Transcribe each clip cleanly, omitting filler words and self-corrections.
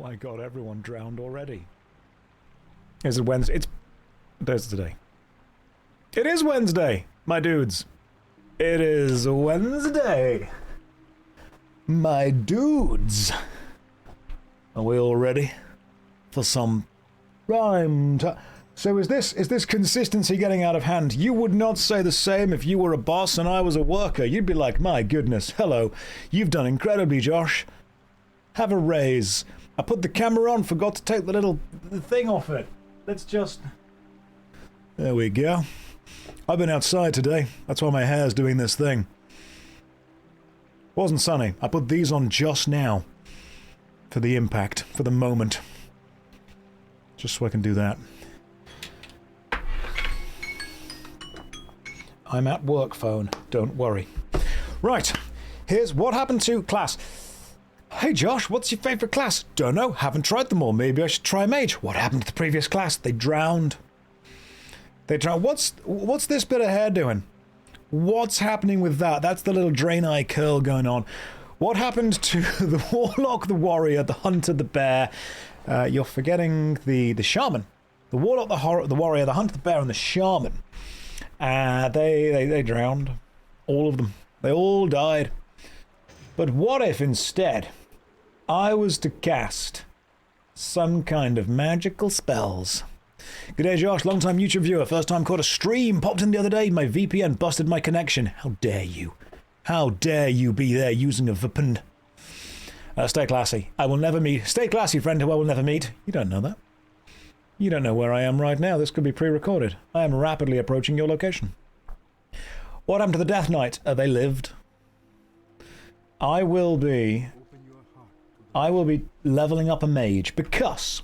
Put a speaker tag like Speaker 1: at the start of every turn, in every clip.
Speaker 1: my god, everyone drowned already. Is it Wednesday? There's today. It is Wednesday, my dudes. It is Wednesday. My dudes. Are we all ready for some rhyme time? So is this consistency getting out of hand? You would not say the same if you were a boss and I was a worker. You'd be like, my goodness, hello, you've done incredibly, Josh. Have a raise. I put the camera on, forgot to take the thing off it. Let's just... There we go. I've been outside today. That's why my hair's doing this thing. Wasn't sunny. I put these on just now. For the impact, for the moment. Just so I can do that. I'm at work phone, don't worry. Right, here's what happened to class. Hey Josh, what's your favourite class? Don't know, haven't tried them all. Maybe I should try mage. What happened to the previous class? They drowned. They drowned. What's this bit of hair doing? What's happening with that? That's the little drain eye curl going on. What happened to the warlock, the warrior, the hunter, the bear? You're forgetting the shaman. The warlock, the warrior, the hunter, the bear, and the shaman. They drowned. All of them. They all died. But what if instead I was to cast some kind of magical spells? G'day Josh, long-time YouTube viewer, first time caught a stream, popped in the other day, my VPN busted my connection. How dare you? How dare you be there using a VPN? Stay classy. I will never meet. Stay classy, friend who I will never meet. You don't know that. You don't know where I am right now. This could be pre-recorded. I am rapidly approaching your location. What happened to the Death Knight? They lived. I will be leveling up a mage because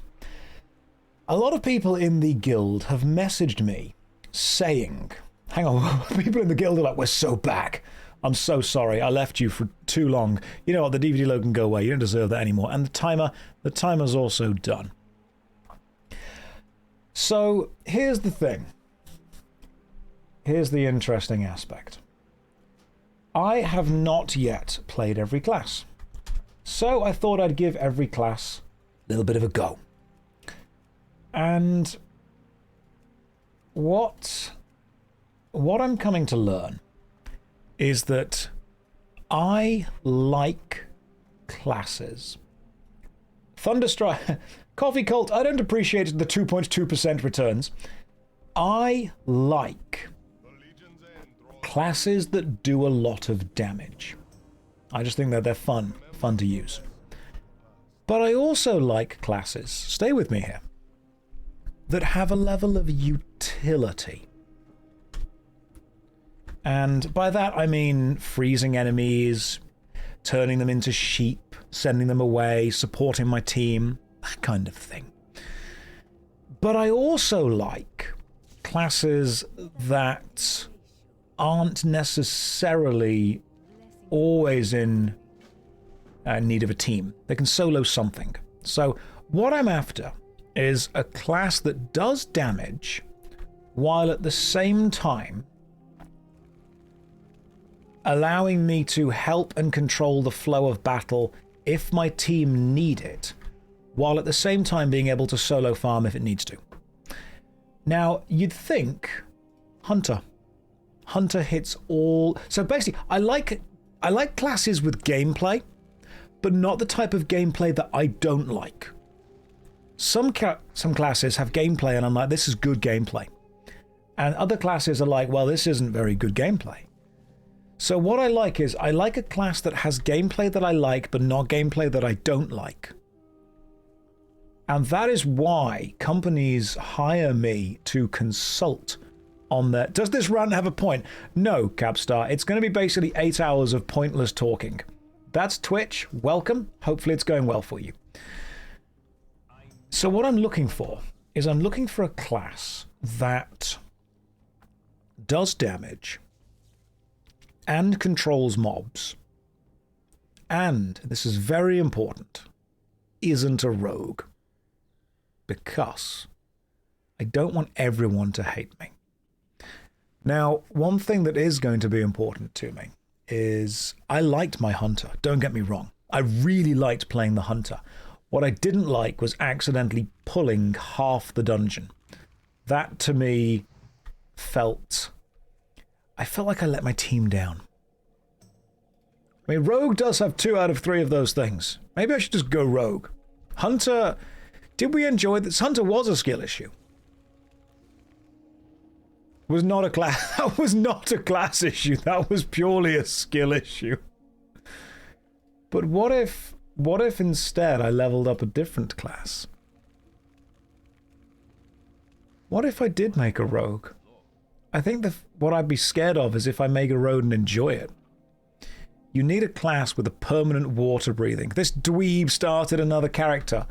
Speaker 1: a lot of people in the guild have messaged me saying, hang on, people in the guild are like, we're so back. I'm so sorry. I left you for too long. You know what? The DVD load can go away. You don't deserve that anymore. And the timer's also done. So, here's the thing. Here's the interesting aspect. I have not yet played every class. So, I thought I'd give every class a little bit of a go. And what I'm coming to learn is that I like classes. Thunderstrike... Coffee Cult, I don't appreciate the 2.2% returns. I like classes that do a lot of damage. I just think that they're fun to use. But I also like classes, stay with me here, that have a level of utility. And by that I mean freezing enemies, turning them into sheep, sending them away, supporting my team, that kind of thing. But I also like classes that aren't necessarily always in need of a team. They can solo something. So what I'm after is a class that does damage while at the same time allowing me to help and control the flow of battle if my team need it, while at the same time being able to solo farm if it needs to. Now, you'd think Hunter. Hunter hits all... So basically, I like classes with gameplay, but not the type of gameplay that I don't like. Some classes have gameplay and I'm like, this is good gameplay. And other classes are like, well, this isn't very good gameplay. So what I like is, I like a class that has gameplay that I like, but not gameplay that I don't like. And that is why companies hire me to consult on their... Does this rant have a point? No, Capstar. It's going to be basically 8 hours of pointless talking. That's Twitch. Welcome. Hopefully it's going well for you. So what I'm looking for is I'm looking for a class that does damage and controls mobs. And, this is very important, isn't a rogue. Because I don't want everyone to hate me. Now, one thing that is going to be important to me is I liked my hunter. Don't get me wrong. I really liked playing the hunter. What I didn't like was accidentally pulling half the dungeon. That, to me, I felt like I let my team down. I mean, Rogue does have 2 out of 3 of those things. Maybe I should just go Rogue. Hunter, did we enjoy this? Hunter was a skill issue. Was not a class. That was not a class issue. That was purely a skill issue. But what if instead I leveled up a different class? What if I did make a rogue? I think what I'd be scared of is if I make a rogue and enjoy it. You need a class with a permanent water breathing. This dweeb started another character.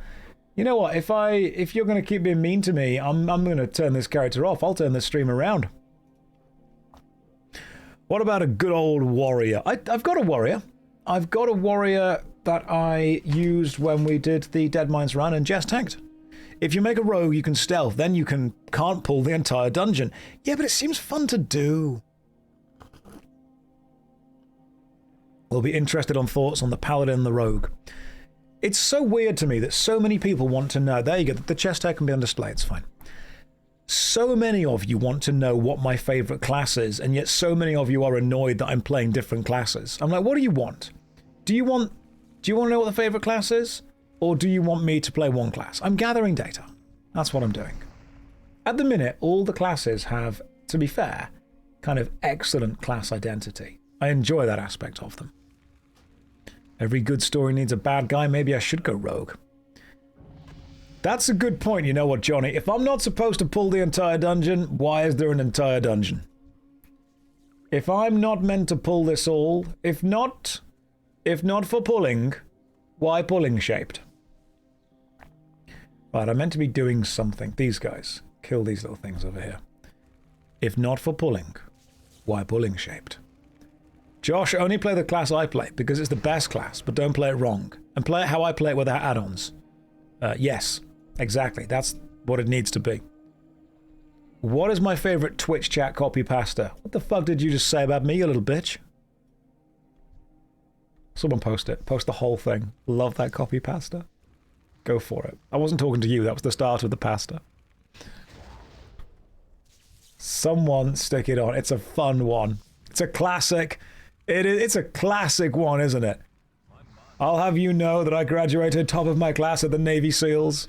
Speaker 1: You know what? If you're going to keep being mean to me, I'm going to turn this character off. I'll turn this stream around. What about a good old warrior? I've got a warrior. I've got a warrior that I used when we did the Dead Mines run and just tanked. If you make a rogue, you can stealth. Then you can't pull the entire dungeon. Yeah, but it seems fun to do. We'll be interested on thoughts on the Paladin and the Rogue. It's so weird to me that so many people want to know. There you go. The chest hair can be on display. It's fine. So many of you want to know what my favorite class is, and yet so many of you are annoyed that I'm playing different classes. I'm like, what do you want? Do you want to know what the favorite class is? Or do you want me to play one class? I'm gathering data. That's what I'm doing. At the minute, all the classes have, to be fair, kind of excellent class identity. I enjoy that aspect of them. Every good story needs a bad guy. Maybe I should go rogue. That's a good point, you know what, Johnny? If I'm not supposed to pull the entire dungeon, why is there an entire dungeon? If I'm not meant to pull this all, if not for pulling, why pulling shaped? Right, I'm meant to be doing something. These guys. Kill these little things over here. If not for pulling, why pulling shaped? Josh, only play the class I play, because it's the best class, but don't play it wrong. And play it how I play it without add-ons. Yes, exactly. That's what it needs to be. What is my favorite Twitch chat copy pasta? What the fuck did you just say about me, you little bitch? Someone post it. Post the whole thing. Love that copy pasta. Go for it. I wasn't talking to you. That was the start of the pasta. Someone stick it on. It's a fun one. It's a classic. It's a classic one, isn't it? I'll have you know that I graduated top of my class at the Navy SEALs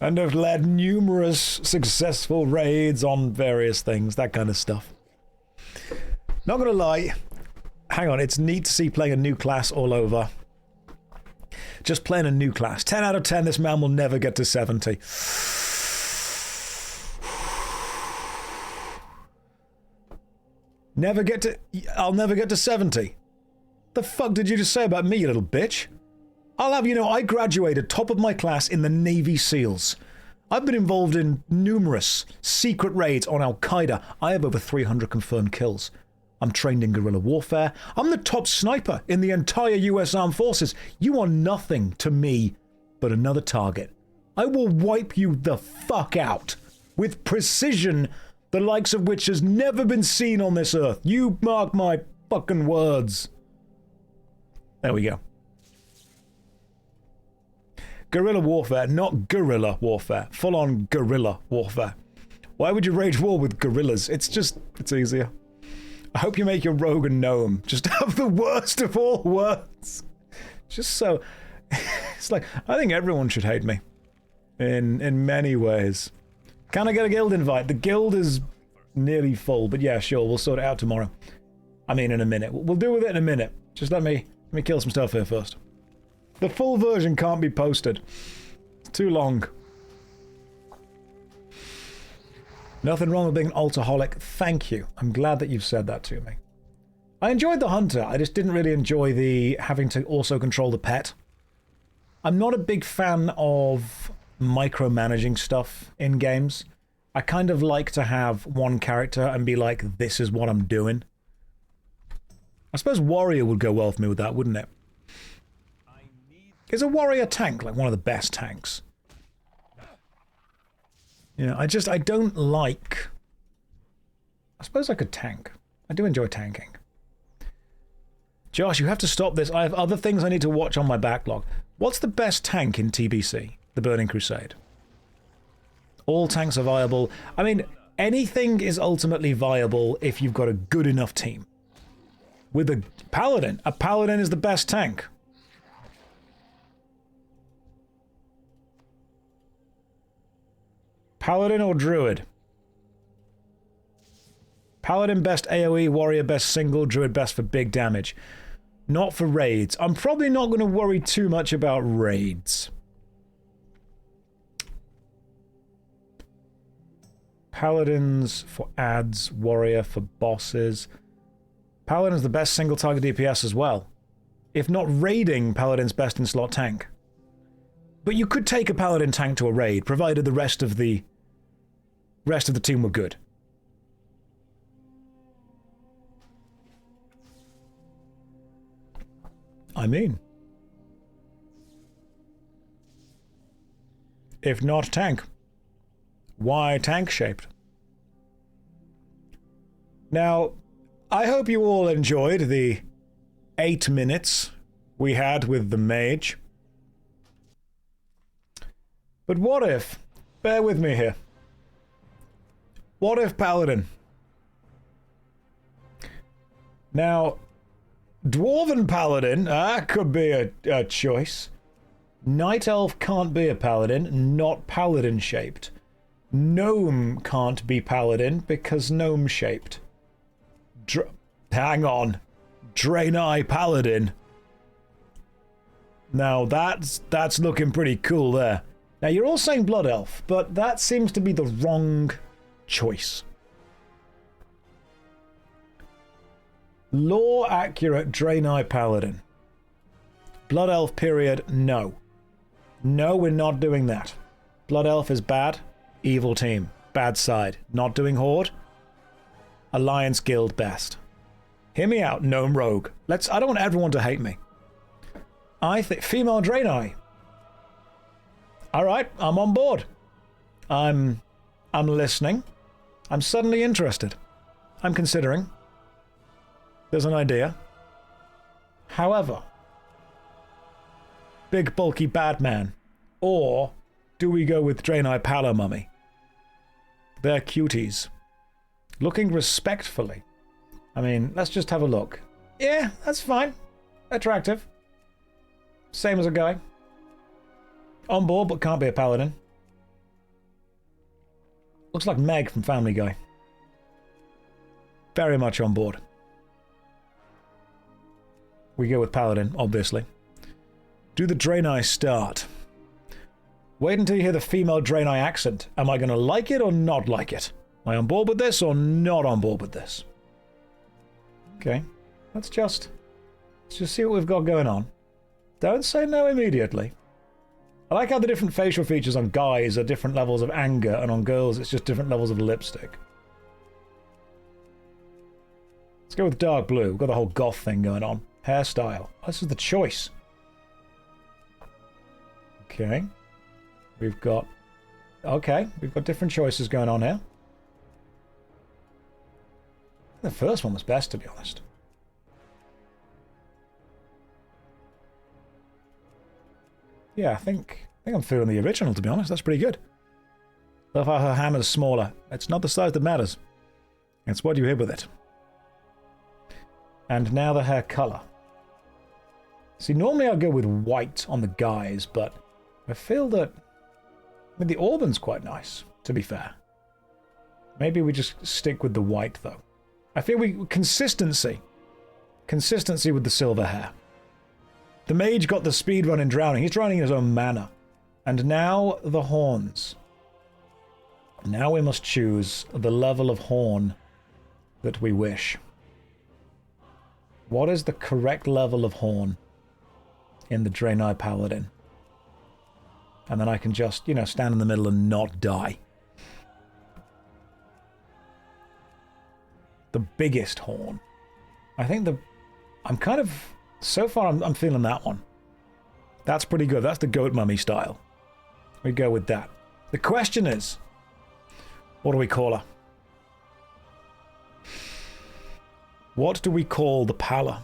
Speaker 1: and have led numerous successful raids on various things, that kind of stuff. Not gonna lie, hang on, it's neat to see playing a new class all over. Just playing a new class. 10 out of 10, this man will never get to 70. I'll never get to 70. The fuck did you just say about me, you little bitch? I'll have you know, I graduated top of my class in the Navy SEALs. I've been involved in numerous secret raids on Al-Qaeda. I have over 300 confirmed kills. I'm trained in guerrilla warfare. I'm the top sniper in the entire US Armed Forces. You are nothing to me but another target. I will wipe you the fuck out with precision, the likes of which has never been seen on this earth. You mark my fucking words. There we go. Guerrilla warfare, not guerrilla warfare. Full-on guerrilla warfare. Why would you rage war with gorillas? It's easier. I hope you make your rogue a gnome. Just have the worst of all worlds. Just so... It's like, I think everyone should hate me. In many ways. Can I get a guild invite? The guild is nearly full, but yeah, sure, we'll sort it out tomorrow. I mean, in a minute. We'll deal with it in a minute. Just let me kill some stuff here first. The full version can't be posted. It's too long. Nothing wrong with being an alcoholic. Thank you. I'm glad that you've said that to me. I enjoyed the hunter. I just didn't really enjoy the having to also control the pet. I'm not a big fan of micromanaging stuff in games. I kind of like to have one character and be like, this is what I'm doing. I suppose warrior would go well for me with that, wouldn't it? Is a warrior tank like one of the best tanks? You know, I don't like... I suppose I could tank. I do enjoy tanking. Josh, you have to stop this. I have other things I need to watch on my backlog. What's the best tank in TBC? The Burning Crusade. All tanks are viable. I mean, anything is ultimately viable if you've got a good enough team. With a Paladin is the best tank. Paladin or Druid? Paladin best AoE, Warrior best single, Druid best for big damage. Not for raids. I'm probably not going to worry too much about raids. Paladins for ads, Warrior for bosses. Paladin's the best single target DPS as well. If not raiding, Paladin's best in slot tank. But you could take a Paladin tank to a raid, provided the rest of the team were good. I mean, if not tank, why tank-shaped? Now, I hope you all enjoyed the 8 minutes we had with the mage. But what if, bear with me here, what if Paladin? Now, Dwarven Paladin, could be a choice. Night Elf can't be a Paladin, not Paladin-shaped. Gnome can't be Paladin because gnome-shaped. Hang on. Draenei Paladin. Now that's looking pretty cool there. Now you're all saying Blood Elf, but that seems to be the wrong choice. Lore-accurate Draenei Paladin. Blood Elf period, no. No, we're not doing that. Blood Elf is bad. Evil team. Bad side. Not doing Horde. Alliance Guild best. Hear me out, Gnome Rogue. I don't want everyone to hate me. I think female Draenei. Alright, I'm on board. I'm listening. I'm suddenly interested. I'm considering. There's an idea. However, big bulky bad man. Or do we go with Draenei Pala Mummy? They're cuties. Looking respectfully. I mean, let's just have a look. Yeah, that's fine. Attractive. Same as a guy. On board, but can't be a paladin. Looks like Meg from Family Guy. Very much on board. We go with Paladin, obviously. Do the Draenei start? Wait until you hear the female Draenei accent. Am I going to like it or not like it? Am I on board with this or not on board with this? Okay. Let's just see what we've got going on. Don't say no immediately. I like how the different facial features on guys are different levels of anger, and on girls it's just different levels of lipstick. Let's go with dark blue. We've got the whole goth thing going on. Hairstyle. This is the choice. Okay. We've got different choices going on here. The first one was best, to be honest. Yeah, I think I'm feeling the original, to be honest. That's pretty good. Love how her hammer's smaller. It's not the size that matters. It's what you hit with it. And now the hair colour. See, normally I'd go with white on the guys, but I feel that... I mean, the auburn's quite nice, to be fair. Maybe we just stick with the white, though. I feel consistency. Consistency with the silver hair. The mage got the speed run in drowning. He's drowning in his own mana. And now the horns. Now we must choose the level of horn that we wish. What is the correct level of horn in the Draenei Paladin? And then I can just, you know, stand in the middle and not die. The biggest horn. I think I'm kind of... So far, I'm feeling that one. That's pretty good. That's the goat mummy style. We go with that. The question is, what do we call her? What do we call the Pala?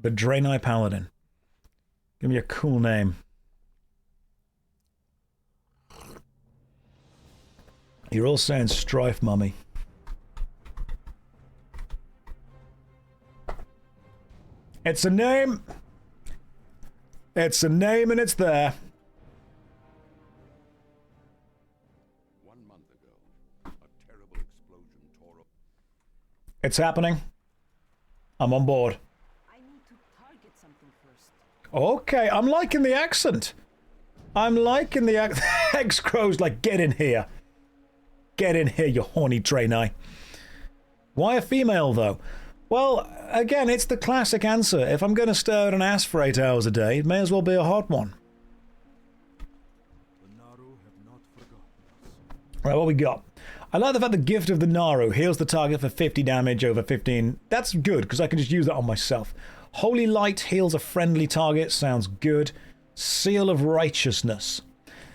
Speaker 1: The Draenei Paladin. Give me a cool name. You're all saying Strife, mummy. It's a name. It's a name and it's there.
Speaker 2: 1 month ago, a terrible explosion tore up.
Speaker 1: It's happening. I'm on board.
Speaker 3: I need to target something first.
Speaker 1: Okay, I'm liking the accent. I'm liking the accent. X-Crow's like, get in here. Get in here, you horny Draenei. Why a female, though? Well, again, it's the classic answer. If I'm going to stare at an ass for 8 hours a day, it may as well be a hot one. Right, what we got? I like the fact the gift of the Naru heals the target for 50 damage over 15. That's good, because I can just use that on myself. Holy Light heals a friendly target. Sounds good. Seal of Righteousness.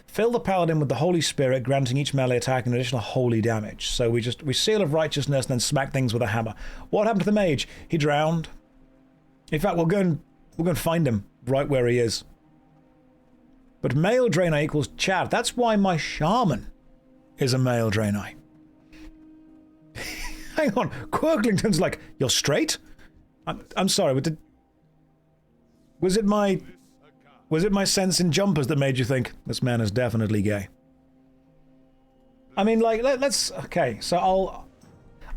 Speaker 1: Fill the Paladin with the Holy Spirit, granting each melee attack an additional holy damage. So we Seal of Righteousness and then smack things with a hammer. What happened to the mage? He drowned. In fact, we'll go and find him right where he is. But male Draenei equals Chad. That's why my shaman is a male Draenei. Hang on, Quirklington's like, you're straight? I'm sorry, but was it my sense in jumpers that made you think this man is definitely gay? I mean, like, okay, so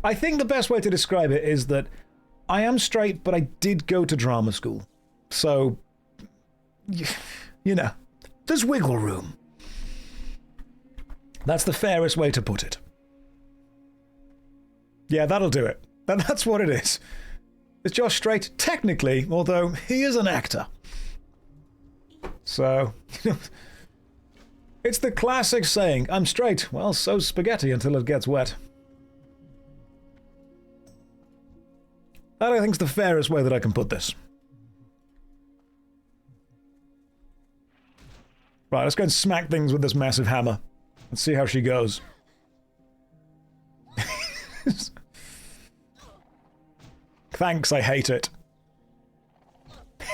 Speaker 1: I think the best way to describe it is that I am straight, but I did go to drama school. So, you know, there's wiggle room. That's the fairest way to put it. Yeah, that'll do it. That's what it is. Is Josh straight? Technically, although he is an actor. So, it's the classic saying, I'm straight. Well, so's spaghetti until it gets wet. That, I think, is the fairest way that I can put this. Right, let's go and smack things with this massive hammer. Let's see how she goes. Thanks, I hate it.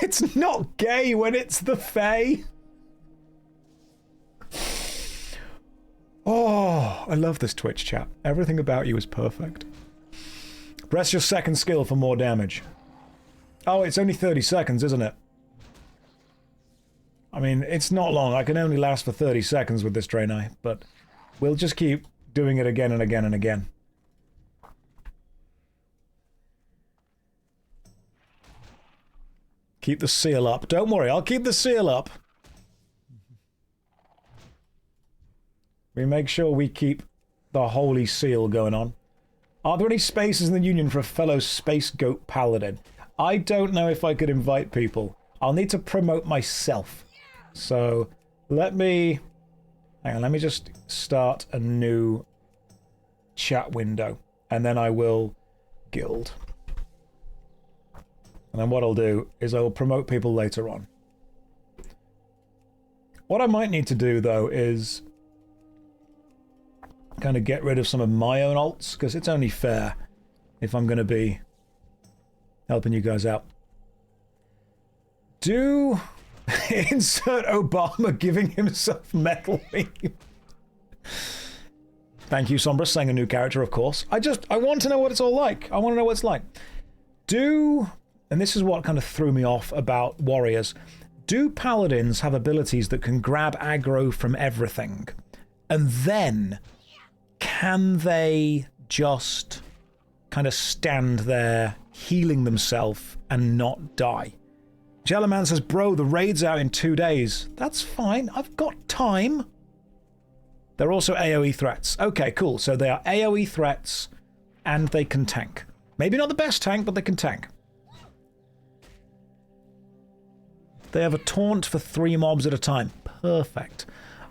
Speaker 1: It's not gay when it's the Fae. Oh, I love this Twitch chat. Everything about you is perfect. Press your second skill for more damage. Oh, it's only 30 seconds, isn't it? I mean, it's not long. I can only last for 30 seconds with this Draenei, but we'll just keep doing it again and again and again. Keep the seal up. Don't worry, I'll keep the seal up. We make sure we keep the holy seal going on. Are there any spaces in the Union for a fellow Space Goat Paladin? I don't know if I could invite people. I'll need to promote myself. So, let me... Hang on, let me just start a new chat window. And then I will guild. And then what I'll do is I'll promote people later on. What I might need to do, though, is kind of get rid of some of my own alts, because it's only fair if I'm going to be helping you guys out. Do insert Obama giving himself metal meme. Thank you, Sombra, saying a new character, of course. I want to know what it's all like. I want to know what it's like. And this is what kind of threw me off about warriors. Do paladins have abilities that can grab aggro from everything? And then, can they just kind of stand there, healing themselves, and not die? Jellerman says, bro, the raid's out in 2 days. That's fine. I've got time. They're also AoE threats. Okay, cool. So they are AoE threats, and they can tank. Maybe not the best tank, but they can tank. They have a taunt for 3 mobs at a time. Perfect.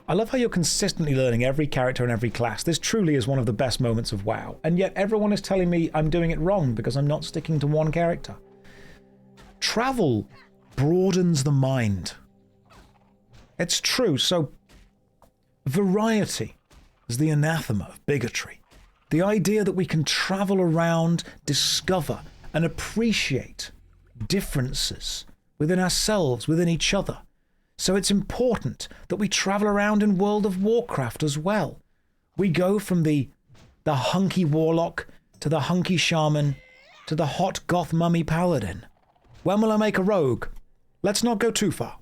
Speaker 1: I love how you're consistently learning every character and every class. This truly is one of the best moments of WoW. And yet everyone is telling me I'm doing it wrong because I'm not sticking to one character. Travel broadens the mind. It's true. So variety is the anathema of bigotry. The idea that we can travel around, discover, and appreciate differences within ourselves, within each other. So it's important that we travel around in World of Warcraft as well. We go from the hunky warlock to the hunky shaman to the hot goth mummy paladin. When will I make a rogue? Let's not go too far.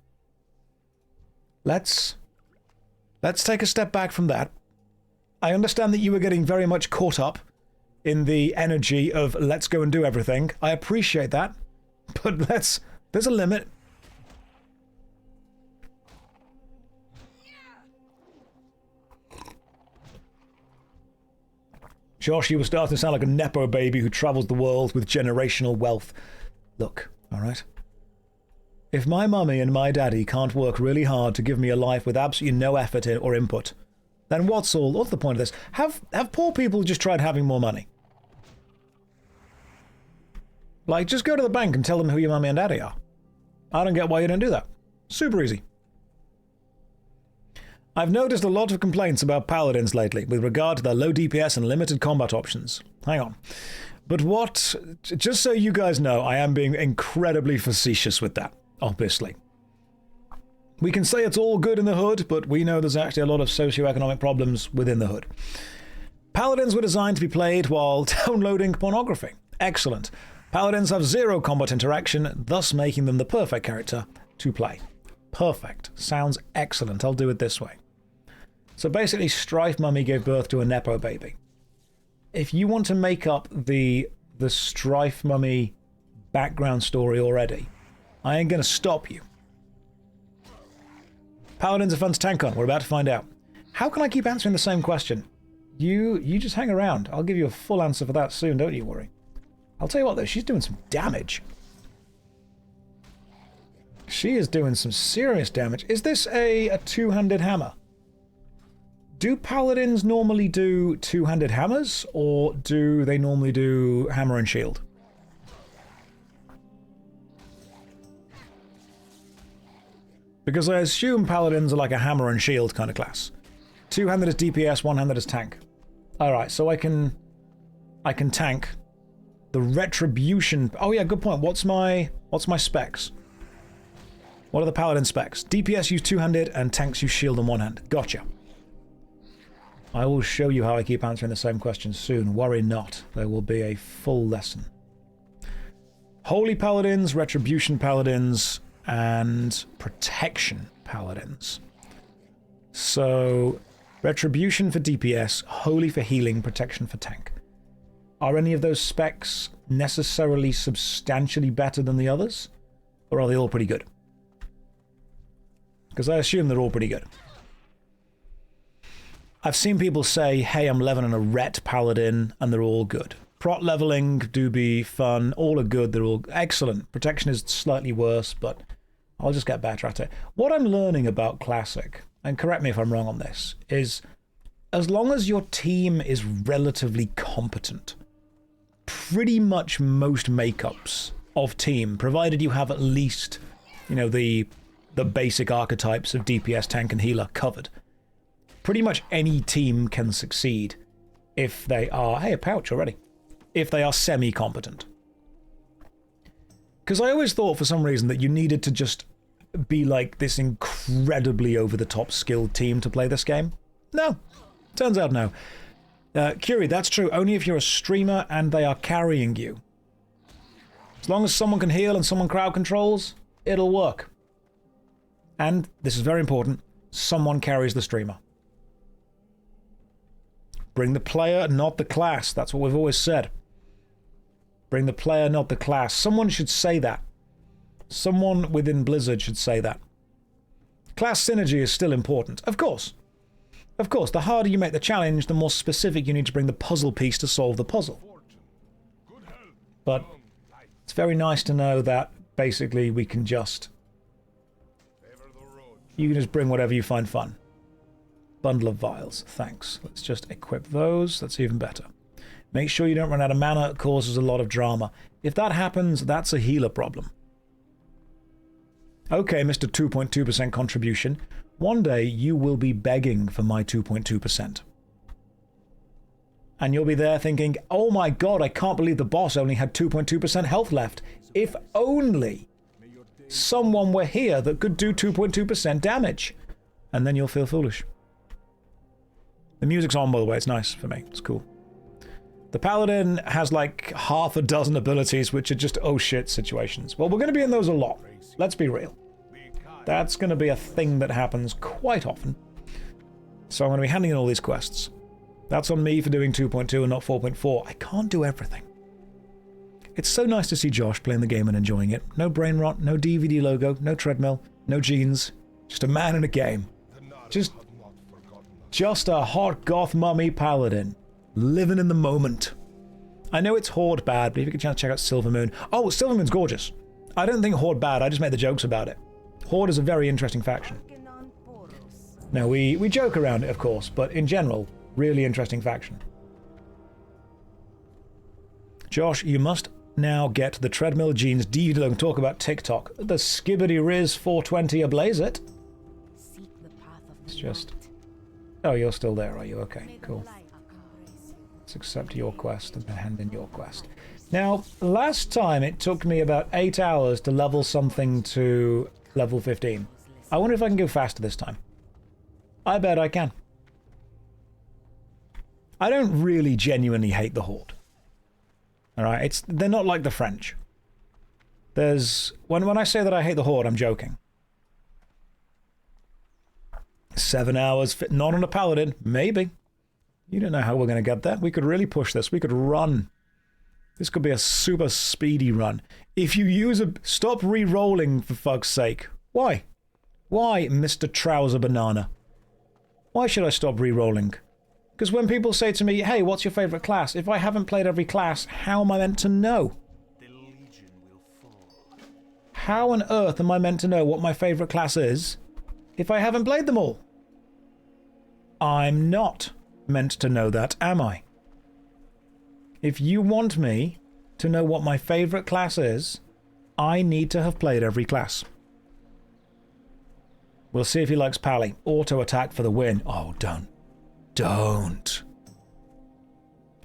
Speaker 1: Let's take a step back from that. I understand that you were getting very much caught up in the energy of let's go and do everything. I appreciate that. But there's a limit. Josh, you were starting to sound like a Nepo baby who travels the world with generational wealth. Look, alright? If my mummy and my daddy can't work really hard to give me a life with absolutely no effort or input, then what's the point of this? Have poor people just tried having more money? Like, just go to the bank and tell them who your mummy and daddy are. I don't get why you don't do that. Super easy. I've noticed a lot of complaints about paladins lately with regard to their low DPS and limited combat options. Hang on. But just so you guys know, I am being incredibly facetious with that, obviously. We can say it's all good in the hood, but we know there's actually a lot of socioeconomic problems within the hood. Paladins were designed to be played while downloading pornography. Excellent. Paladins have zero combat interaction, thus making them the perfect character to play. Perfect. Sounds excellent. I'll do it this way. So basically, Strife Mummy gave birth to a Nepo baby. If you want to make up the Strife Mummy background story already, I ain't going to stop you. Paladins are fun to tank on. We're about to find out. How can I keep answering the same question? You just hang around. I'll give you a full answer for that soon, don't you worry. I'll tell you what, though, she's doing some damage. She is doing some serious damage. Is this a two-handed hammer? Do paladins normally do two-handed hammers, or do they normally do hammer and shield? Because I assume paladins are like a hammer and shield kind of class. Two-handed is DPS, one-handed is tank. Alright, so I can tank. The retribution... Oh yeah, good point. What's my specs? What are the paladin specs? DPS use two-handed and tanks use shield on one hand. Gotcha. I will show you how I keep answering the same question soon. Worry not. There will be a full lesson. Holy paladins, retribution paladins, and protection paladins. So, retribution for DPS, holy for healing, protection for tank. Are any of those specs necessarily substantially better than the others? Or are they all pretty good? Because I assume they're all pretty good. I've seen people say, hey, I'm leveling a ret paladin, and they're all good. Prot leveling do be fun, all are good, they're all excellent. Protection is slightly worse, but I'll just get better at it. What I'm learning about Classic, and correct me if I'm wrong on this, is as long as your team is relatively competent, pretty much most makeups of team, provided you have at least, you know, the basic archetypes of DPS, tank, and healer covered. Pretty much any team can succeed if they are... Hey, a pouch already. If they are semi-competent. Because I always thought for some reason that you needed to just be like this incredibly over-the-top skilled team to play this game. No. Turns out no. Curie, that's true. Only if you're a streamer and they are carrying you. As long as someone can heal and someone crowd controls, it'll work. And, this is very important, someone carries the streamer. Bring the player, not the class. That's what we've always said. Bring the player, not the class. Someone should say that. Someone within Blizzard should say that. Class synergy is still important. Of course. Of course, the harder you make the challenge, the more specific you need to bring the puzzle piece to solve the puzzle. But it's very nice to know that basically we can just... You can just bring whatever you find fun. Bundle of vials. Thanks. Let's just equip those. That's even better. Make sure you don't run out of mana. It causes a lot of drama. If that happens, that's a healer problem. Okay, Mr. 2.2% contribution. One day you will be begging for my 2.2%. And you'll be there thinking, oh my god, I can't believe the boss only had 2.2% health left. If only someone were here that could do 2.2% damage. And then you'll feel foolish. The music's on, by the way. It's nice for me. It's cool. The Paladin has like half a dozen abilities which are just oh shit situations. Well, we're going to be in those a lot. Let's be real. That's going to be a thing that happens quite often. So I'm going to be handing in all these quests. That's on me for doing 2.2 and not 4.4. I can't do everything. It's so nice to see Josh playing the game and enjoying it. No brain rot, no DVD logo, no treadmill, no jeans. Just a man in a game. Just a hot goth mummy paladin. Living in the moment. I know it's Horde bad, but if you get a chance to check out Silvermoon. Oh, Silvermoon's gorgeous. I don't think Horde bad, I just made the jokes about it. Horde is a very interesting faction. Now, we joke around it, of course, but in general, really interesting faction. Josh, you must now get the treadmill jeans DVD and talk about TikTok. The skibbity riz 420 ablaze it. It's just... Oh, you're still there, are you? Okay, cool. Let's accept your quest and then hand in your quest. Now, last time it took me about 8 hours to level something to level 15. I wonder if I can go faster this time. I bet I can. I don't really genuinely hate the Horde. Alright, they're not like the French. When I say that I hate the Horde, I'm joking. 7 hours, not on a Paladin, maybe. You don't know how we're going to get there. We could really push this. We could run. This could be a super speedy run. If you use a... Stop re-rolling, for fuck's sake. Why? Why, Mr. Trouser Banana? Why should I stop re-rolling? Because when people say to me, hey, what's your favourite class? If I haven't played every class, how am I meant to know? How on earth am I meant to know what my favourite class is if I haven't played them all? I'm not meant to know that, am I? If you want me to know what my favourite class is, I need to have played every class. We'll see if he likes Pally. Auto attack for the win. Oh, don't. Don't.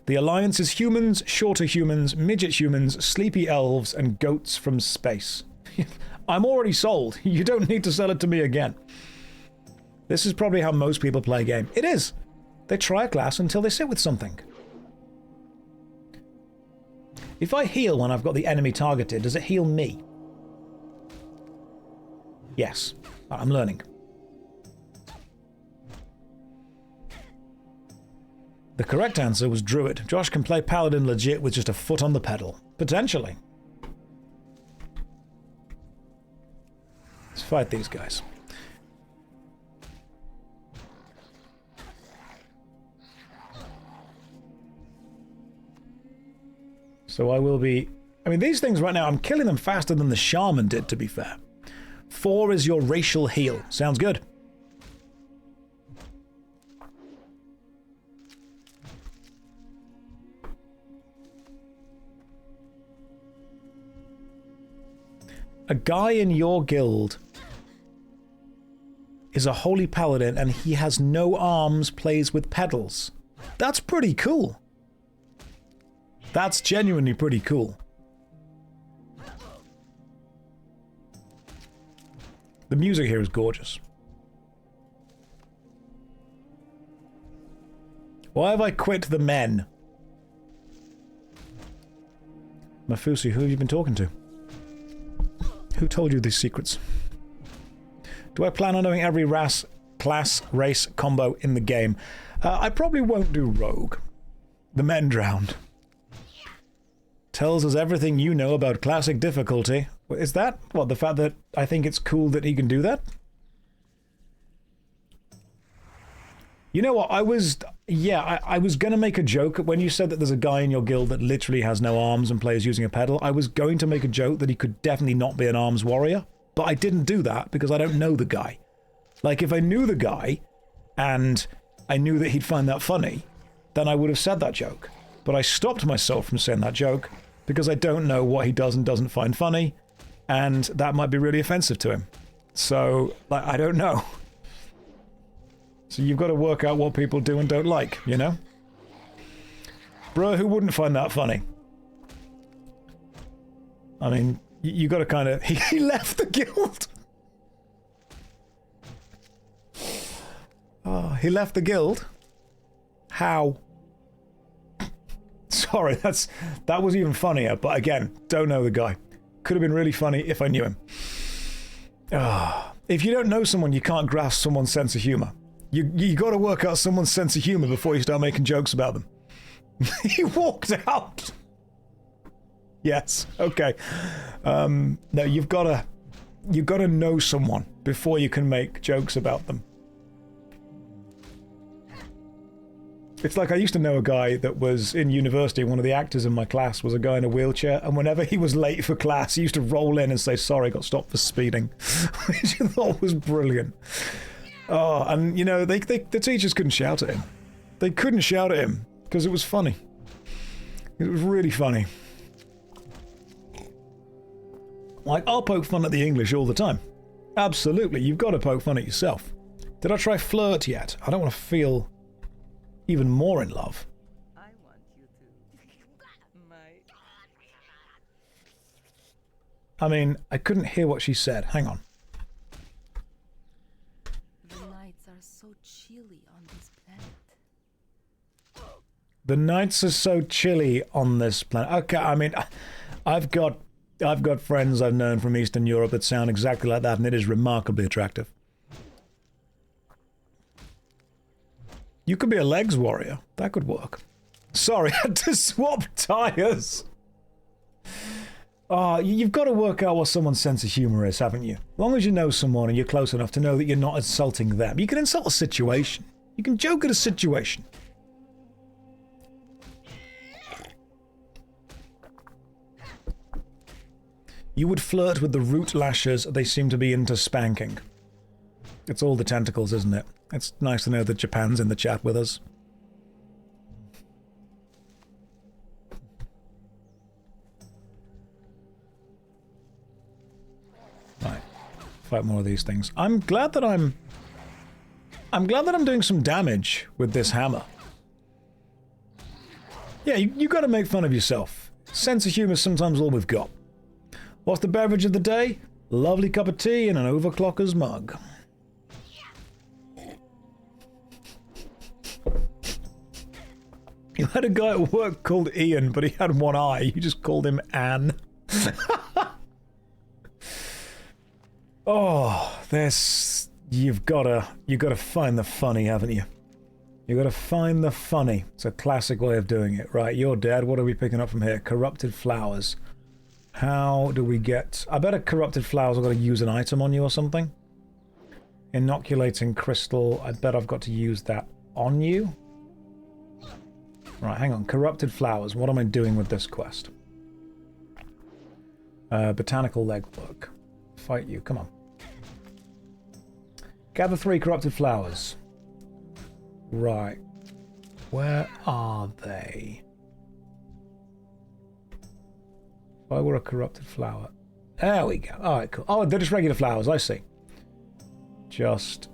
Speaker 1: The alliance is humans, shorter humans, midget humans, sleepy elves, and goats from space. I'm already sold. You don't need to sell it to me again. This is probably how most people play a game. It is. They try a class until they sit with something. If I heal when I've got the enemy targeted, does it heal me? Yes. I'm learning. The correct answer was Druid. Josh can play Paladin legit with just a foot on the pedal. Potentially. Let's fight these guys. So I will be... I mean, these things right now, I'm killing them faster than the Shaman did, to be fair. 4 is your racial heal. Sounds good. A guy in your guild is a holy paladin and he has no arms, plays with pedals. That's pretty cool. That's genuinely pretty cool. The music here is gorgeous. Why have I quit the men? Mafusi, who have you been talking to? Who told you these secrets? Do I plan on knowing every class, race, combo in the game? I probably won't do Rogue. The men drowned. Tells us everything you know about classic difficulty. Is that, what, the fact that I think it's cool that he can do that? You know what, I was going to make a joke when you said that there's a guy in your guild that literally has no arms and plays using a pedal. I was going to make a joke that he could definitely not be an arms warrior, but I didn't do that because I don't know the guy. Like, if I knew the guy and I knew that he'd find that funny, then I would have said that joke. But I stopped myself from saying that joke because I don't know what he does and doesn't find funny, and that might be really offensive to him. So, like, I don't know. So you've got to work out what people do and don't like, you know? Bruh, who wouldn't find that funny? I mean, you got to kind of... He left the guild. Oh, he left the guild? How? Sorry, that was even funnier, but again, don't know the guy. Could have been really funny if I knew him. If you don't know someone, you can't grasp someone's sense of humor. You got to work out someone's sense of humor before you start making jokes about them. He walked out. Yes, okay. No, you've got to know someone before you can make jokes about them. It's like I used to know a guy that was in university. One of the actors in my class was a guy in a wheelchair, and whenever he was late for class, he used to roll in and say, "Sorry, got stopped for speeding," which I thought was brilliant. Oh, and you know, the teachers couldn't shout at him. They couldn't shout at him because it was funny. It was really funny. Like, I'll poke fun at the English all the time. Absolutely, you've got to poke fun at yourself. Did I try flirt yet? I don't want to feel even more in love.
Speaker 3: I want you to.
Speaker 1: I mean, I couldn't hear what she said. Hang on.
Speaker 3: The nights are so chilly on this planet.
Speaker 1: The nights are so chilly on this planet. Okay, I mean, I've got friends I've known from Eastern Europe that sound exactly like that, and it is remarkably attractive. You could be a legs warrior. That could work. Sorry, I had to swap tires. You've got to work out what someone's sense of humor is, haven't you? As long as you know someone and you're close enough to know that you're not insulting them. You can insult a situation. You can joke at a situation. You would flirt with the root lashers. They seem to be into spanking. It's all the tentacles, isn't it? It's nice to know that Japan's in the chat with us. Right. Fight more of these things. I'm glad that I'm doing some damage with this hammer. Yeah, you got to make fun of yourself. Sense of humor is sometimes all we've got. What's the beverage of the day? Lovely cup of tea in an overclocker's mug. You had a guy at work called Ian, but he had one eye. You just called him Anne. Oh, this... You've gotta find the funny, haven't you? You've gotta find the funny. It's a classic way of doing it. Right, you're dead. What are we picking up from here? Corrupted flowers. How do we get... I bet a corrupted flowers I've got to use an item on you or something. Inoculating crystal. I bet I've got to use that on you. Right, hang on. Corrupted flowers. What am I doing with this quest? Botanical legwork. Fight you. Come on. Gather 3 corrupted flowers. Right. Where are they? If I were a corrupted flower. There we go. Alright, cool. Oh, they're just regular flowers. I see. Just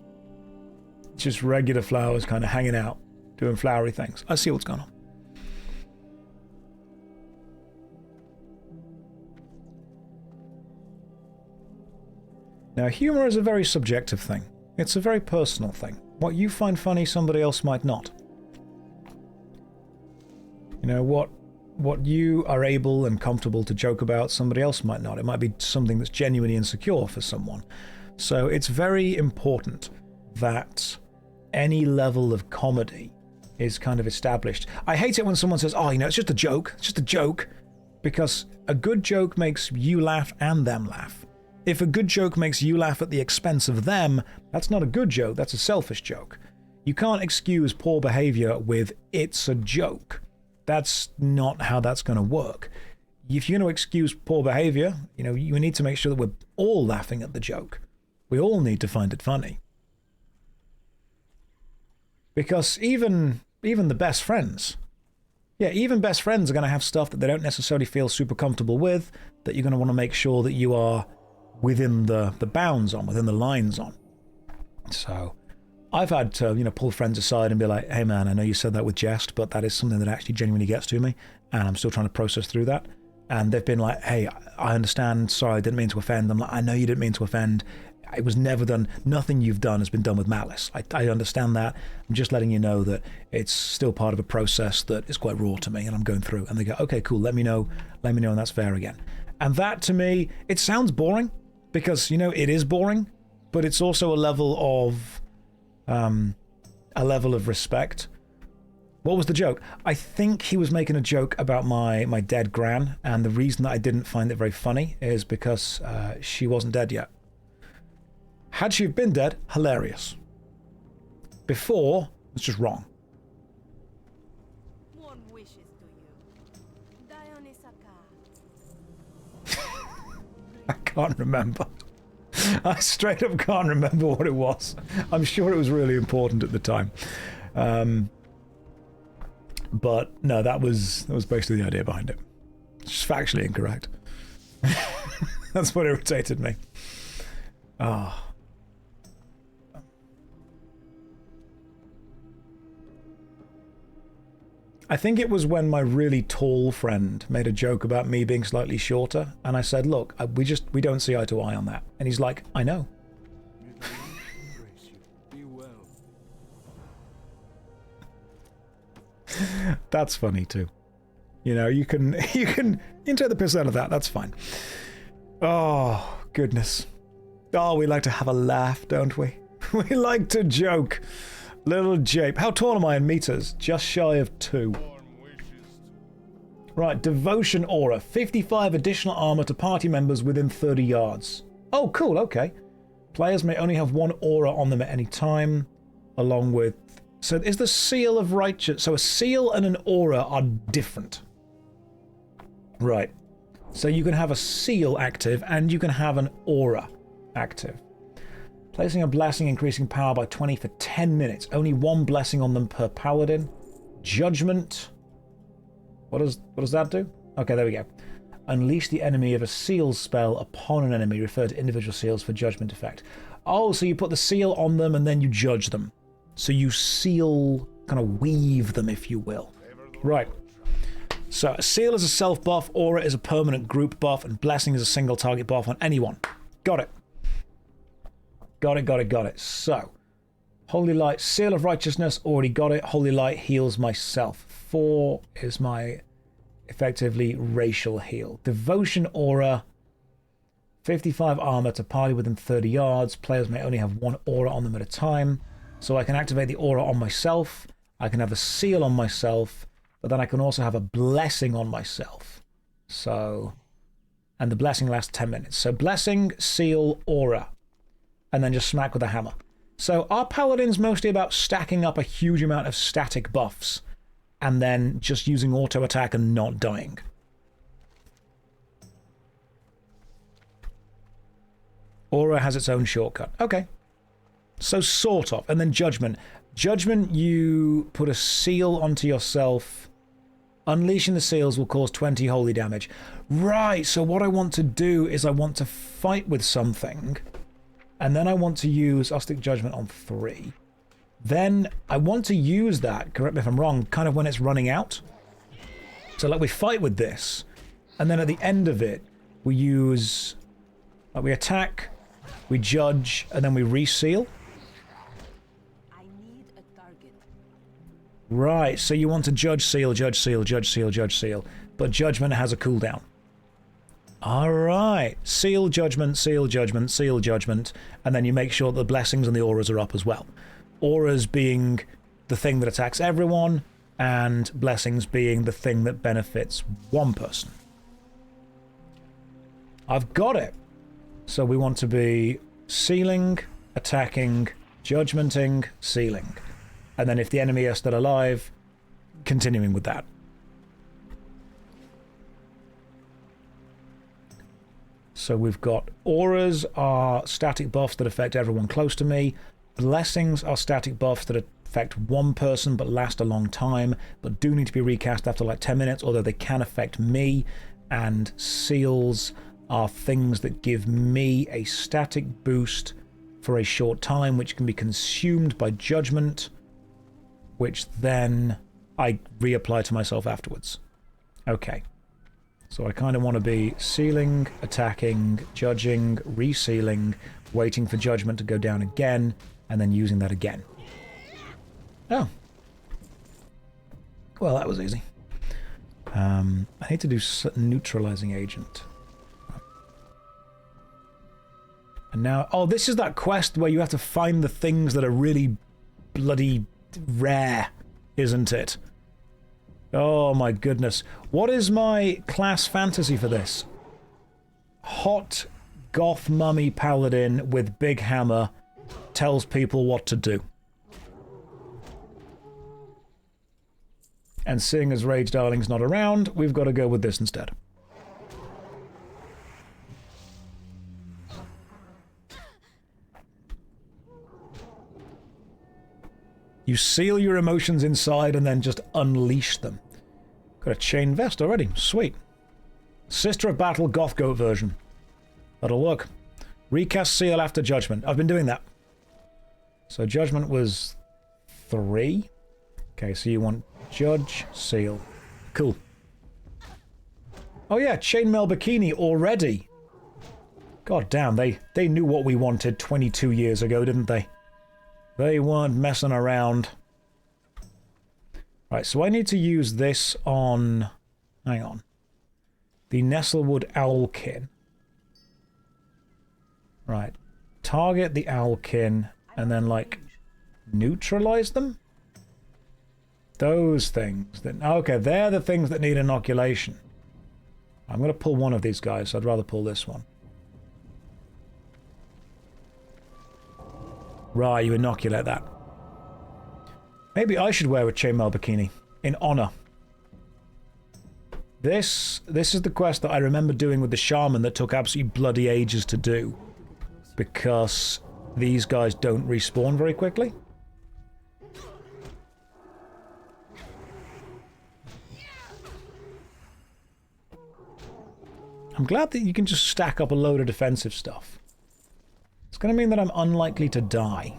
Speaker 1: regular flowers kind of hanging out. Doing flowery things. I see what's going on. Now, humor is a very subjective thing. It's a very personal thing. What you find funny, somebody else might not. You know, what you are able and comfortable to joke about, somebody else might not. It might be something that's genuinely insecure for someone. So it's very important that any level of comedy is kind of established. I hate it when someone says, oh, you know, it's just a joke. It's just a joke. Because a good joke makes you laugh and them laugh. If a good joke makes you laugh at the expense of them, that's not a good joke, that's a selfish joke. You can't excuse poor behavior with, it's a joke. That's not how that's going to work. If you're going to excuse poor behavior, you know, you need to make sure that we're all laughing at the joke. We all need to find it funny. Because even the best friends, even best friends are going to have stuff that they don't necessarily feel super comfortable with, that you're going to want to make sure that you are within the bounds on, within the lines on. So I've had to, you know, pull friends aside and be like, hey man, I know you said that with jest, but that is something that actually genuinely gets to me, and I'm still trying to process through that. And they've been like, hey, I understand, sorry, I didn't mean to offend. I'm like, I know you didn't mean to offend. It was never done, nothing you've done has been done with malice. I understand that. I'm just letting you know that it's still part of a process that is quite raw to me and I'm going through. And they go, okay, cool, let me know and that's fair again. And that to me, it sounds boring because, you know, it is boring, but it's also a level of respect. What was the joke? I think he was making a joke about my dead gran, and the reason that I didn't find it very funny is because she wasn't dead yet. Had she been dead, hilarious. Before, it's just wrong.
Speaker 3: One wishes to you.
Speaker 1: I can't remember. I straight up can't remember what it was. I'm sure it was really important at the time. But no, that was basically the idea behind it. It's just factually incorrect. That's what irritated me. Ah. I think it was when my really tall friend made a joke about me being slightly shorter, and I said, look, we don't see eye to eye on that. And he's like, I know.
Speaker 2: Be well.
Speaker 1: That's funny too. You know, you can take the piss out of that. That's fine. Oh, goodness. Oh, we like to have a laugh, don't we? We like to joke. Little jape. How tall am I in meters? Just shy of 2. Right, devotion aura. 55 additional armor to party members within 30 yards. Oh, cool, okay. Players may only have 1 aura on them at any time, along with... So is the seal of righteous... So a seal and an aura are different. Right. So you can have a seal active and you can have an aura active. Placing a blessing increasing power by 20 for 10 minutes. Only 1 blessing on them per paladin. Judgment. What does that do? Okay, there we go. Unleash the enemy of a seal spell upon an enemy. Refer to individual seals for judgment effect. Oh, so you put the seal on them and then you judge them. So you seal, kind of weave them, if you will. Right. So a seal is a self buff, aura is a permanent group buff, and blessing is a single target buff on anyone. Got it. Got it. So, Holy Light, Seal of Righteousness, already got it. Holy Light heals myself. 4 is my, effectively, racial heal. Devotion Aura, 55 armor to party within 30 yards. Players may only have 1 aura on them at a time. So I can activate the aura on myself. I can have a seal on myself. But then I can also have a blessing on myself. So, and the blessing lasts 10 minutes. So blessing, seal, aura. And then just smack with a hammer. So our paladin's mostly about stacking up a huge amount of static buffs and then just using auto attack and not dying. Aura has its own shortcut. Okay. So sort of. And then judgment. Judgment, you put a seal onto yourself. Unleashing the seals will cause 20 holy damage. Right, so what I want to do is I want to fight with something. And then I want to use... I'll stick judgment on 3. Then I want to use that, correct me if I'm wrong, kind of when it's running out. So like we fight with this. And then at the end of it, we use... Like we attack, we judge, and then we reseal.
Speaker 3: I need a target.
Speaker 1: Right, so you want to judge, seal, judge, seal, judge, seal, judge, seal. But judgment has a cooldown. Alright. Seal, judgment, seal, judgment, seal, judgment. And then you make sure that the blessings and the auras are up as well. Auras being the thing that attacks everyone, and blessings being the thing that benefits one person. I've got it. So we want to be sealing, attacking, judgmenting, sealing. And then if the enemy are still alive, continuing with that. So we've got auras are static buffs that affect everyone close to me. Blessings are static buffs that affect one person but last a long time, but do need to be recast after like 10 minutes, although they can affect me. And seals are things that give me a static boost for a short time, which can be consumed by judgment, which then I reapply to myself afterwards. Okay. So I kind of want to be sealing, attacking, judging, resealing, waiting for judgment to go down again, and then using that again. Oh. Well, that was easy. I need to do neutralizing agent. And now... Oh, this is that quest where you have to find the things that are really bloody rare, isn't it? Oh my goodness. What is my class fantasy for this? Hot goth mummy paladin with big hammer tells people what to do. And seeing as Rage Darling's not around, we've got to go with this instead. You seal your emotions inside and then just unleash them. Got a chain vest already. Sweet. Sister of Battle Goth Goat version. That'll work. Recast seal after judgment. I've been doing that. So judgment was 3. Okay, so you want judge, seal. Cool. Oh yeah, chainmail bikini already. God damn, they knew what we wanted 22 years ago, didn't they? They weren't messing around. Right, so I need to use this on... Hang on. The Nestlewood Owlkin. Right. Target the Owlkin and then, like, neutralize them? Those things. Okay, they're the things that need inoculation. I'm going to pull one of these guys, so I'd rather pull this one. Right, you inoculate that. Maybe I should wear a chainmail bikini in honor. This is the quest that I remember doing with the shaman that took absolutely bloody ages to do. Because these guys don't respawn very quickly. I'm glad that you can just stack up a load of defensive stuff. It's going to mean that I'm unlikely to die.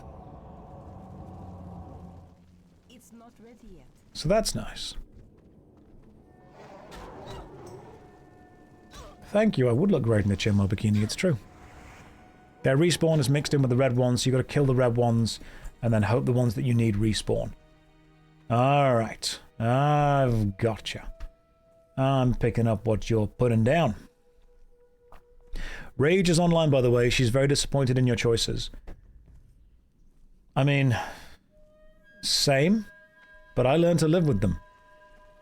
Speaker 3: It's not ready yet.
Speaker 1: So that's nice. Thank you, I would look great in the chainmail bikini, it's true. Their respawn is mixed in with the red ones, so you've got to kill the red ones, and then hope the ones that you need respawn. Alright, I've gotcha. I'm picking up what you're putting down. Rage is online, by the way. She's very disappointed in your choices. I mean, same, but I learned to live with them.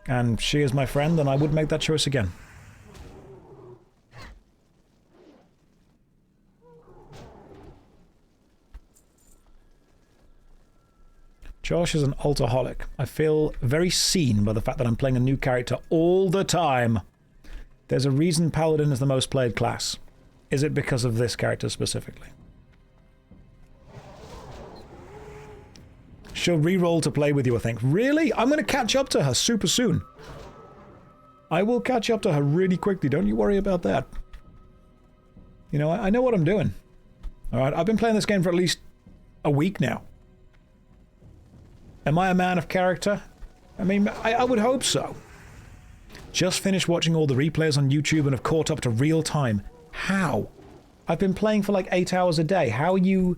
Speaker 1: And she is my friend, and I would make that choice again. Josh is an alcoholic. I feel very seen by the fact that I'm playing a new character all the time. There's a reason Paladin is the most played class. Is it because of this character specifically? She'll re-roll to play with you, I think. Really? I'm going to catch up to her super soon. I will catch up to her really quickly. Don't you worry about that. You know, I know what I'm doing. Alright, I've been playing this game for at least a week now. Am I a man of character? I mean, I would hope so. Just finished watching all the replays on YouTube and have caught up to real time. How? I've been playing for like 8 hours a day. How have you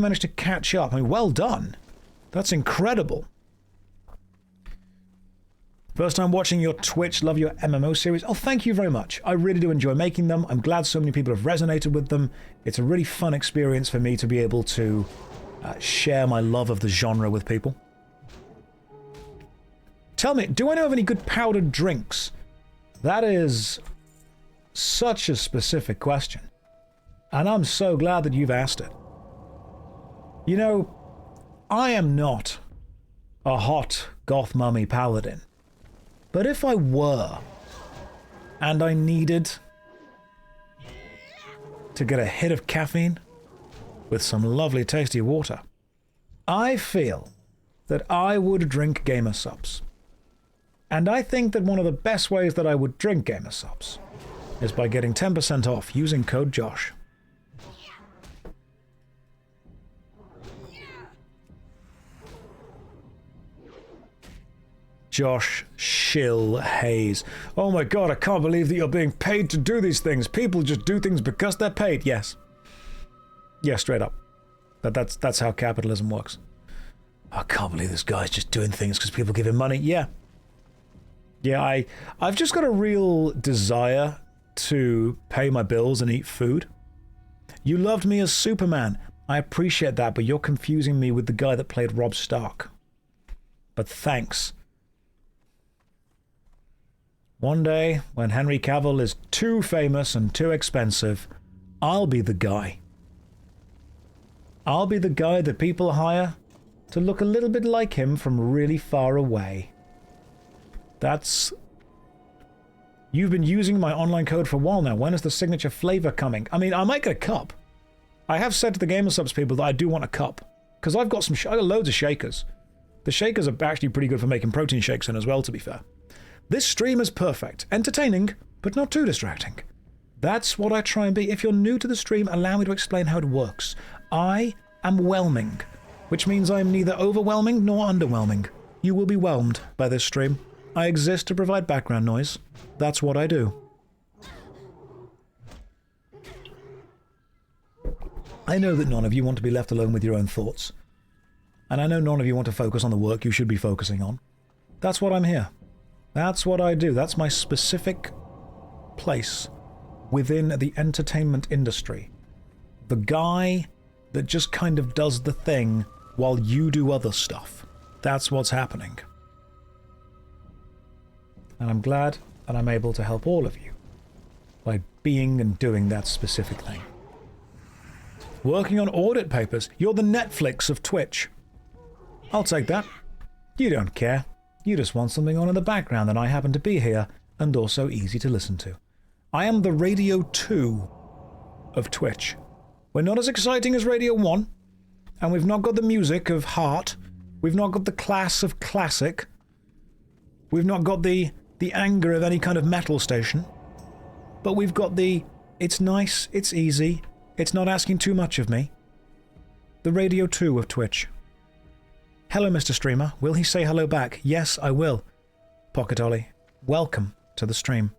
Speaker 1: managed to catch up? I mean, well done. That's incredible. First time watching your Twitch. Love your MMO series. Oh, thank you very much. I really do enjoy making them. I'm glad so many people have resonated with them. It's a really fun experience for me to be able to share my love of the genre with people. Tell me, do I know of any good powdered drinks? That is such a specific question. And I'm so glad that you've asked it. You know, I am not a hot goth mummy paladin. But if I were, and I needed to get a hit of caffeine with some lovely tasty water, I feel that I would drink gamer subs. And I think that one of the best ways that I would drink gamer subs is by getting 10% off using code JOSH. JoshStrifeHayes. Oh my god, I can't believe that you're being paid to do these things. People just do things because they're paid. Yes. Yeah, straight up. That's how capitalism works. I can't believe this guy's just doing things because people give him money. Yeah. Yeah, I've just got a real desire to pay my bills and eat food. You loved me as Superman. I appreciate that, but you're confusing me with the guy that played Robb Stark. But thanks. One day, when Henry Cavill is too famous and too expensive, I'll be the guy. I'll be the guy that people hire to look a little bit like him from really far away. That's... You've been using my online code for a while now. When is the signature flavor coming? I mean, I might get a cup. I have said to the GamerSubs people that I do want a cup. Because I've got I got loads of shakers. The shakers are actually pretty good for making protein shakes in as well, to be fair. This stream is perfect. Entertaining, but not too distracting. That's what I try and be. If you're new to the stream, allow me to explain how it works. I am whelming, which means I am neither overwhelming nor underwhelming. You will be whelmed by this stream. I exist to provide background noise. That's what I do. I know that none of you want to be left alone with your own thoughts. And I know none of you want to focus on the work you should be focusing on. That's what I'm here. That's what I do. That's my specific place within the entertainment industry. The guy that just kind of does the thing while you do other stuff. That's what's happening. And I'm glad that I'm able to help all of you by being and doing that specific thing. Working on audit papers. You're the Netflix of Twitch. I'll take that. You don't care. You just want something on in the background, and I happen to be here, and also easy to listen to. I am the Radio 2 of Twitch. We're not as exciting as Radio 1, and we've not got the music of Heart. We've not got the class of Classic. We've not got the anger of any kind of metal station. But we've got the, it's nice, it's easy, it's not asking too much of me. The Radio 2 of Twitch. Hello, Mr. Streamer. Will he say hello back? Yes, I will. Pocket Ollie, welcome to the stream.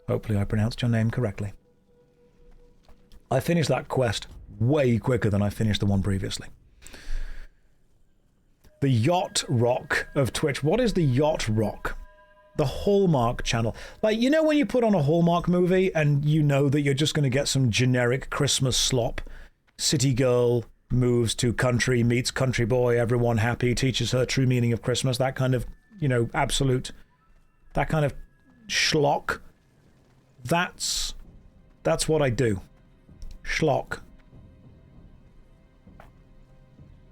Speaker 1: Hopefully I pronounced your name correctly. I finished that quest way quicker than I finished the one previously. The Yacht Rock of Twitch. What is the Yacht Rock? The Hallmark channel. Like, you know when you put on a Hallmark movie and you know that you're just going to get some generic Christmas slop? City girl moves to country, meets country boy, everyone happy, teaches her true meaning of Christmas. That kind of, you know, absolute, that kind of schlock. That's what I do. Schlock.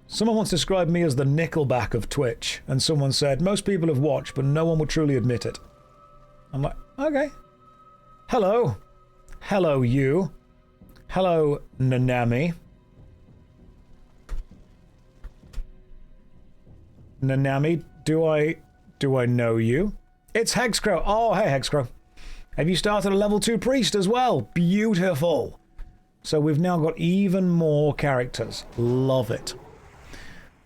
Speaker 1: Someone once described me as the Nickelback of Twitch, and someone said, most people have watched, but no one would truly admit it. I'm like, okay. Hello. Hello, you. Hello, Nanami. Nanami, do I know you? It's Hexcrow. Oh, hey, Hexcrow. Have you started a level 2 priest as well? Beautiful. So we've now got even more characters. Love it.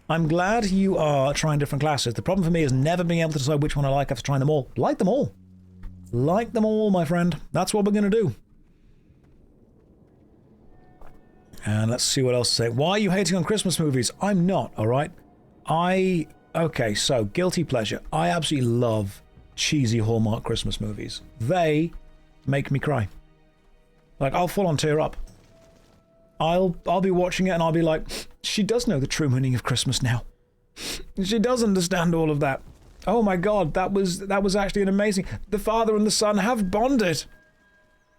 Speaker 1: I'm glad you are trying different classes. The problem for me is never being able to decide which one I like after trying them all. Like them all. Like them all, my friend. That's what we're going to do. And let's see what else to say. Why are you hating on Christmas movies? I'm not, alright? Okay, so, guilty pleasure. I absolutely love cheesy Hallmark Christmas movies. They make me cry. Like, I'll full on tear up. I'll be watching it and I'll be like, she does know the true meaning of Christmas now. She does understand all of that. Oh my god, that was actually an amazing... The father and the son have bonded.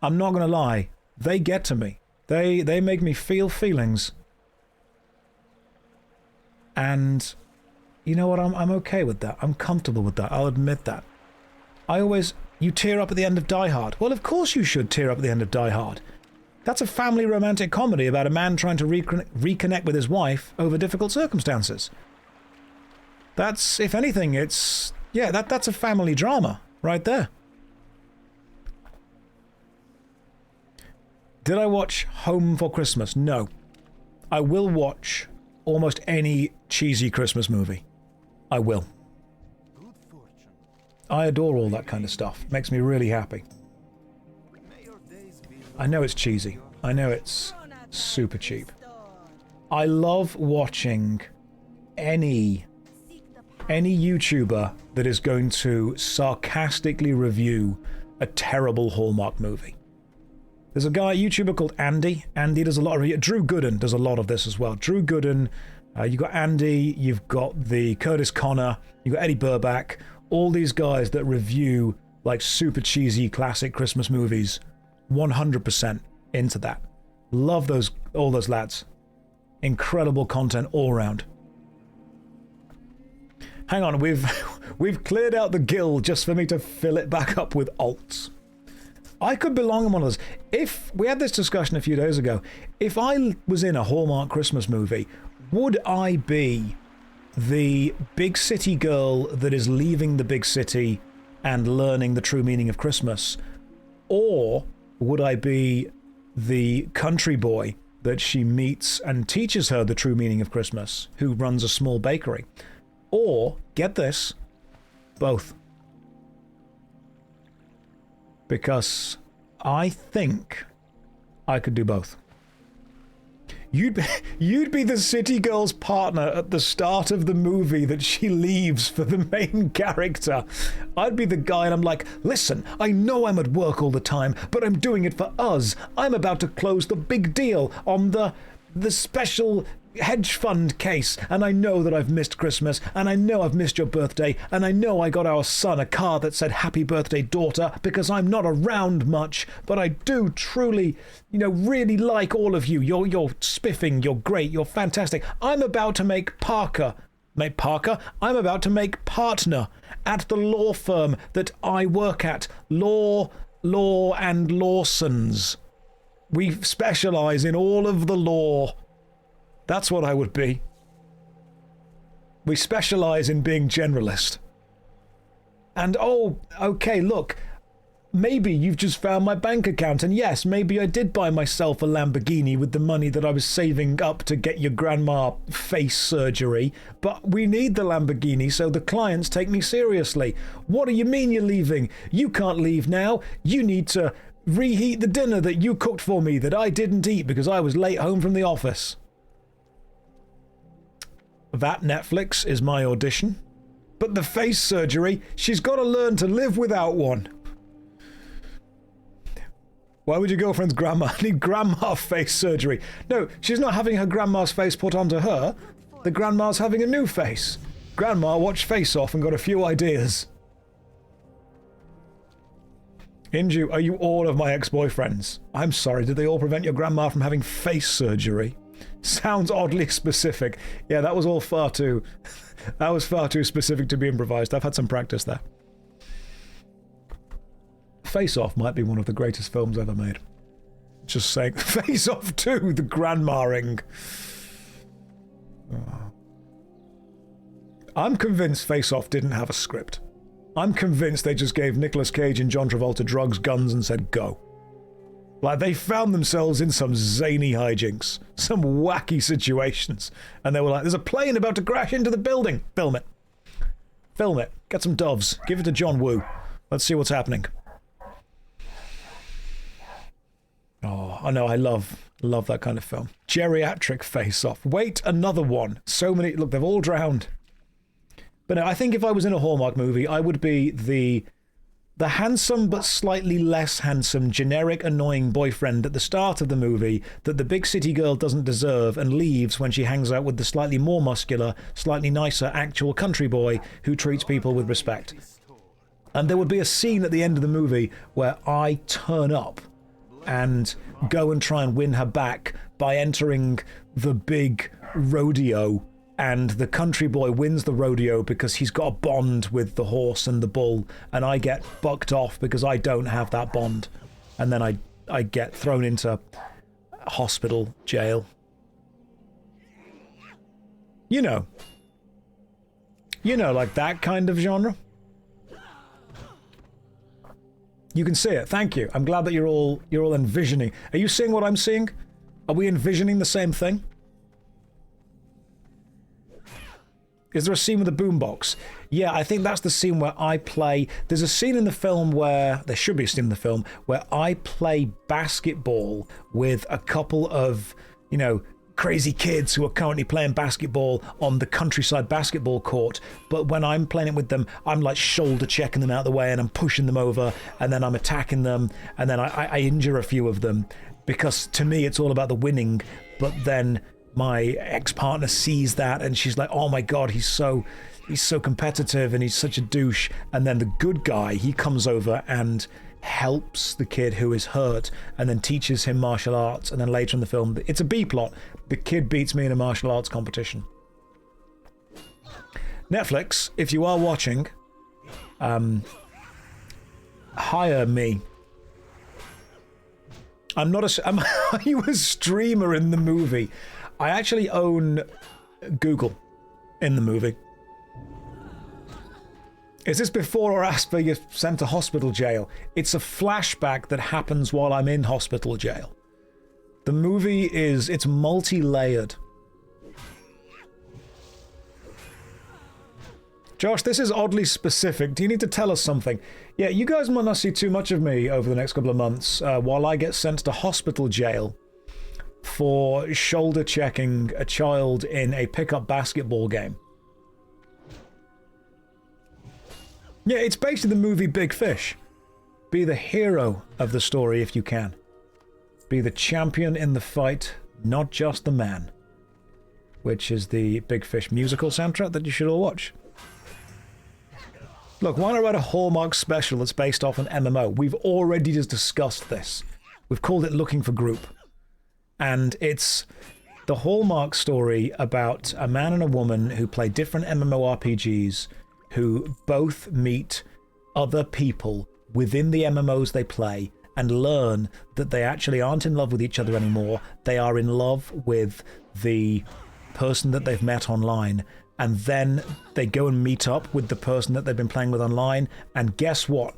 Speaker 1: I'm not gonna lie. They get to me. They make me feel feelings. And you know what? I'm okay with that. I'm comfortable with that. I'll admit that. You tear up at the end of Die Hard. Well, of course you should tear up at the end of Die Hard. That's a family romantic comedy about a man trying to reconnect with his wife over difficult circumstances. That's, if anything, it's... Yeah, that's a family drama right there. Did I watch Home for Christmas? No. I will watch almost any cheesy Christmas movie. I will. I adore all that kind of stuff. Makes me really happy. I know it's cheesy. I know it's super cheap. I love watching any YouTuber that is going to sarcastically review a terrible Hallmark movie. There's a YouTuber called Andy. Andy does a lot of... Drew Gooden does a lot of this as well. Drew Gooden, you've got Andy, you've got the Curtis Connor, you've got Eddie Burback, all these guys that review like super cheesy classic Christmas movies. 100% into that. Love all those lads. Incredible content all around. Hang on, we've cleared out the guild just for me to fill it back up with alts. I could belong in one of those. If we had this discussion a few days ago, if I was in a Hallmark Christmas movie, would I be the big city girl that is leaving the big city and learning the true meaning of Christmas? Or would I be the country boy that she meets and teaches her the true meaning of Christmas, who runs a small bakery? Or, get this, both. Because I think I could do both. You'd be the city girl's partner at the start of the movie that she leaves for the main character. I'd be the guy and I'm like, listen, I know I'm at work all the time, but I'm doing it for us. I'm about to close the big deal on the special hedge fund case, and I know that I've missed Christmas, and I know I've missed your birthday, and I know I got our son a car that said happy birthday daughter because I'm not around much, but I do truly, really like all of you. You're spiffing, you're great, you're fantastic. I'm about to make Parker, I'm about to make partner at the law firm that I work at, Law and Lawsons. We specialize in all of the law. That's what I would be. We specialize in being generalist. And okay, look, maybe you've just found my bank account, and yes, maybe I did buy myself a Lamborghini with the money that I was saving up to get your grandma face surgery, but we need the Lamborghini so the clients take me seriously. What do you mean you're leaving? You can't leave now. You need to reheat the dinner that you cooked for me that I didn't eat because I was late home from the office. That Netflix is my audition. But the face surgery, she's got to learn to live without one. Why would your girlfriend's grandma need grandma face surgery? No, she's not having her grandma's face put onto her. The grandma's having a new face. Grandma watched Face Off and got a few ideas. Inju, are you all of my ex-boyfriends? I'm sorry, did they all prevent your grandma from having face surgery? Sounds oddly specific. Yeah, that was all far too... that was far too specific to be improvised. I've had some practice there. Face Off might be one of the greatest films ever made. Just saying. Face Off 2, the grandma-ing. Oh. I'm convinced Face Off didn't have a script. I'm convinced they just gave Nicolas Cage and John Travolta drugs, guns, and said, go. Like, they found themselves in some zany hijinks, some wacky situations, and they were like, there's a plane about to crash into the building. Film it. Film it. Get some doves. Give it to John Woo. Let's see what's happening. Oh, I know, I love that kind of film. Geriatric Face Off. Wait, another one. So many, look, they've all drowned. But no, I think if I was in a Hallmark movie, I would be the handsome but slightly less handsome, generic, annoying boyfriend at the start of the movie that the big city girl doesn't deserve and leaves when she hangs out with the slightly more muscular, slightly nicer actual country boy who treats people with respect. And there would be a scene at the end of the movie where I turn up and go and try and win her back by entering the big rodeo, and the country boy wins the rodeo because he's got a bond with the horse and the bull, and I get bucked off because I don't have that bond, and then I get thrown into hospital, jail. You know, like that kind of genre. You can see it. Thank you. I'm glad that you're all envisioning. Are you seeing what I'm seeing? Are we envisioning the same thing? Is there a scene with a boombox? Yeah, I think that's the scene where I play... There's a scene in the film where... There should be a scene in the film where I play basketball with a couple of, you know, crazy kids who are currently playing basketball on the countryside basketball court. But when I'm playing it with them, I'm like shoulder checking them out of the way and I'm pushing them over and then I'm attacking them and then I injure a few of them because to me it's all about the winning. But then my ex-partner sees that and she's like, oh my god, he's so competitive and he's such a douche. And then the good guy, he comes over and helps the kid who is hurt and then teaches him martial arts. And then later in the film, it's a B plot, the kid beats me in a martial arts competition. Netflix, if you are watching, hire me. Are you a streamer in the movie? I actually own Google in the movie. Is this before or after you're sent to hospital jail? It's a flashback that happens while I'm in hospital jail. The movie it's multi-layered. Josh, this is oddly specific. Do you need to tell us something? Yeah, you guys might not see too much of me over the next couple of months while I get sent to hospital jail for shoulder checking a child in a pickup basketball game. Yeah, it's basically the movie Big Fish. Be the hero of the story if you can. Be the champion in the fight, not just the man. Which is the Big Fish musical soundtrack that you should all watch. Look, why not write a Hallmark special that's based off an MMO? We've already just discussed this. We've called it Looking for Group. And it's the Hallmark story about a man and a woman who play different MMORPGs, who both meet other people within the MMOs they play and learn that they actually aren't in love with each other anymore. They are in love with the person that they've met online. And then they go and meet up with the person that they've been playing with online. And guess what?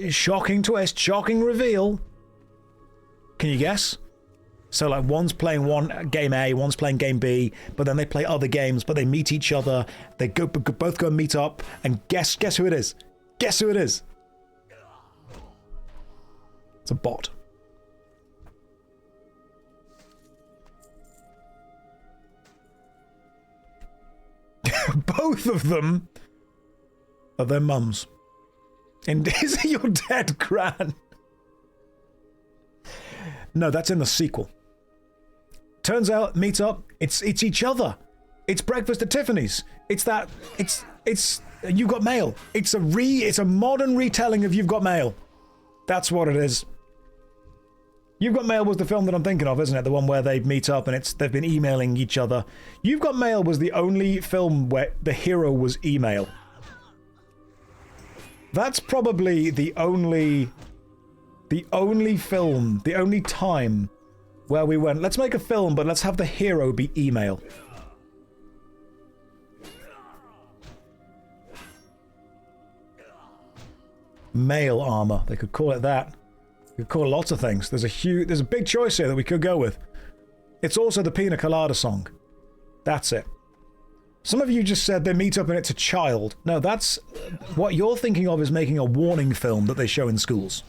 Speaker 1: Shocking twist, shocking reveal. Can you guess? So like one's playing one game A, one's playing game B, but then they play other games, but they meet each other. They both go and meet up, and guess who it is? Guess who it is? It's a bot. Both of them are their mums. And is it your dead gran? No, that's in the sequel. Turns out, meet up, it's each other. It's Breakfast at Tiffany's. It's You've Got Mail. It's a modern retelling of You've Got Mail. That's what it is. You've Got Mail was the film that I'm thinking of, isn't it? The one where they meet up and they've been emailing each other. You've Got Mail was the only film where the hero was email. That's probably the only film, the only time where we went, let's make a film, but let's have the hero be email. Mail armor, they could call it that. We could call it lots of things. There's a big choice here that we could go with. It's also the Pina Colada song. That's it. Some of you just said they meet up and it's a child. No, that's what you're thinking of is making a warning film that they show in schools.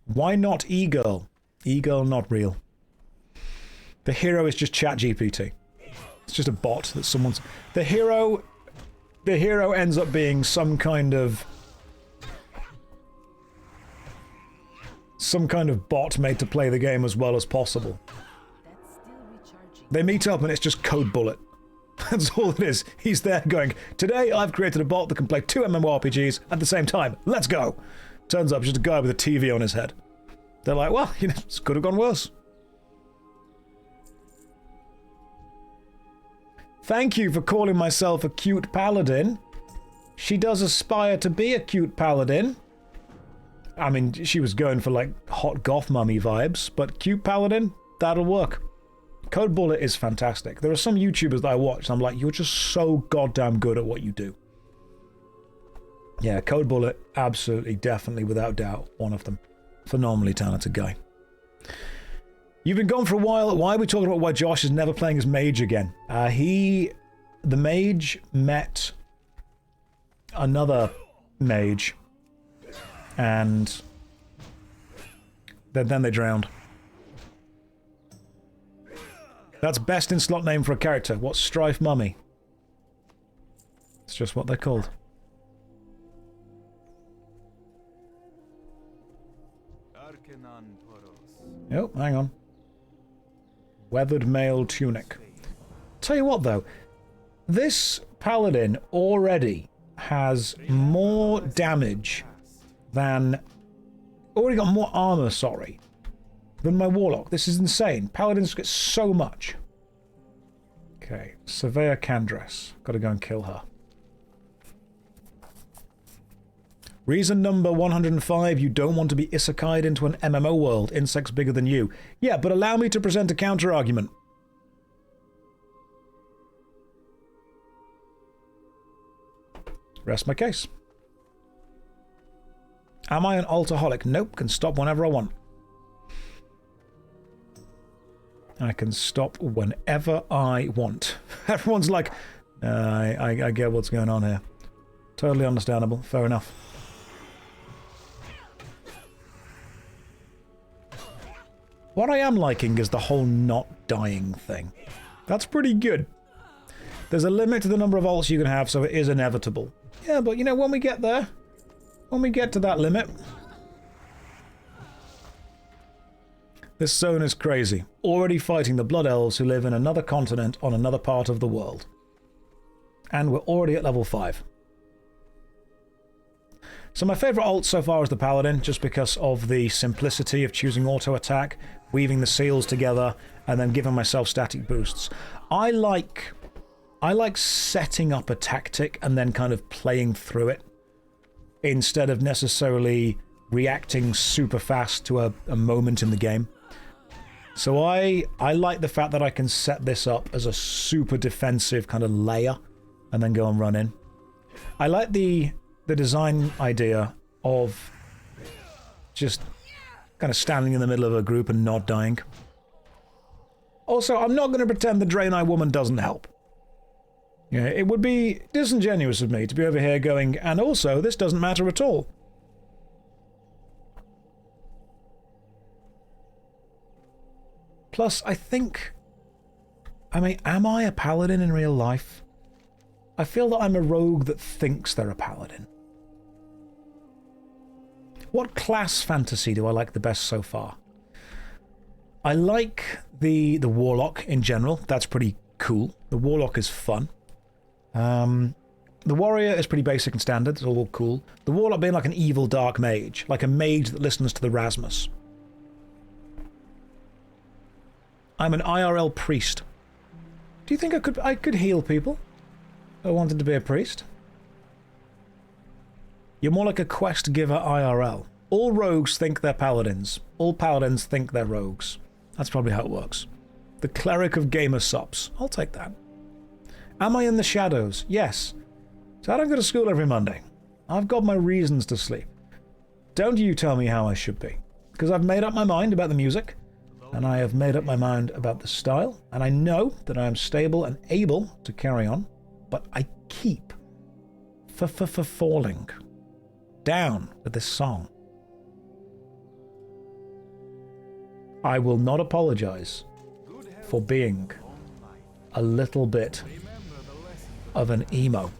Speaker 1: Why not E-Girl? E-Girl not real. The hero is just ChatGPT. It's just a bot that someone's... The hero ends up being some kind of bot made to play the game as well as possible. They meet up and it's just Code Bullet. That's all it is. He's there going, today I've created a bot that can play 2 MMORPGs at the same time. Let's go. Turns up just a guy with a TV on his head. They're like, well, you know, it could have gone worse. Thank you for calling myself a cute paladin. She does aspire to be a cute paladin. I mean, she was going for like hot goth mummy vibes, but cute paladin, that'll work. Code Bullet is fantastic. There are some YouTubers that I watch and I'm like, you're just so goddamn good at what you do. Yeah, Code Bullet, absolutely, definitely, without doubt, one of them. Phenomenally talented guy. You've been gone for a while. Why are we talking about why Josh is never playing as mage again? The mage met another mage, and then they drowned. That's best in slot name for a character. What's Strife Mummy? It's just what they're called. Oh, hang on. Weathered mail tunic. Tell you what though, this Paladin already has more damage than... already got more armor, sorry, than my Warlock. This is insane. Paladins get so much. Okay, Surveyor Candress. Gotta go and kill her. Reason number 105, you don't want to be isekai'd into an MMO world. Insects bigger than you. Yeah, but allow me to present a counter-argument. Rest my case. Am I an altaholic? Nope, can stop whenever I want. I can stop whenever I want. Everyone's like, I get what's going on here. Totally understandable. Fair enough. What I am liking is the whole not dying thing. That's pretty good. There's a limit to the number of ults you can have, so it is inevitable. Yeah, but you know, when we get there, when we get to that limit... This zone is crazy. Already fighting the Blood Elves who live in another continent on another part of the world. And we're already at level 5. So my favourite ult so far is the Paladin, just because of the simplicity of choosing auto-attack, weaving the seals together, and then giving myself static boosts. I like setting up a tactic and then kind of playing through it, instead of necessarily reacting super fast to a moment in the game. So I like the fact that I can set this up as a super defensive kind of layer, and then go and run in. I like the design idea of just kind of standing in the middle of a group and not dying. Also, I'm not going to pretend the Draenei woman doesn't help. Yeah, it would be disingenuous of me to be over here going, and also, this doesn't matter at all. Plus, I think... I mean, am I a paladin in real life? I feel that I'm a rogue that thinks they're a paladin. What class fantasy do I like the best so far? I like the Warlock in general. That's pretty cool. The Warlock is fun. The Warrior is pretty basic and standard. It's all cool. The Warlock being like an evil dark mage. Like a mage that listens to the Rasmus. I'm an IRL priest. Do you think I could heal people? If I wanted to be a priest? You're more like a quest giver IRL. All rogues think they're paladins. All paladins think they're rogues. That's probably how it works. The cleric of gamer sops. I'll take that. Am I in the shadows? Yes. So I don't go to school every Monday. I've got my reasons to sleep. Don't you tell me how I should be. Because I've made up my mind about the music. And I have made up my mind about the style. And I know that I am stable and able to carry on. But I keep falling down with this song. I will not apologize for being a little bit of an emo.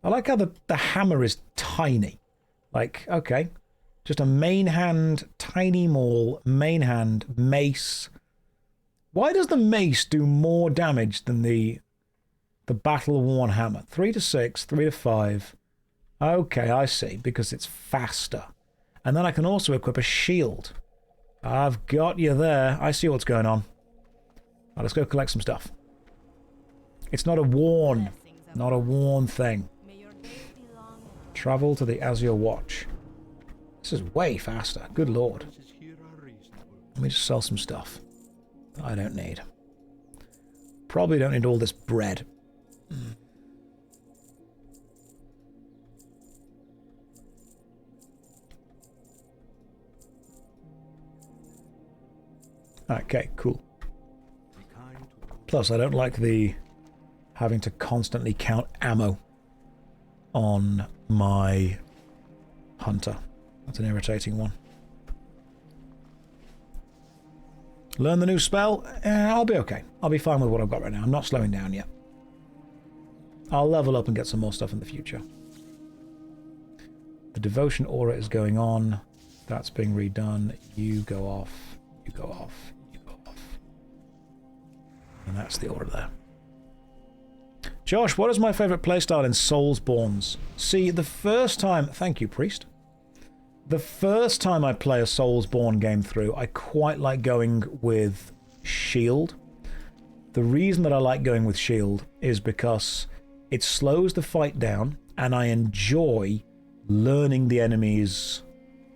Speaker 1: I like how the hammer is tiny. Like, okay, just a main hand, tiny maul, main hand, mace. Why does the mace do more damage than the battle-worn hammer? 3 to 6, 3 to 5. Okay, I see, because it's faster. And then I can also equip a shield. I've got you there. I see what's going on. Right, let's go collect some stuff. It's not a worn thing. Travel to the Azure Watch. This is way faster. Good lord. Let me just sell some stuff that I don't need. Probably don't need all this bread. Okay, cool. Plus, I don't like the having to constantly count ammo on my hunter. That's an irritating one. Learn the new spell? I'll be okay. I'll be fine with what I've got right now. I'm not slowing down yet. I'll level up and get some more stuff in the future. The devotion aura is going on. That's being redone. You go off. You go off. You go off. And that's the order there. Josh, what is my favourite playstyle in Soulsborns? See, the first time... Thank you, Priest. The first time I play a Soulsborne game through, I quite like going with Shield. The reason that I like going with Shield is because it slows the fight down, and I enjoy learning the enemy's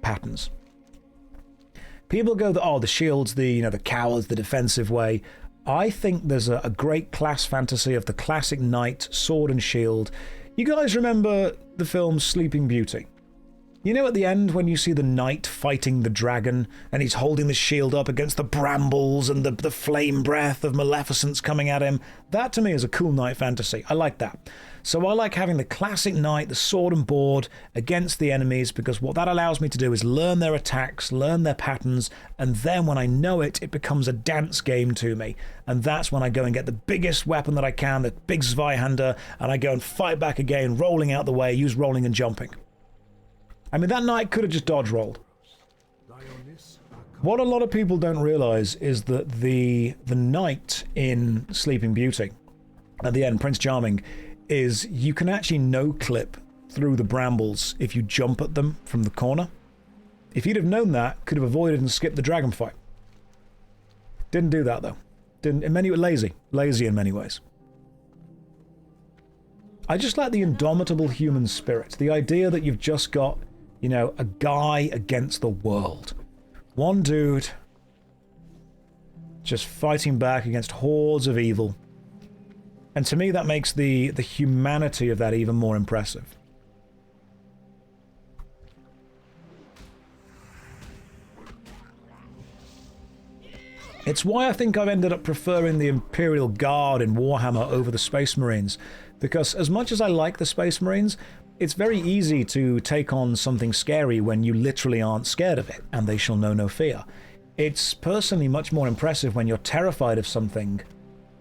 Speaker 1: patterns. People go, oh, the Shield's the cowards, the defensive way. I think there's a great class fantasy of the classic knight, sword and shield. You guys remember the film Sleeping Beauty? You know at the end when you see the knight fighting the dragon and he's holding the shield up against the brambles and the flame breath of Maleficence coming at him? That to me is a cool knight fantasy. I like that. So I like having the classic knight, the sword and board against the enemies, because what that allows me to do is learn their attacks, learn their patterns, and then when I know it, it becomes a dance game to me. And that's when I go and get the biggest weapon that I can, the big Zweihander, and I go and fight back again, rolling out the way, use rolling and jumping. I mean, that knight could have just dodge rolled. What a lot of people don't realize is that the knight in Sleeping Beauty, at the end, Prince Charming, is you can actually no-clip through the brambles if you jump at them from the corner. If you'd have known that, could have avoided and skipped the dragon fight. Didn't do that, though. Lazy in many ways. I just like the indomitable human spirit. The idea that you've just got, a guy against the world. One dude just fighting back against hordes of evil. And to me, that makes the humanity of that even more impressive. It's why I think I've ended up preferring the Imperial Guard in Warhammer over the Space Marines. Because as much as I like the Space Marines, it's very easy to take on something scary when you literally aren't scared of it, and they shall know no fear. It's personally much more impressive when you're terrified of something,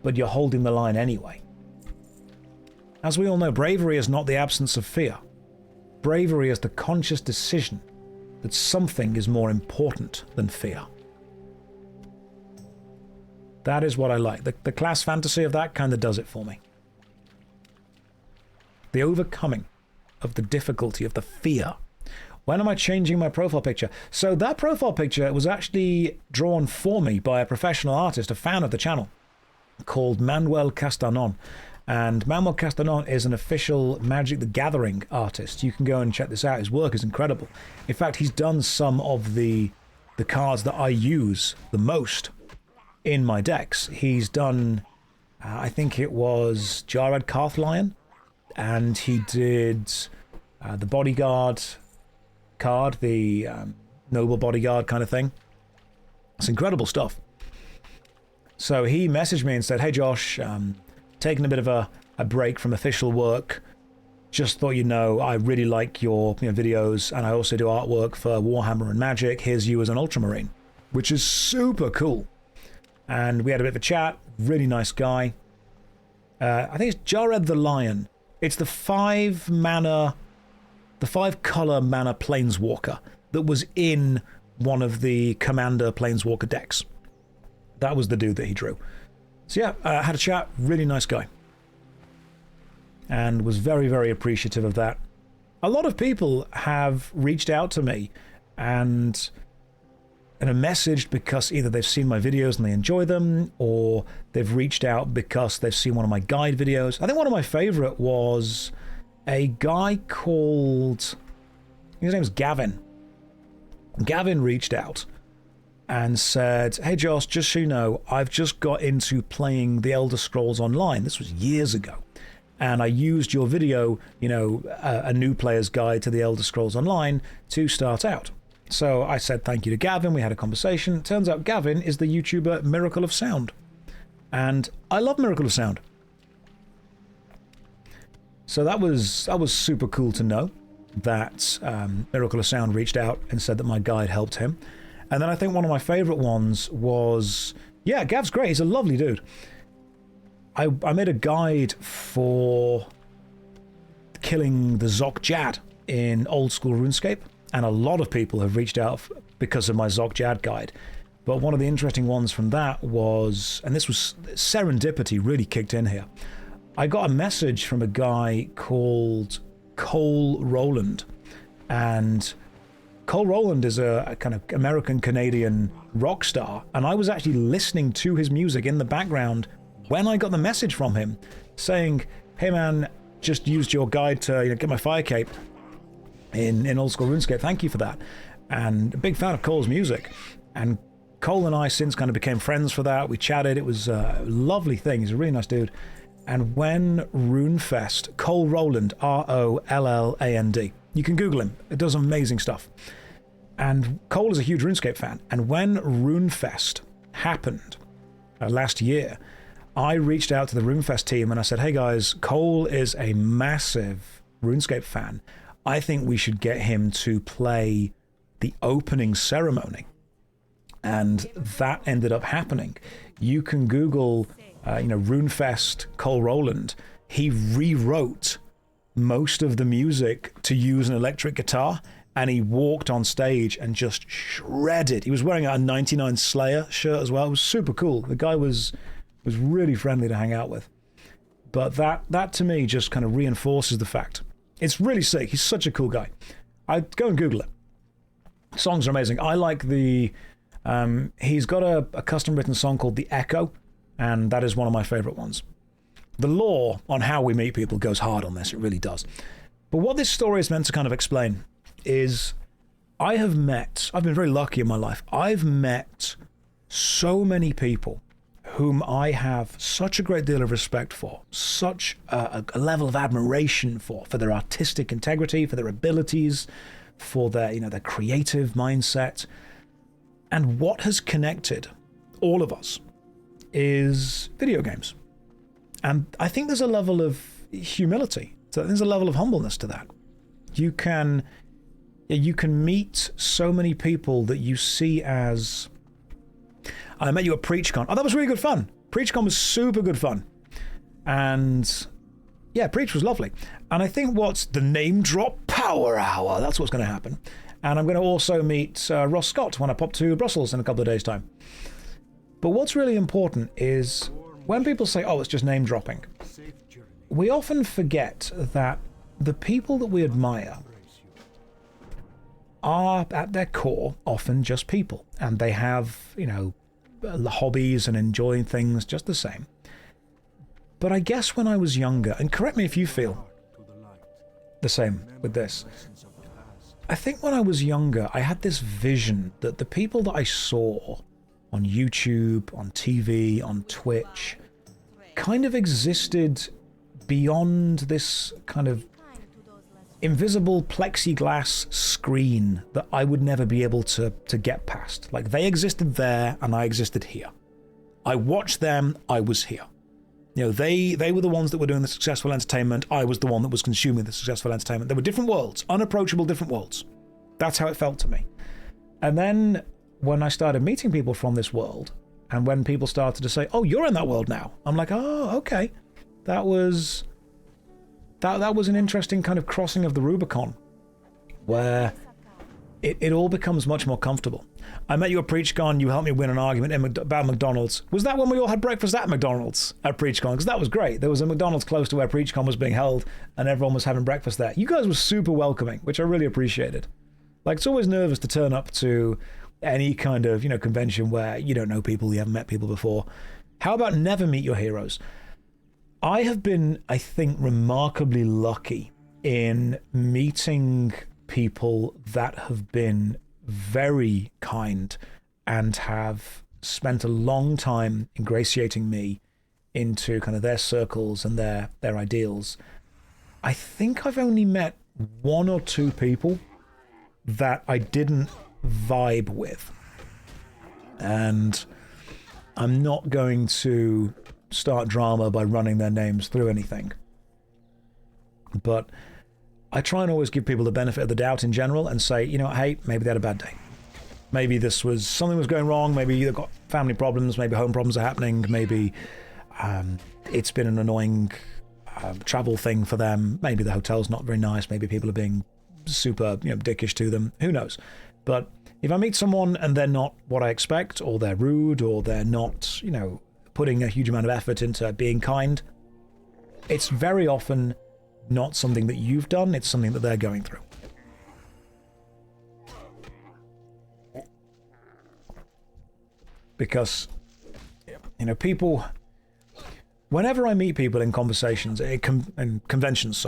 Speaker 1: but you're holding the line anyway. As we all know, bravery is not the absence of fear. Bravery is the conscious decision that something is more important than fear. That is what I like. The class fantasy of that kind of does it for me. The overcoming of the difficulty, of the fear. When am I changing my profile picture? So that profile picture was actually drawn for me by a professional artist, a fan of the channel, called Manuel Castanon. And Manuel Castanon is an official Magic the Gathering artist. You can go and check this out. His work is incredible. In fact, he's done some of the cards that I use the most in my decks. He's done, I think it was Jarad Carthlion, and he did the Bodyguard card, the Noble Bodyguard kind of thing. It's incredible stuff. So he messaged me and said, hey Josh, taking a bit of a break from official work. Just thought I really like your videos, and I also do artwork for Warhammer and Magic. Here's you as an Ultramarine, which is super cool. And we had a bit of a chat. Really nice guy. I think it's Jared the Lion. It's the 5-color mana Planeswalker that was in one of the Commander Planeswalker decks. That was the dude that he drew. So yeah, had a chat, really nice guy. And was very, very appreciative of that. A lot of people have reached out to me and messaged because either they've seen my videos and they enjoy them, or they've reached out because they've seen one of my guide videos. I think one of my favorite was a guy called, his name's Gavin. Gavin reached out and said, hey Josh, just so you know, I've just got into playing the Elder Scrolls Online. This was years ago. And I used your video, a new player's guide to the Elder Scrolls Online to start out. So I said thank you to Gavin. We had a conversation. Turns out Gavin is the YouTuber Miracle of Sound. And I love Miracle of Sound. So that was super cool to know that Miracle of Sound reached out and said that my guide helped him. And then I think one of my favorite ones was, yeah, Gav's great. He's a lovely dude. I made a guide for killing the Zoc Jad in old school RuneScape, and a lot of people have reached out because of my Zoc Jad guide. But one of the interesting ones from that was, and this was serendipity really kicked in here, I got a message from a guy called Cole Rowland, and Cole Rowland is a kind of American-Canadian rock star, and I was actually listening to his music in the background when I got the message from him saying, hey man, just used your guide to get my fire cape in old school RuneScape, thank you for that. And a big fan of Cole's music, and Cole and I since kind of became friends for that. We chatted, it was a lovely thing. He's a really nice dude. And when RuneFest, Cole Rowland, R-O-L-L-A-N-D, you can Google him, it does amazing stuff. And Cole is a huge RuneScape fan, and when RuneFest happened last year, I reached out to the RuneFest team and I said, hey guys, Cole is a massive RuneScape fan. I think we should get him to play the opening ceremony. And that ended up happening. You can Google, RuneFest Cole Rowland. He rewrote most of the music to use an electric guitar, and he walked on stage and just shredded. He was wearing a 99 Slayer shirt as well. It was super cool. The guy was really friendly to hang out with. But that to me just kind of reinforces the fact. It's really sick. He's such a cool guy. I'd go and Google it. Songs are amazing. I like the... he's got a custom written song called The Echo, and that is one of my favorite ones. The lore on how we meet people goes hard on this. It really does. But what this story is meant to kind of explain is I've been very lucky in my life. I've met so many people whom I have such a great deal of respect for, such a level of admiration for their artistic integrity, for their abilities, for their creative mindset. And what has connected all of us is video games. And I think there's a level of humility. So there's a level of humbleness to that. You can meet so many people that you see as... I met you at PreachCon. Oh, that was really good fun. PreachCon was super good fun. And yeah, Preach was lovely. And I think what's the name drop power hour, that's what's going to happen. And I'm going to also meet Ross Scott when I pop to Brussels in a couple of days' time. But what's really important is when people say, oh, it's just name dropping, we often forget that the people that we admire are at their core often just people, and they have, hobbies and enjoying things just the same. But I guess when I was younger, and correct me if you feel the same with this, I think when I was younger, I had this vision that the people that I saw on YouTube, on TV, on Twitch, kind of existed beyond this kind of invisible plexiglass screen that I would never be able to get past. Like, they existed there and I existed here. I watched them, I was here. They were the ones that were doing the successful entertainment, I was the one that was consuming the successful entertainment. There were different worlds, unapproachable different worlds. That's how it felt to me. And then when I started meeting people from this world, and when people started to say, oh, you're in that world now, I'm like, oh, okay. That was an interesting kind of crossing of the Rubicon, where it all becomes much more comfortable. I met you at PreachCon, you helped me win an argument about McDonald's. Was that when we all had breakfast at McDonald's at PreachCon? Because that was great. There was a McDonald's close to where PreachCon was being held, and everyone was having breakfast there. You guys were super welcoming, which I really appreciated. Like, it's always nervous to turn up to any kind of, convention where you don't know people, you haven't met people before. How about never meet your heroes? I have been, I think, remarkably lucky in meeting people that have been very kind and have spent a long time ingratiating me into kind of their circles and their ideals. I think I've only met one or two people that I didn't vibe with. And I'm not going to start drama by running their names through anything. But I try and always give people the benefit of the doubt in general and say, you know, hey, maybe they had a bad day. Maybe something was going wrong. Maybe they've got family problems. Maybe home problems are happening. Maybe it's been an annoying travel thing for them. Maybe the hotel's not very nice. Maybe people are being super, dickish to them. Who knows? But if I meet someone and they're not what I expect, or they're rude, or they're not, putting a huge amount of effort into being kind, it's very often not something that you've done. It's something that they're going through. Because, people, whenever I meet people in conversations, in conventions,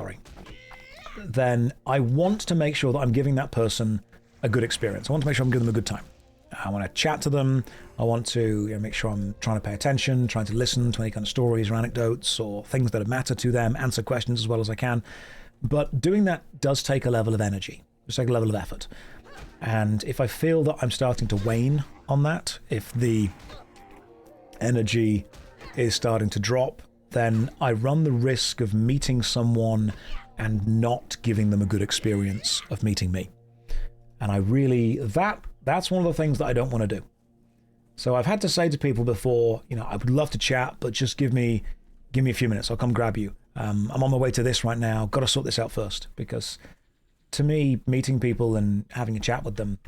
Speaker 1: then I want to make sure that I'm giving that person a good experience. I want to make sure I'm giving them a good time. I want to chat to them. I want to make sure I'm trying to pay attention, trying to listen to any kind of stories or anecdotes or things that matter to them, answer questions as well as I can. But doing that does take a level of energy. It does take a level of effort. And if I feel that I'm starting to wane on that, if the energy is starting to drop, then I run the risk of meeting someone and not giving them a good experience of meeting me. And I really, that's one of the things that I don't want to do. So I've had to say to people before, I would love to chat, but just give me a few minutes. I'll come grab you. I'm on my way to this right now. Got to sort this out first. Because to me, meeting people and having a chat with them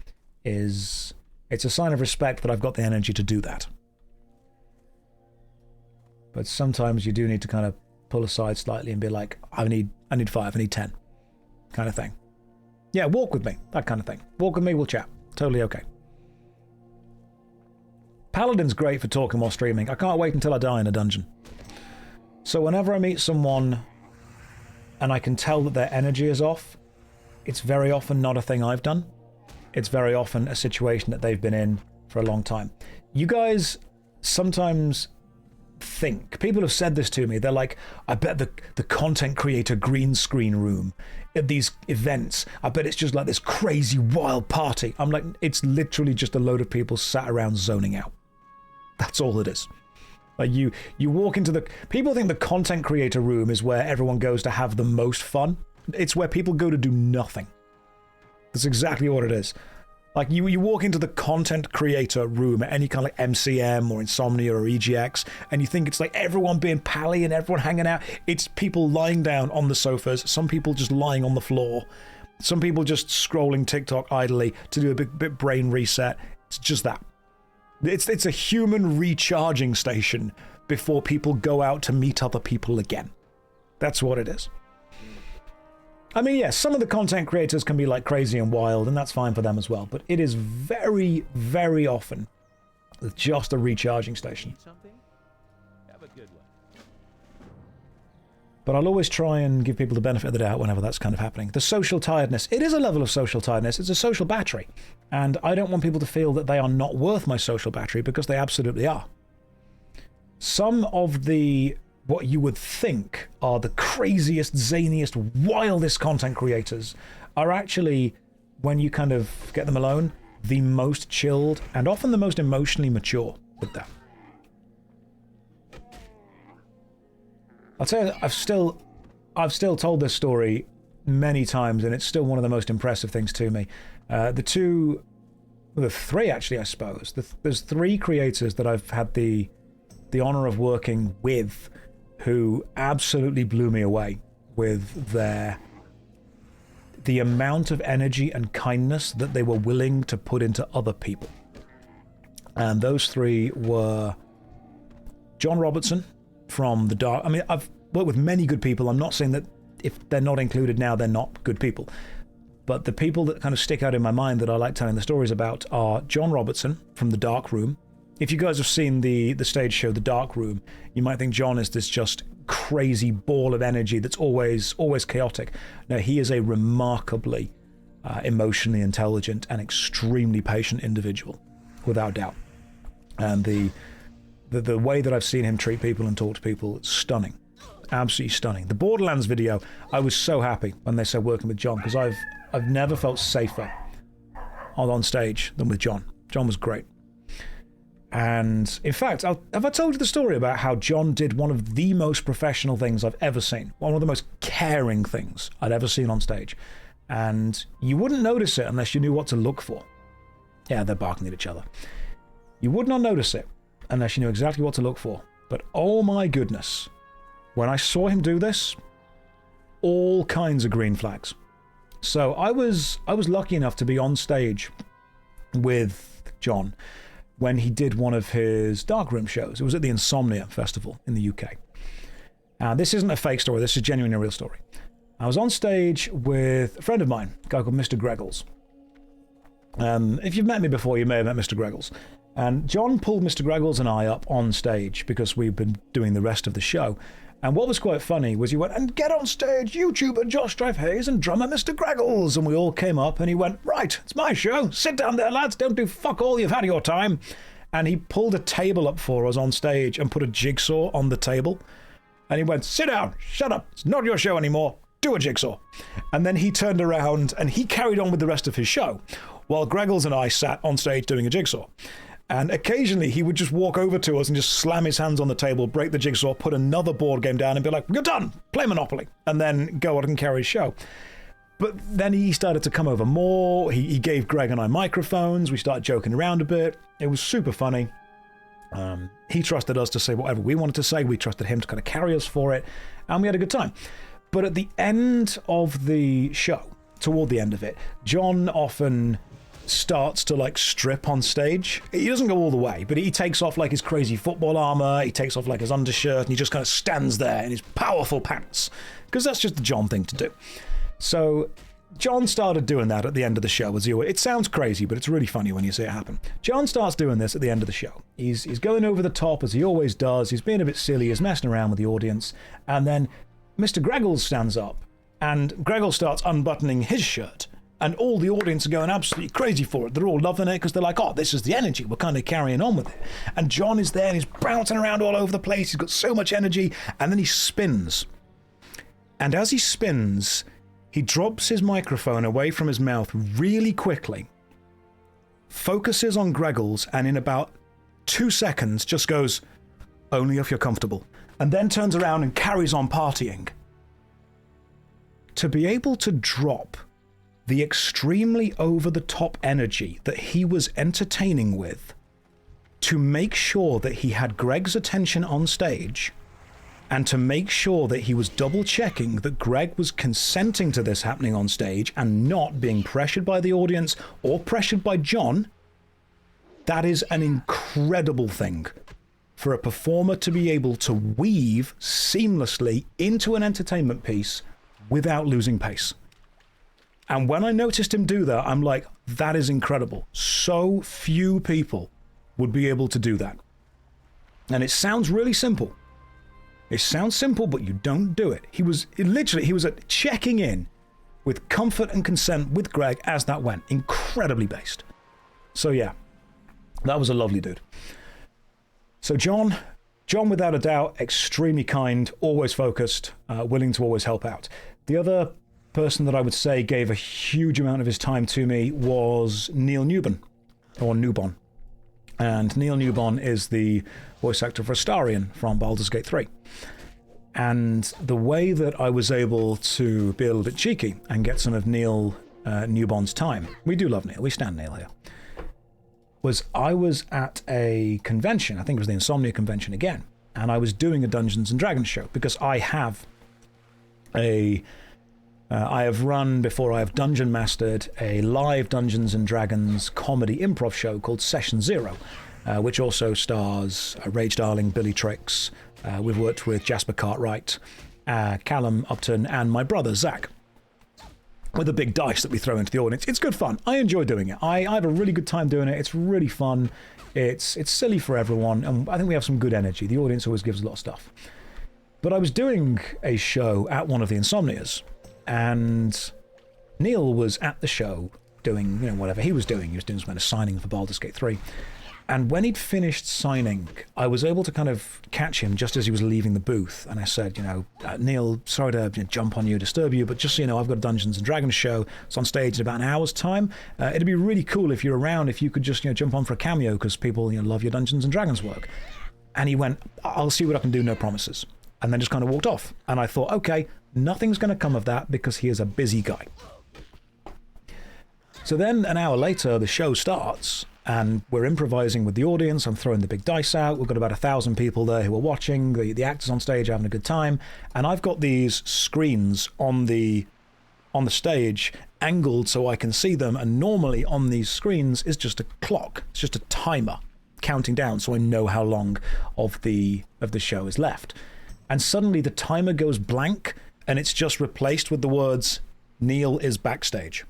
Speaker 1: it's a sign of respect that I've got the energy to do that. But sometimes you do need to kind of pull aside slightly and be like, I need 5, I need 10 kind of thing. Yeah, walk with me, that kind of thing. Walk with me, we'll chat. Totally okay. Paladin's great for talking while streaming. I can't wait until I die in a dungeon. So whenever I meet someone and I can tell that their energy is off, it's very often not a thing I've done. It's very often a situation that they've been in for a long time. You guys sometimes think, people have said this to me, they're like, I bet the content creator green screen room at these events, I bet it's just like this crazy wild party. I'm like, it's literally just a load of people sat around zoning out. That's all it is. Like you walk into people think the content creator room is where everyone goes to have the most fun. It's where people go to do nothing. That's exactly what it is. Like you walk into the content creator room at any kind of like MCM or Insomnia or EGX, and you think it's like everyone being pally and everyone hanging out. It's people lying down on the sofas, some people just lying on the floor, some people just scrolling TikTok idly to do a bit brain reset. It's just that. It's a human recharging station before people go out to meet other people again. That's what it is. I mean, yes, some of the content creators can be like crazy and wild, and that's fine for them as well. But it is very, very often just a recharging station.
Speaker 4: Have a good one.
Speaker 1: But I'll always try and give people the benefit of the doubt whenever that's kind of happening. The social tiredness. It is a level of social tiredness. It's a social battery. And I don't want people to feel that they are not worth my social battery, because they absolutely are. Some of what you would think are the craziest, zaniest, wildest content creators are actually, when you kind of get them alone, the most chilled and often the most emotionally mature with that. I'll tell you, I've still told this story many times, and it's still one of the most impressive things to me. The three actually, I suppose. There's 3 creators that I've had the honor of working with who absolutely blew me away with the amount of energy and kindness that they were willing to put into other people. And those 3 were John Robertson from The Dark. I mean, I've worked with many good people. I'm not saying that if they're not included now, they're not good people. But the people that kind of stick out in my mind that I like telling the stories about are John Robertson from The Dark Room. If you guys have seen the stage show The Dark Room, you might think John is this just crazy ball of energy that's always chaotic. No, he is a remarkably emotionally intelligent and extremely patient individual, without doubt. And the way that I've seen him treat people and talk to people, it's stunning. Absolutely stunning. The Borderlands video, I was so happy when they said working with John, because I've never felt safer on stage than with John. John was great. And in fact, have I told you the story about how John did one of the most professional things I've ever seen? One of the most caring things I'd ever seen on stage. And you wouldn't notice it unless you knew what to look for. Yeah, they're barking at each other. You would not notice it unless you knew exactly what to look for. But oh my goodness, when I saw him do this, all kinds of green flags. So I was lucky enough to be on stage with John when he did one of his darkroom shows. It was at the Insomnia Festival in the UK. This isn't a fake story, this is genuinely a real story. I was on stage with a friend of mine, a guy called Mr. Greggles. If you've met me before, you may have met Mr. Greggles. And John pulled Mr. Greggles and I up on stage because we've been doing the rest of the show. And what was quite funny was he went, and get on stage, YouTuber JoshStrifeHayes and drummer Mr. Greggles. And we all came up and he went, right, it's my show. Sit down there, lads. Don't do fuck all. You've had your time. And he pulled a table up for us on stage and put a jigsaw on the table. And he went, sit down, shut up. It's not your show anymore. Do a jigsaw. And then he turned around and he carried on with the rest of his show while Greggles and I sat on stage doing a jigsaw. And occasionally he would just walk over to us and just slam his hands on the table, break the jigsaw, put another board game down and be like, you're done, play Monopoly, and then go out and carry his show. But then he started to come over more. He gave Greg and I microphones. We started joking around a bit. It was super funny. He trusted us to say whatever we wanted to say. We trusted him to kind of carry us for it. And we had a good time. But at the end of the show, toward the end of it, John often starts to like strip on stage. He doesn't go all the way, but he takes off like his crazy football armor, he takes off like his undershirt, and he just kind of stands there in his powerful pants, because that's just the John thing to do. So John started doing that at the end of the show. It sounds crazy, but it's really funny when you see it happen. John starts doing this at the end of the show. He's going over the top, as he always does. He's being a bit silly, he's messing around with the audience, and then Mr. Greggles stands up, and Greggles starts unbuttoning his shirt. And all the audience are going absolutely crazy for it. They're all loving it because they're like, oh, this is the energy. We're kind of carrying on with it. And John is there and he's bouncing around all over the place. He's got so much energy. And then he spins. And as he spins, he drops his microphone away from his mouth really quickly, focuses on Greggles, and in about 2 seconds just goes, only if you're comfortable. And then turns around and carries on partying. To be able to drop the extremely over-the-top energy that he was entertaining with to make sure that he had Greg's attention on stage and to make sure that he was double-checking that Greg was consenting to this happening on stage and not being pressured by the audience or pressured by John, that is an incredible thing for a performer to be able to weave seamlessly into an entertainment piece without losing pace. And when I noticed him do that, I'm like, that is incredible. So few people would be able to do that. And it sounds really simple. It sounds simple, but you don't do it. He was checking in with comfort and consent with Greg as that went. Incredibly based. So yeah, that was a lovely dude. So John, without a doubt, extremely kind, always focused, willing to always help out. The other person that I would say gave a huge amount of his time to me was Neil Newbon, or Newbon. And Neil Newbon is the voice actor for Astarion from Baldur's Gate 3. And the way that I was able to be a little bit cheeky and get some of Neil Newbon's time, we do love Neil, we stand Neil here, was I was at a convention, I think it was the Insomnia convention again, and I was doing a Dungeons & Dragons show, because I have run before, I have dungeon mastered a live Dungeons & Dragons comedy improv show called Session Zero, which also stars Rage Darling, Billy Tricks. We've worked with Jasper Cartwright, Callum Upton, and my brother, Zach, with a big dice that we throw into the audience. It's good fun. I enjoy doing it. I have a really good time doing it. It's really fun. It's silly for everyone, and I think we have some good energy. The audience always gives a lot of stuff. But I was doing a show at one of the Insomnias, and Neil was at the show doing, whatever he was doing. He was doing some kind of signing for Baldur's Gate 3. And when he'd finished signing, I was able to kind of catch him just as he was leaving the booth. And I said, Neil, sorry to jump on you, disturb you, but just so you know, I've got a Dungeons & Dragons show. It's on stage in about an hour's time. It'd be really cool if you're around, if you could just jump on for a cameo, because people love your Dungeons & Dragons work. And he went, I'll see what I can do, no promises. And then just kind of walked off. And I thought, okay, nothing's going to come of that because he is a busy guy. So then an hour later, the show starts. And we're improvising with the audience. I'm throwing the big dice out. We've got about 1,000 people there who are watching. The actors on stage are having a good time. And I've got these screens on the stage angled so I can see them. And normally on these screens is just a clock. It's just a timer counting down so I know how long of the show is left. And suddenly the timer goes blank and it's just replaced with the words, Neil is backstage.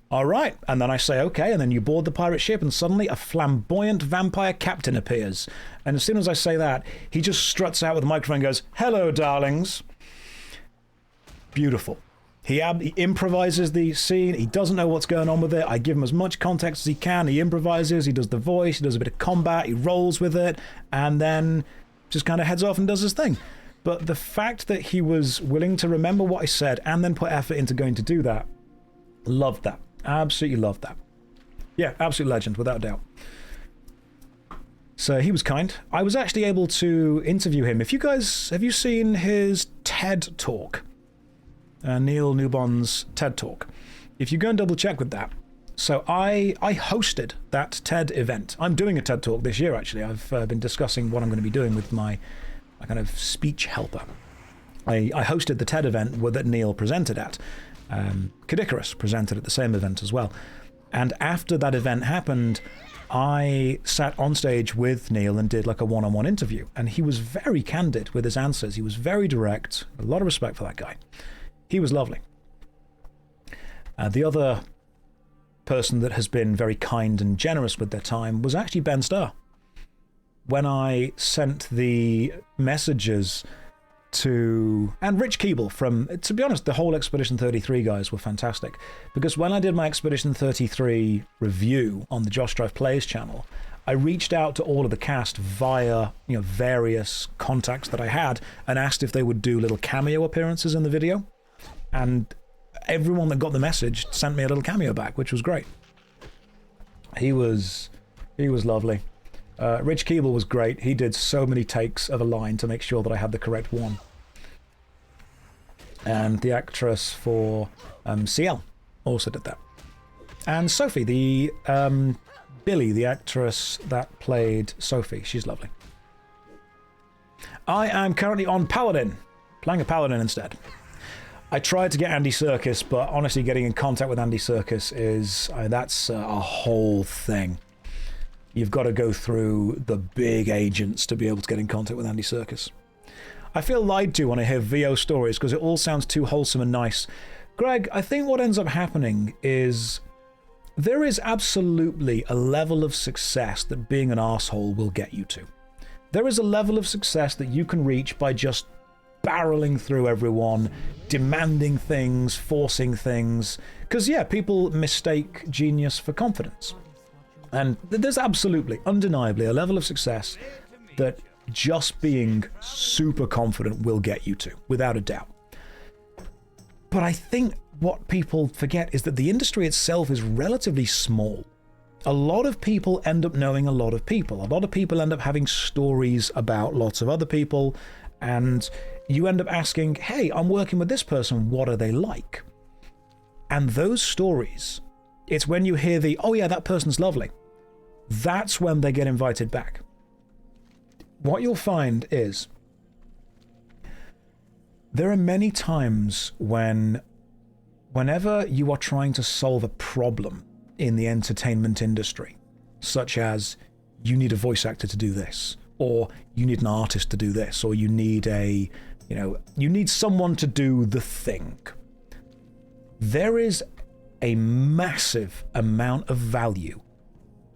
Speaker 1: All right, and then I say, okay, and then you board the pirate ship, and suddenly a flamboyant vampire captain appears. And as soon as I say that, he just struts out with the microphone and goes, hello, darlings. Beautiful. He improvises the scene. He doesn't know what's going on with it. I give him as much context as he can. He improvises. He does the voice. He does a bit of combat. He rolls with it, and then just kind of heads off and does his thing. But the fact that he was willing to remember what I said and then put effort into going to do that, loved that. Absolutely loved that. Yeah, absolute legend, without a doubt. So he was kind. I was actually able to interview him. Have you seen his TED Talk? Neil Newbon's TED Talk. If you go and double check with that. So I hosted that TED event. I'm doing a TED Talk this year, actually. I've been discussing what I'm going to be doing with my kind of speech helper. I hosted the TED event that Neil presented at. Kadikarus presented at the same event as well. And after that event happened, I sat on stage with Neil and did like a one-on-one interview. And he was very candid with his answers. He was very direct. A lot of respect for that guy. He was lovely. The other person that has been very kind and generous with their time was actually Ben Starr. When I sent the messages and Rich Keeble from, to be honest, the whole Expedition 33 guys were fantastic. Because when I did my Expedition 33 review on the JoshStrifePlays channel, I reached out to all of the cast via various contacts that I had and asked if they would do little cameo appearances in the video. And everyone that got the message sent me a little cameo back, which was great. He was lovely. Rich Keeble was great. He did so many takes of a line to make sure that I had the correct one. And the actress for CL also did that. And Sophie, Billy, the actress that played Sophie, she's lovely. I am currently on Paladin, playing a Paladin instead. I tried to get Andy Serkis, but honestly, getting in contact with Andy Serkis that's a whole thing. You've got to go through the big agents to be able to get in contact with Andy Serkis. I feel lied to when I hear VO stories because it all sounds too wholesome and nice. Greg, I think what ends up happening is there is absolutely a level of success that being an arsehole will get you to. There is a level of success that you can reach by just barreling through everyone, demanding things, forcing things. Because, yeah, people mistake genius for confidence. And there's absolutely, undeniably, a level of success that just being super confident will get you to, without a doubt. But I think what people forget is that the industry itself is relatively small. A lot of people end up knowing a lot of people. A lot of people end up having stories about lots of other people, and you end up asking, hey, I'm working with this person, what are they like? And those stories, it's when you hear oh yeah, that person's lovely. That's when they get invited back. What you'll find is there are many times whenever you are trying to solve a problem in the entertainment industry, such as you need a voice actor to do this, or you need an artist to do this, or you need you need someone to do the thing. There is a massive amount of value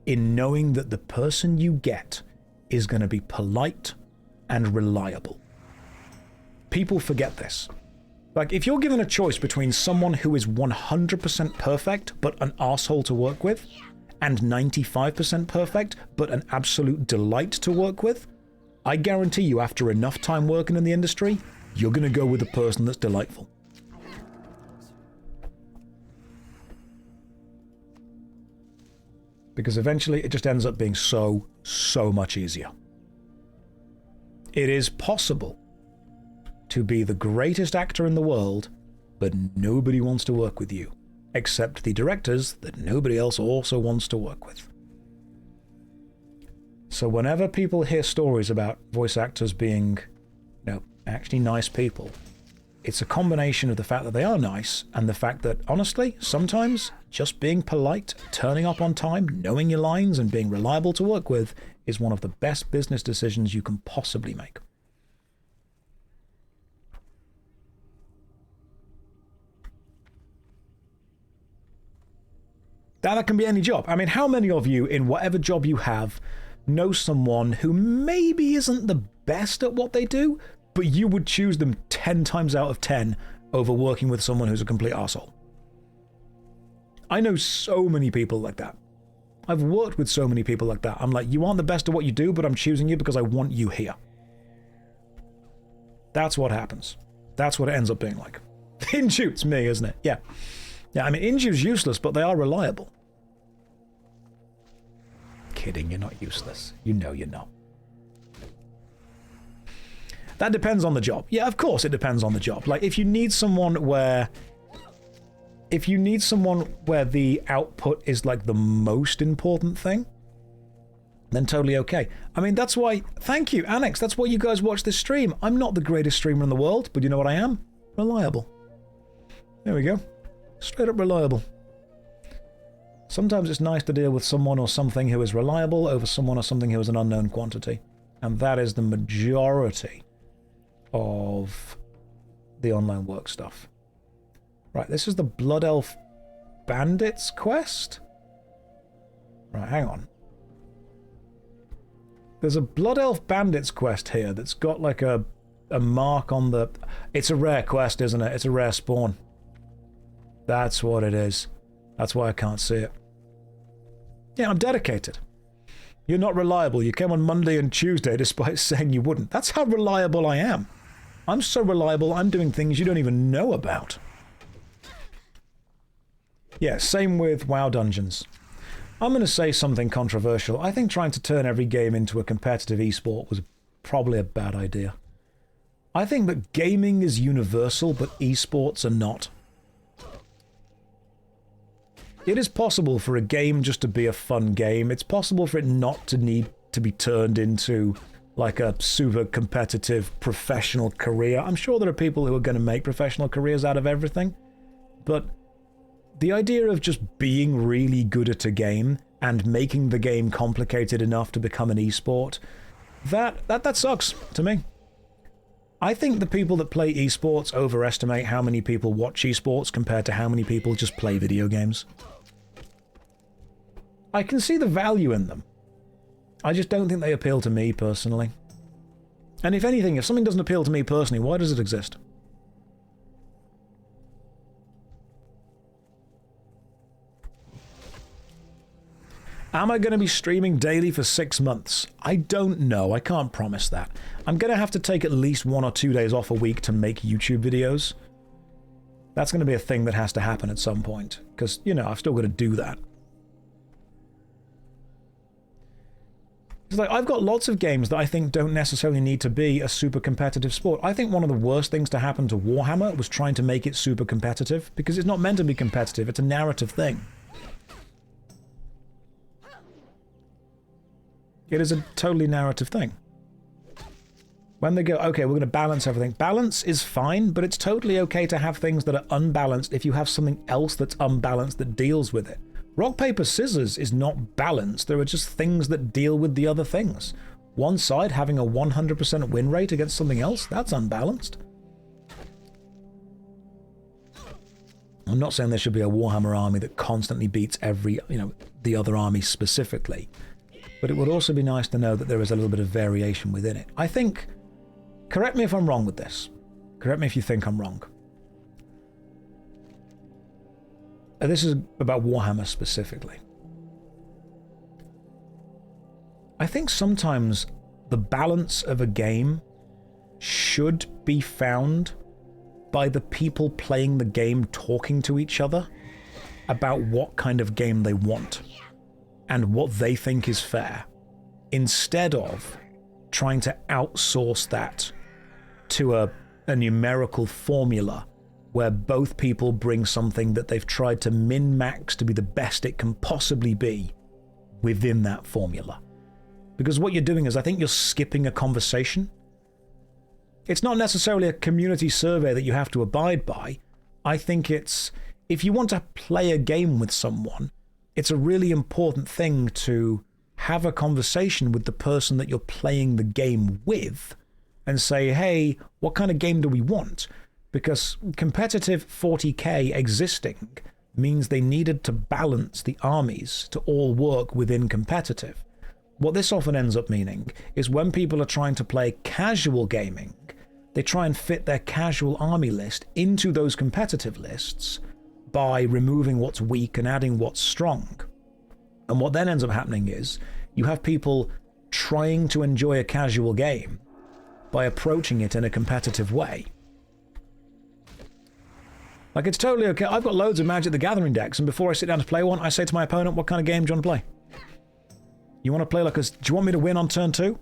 Speaker 1: in knowing that the person you get is going to be polite and reliable. People forget this. Like, if you're given a choice between someone who is 100% perfect but an arsehole to work with, and 95% perfect, but an absolute delight to work with, I guarantee you after enough time working in the industry, you're going to go with a person that's delightful. Because eventually it just ends up being so much easier. It is possible to be the greatest actor in the world, but nobody wants to work with you, except the directors that nobody else also wants to work with. So whenever people hear stories about voice actors being, actually nice people, it's a combination of the fact that they are nice and the fact that, honestly, sometimes just being polite, turning up on time, knowing your lines, and being reliable to work with is one of the best business decisions you can possibly make. That can be any job. I mean, how many of you, in whatever job you have, know someone who maybe isn't the best at what they do, but you would choose them 10 times out of 10 over working with someone who's a complete arsehole? I know so many people like that. I've worked with so many people like that. I'm like, you aren't the best at what you do, but I'm choosing you because I want you here. That's what happens. That's what it ends up being like. Injute's me, isn't it? Yeah. Yeah, I mean, Injute's useless, but they are reliable. Kidding, you're not useless. You know you're not. That depends on the job. Yeah, of course it depends on the job. Like, if you need someone where the output is like the most important thing, then totally okay. I mean, that's why, thank you, Annex, that's why you guys watch this stream. I'm not the greatest streamer in the world, but you know what I am? Reliable. There we go. Straight up reliable. Sometimes it's nice to deal with someone or something who is reliable over someone or something who is an unknown quantity. And that is the majority of the online work stuff. Right, this is the Blood Elf Bandits quest? Right, hang on. There's a Blood Elf Bandits quest here that's got like a mark on the... It's a rare quest, isn't it? It's a rare spawn. That's what it is. That's why I can't see it. Yeah, I'm dedicated. You're not reliable. You came on Monday and Tuesday despite saying you wouldn't. That's how reliable I am. I'm so reliable, I'm doing things you don't even know about. Yeah, same with WoW Dungeons. I'm going to say something controversial. I think trying to turn every game into a competitive esport was probably a bad idea. I think that gaming is universal, but esports are not. It is possible for a game just to be a fun game. It's possible for it not to need to be turned into like a super competitive professional career. I'm sure there are people who are going to make professional careers out of everything, but the idea of just being really good at a game and making the game complicated enough to become an esport, that sucks to me. I think the people that play esports overestimate how many people watch esports compared to how many people just play video games. I can see the value in them. I just don't think they appeal to me personally. And if anything, if something doesn't appeal to me personally, why does it exist? Am I going to be streaming daily for 6 months? I don't know. I can't promise that. I'm going to have to take at least 1 or 2 days off a week to make YouTube videos. That's going to be a thing that has to happen at some point. Because, you know, I've still got to do that. It's like, I've got lots of games that I think don't necessarily need to be a super competitive sport. I think one of the worst things to happen to Warhammer was trying to make it super competitive, because it's not meant to be competitive, it's a narrative thing. It is a totally narrative thing. When they go, okay, we're going to balance everything. Balance is fine, but it's totally okay to have things that are unbalanced if you have something else that's unbalanced that deals with it. Rock, paper, scissors is not balanced. There are just things that deal with the other things. One side having a 100% win rate against something else, that's unbalanced. I'm not saying there should be a Warhammer army that constantly beats every, the other army specifically. But it would also be nice to know that there is a little bit of variation within it. I think, correct me if I'm wrong with this. Correct me if you think I'm wrong. This is about Warhammer specifically. I think sometimes the balance of a game should be found by the people playing the game talking to each other about what kind of game they want and what they think is fair, instead of trying to outsource that to a numerical formula where both people bring something that they've tried to min-max to be the best it can possibly be within that formula. Because what you're doing is, I think you're skipping a conversation. It's not necessarily a community survey that you have to abide by. I think it's, if you want to play a game with someone, it's a really important thing to have a conversation with the person that you're playing the game with and say, hey, what kind of game do we want? Because competitive 40k existing means they needed to balance the armies to all work within competitive. What this often ends up meaning is when people are trying to play casual gaming, they try and fit their casual army list into those competitive lists by removing what's weak and adding what's strong. And what then ends up happening is you have people trying to enjoy a casual game by approaching it in a competitive way. Like, it's totally okay. I've got loads of Magic the Gathering decks, and before I sit down to play one, I say to my opponent, what kind of game do you want to play? You want to play like a... Do you want me to win on turn 2?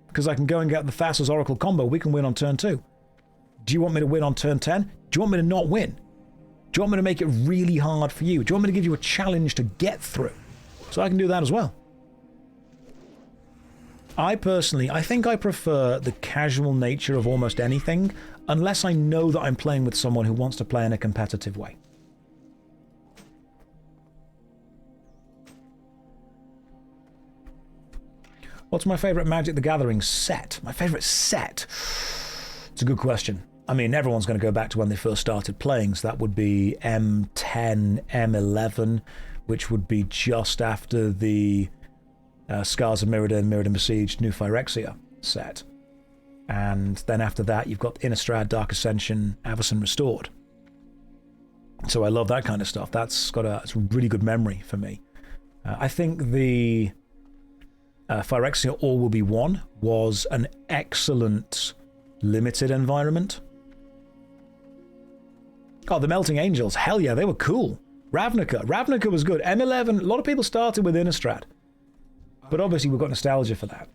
Speaker 1: Because I can go and get the Thassa's Oracle combo. We can win on turn 2. Do you want me to win on turn 10? Do you want me to not win? Do you want me to make it really hard for you? Do you want me to give you a challenge to get through? So I can do that as well. I think I prefer the casual nature of almost anything, unless I know that I'm playing with someone who wants to play in a competitive way. What's my favourite Magic the Gathering set? My favourite set? It's a good question. I mean, everyone's going to go back to when they first started playing, so that would be M10, M11, which would be just after the Scars of Mirrodin, Mirrodin Besieged, New Phyrexia set. And then after that, you've got Innistrad, Dark Ascension, Avacyn Restored. So I love that kind of stuff. It's a really good memory for me. I think the Phyrexia All Will Be One was an excellent limited environment. Oh, the Melting Angels. Hell yeah, they were cool. Ravnica was good. M11, a lot of people started with Innistrad. But obviously we've got nostalgia for that.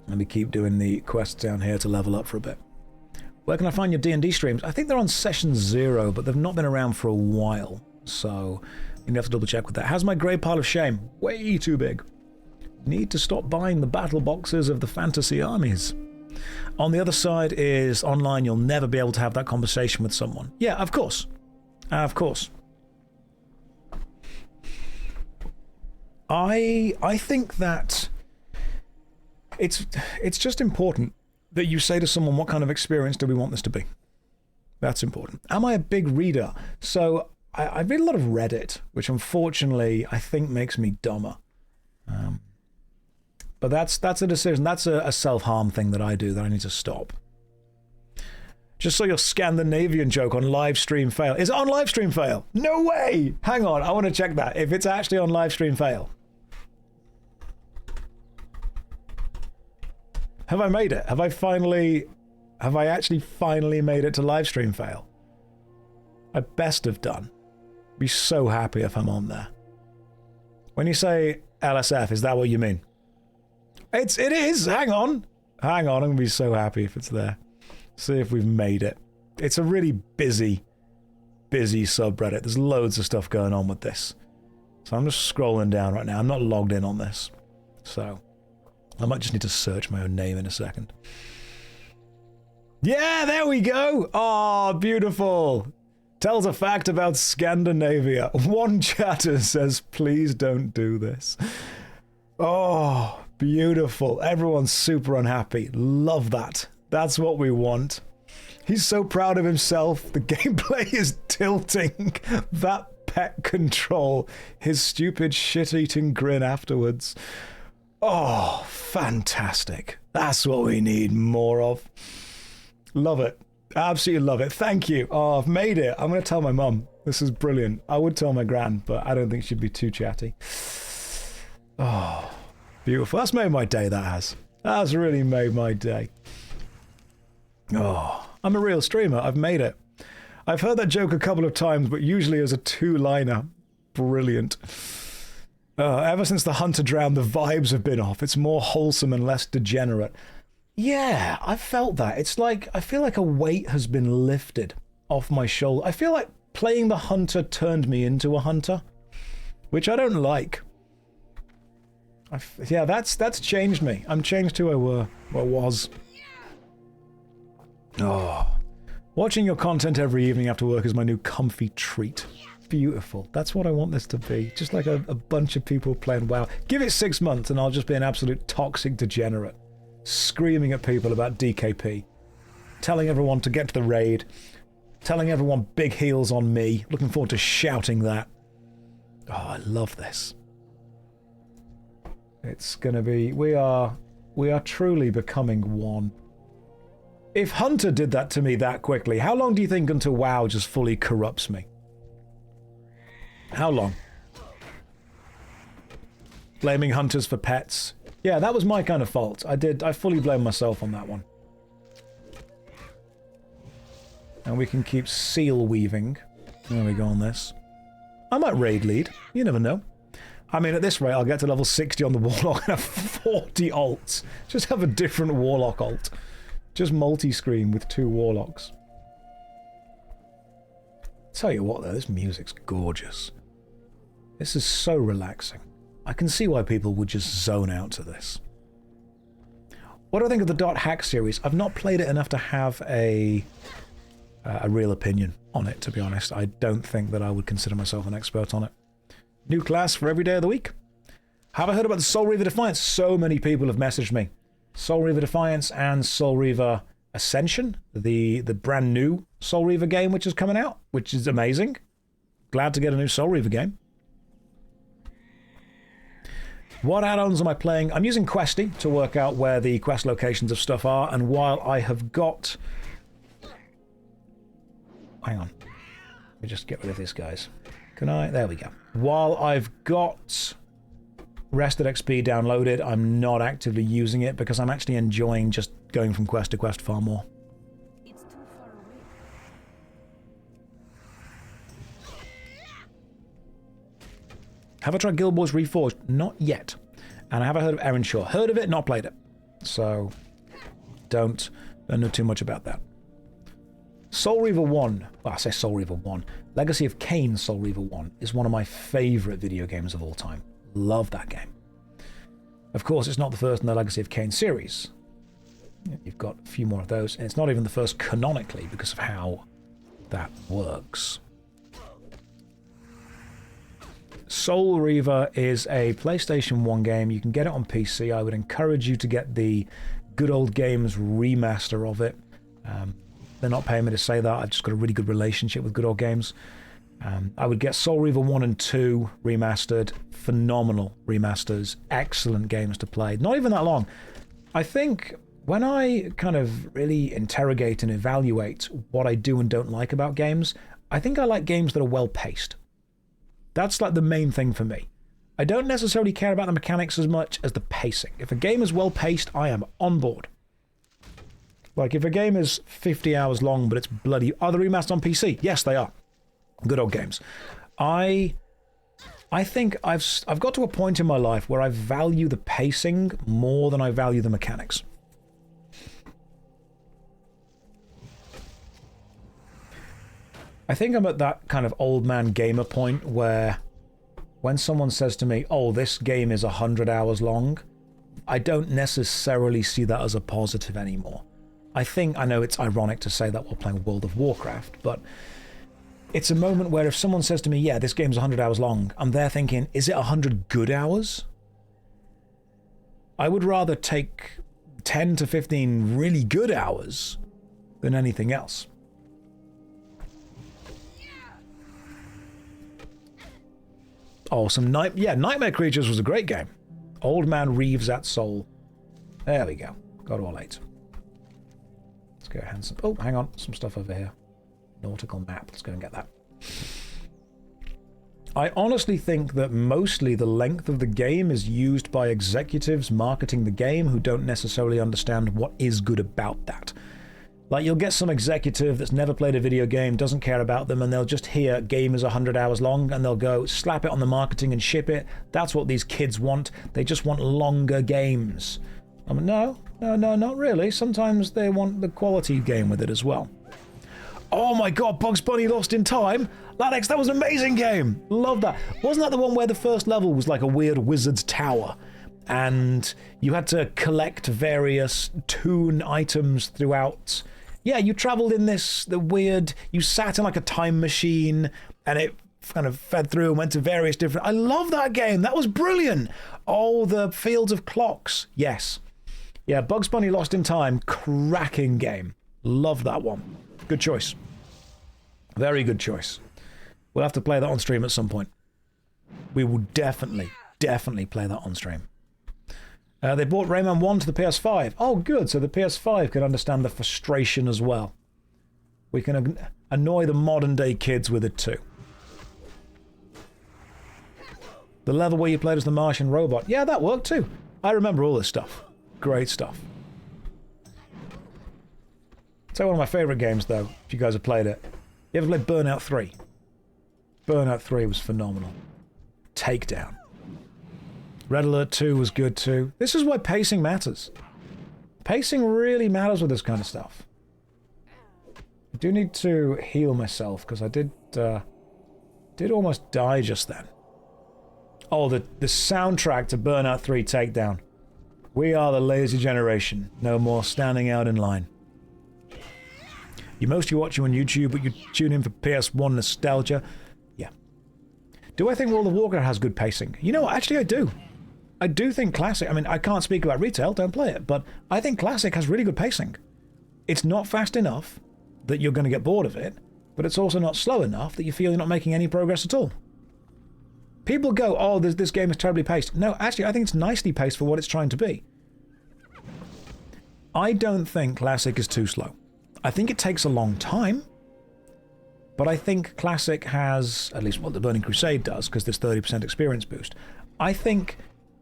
Speaker 1: Let me keep doing the quests down here to level up for a bit. Where can I find your D&D streams? I think they're on session 0, but they've not been around for a while. So you have to double check with that. How's my grey pile of shame? Way too big. Need to stop buying the battle boxes of the fantasy armies. On the other side is online. You'll never be able to have that conversation with someone. Yeah, of course. Of course. I think that it's just important that you say to someone, what kind of experience do we want this to be? That's important. Am I a big reader? So I read a lot of Reddit, which unfortunately I think makes me dumber. But that's a decision. That's a self-harm thing that I do that I need to stop. Just saw your Scandinavian joke on Livestream Fail. Is it on Livestream Fail? No way! Hang on, I want to check that. If it's actually on Livestream Fail. Have I made it? Have I actually finally made it to Livestream Fail? I best have done. Be so happy if I'm on there. When you say LSF, is that what you mean? It is! Hang on! I'm going to be so happy if it's there. See if we've made it. It's a really busy subreddit. There's loads of stuff going on with this. So I'm just scrolling down right now. I'm not logged in on this. So I might just need to search my own name in a second. Yeah, there we go! Oh, beautiful! Tells a fact about Scandinavia. One chatter says, please don't do this. Oh, beautiful. Everyone's super unhappy. Love that. That's what we want. He's so proud of himself. The gameplay is tilting. That pet control. His stupid shit-eating grin afterwards. Oh, fantastic. That's what we need more of. Love it. Absolutely love it. Thank you. Oh, I've made it. I'm going to tell my mum. This is brilliant. I would tell my gran, but I don't think she'd be too chatty. Oh, beautiful. That's made my day, that has. That's really made my day. Oh, I'm a real streamer. I've made it. I've heard that joke a couple of times, but usually as a two-liner. Brilliant. Ever since the hunter drowned, the vibes have been off. It's more wholesome and less degenerate. Yeah, I've felt that. It's like, I feel like a weight has been lifted off my shoulder. I feel like playing the hunter turned me into a hunter, which I don't like. Yeah, that's changed me. I'm changed to who I was. Oh, watching your content every evening after work is my new comfy treat. Beautiful. That's what I want this to be. Just like a bunch of people playing WoW. Give it 6 months and I'll just be an absolute toxic degenerate. Screaming at people about DKP. Telling everyone to get to the raid. Telling everyone big heals on me. Looking forward to shouting that. Oh, I love this. It's gonna be... We are truly becoming one. If Hunter did that to me that quickly, how long do you think until WoW just fully corrupts me? How long? Blaming hunters for pets. Yeah, that was my kind of fault. I fully blame myself on that one. And we can keep seal weaving. There we go on this. I might raid lead. You never know. I mean, at this rate, I'll get to level 60 on the Warlock and have 40 alts. Just have a different Warlock alt. Just multi-screen with 2 Warlocks. Tell you what, though, this music's gorgeous. This is so relaxing. I can see why people would just zone out to this. What do I think of the Dot Hack series? I've not played it enough to have a real opinion on it, to be honest. I don't think that I would consider myself an expert on it. New class for every day of the week. Have I heard about the Soul Reaver Defiance? So many people have messaged me. Soul Reaver Defiance and Soul Reaver Ascension, the brand new Soul Reaver game which is coming out, which is amazing. Glad to get a new Soul Reaver game. What add-ons am I playing? I'm using Questy to work out where the quest locations of stuff are, and while I have got... Hang on. Let me just get rid of this, guys. Can I? There we go. While I've got Rested XP downloaded, I'm not actively using it because I'm actually enjoying just going from quest to quest far more.
Speaker 3: It's too far away.
Speaker 1: Have I tried Guild Wars Reforged? Not yet. And I haven't heard of Erenshaw. Heard of it, not played it. So, don't know too much about that. Soul Reaver 1, well, I say Soul Reaver 1, Legacy of Kain Soul Reaver 1 is one of my favourite video games of all time. Love that game. Of course, it's not the first in the Legacy of Kain series. You've got a few more of those, and it's not even the first canonically because of how that works. Soul Reaver is a PlayStation 1 game. You can get it on PC. I would encourage you to get the Good Old Games remaster of it. They're not paying me to say that. I've just got a really good relationship with Good Old Games. I would get Soul Reaver 1 and 2 remastered. Phenomenal remasters. Excellent games to play. Not even that long. I think when I kind of really interrogate and evaluate what I do and don't like about games, I think I like games that are well-paced. That's like the main thing for me. I don't necessarily care about the mechanics as much as the pacing. If a game is well-paced, I am on board. Like, if a game is 50 hours long, but it's bloody... Are they remastered on PC? Yes, they are. Good Old Games. I think I've got to a point in my life where I value the pacing more than I value the mechanics. I think I'm at that kind of old man gamer point where when someone says to me, oh, this game is 100 hours long, I don't necessarily see that as a positive anymore. I know it's ironic to say that while playing World of Warcraft, but it's a moment where if someone says to me, yeah, this game's 100 hours long, I'm there thinking, is it 100 good hours? I would rather take 10 to 15 really good hours than anything else. Oh, Nightmare Creatures was a great game. Old Man Reeves at Soul. There we go. Got all 8. go handsome. Oh, hang on. Some stuff over here. Nautical map. Let's go and get that. I honestly think that mostly the length of the game is used by executives marketing the game who don't necessarily understand what is good about that. Like, you'll get some executive that's never played a video game, doesn't care about them, and they'll just hear game is 100 hours long, and they'll go slap it on the marketing and ship it. That's what these kids want. They just want longer games. I mean, no, not really. Sometimes they want the quality game with it as well. Oh my god, Bugs Bunny Lost in Time? Ladix, that was an amazing game! Love that. Wasn't that the one where the first level was like a weird wizard's tower? And you had to collect various toon items throughout. Yeah, you travelled in you sat in like a time machine, and it kind of fed through and went to various different... I love that game! That was brilliant! Oh, the Fields of Clocks. Yes. Yeah, Bugs Bunny Lost in Time, cracking game. Love that one. Good choice. Very good choice. We'll have to play that on stream at some point. We will definitely play that on stream. They brought Rayman 1 to the PS5. Oh, good. So the PS5 can understand the frustration as well. We can annoy the modern-day kids with it too. The level where you played as the Martian robot. Yeah, that worked too. I remember all this stuff. Great stuff. So one of my favourite games, though, if you guys have played it. You ever played Burnout 3? Burnout 3 was phenomenal. Takedown. Red Alert 2 was good too. This is why pacing matters. Pacing really matters with this kind of stuff. I do need to heal myself, because I did almost die just then. Oh, the soundtrack to Burnout 3 Takedown. We are the lazy generation. No more standing out in line. You mostly watch you on YouTube, but you tune in for PS1 nostalgia. Yeah. Do I think World of Warcraft has good pacing? You know what? Actually, I do. I do think Classic... I mean, I can't speak about retail, don't play it, but I think Classic has really good pacing. It's not fast enough that you're going to get bored of it, but it's also not slow enough that you feel you're not making any progress at all. People go, oh, this game is terribly paced. No, actually, I think it's nicely paced for what it's trying to be. I don't think Classic is too slow. I think it takes a long time, but I think Classic has, at least what the Burning Crusade does, because there's 30% experience boost. I think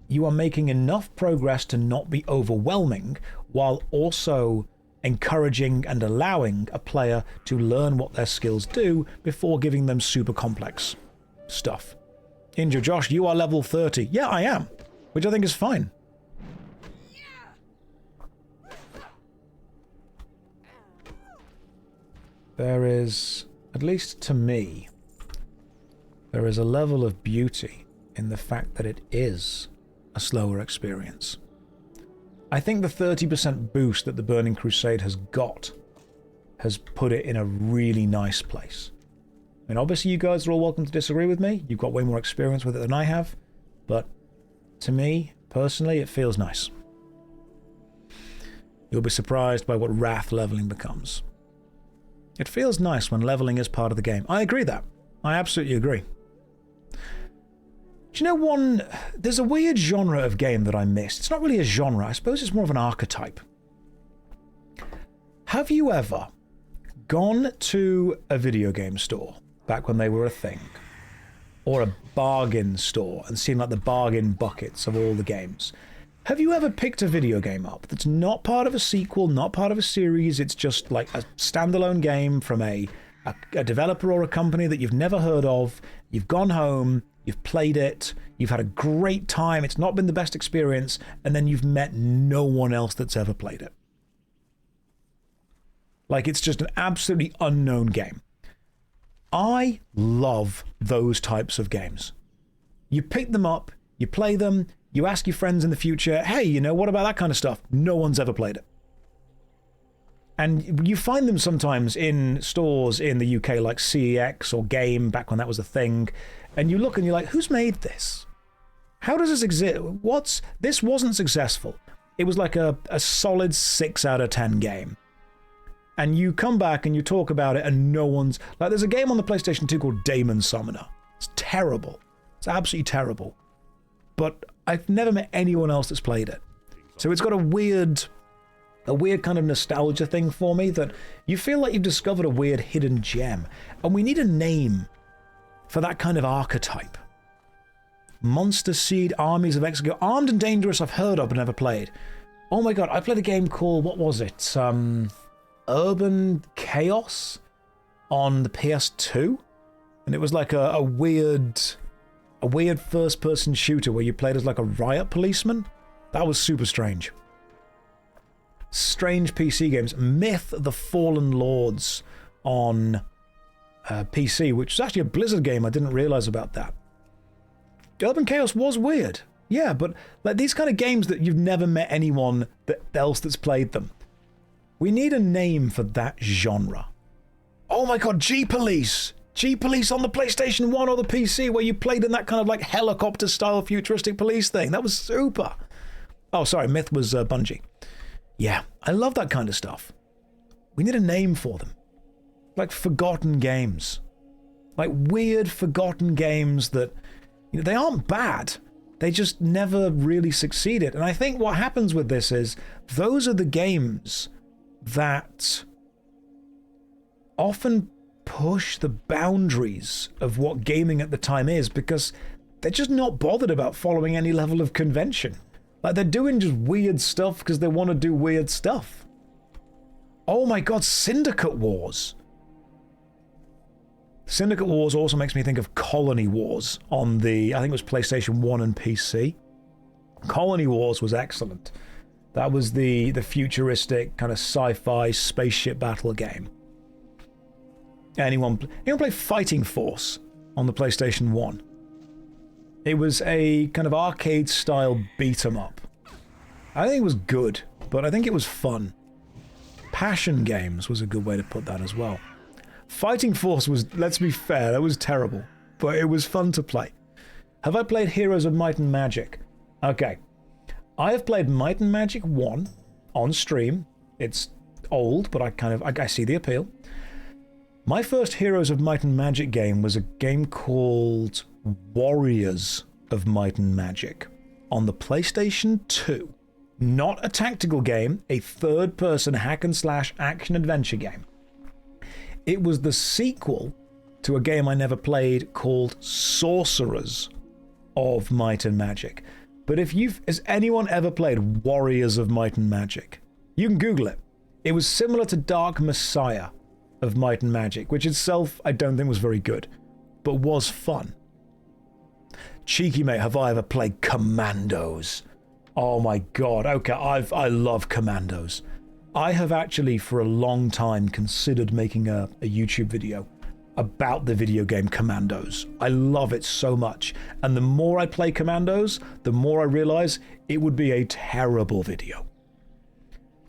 Speaker 1: you are making enough progress to not be overwhelming, while also encouraging and allowing a player to learn what their skills do before giving them super complex stuff. Injo Josh, you are level 30. Yeah, I am, which I think is fine. There is, at least to me, there is a level of beauty in the fact that it is a slower experience. I think the 30% boost that the Burning Crusade has got has put it in a really nice place. I mean, obviously you guys are all welcome to disagree with me. You've got way more experience with it than I have. But to me, personally, it feels nice. You'll be surprised by what Wrath leveling becomes. It feels nice when leveling is part of the game. I agree that. I absolutely agree. Do you know there's a weird genre of game that I missed. It's not really a genre. I suppose it's more of an archetype. Have you ever gone to a video game store back when they were a thing, or a bargain store, and seen like the bargain buckets of all the games? Have you ever picked a video game up that's not part of a sequel, not part of a series, it's just like a standalone game from a developer or a company that you've never heard of, you've gone home, you've played it, you've had a great time, it's not been the best experience, and then you've met no one else that's ever played it? Like, it's just an absolutely unknown game. I love those types of games. You pick them up, you play them, you ask your friends in the future, hey, you know, what about that kind of stuff? No one's ever played it. And you find them sometimes in stores in the UK like CEX or Game, back when that was a thing, and you look and you're like, who's made this? How does this exist? This wasn't successful. It was like a solid 6 out of 10 game. And you come back and you talk about it and no one's... Like, there's a game on the PlayStation 2 called Daemon Summoner. It's terrible. It's absolutely terrible. But I've never met anyone else that's played it. So it's got a weird a weird kind of nostalgia thing for me that you feel like you've discovered a weird hidden gem. And we need a name for that kind of archetype. Monster Seed, Armies of Exegol. Armed and Dangerous I've heard of but never played. Oh my god, I played a game called, what was it? Urban Chaos on the PS2? And it was like a weird first-person shooter where you played as like a riot policeman. That was super strange. Strange PC games. Myth: The Fallen Lords on PC, which was actually a Blizzard game. I didn't realize about that. Urban Chaos was weird. Yeah, but like these kind of games that you've never met anyone else that's played them. We need a name for that genre. Oh my god, G-Police! G-Police on the PlayStation 1 or the PC, where you played in that kind of like helicopter-style futuristic police thing. That was super. Oh, sorry, Myth was Bungie. Yeah, I love that kind of stuff. We need a name for them. Like forgotten games. Like weird forgotten games that, you know, they aren't bad. They just never really succeeded. And I think what happens with this is those are the games that often push the boundaries of what gaming at the time is, because they're just not bothered about following any level of convention. Like, they're doing just weird stuff because they want to do weird stuff. Oh my god, Syndicate Wars. Syndicate Wars also makes me think of Colony Wars on the, I think it was PlayStation 1 and PC. Colony Wars was excellent. That was the futuristic kind of sci-fi spaceship battle game. Anyone play Fighting Force on the PlayStation 1? It was a kind of arcade-style beat-em-up. I think it was good, but I think it was fun. Passion Games was a good way to put that as well. Fighting Force was, let's be fair, that was terrible, but it was fun to play. Have I played Heroes of Might and Magic? Okay. I have played Might and Magic 1 on stream. It's old, but I see the appeal. My first Heroes of Might and Magic game was a game called Warriors of Might and Magic on the PlayStation 2. Not a tactical game, a third-person hack-and-slash action-adventure game. It was the sequel to a game I never played called Sorcerers of Might and Magic. But has anyone ever played Warriors of Might and Magic? You can Google it. It was similar to Dark Messiah of Might and Magic, which itself I don't think was very good, but was fun. Cheeky mate, have I ever played Commandos? Oh my god, okay, I love Commandos. I have actually for a long time considered making a YouTube video about the video game Commandos. I love it so much, and the more I play Commandos, the more I realize it would be a terrible video.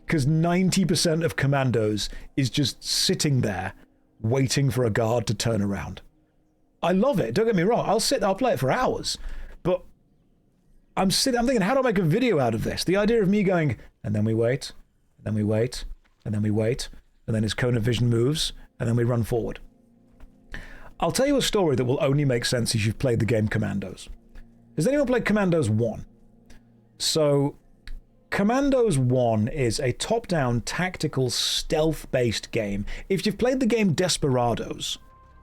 Speaker 1: Because 90% of Commandos is just sitting there waiting for a guard to turn around. I love it, don't get me wrong, I'll play it for hours, but I'm thinking, how do I make a video out of this? The idea of me going, and then we wait, and then we wait, and then we wait, and then his cone of vision moves, and then we run forward. I'll tell you a story that will only make sense if you've played the game Commandos. Has anyone played Commandos 1? So, Commandos 1 is a top-down, tactical, stealth-based game. If you've played the game Desperados,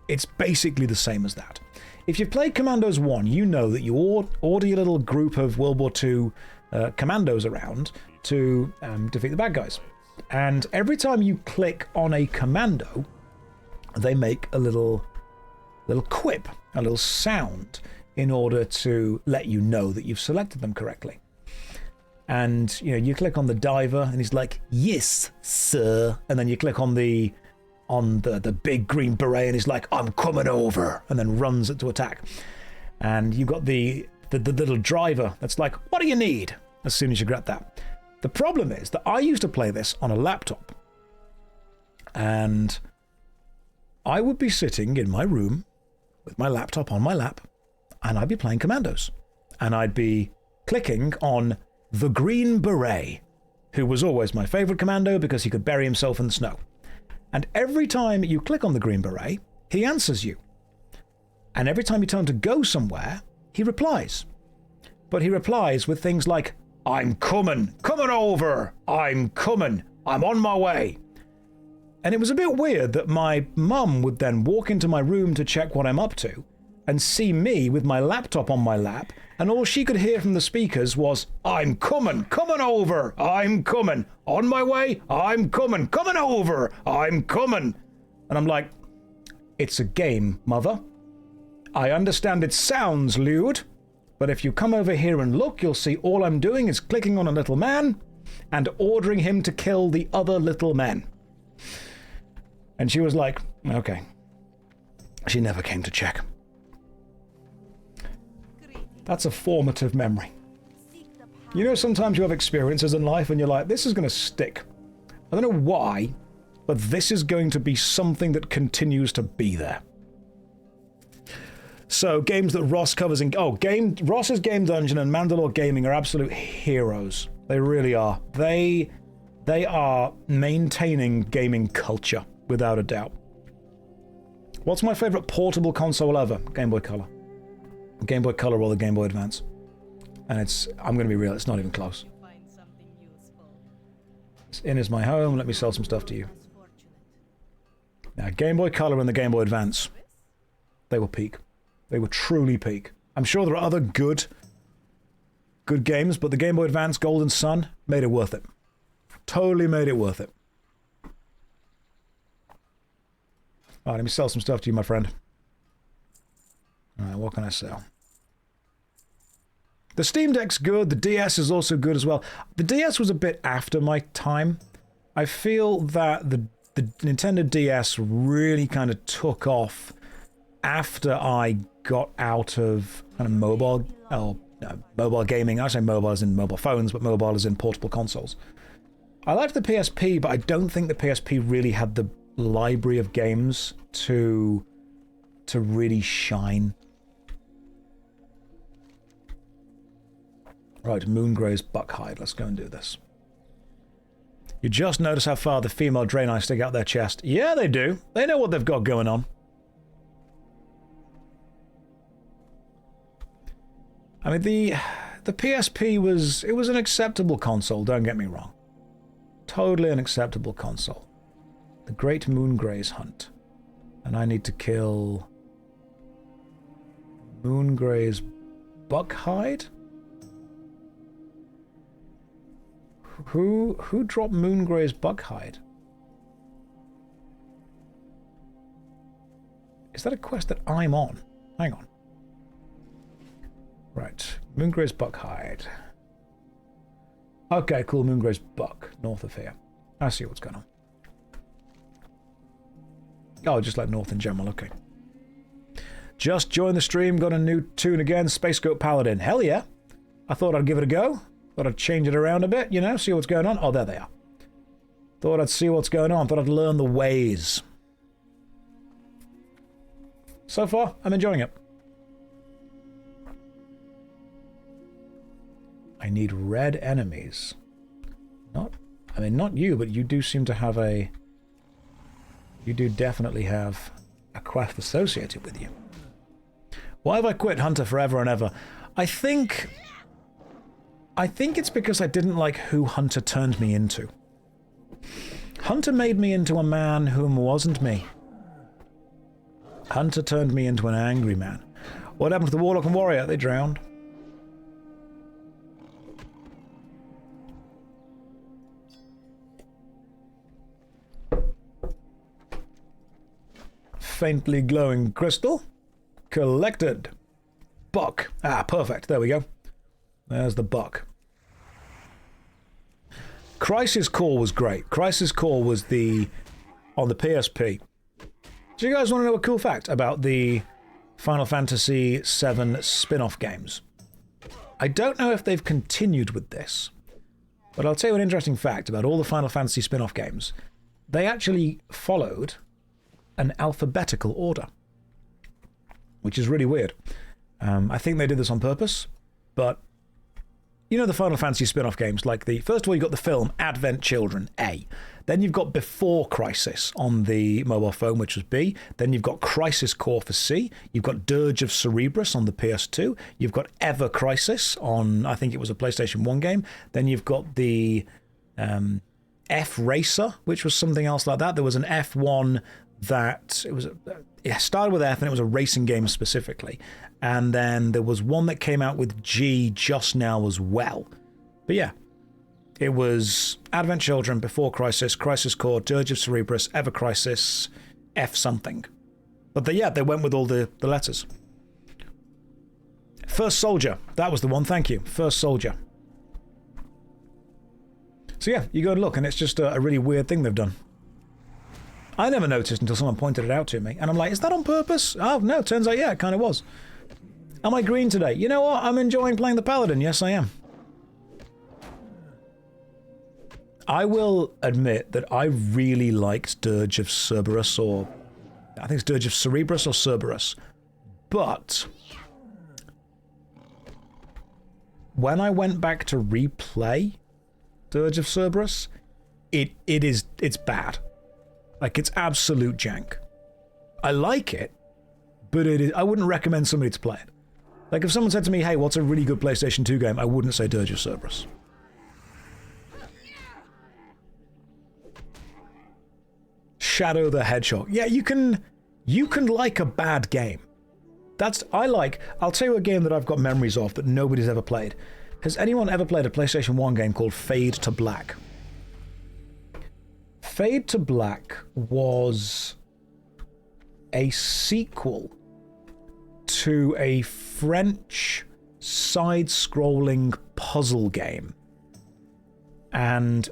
Speaker 1: it's basically the same as that. If you've played Commandos 1, you know that you order your little group of World War II commandos around to defeat the bad guys. And every time you click on a commando, they make a little quip, a little sound, in order to let you know that you've selected them correctly. And you click on the diver, and he's like, "Yes, sir." And then you click on the big green beret, and he's like, "I'm coming over," and then runs to attack. And you've got the little driver that's like, "What do you need?" as soon as you grab that. The problem is that I used to play this on a laptop, and I would be sitting in my room with my laptop on my lap, and I'd be playing Commandos, and I'd be clicking on the Green Beret, who was always my favorite commando because he could bury himself in the snow. And every time you click on the Green Beret, he answers you. And every time you turn to go somewhere, he replies. But he replies with things like, I'm coming. Coming over. I'm coming. I'm on my way. And it was a bit weird that my mum would then walk into my room to check what I'm up to and see me with my laptop on my lap, and all she could hear from the speakers was, I'm coming. Coming over. I'm coming. On my way. I'm coming. Coming over. I'm coming. And I'm like, it's a game, mother. I understand it sounds lewd, but if you come over here and look, you'll see all I'm doing is clicking on a little man and ordering him to kill the other little men. And she was like, okay. She never came to check. That's a formative memory. You know, sometimes you have experiences in life and you're like, this is going to stick. I don't know why, but this is going to be something that continues to be there. So, games that Ross covers in... Ross's Game Dungeon and Mandalore Gaming are absolute heroes. They really are. They are maintaining gaming culture, without a doubt. What's my favourite portable console ever? Game Boy Color. Game Boy Color or the Game Boy Advance. And I'm going to be real, it's not even close. It's in is my home, let me sell some stuff to you. Now, Game Boy Color and the Game Boy Advance, they were peak. They were truly peak. I'm sure there are other good games, but the Game Boy Advance Golden Sun made it worth it. Totally made it worth it. Alright, let me sell some stuff to you, my friend. Alright, what can I sell? The Steam Deck's good, the DS is also good as well. The DS was a bit after my time. I feel that the Nintendo DS really kind of took off after I got out of kind of mobile gaming. I say mobile as in mobile phones, but mobile as in portable consoles. I liked the PSP, but I don't think the PSP really had the library of games to really shine. Right, Moongray's Buckhide. Let's go and do this. You just notice how far the female Draenei stick out their chest. Yeah, they do. They know what they've got going on. I mean, the PSP was an acceptable console, don't get me wrong. Totally an acceptable console. The Great Moongray's Hunt. And I need to kill Moongray's Buckhide? Who dropped Moongray's Buckhide? Is that a quest that I'm on? Hang on. Right, Moongray's Buckhide. Okay, cool, Moongray's Buck, north of here. I see what's going on. Oh, just like north in general, okay. Just joined the stream, got a new tune again, Space Goat Paladin. Hell yeah. I thought I'd give it a go. Thought I'd change it around a bit, you know, see what's going on. Oh, there they are. Thought I'd see what's going on. Thought I'd learn the ways. So far, I'm enjoying it. I need red enemies. Not you, but you do seem to have a... You do definitely have a quest associated with you. Why have I quit Hunter forever and ever? I think it's because I didn't like who Hunter turned me into. Hunter made me into a man whom wasn't me. Hunter turned me into an angry man. What happened to the Warlock and Warrior? They drowned. Faintly glowing crystal. Collected. Buck. Ah, perfect. There we go. There's the buck. Crisis Core was great. Crisis Core was on the PSP. Do you guys want to know a cool fact about the Final Fantasy VII spin-off games? I don't know if they've continued with this, but I'll tell you an interesting fact about all the Final Fantasy spin-off games. They actually followed an alphabetical order, which is really weird. I think they did this on purpose, but you know, the Final Fantasy spin-off games, like first of all, you've got the film Advent Children, A. Then you've got Before Crisis on the mobile phone, which was B. Then you've got Crisis Core for C. You've got Dirge of Cerberus on the PS2. You've got Ever Crisis on, I think it was a PlayStation 1 game. Then you've got the F Racer, which was something else like that. There was an F1 that it started with F and it was a racing game specifically. And then there was one that came out with G just now as well. But yeah, it was Advent Children, Before Crisis, Crisis Core, Dirge of Cerberus, Ever Crisis, F something. But they went with all the letters. First Soldier, that was the one, thank you. First Soldier. So yeah, you go and look, and it's just a really weird thing they've done. I never noticed until someone pointed it out to me, and I'm like, is that on purpose? Oh, no, turns out, yeah, it kind of was. Am I green today? You know what? I'm enjoying playing the Paladin. Yes, I am. I will admit that I really liked Dirge of Cerberus, or I think it's Dirge of Cerberus or Cerberus. But when I went back to replay Dirge of Cerberus, it's bad. Like, it's absolute jank. I like it, but I wouldn't recommend somebody to play it. Like, if someone said to me, hey, what's a really good PlayStation 2 game? I wouldn't say Dirge of Cerberus. Shadow the Hedgehog. Yeah, you can like a bad game. I'll tell you a game that I've got memories of that nobody's ever played. Has anyone ever played a PlayStation 1 game called Fade to Black? Fade to Black was a sequel to a French side-scrolling puzzle game. And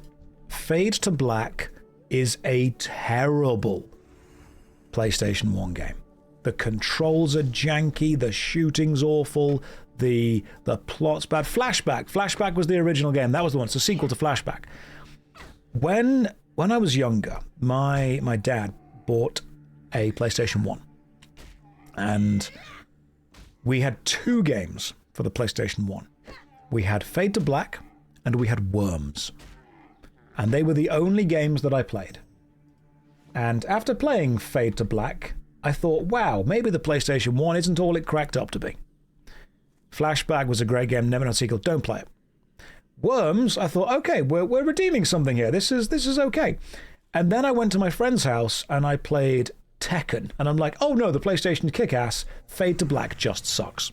Speaker 1: Fade to Black is a terrible PlayStation 1 game. The controls are janky, the shooting's awful, the plot's bad. Flashback was the original game. That was the one. It's a sequel to Flashback. When I was younger, my dad bought a PlayStation 1. And we had two games for the PlayStation 1. We had Fade to Black and we had Worms. And they were the only games that I played. And after playing Fade to Black, I thought, wow, maybe the PlayStation 1 isn't all it cracked up to be. Flashback was a great game, never had a sequel, don't play it. Worms, I thought, okay, we're redeeming something here. This is okay. And then I went to my friend's house and I played Tekken. And I'm like, oh no, the PlayStation kick-ass, Fade to Black just sucks.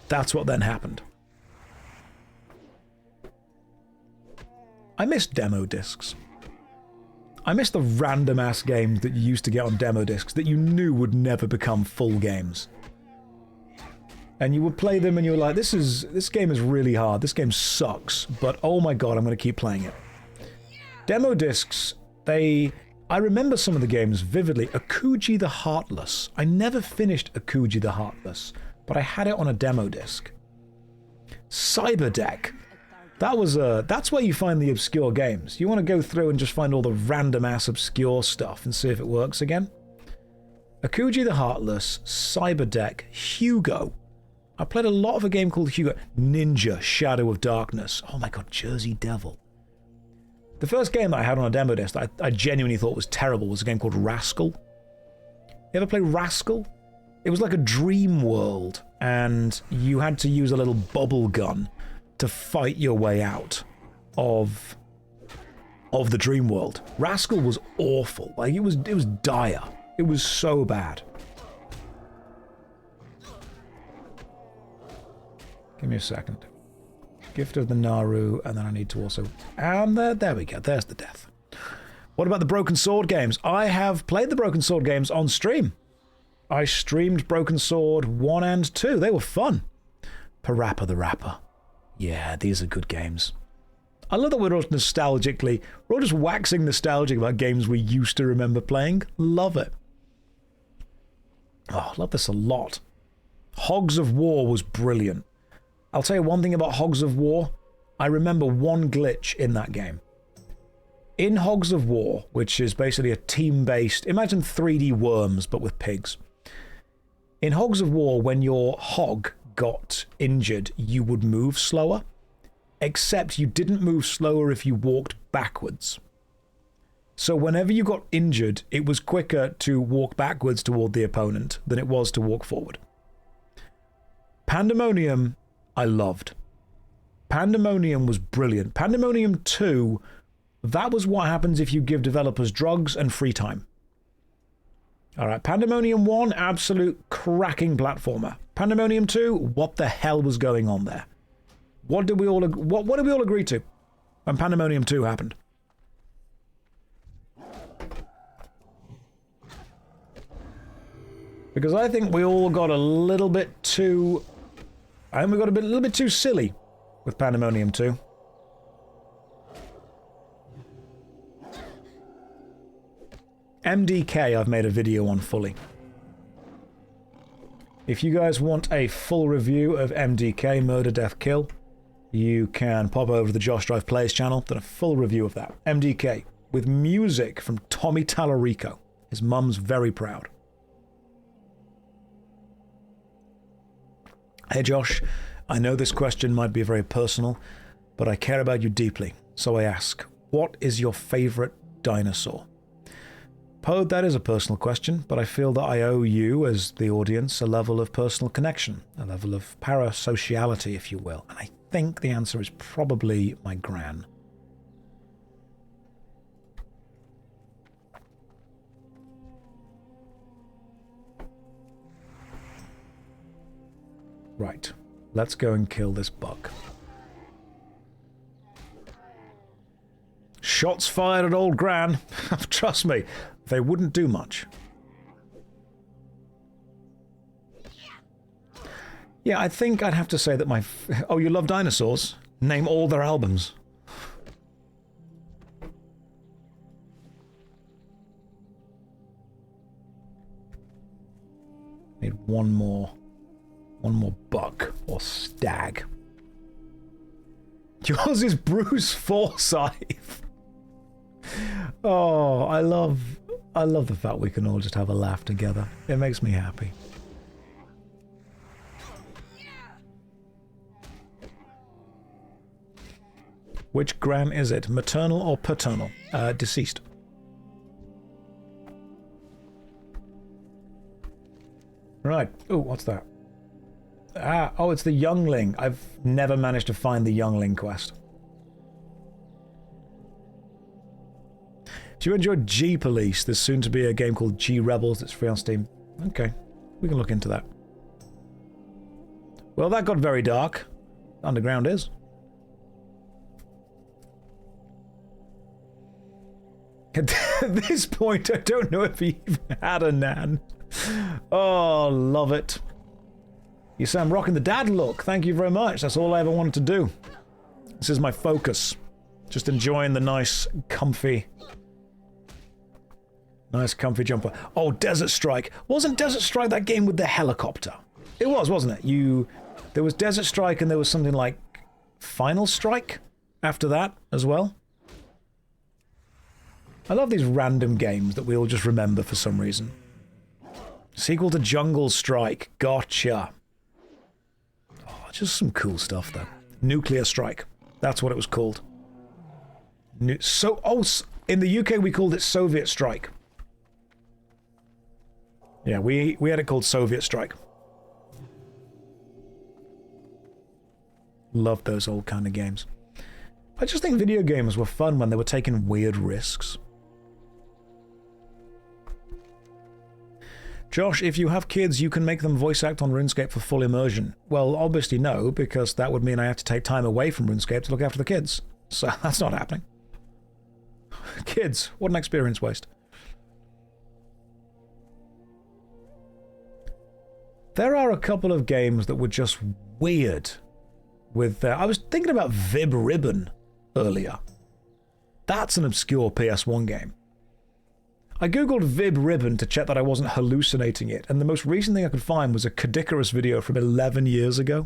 Speaker 1: That's what then happened. I miss demo discs. I miss the random-ass games that you used to get on demo discs that you knew would never become full games. And you would play them and you were like, this game is really hard, this game sucks, but oh my god, I'm going to keep playing it. Demo discs, I remember some of the games vividly. Akuji the Heartless. I never finished Akuji the Heartless, but I had it on a demo disc. Cyberdeck. That's where you find the obscure games. You want to go through and just find all the random-ass obscure stuff and see if it works again. Akuji the Heartless, Cyberdeck, Hugo. I played a lot of a game called Hugo. Ninja, Shadow of Darkness. Oh my god, Jersey Devil. The first game that I had on a demo disc that I genuinely thought was terrible was a game called Rascal. You ever play Rascal? It was like a dream world, and you had to use a little bubble gun to fight your way out of the dream world. Rascal was awful. Like, it was dire. It was so bad. Give me a second. Gift of the Naru, and then I need to also... And there we go. There's the death. What about the Broken Sword games? I have played the Broken Sword games on stream. I streamed Broken Sword 1 and 2. They were fun. Parappa the Rapper. Yeah, these are good games. I love that we're all just waxing nostalgic about games we used to remember playing. Love it. Oh, I love this a lot. Hogs of War was brilliant. I'll tell you one thing about Hogs of War. I remember one glitch in that game. In Hogs of War, which is basically a team-based... Imagine 3D Worms, but with pigs. In Hogs of War, when your hog got injured, you would move slower, except you didn't move slower if you walked backwards. So whenever you got injured, it was quicker to walk backwards toward the opponent than it was to walk forward. Pandemonium, I loved. Pandemonium was brilliant. Pandemonium 2, that was what happens if you give developers drugs and free time. Alright, Pandemonium 1, absolute cracking platformer. Pandemonium 2, what the hell was going on there? What did we all agree to when Pandemonium 2 happened? Because I think we all got a little bit too... I think we got a little bit too silly with Pandemonium 2. MDK I've made a video on fully. If you guys want a full review of MDK, Murder, Death, Kill, you can pop over to the JoshStrifePlays channel. Done a full review of that. MDK, with music from Tommy Tallarico. His mum's very proud. Hey Josh, I know this question might be very personal, but I care about you deeply, so I ask, what is your favorite dinosaur? Poe, that is a personal question, but I feel that I owe you, as the audience, a level of personal connection, a level of parasociality, if you will, and I think the answer is probably my gran. Right, let's go and kill this bug. Shots fired at old Gran. Trust me, they wouldn't do much. Yeah, I think I'd have to say that my... Oh, you love dinosaurs? Name all their albums. Need one more buck or stag. Yours is Bruce Forsyth. Oh, I love the fact we can all just have a laugh together. It makes me happy. Which gran is it? Maternal or paternal? Deceased. Right. Oh, what's that? Oh, it's the Youngling. I've never managed to find the Youngling quest. Do you enjoy G-Police? There's soon to be a game called G-Rebels that's free on Steam. Okay, we can look into that. Well, that got very dark. Underground is. At this point, I don't know if he even had a nan. Oh, love it. You say I'm rocking the dad look. Thank you very much. That's all I ever wanted to do. This is my focus. Just enjoying the nice, comfy jumper. Oh, Desert Strike. Wasn't Desert Strike that game with the helicopter? It was, wasn't it? There was Desert Strike and there was something like Final Strike after that as well. I love these random games that we all just remember for some reason. Sequel to Jungle Strike. Gotcha. Just some cool stuff, though. Nuclear Strike. That's what it was called. In the UK, we called it Soviet Strike. Yeah, we had it called Soviet Strike. Loved those old kind of games. I just think video games were fun when they were taking weird risks. Josh, if you have kids, you can make them voice act on RuneScape for full immersion. Well, obviously no, because that would mean I have to take time away from RuneScape to look after the kids. So that's not happening. Kids, what an experience waste. There are a couple of games that were just weird. I was thinking about Vib Ribbon earlier. That's an obscure PS1 game. I googled Vib Ribbon to check that I wasn't hallucinating it, and the most recent thing I could find was a Kadikarus video from 11 years ago.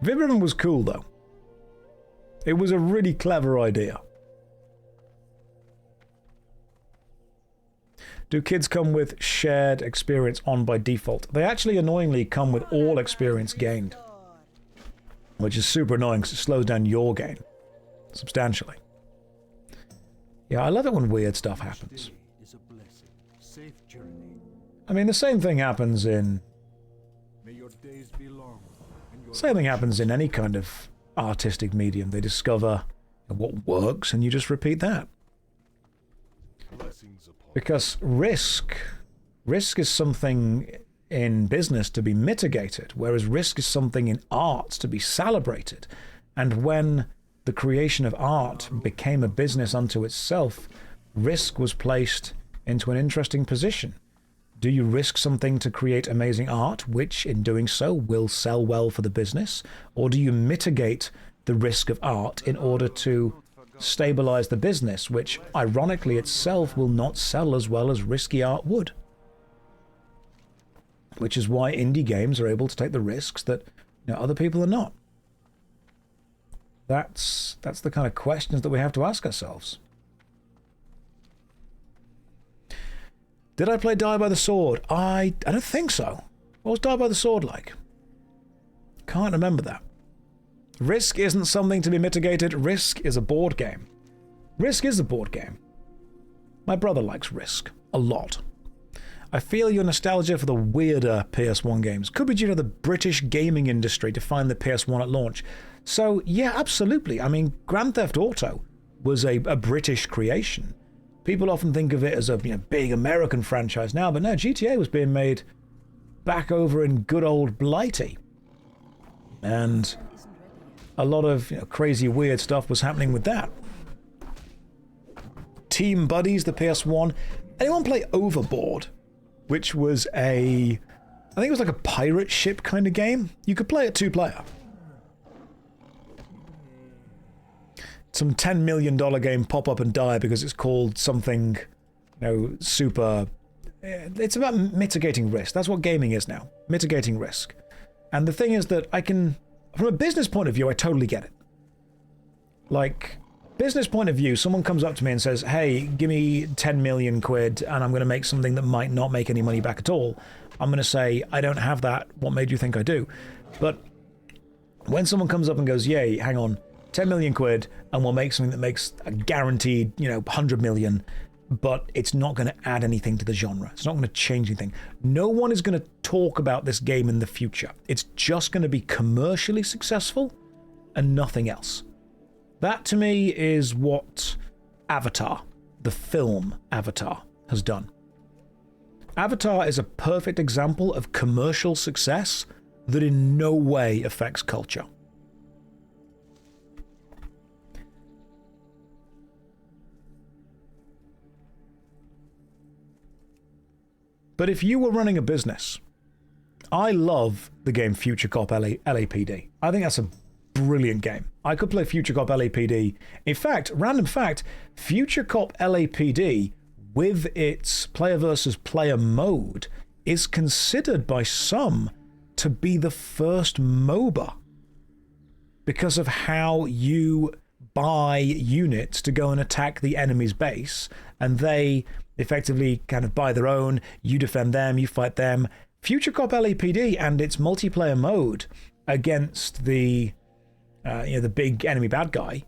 Speaker 1: Vib Ribbon was cool, though. It was a really clever idea. Do kids come with shared experience on by default? They actually annoyingly come with all experience gained, which is super annoying because it slows down your gain substantially. Yeah, I love it when weird stuff happens. I mean, the same thing happens in... Same thing happens in any kind of artistic medium. They discover what works and you just repeat that. Because risk is something in business to be mitigated, whereas risk is something in art to be celebrated. And when the creation of art became a business unto itself, risk was placed into an interesting position. Do you risk something to create amazing art, which in doing so will sell well for the business? Or do you mitigate the risk of art in order to stabilize the business, which ironically itself will not sell as well as risky art would? Which is why indie games are able to take the risks that other people are not. That's the kind of questions that we have to ask ourselves. Did I play Die by the Sword? I don't think so. What was Die by the Sword like? Can't remember that. Risk isn't something to be mitigated. Risk is a board game. Risk is a board game. My brother likes Risk a lot. I feel your nostalgia for the weirder PS1 games could be due to the British gaming industry defined the PS1 at launch. So, yeah, absolutely. I mean, Grand Theft Auto was a British creation. People often think of it as a big American franchise now, but no, GTA was being made back over in good old Blighty. And a lot of crazy, weird stuff was happening with that. Team Buddies, the PS1. Anyone play Overboard? Which was I think it was like a pirate ship kind of game. You could play it 2-player. Some $10 million game pop up and die because it's called something, super... It's about mitigating risk. That's what gaming is now. Mitigating risk. And the thing is that from a business point of view, I totally get it. Like, business point of view, someone comes up to me and says, hey, give me 10 million quid and I'm going to make something that might not make any money back at all. I'm going to say, I don't have that. What made you think I do? But when someone comes up and goes, yay, hang on, 10 million quid and we'll make something that makes a guaranteed, 100 million, but it's not going to add anything to the genre. It's not going to change anything. No one is going to talk about this game in the future. It's just going to be commercially successful and nothing else. That, to me, is what Avatar, the film Avatar, has done. Avatar is a perfect example of commercial success that in no way affects culture. But if you were running a business, I love the game Future Cop LAPD. I think that's a brilliant game. I could play Future Cop LAPD. In fact, random fact, Future Cop LAPD with its player versus player mode is considered by some to be the first MOBA because of how you buy units to go and attack the enemy's base, and they effectively kind of buy their own, you defend them, you fight them. Future Cop LAPD and its multiplayer mode against the big enemy bad guy,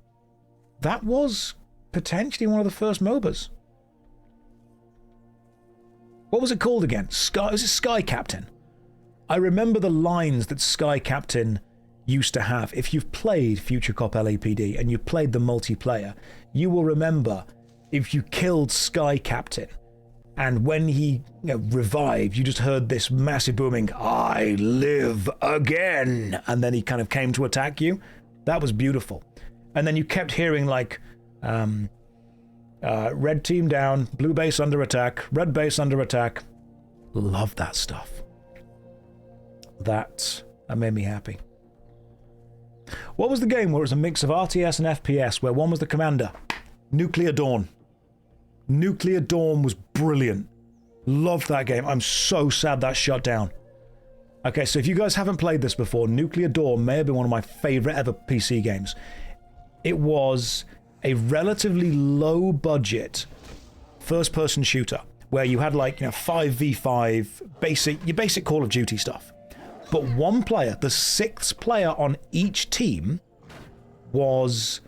Speaker 1: that was potentially one of the first MOBAs. What was it called again? Was it Sky Captain? I remember the lines that Sky Captain used to have. If you've played Future Cop LAPD and you've played the multiplayer, you will remember if you killed Sky Captain and when he revived, you just heard this massive booming, I live again, and then he kind of came to attack you. That was beautiful. And then you kept hearing like red team down, blue base under attack, red base under attack. Love that stuff. That made me happy. What was the game where it was a mix of RTS and FPS, where one was the commander? Nuclear Dawn. Nuclear Dawn was brilliant. Loved that game. I'm so sad that shut down. Okay, so if you guys haven't played this before, Nuclear Dawn may have been one of my favorite ever PC games. It was a relatively low budget first-person shooter where you had like, 5v5, your basic Call of Duty stuff. But one player, the sixth player on each team, was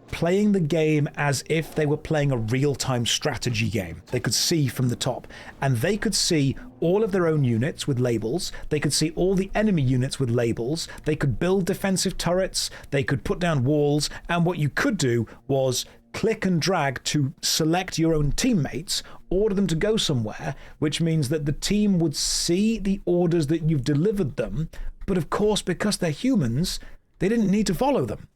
Speaker 1: playing the game as if they were playing a real-time strategy game. They could see from the top, and they could see all of their own units with labels. They could see all the enemy units with labels. They could build defensive turrets. They could put down walls, and what you could do was click and drag to select your own teammates, order them to go somewhere, which means that the team would see the orders that you've delivered them, but of course, because they're humans, they didn't need to follow them.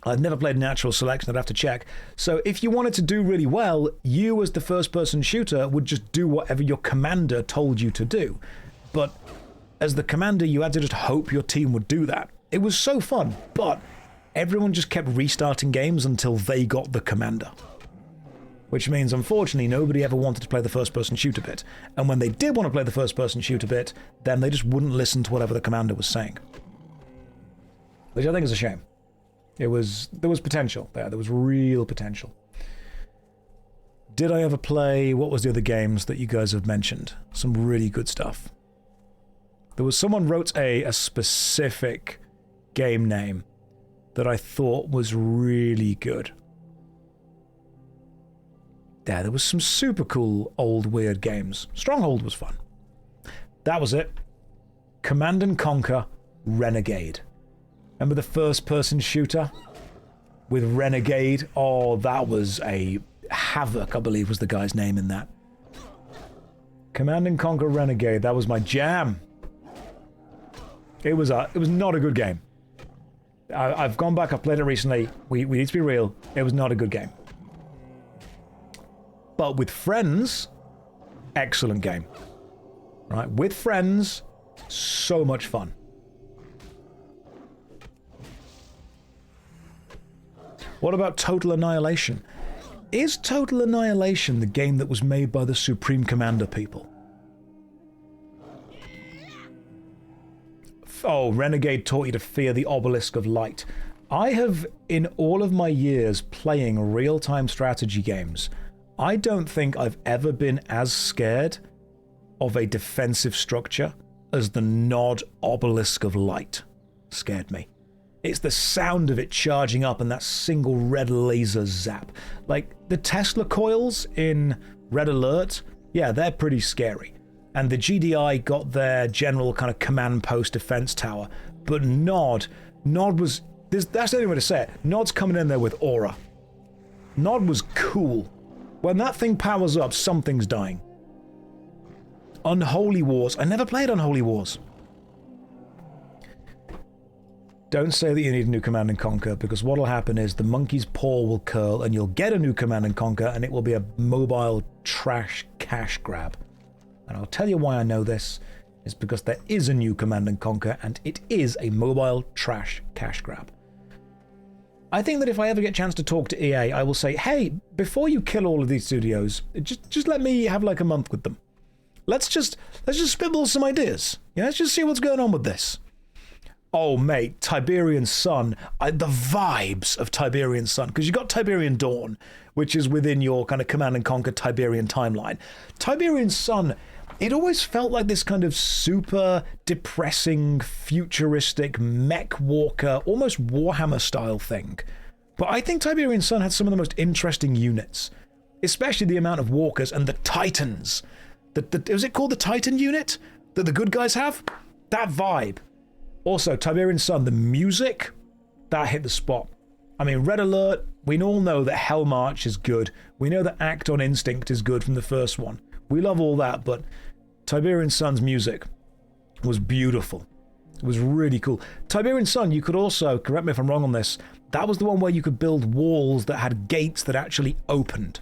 Speaker 1: I've never played natural selection, I'd have to check. So if you wanted to do really well, you as the first-person shooter would just do whatever your commander told you to do. But as the commander, you had to just hope your team would do that. It was so fun, but everyone just kept restarting games until they got the commander. Which means, unfortunately, nobody ever wanted to play the first-person shooter bit. And when they did want to play the first-person shooter bit, then they just wouldn't listen to whatever the commander was saying. Which I think is a shame. There was potential there. There was real potential. Did I ever play... What was the other games that you guys have mentioned? Some really good stuff. There was someone wrote a specific game name that I thought was really good. Yeah, there was some super cool old weird games. Stronghold was fun. That was it. Command & Conquer Renegade. Remember the first-person shooter with Renegade? Oh, that was a Havoc, I believe was the guy's name in that. Command & Conquer Renegade, that was my jam. It was not a good game. I've gone back, I've played it recently. We need to be real. It was not a good game. But with friends, excellent game. Right? With friends, so much fun. What about Total Annihilation? Is Total Annihilation the game that was made by the Supreme Commander people? Oh, Renegade taught you to fear the obelisk of light. I have, in all of my years playing real-time strategy games, I don't think I've ever been as scared of a defensive structure as the Nod obelisk of light scared me. It's the sound of it charging up and that single red laser zap. Like, the Tesla coils in Red Alert, yeah, they're pretty scary. And the GDI got their general kind of command post defense tower. But Nod was... That's the only way to say it. Nod's coming in there with aura. Nod was cool. When that thing powers up, something's dying. Unholy Wars. I never played Unholy Wars. Don't say that you need a new Command & Conquer, because what'll happen is the monkey's paw will curl and you'll get a new Command & Conquer and it will be a mobile trash cash grab. And I'll tell you why I know this. It's because there is a new Command & Conquer and it is a mobile trash cash grab. I think that if I ever get a chance to talk to EA, I will say, hey, before you kill all of these studios, just let me have like a month with them. Let's just spitball some ideas. Yeah, let's just see what's going on with this. Oh, mate, Tiberian Sun. The vibes of Tiberian Sun. Because you got Tiberian Dawn, which is within your kind of Command & Conquer Tiberian timeline. Tiberian Sun, it always felt like this kind of super depressing, futuristic, mech walker, almost Warhammer style thing. But I think Tiberian Sun had some of the most interesting units. Especially the amount of walkers and the Titans. Was it called the Titan unit that the good guys have? That vibe. Also, Tiberian Sun, the music, that hit the spot. I mean, Red Alert, we all know that Hell March is good. We know that Act on Instinct is good from the first one. We love all that, but Tiberian Sun's music was beautiful. It was really cool. Tiberian Sun, you could also, correct me if I'm wrong on this, that was the one where you could build walls that had gates that actually opened.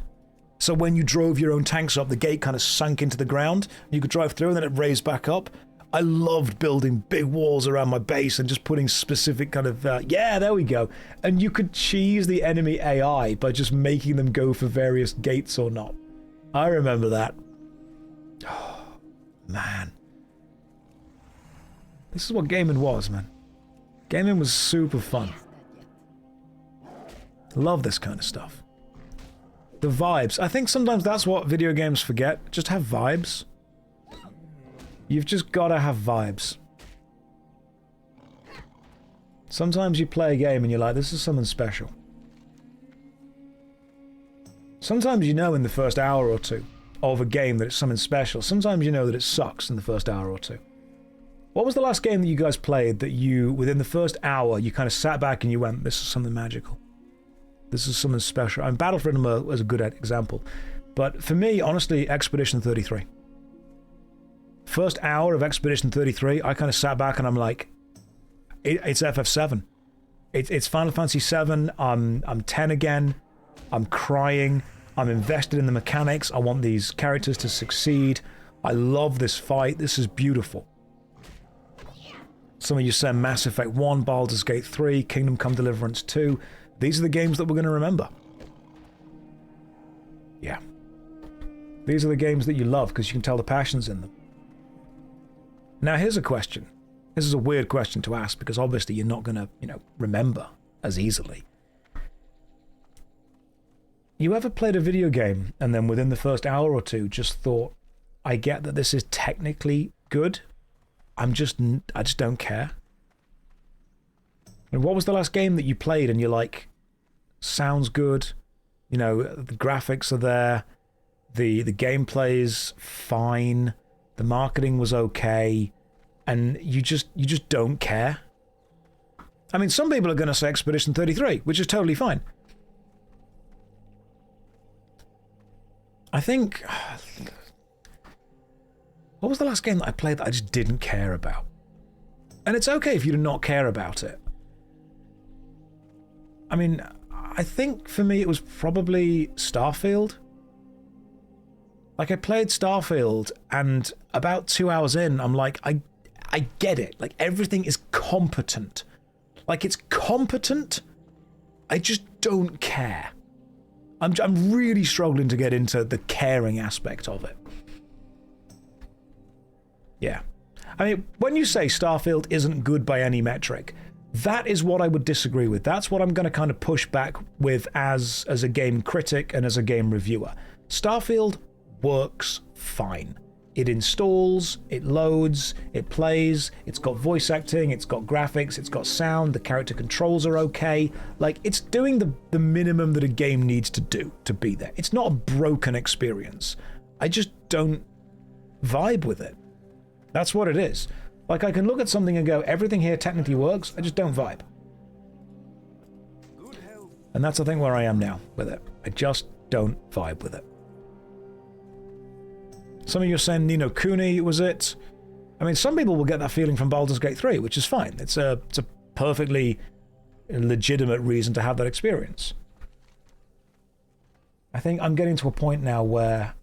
Speaker 1: So when you drove your own tanks up, the gate kind of sunk into the ground. You could drive through and then it raised back up. I loved building big walls around my base and just putting specific kind of, yeah, there we go. And you could cheese the enemy AI by just making them go for various gates or not. I remember that. Oh, man. This is what gaming was, man. Gaming was super fun. Love this kind of stuff. The vibes. I think sometimes that's what video games forget. Just have vibes. You've just got to have vibes. Sometimes you play a game and you're like, this is something special. Sometimes you know in the first hour or two of a game that it's something special. Sometimes you know that it sucks in the first hour or two. What was the last game that you guys played that you, within the first hour, you kind of sat back and you went, this is something magical. This is something special. And Battlefield was a good example. But for me, honestly, Expedition 33. First hour of Expedition 33, I kind of sat back and I'm like, it's FF7. It's Final Fantasy 7. I'm 10 again. I'm crying. I'm invested in the mechanics. I want these characters to succeed. I love this fight. This is beautiful. Some of you said Mass Effect 1, Baldur's Gate 3, Kingdom Come Deliverance 2. These are the games that we're going to remember. Yeah. These are the games that you love because you can tell the passion's in them. Now here's a question. This is a weird question to ask because obviously you're not going to, remember as easily. You ever played a video game and then within the first hour or two just thought, I get that this is technically good. I just don't care. And what was the last game that you played and you're like, sounds good, the graphics are there, the gameplay's fine, the marketing was okay, and you just don't care? I mean, some people are going to say Expedition 33, which is totally fine. I think... What was the last game that I played that I just didn't care about? And it's okay if you do not care about it. I mean, I think for me it was probably Starfield. Like, I played Starfield, and about 2 hours in, I'm like, I get it. Like, everything is competent. Like, it's competent. I just don't care. I'm really struggling to get into the caring aspect of it. Yeah. I mean, when you say Starfield isn't good by any metric, that is what I would disagree with. That's what I'm going to kind of push back with as a game critic and as a game reviewer. Starfield works fine. It installs, it loads, it plays, it's got voice acting, it's got graphics, it's got sound, the character controls are okay. Like, it's doing the minimum that a game needs to do to be there. It's not a broken experience. I just don't vibe with it. That's what it is. Like, I can look at something and go, everything here technically works, I just don't vibe. And that's, I think, where I am now with it. I just don't vibe with it. Some of you are saying Ni no Kuni was it. I mean, some people will get that feeling from Baldur's Gate 3, which is fine. It's a perfectly legitimate reason to have that experience. I think I'm getting to a point now where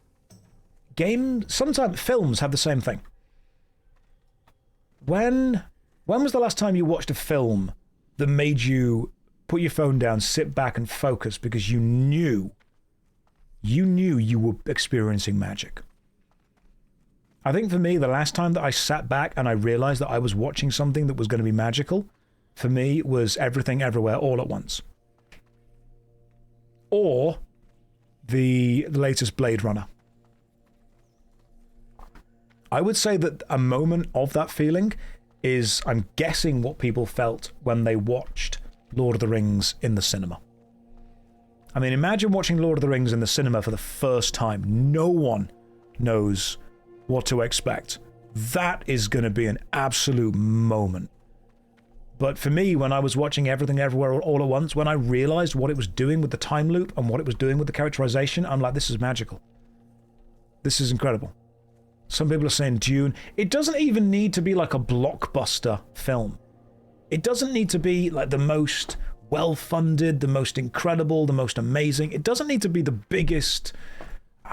Speaker 1: sometimes films have the same thing. When was the last time you watched a film that made you put your phone down, sit back and focus because you knew you were experiencing magic? I think for me, the last time that I sat back and I realized that I was watching something that was going to be magical, for me, was Everything Everywhere All at Once. Or the latest Blade Runner. I would say that a moment of that feeling is, I'm guessing, what people felt when they watched Lord of the Rings in the cinema. I mean, imagine watching Lord of the Rings in the cinema for the first time. No one knows what to expect. That is going to be an absolute moment. But for me, when I was watching Everything Everywhere All at Once, when I realized what it was doing with the time loop and what it was doing with the characterization, I'm like, this is magical. This is incredible. Some people are saying Dune. It doesn't even need to be like a blockbuster film. It doesn't need to be like the most well-funded, the most incredible, the most amazing. It doesn't need to be the biggest,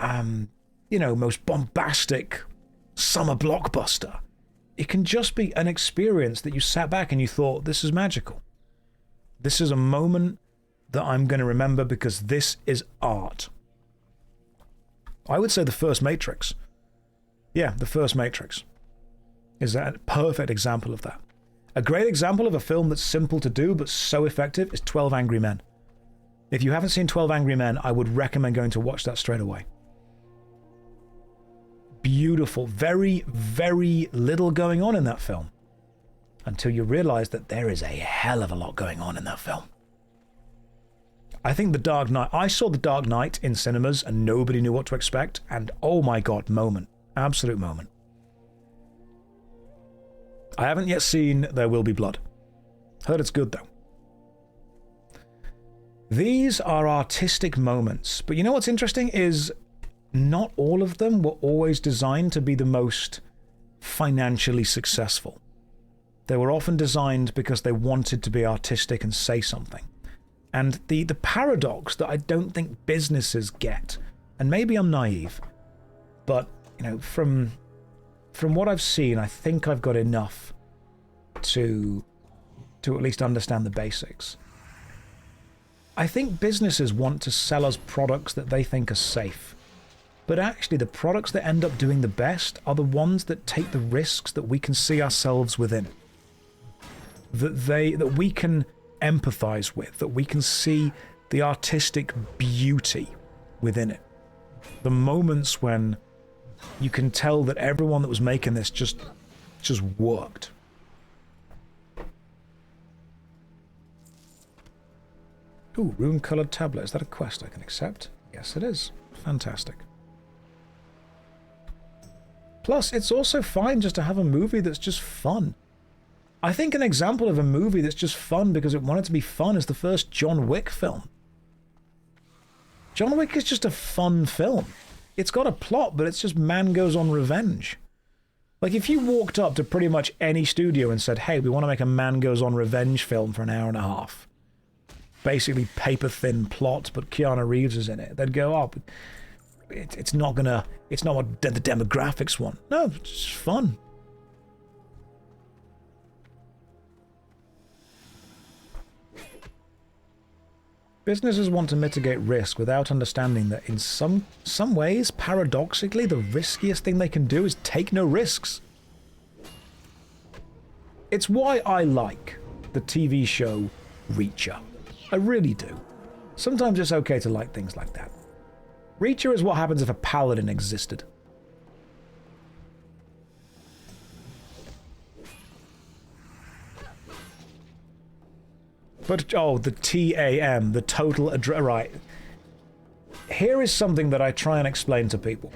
Speaker 1: most bombastic summer blockbuster. It can just be an experience that you sat back and you thought, this is magical. This is a moment that I'm going to remember because this is art. I would say the first Matrix. Yeah, the first Matrix is a perfect example of that. A great example of a film that's simple to do but so effective is 12 Angry Men. If you haven't seen 12 Angry Men, I would recommend going to watch that straight away. Beautiful. Very, very little going on in that film. Until you realize that there is a hell of a lot going on in that film. I think The Dark Knight... I saw The Dark Knight in cinemas and nobody knew what to expect. And oh my god, moment. Absolute moment. I haven't yet seen There Will Be Blood. Heard it's good, though. These are artistic moments. But you know what's interesting is not all of them were always designed to be the most financially successful. They were often designed because they wanted to be artistic and say something. And the paradox that I don't think businesses get, and maybe I'm naive, but you know, from what I've seen, I think I've got enough to at least understand the basics. I think businesses want to sell us products that they think are safe. But actually, the products that end up doing the best are the ones that take the risks that we can see ourselves within. That we can empathize with, that we can see the artistic beauty within it. The moments when you can tell that everyone that was making this just worked. Ooh, rune-colored tablet. Is that a quest I can accept? Yes, it is. Fantastic. Plus, it's also fine just to have a movie that's just fun. I think an example of a movie that's just fun because it wanted to be fun is the first John Wick film. John Wick is just a fun film. It's got a plot, but it's just man goes on revenge. Like, if you walked up to pretty much any studio and said, hey, we want to make a man goes on revenge film for an hour and a half. Basically paper-thin plot, but Keanu Reeves is in it. They'd go, oh, it's not what the demographics want. No, it's just fun. Businesses want to mitigate risk without understanding that in some ways, paradoxically, the riskiest thing they can do is take no risks. It's why I like the TV show Reacher. I really do. Sometimes it's okay to like things like that. Reacher is what happens if a Paladin existed. But, oh, the TAM, the total address... Right. Here is something that I try and explain to people.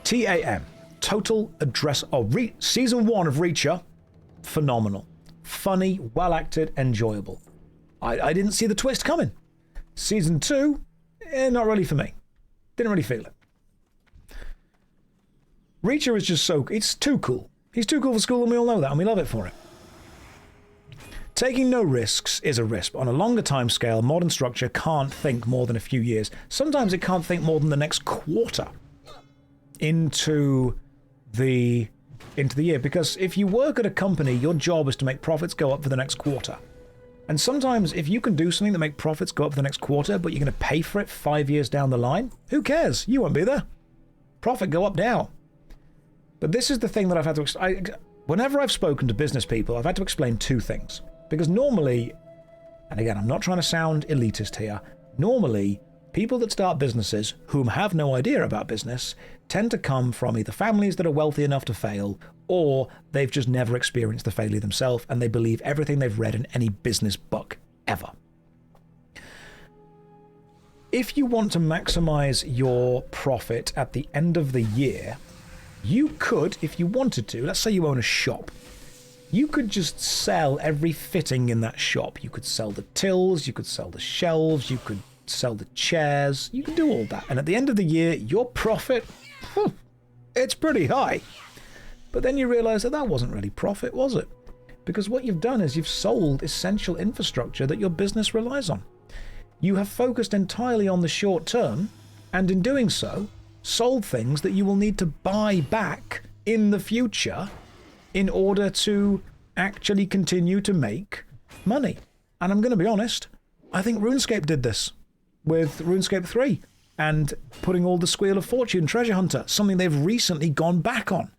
Speaker 1: TAM, total address... Oh, Season 1 of Reacher, phenomenal. Funny, well-acted, enjoyable. I didn't see the twist coming. Season 2, not really for me. Didn't really feel it. Reacher is just so... It's too cool. He's too cool for school, and we all know that, and we love it for it. Taking no risks is a risk, but on a longer time scale, modern structure can't think more than a few years. Sometimes it can't think more than the next quarter into the year. Because if you work at a company, your job is to make profits go up for the next quarter. And sometimes if you can do something that make profits go up for the next quarter, but you're going to pay for it 5 years down the line, who cares? You won't be there. Profit go up now. But this is the thing that I've had to... Whenever I've spoken to business people, I've had to explain two things. Because normally, and again, I'm not trying to sound elitist here, normally, people that start businesses, whom have no idea about business, tend to come from either families that are wealthy enough to fail, or they've just never experienced the failure themselves, and they believe everything they've read in any business book ever. If you want to maximize your profit at the end of the year, you could, if you wanted to, let's say you own a shop, you could just sell every fitting in that shop. You could sell the tills, you could sell the shelves, you could sell the chairs, you could do all that. And at the end of the year, your profit, it's pretty high. But then you realize that that wasn't really profit, was it? Because what you've done is you've sold essential infrastructure that your business relies on. You have focused entirely on the short term, and in doing so, sold things that you will need to buy back in the future in order to actually continue to make money. And I'm going to be honest, I think RuneScape did this with RuneScape 3 and putting all the Squeal of Fortune Treasure Hunter, something they've recently gone back on.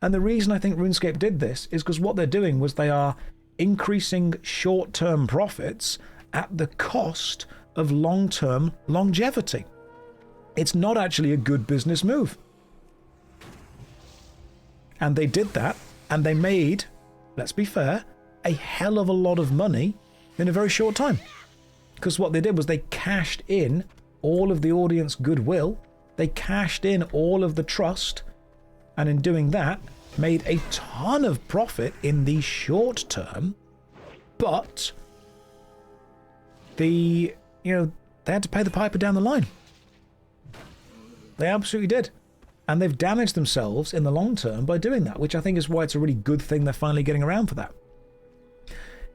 Speaker 1: And the reason I think RuneScape did this is because what they're doing was they are increasing short-term profits at the cost of long-term longevity. It's not actually a good business move. And they did that, and they made, let's be fair, a hell of a lot of money in a very short time. Because what they did was they cashed in all of the audience goodwill, they cashed in all of the trust, and in doing that, made a ton of profit in the short term, but they had to pay the piper down the line. They absolutely did. And they've damaged themselves in the long term by doing that, which I think is why it's a really good thing they're finally getting around for that.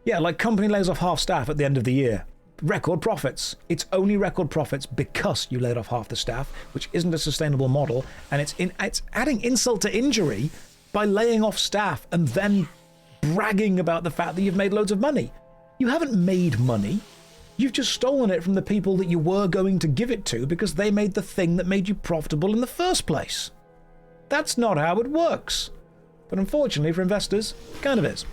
Speaker 1: Yeah, like company lays off half staff at the end of the year. Record profits. It's only record profits because you laid off half the staff, which isn't a sustainable model, and it's adding insult to injury by laying off staff and then bragging about the fact that you've made loads of money. You haven't made money. You've just stolen it from the people that you were going to give it to because they made the thing that made you profitable in the first place. That's not how it works. But unfortunately for investors, it kind of is.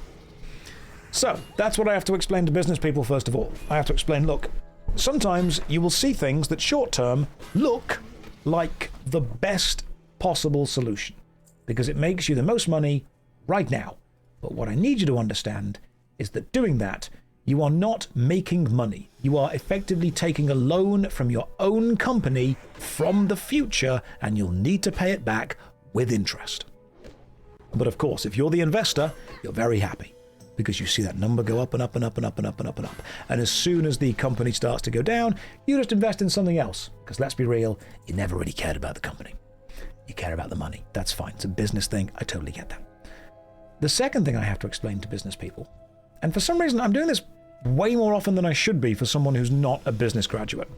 Speaker 1: So, that's what I have to explain to business people first of all. I have to explain, look, sometimes you will see things that short term look like the best possible solution because it makes you the most money right now. But what I need you to understand is that doing that, you are not making money. You are effectively taking a loan from your own company from the future, and you'll need to pay it back with interest. But of course, if you're the investor, you're very happy because you see that number go up and up and up and up and up and up and up. And as soon as the company starts to go down, you just invest in something else. Because let's be real, you never really cared about the company. You care about the money. That's fine. It's a business thing. I totally get that. The second thing I have to explain to business people, and for some reason I'm doing this way more often than I should be for someone who's not a business graduate.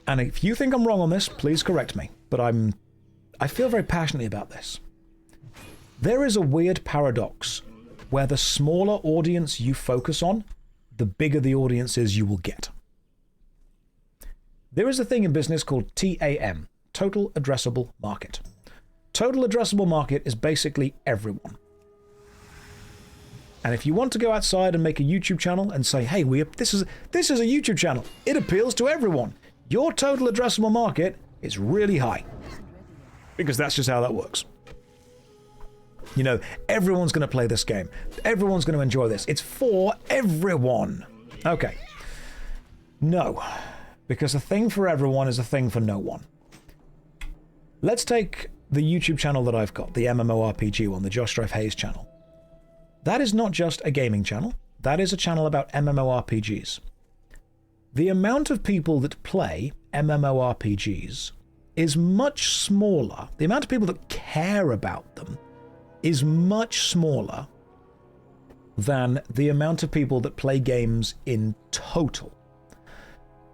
Speaker 1: And if you think I'm wrong on this, please correct me. But I feel very passionately about this. There is a weird paradox where the smaller audience you focus on, the bigger the audience is you will get. There is a thing in business called TAM, Total Addressable Market. Total Addressable Market is basically everyone. And if you want to go outside and make a YouTube channel and say, hey, this is a YouTube channel, it appeals to everyone, your total addressable market is really high. Because that's just how that works. You know, everyone's going to play this game. Everyone's going to enjoy this. It's for everyone. Okay. No. Because a thing for everyone is a thing for no one. Let's take the YouTube channel that I've got, the MMORPG one, the JoshStrifeHayes channel. That is not just a gaming channel. That is a channel about MMORPGs. The amount of people that play MMORPGs is much smaller. The amount of people that care about them is much smaller than the amount of people that play games in total.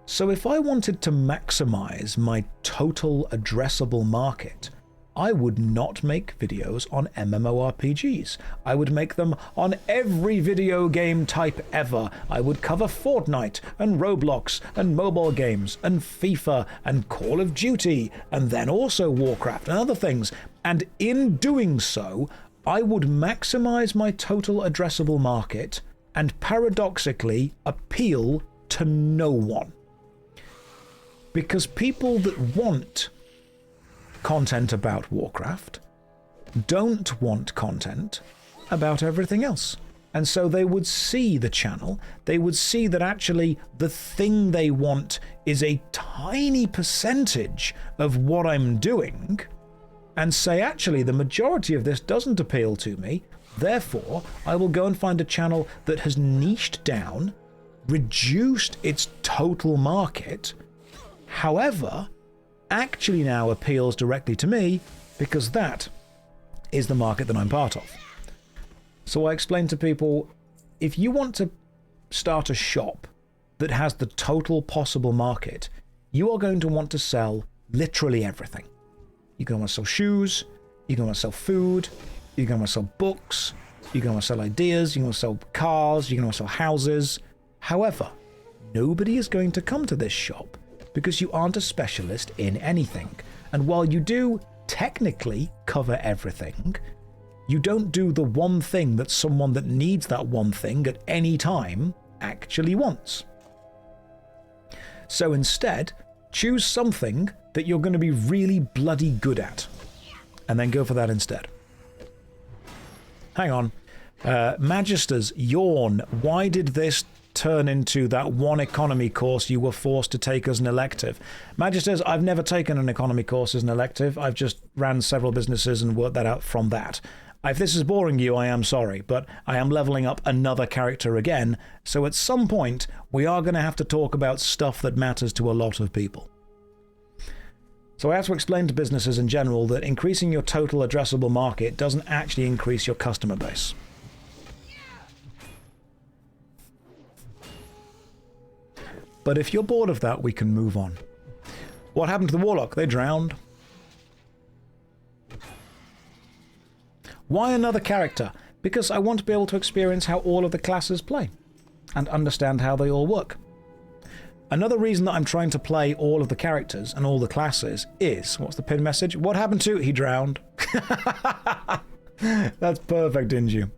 Speaker 1: So if I wanted to maximize my total addressable market, I would not make videos on MMORPGs. I would make them on every video game type ever. I would cover Fortnite and Roblox and mobile games and FIFA and Call of Duty and then also Warcraft and other things. And in doing so, I would maximize my total addressable market and paradoxically appeal to no one. Because people that want content about Warcraft don't want content about everything else. And so they would see the channel, they would see that actually the thing they want is a tiny percentage of what I'm doing, and say actually the majority of this doesn't appeal to me, therefore I will go and find a channel that has niched down, reduced its total market, however actually now appeals directly to me because that is the market that I'm part of. So I explain to people, if you want to start a shop that has the total possible market, you are going to want to sell literally everything. You're going to want to sell shoes, you're going to want to sell food, you're going to want to sell books, you're going to want to sell ideas, you're going to sell cars, you're going to want to sell houses. However, nobody is going to come to this shop because you aren't a specialist in anything. And while you do technically cover everything, You don't do the one thing that someone that needs that one thing at any time actually wants. So instead, choose something that you're going to be really bloody good at, and then go for that instead. Hang on. Magisters, yawn. Why did this turn into that one economy course you were forced to take as an elective? Magisters, I've never taken an economy course as an elective. I've just ran several businesses and worked that out from that. If this is boring you, I am sorry, but I am leveling up another character again, so at some point we are going to have to talk about stuff that matters to a lot of people. So I have to explain to businesses in general that increasing your total addressable market doesn't actually increase your customer base. But if you're bored of that, we can move on. What happened to the Warlock? They drowned. Why another character? Because I want to be able to experience how all of the classes play and understand how they all work. Another reason that I'm trying to play all of the characters and all the classes is, what's the pin message? What happened to? He drowned. That's perfect, didn't you?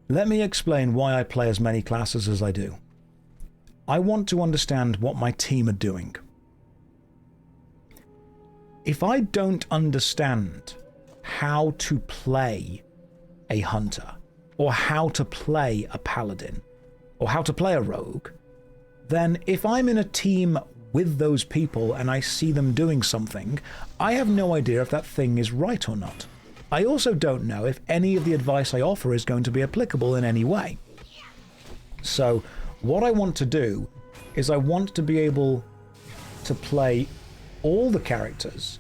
Speaker 1: Let me explain why I play as many classes as I do. I want to understand what my team are doing. If I don't understand how to play a hunter, or how to play a paladin, or how to play a rogue, then if I'm in a team with those people and I see them doing something, I have no idea if that thing is right or not. I also don't know if any of the advice I offer is going to be applicable in any way. So what I want to do is I want to be able to play all the characters,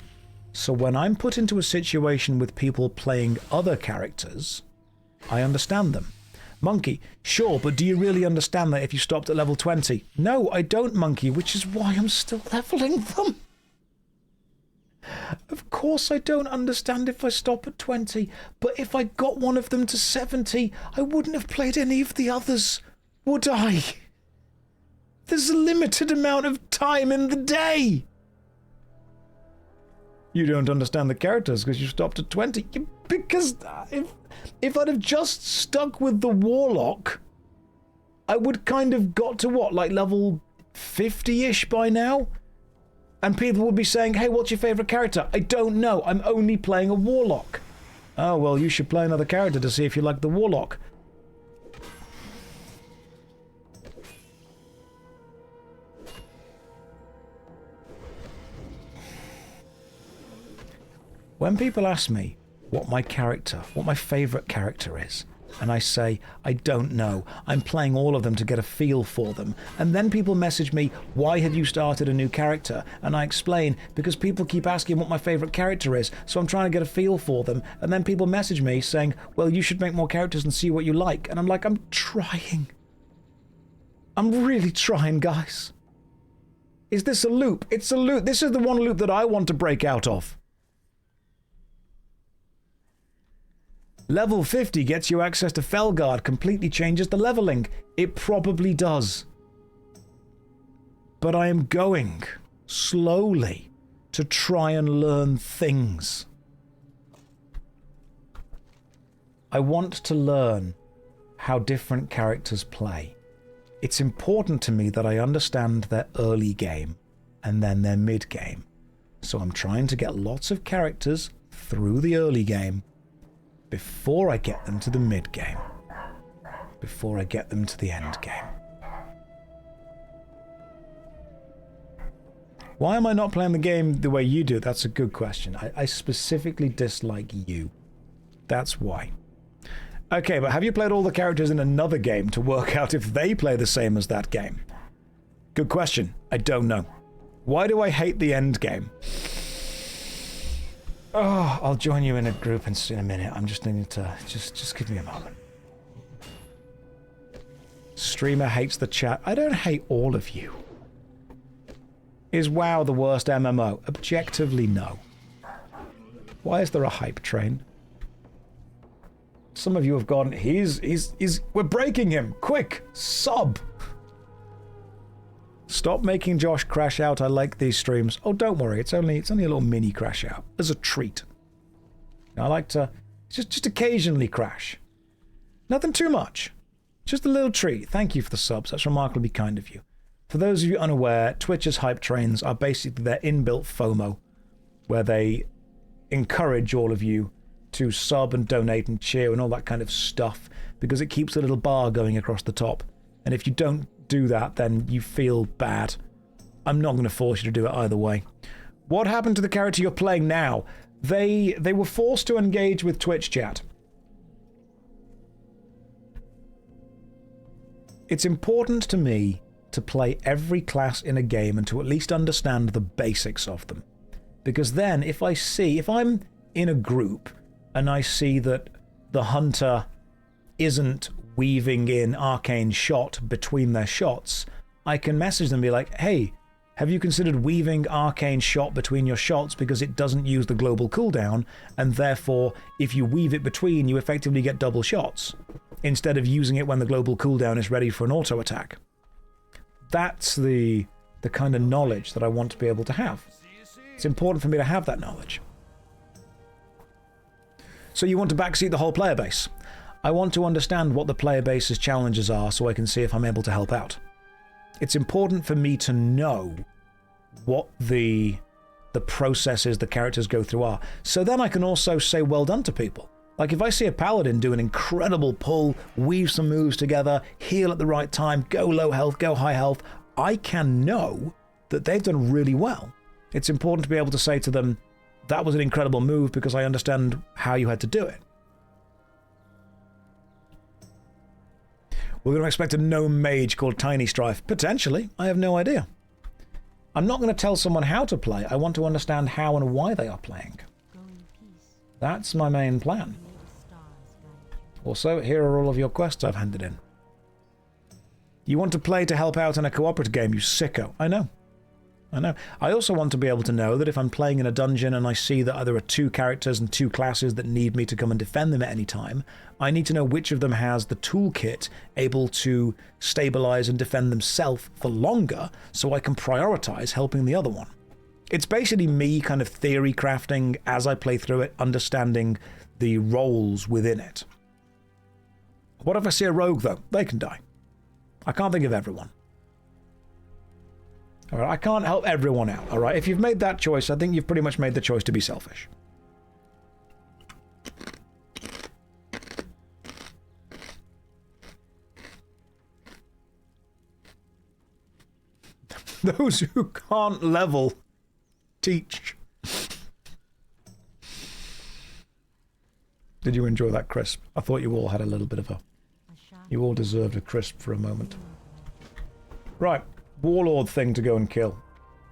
Speaker 1: so when I'm put into a situation with people playing other characters, I understand them. Monkey, sure, but do you really understand that if you stopped at level 20? No, I don't, Monkey, which is why I'm still leveling them. Of course I don't understand if I stop at 20, but if I got one of them to 70, I wouldn't have played any of the others, would I? There's a limited amount of time in the day. You don't understand the characters because you stopped at 20. Because if I'd have just stuck with the Warlock, I would kind of got to what, like level 50-ish by now? And people would be saying, hey, what's your favourite character? I don't know, I'm only playing a Warlock. Oh, well, you should play another character to see if you like the Warlock. When people ask me what my favourite character is, and I say, I don't know, I'm playing all of them to get a feel for them, and then people message me, why have you started a new character? And I explain, because people keep asking what my favourite character is, so I'm trying to get a feel for them, and then people message me saying, well, you should make more characters and see what you like, and I'm like, I'm trying. I'm really trying, guys. Is this a loop? It's a loop. This is the one loop that I want to break out of. Level 50 gets you access to Felguard, completely changes the leveling. It probably does. But I am going slowly to try and learn things. I want to learn how different characters play. It's important to me that I understand their early game and then their mid game. So I'm trying to get lots of characters through the early game before I get them to the mid game, before I get them to the end game. Why am I not playing the game the way you do? That's a good question. I specifically dislike you. That's why. Okay, but have you played all the characters in another game to work out if they play the same as that game? Good question. I don't know. Why do I hate the end game? Oh, I'll join you in a group in a minute. I'm just needing to... Just give me a moment. Streamer hates the chat. I don't hate all of you. Is WoW the worst MMO? Objectively, no. Why is there a hype train? Some of you have gone, we're breaking him! Quick! Sub! Stop making Josh crash out. I like these streams. Oh, don't worry. It's only a little mini crash out. As a treat. I like to just occasionally crash. Nothing too much. Just a little treat. Thank you for the subs. That's remarkably kind of you. For those of you unaware, Twitch's hype trains are basically their inbuilt FOMO, where they encourage all of you to sub and donate and cheer and all that kind of stuff, because it keeps a little bar going across the top. And if you don't do that, then you feel bad. I'm not going to force you to do it either way. What happened to the character you're playing now? They were forced to engage with Twitch chat. It's important to me to play every class in a game and to at least understand the basics of them. Because then if I'm in a group and I see that the hunter isn't weaving in arcane shot between their shots, I can message them and be like, hey, have you considered weaving arcane shot between your shots, because it doesn't use the global cooldown, and therefore if you weave it between, you effectively get double shots, instead of using it when the global cooldown is ready for an auto attack. That's the kind of knowledge that I want to be able to have. It's important for me to have that knowledge. So you want to backseat the whole player base. I want to understand what the player base's challenges are so I can see if I'm able to help out. It's important for me to know what the processes the characters go through are. So then I can also say well done to people. Like if I see a Paladin do an incredible pull, weave some moves together, heal at the right time, go low health, go high health, I can know that they've done really well. It's important to be able to say to them, that was an incredible move because I understand how you had to do it. We're going to expect a gnome mage called Tiny Strife. Potentially. I have no idea. I'm not going to tell someone how to play. I want to understand how and why they are playing. That's my main plan. Also, here are all of your quests I've handed in. You want to play to help out in a cooperative game, you sicko. I know. I also want to be able to know that if I'm playing in a dungeon and I see that there are 2 characters and 2 classes that need me to come and defend them at any time, I need to know which of them has the toolkit able to stabilize and defend themselves for longer so I can prioritize helping the other one. It's basically me kind of theory crafting as I play through it, understanding the roles within it. What if I see a rogue, though? They can die. I can't think of everyone. All right, I can't help everyone out, all right? If you've made that choice, I think you've pretty much made the choice to be selfish. Those who can't level, teach. Did you enjoy that crisp? I thought you all had a little bit of a... You all deserved a crisp for a moment. Right. Warlord thing to go and kill.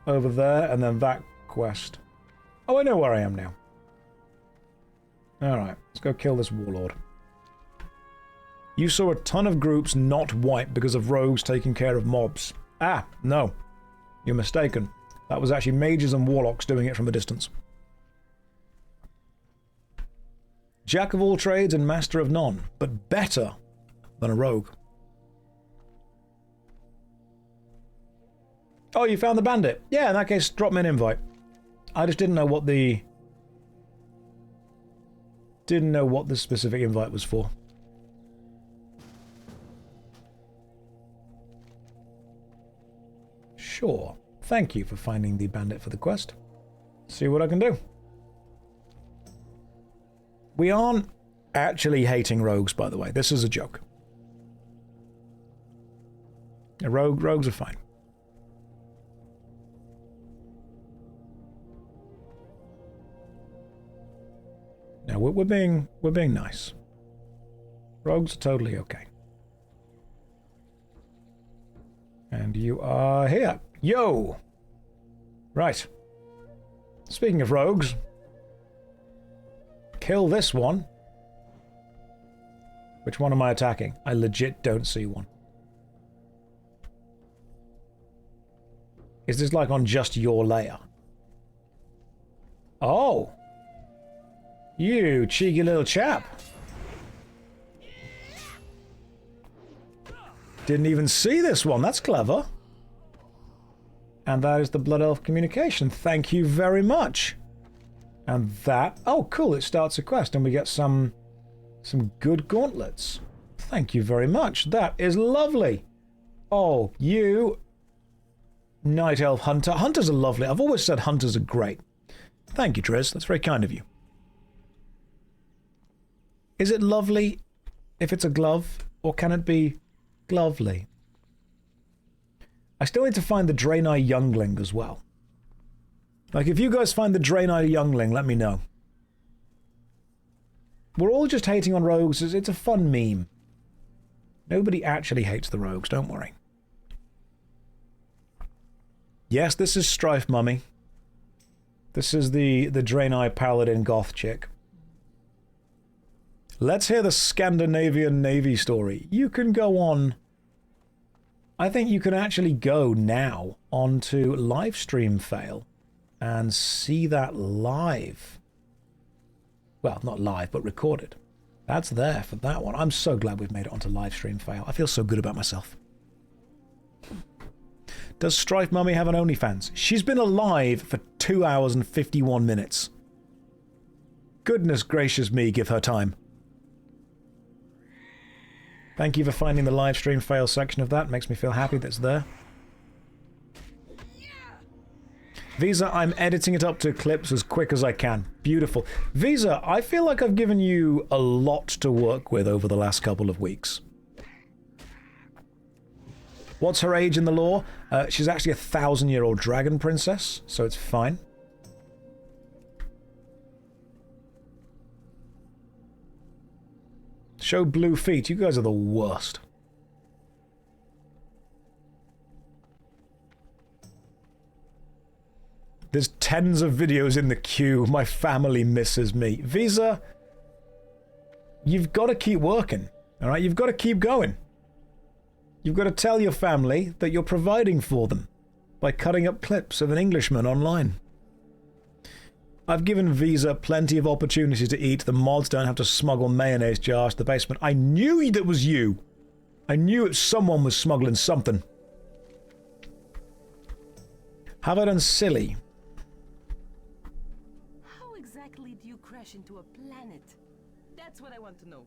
Speaker 1: Over there, and then that quest. Oh, I know where I am now. Alright, let's go kill this warlord. You saw a ton of groups not wipe because of rogues taking care of mobs. Ah, no. You're mistaken. That was actually mages and warlocks doing it from a distance. Jack of all trades and master of none, but better than a rogue. Oh, you found the bandit? Yeah, in that case, drop me an invite. I just didn't know what the... specific invite was for. Sure. Thank you for finding the bandit for the quest. See what I can do. We aren't actually hating rogues, by the way. This is a joke. Rogues are fine. No, we're being nice. Rogues are totally okay. And you are here. Yo! Right. Speaking of rogues, kill this one. Which one am I attacking? I legit don't see one. Is this like on just your layer? Oh! You cheeky little chap. Didn't even see this one. That's clever. And that is the Blood Elf communication. Thank you very much. And that... Oh, cool, it starts a quest and we get some good gauntlets. Thank you very much. That is lovely. Oh, you... Night Elf Hunter. Hunters are lovely. I've always said hunters are great. Thank you, Driz. That's very kind of you. Is it lovely if it's a glove, or can it be glovely? I still need to find the Draenei Youngling as well. Like, if you guys find the Draenei Youngling, let me know. We're all just hating on rogues. It's a fun meme. Nobody actually hates the rogues, don't worry. Yes, this is Strife Mummy. This is the Draenei Paladin goth chick. Let's hear the Scandinavian Navy story. You can go on... I think you can actually go now onto Livestream Fail and see that live. Well, not live, but recorded. That's there for that one. I'm so glad we've made it onto Livestream Fail. I feel so good about myself. Does Strife Mummy have an OnlyFans? She's been alive for 2 hours and 51 minutes. Goodness gracious me, give her time. Thank you for finding the Livestream Fail section of that. Makes me feel happy that's there. Visa, I'm editing it up to clips as quick as I can. Beautiful. Visa, I feel like I've given you a lot to work with over the last couple of weeks. What's her age in the lore? She's actually a 1,000-year-old dragon princess, so it's fine. Show blue feet. You guys are the worst. There's tens of videos in the queue. My family misses me. Visa, you've got to keep working. All right? You've got to keep going. You've got to tell your family that you're providing for them by cutting up clips of an Englishman online. I've given Visa plenty of opportunity to eat. The mods don't have to smuggle mayonnaise jars to the basement. I knew that was you. I knew someone was smuggling something. Have I done silly?
Speaker 3: How exactly do you crash into a planet? That's what I want to know.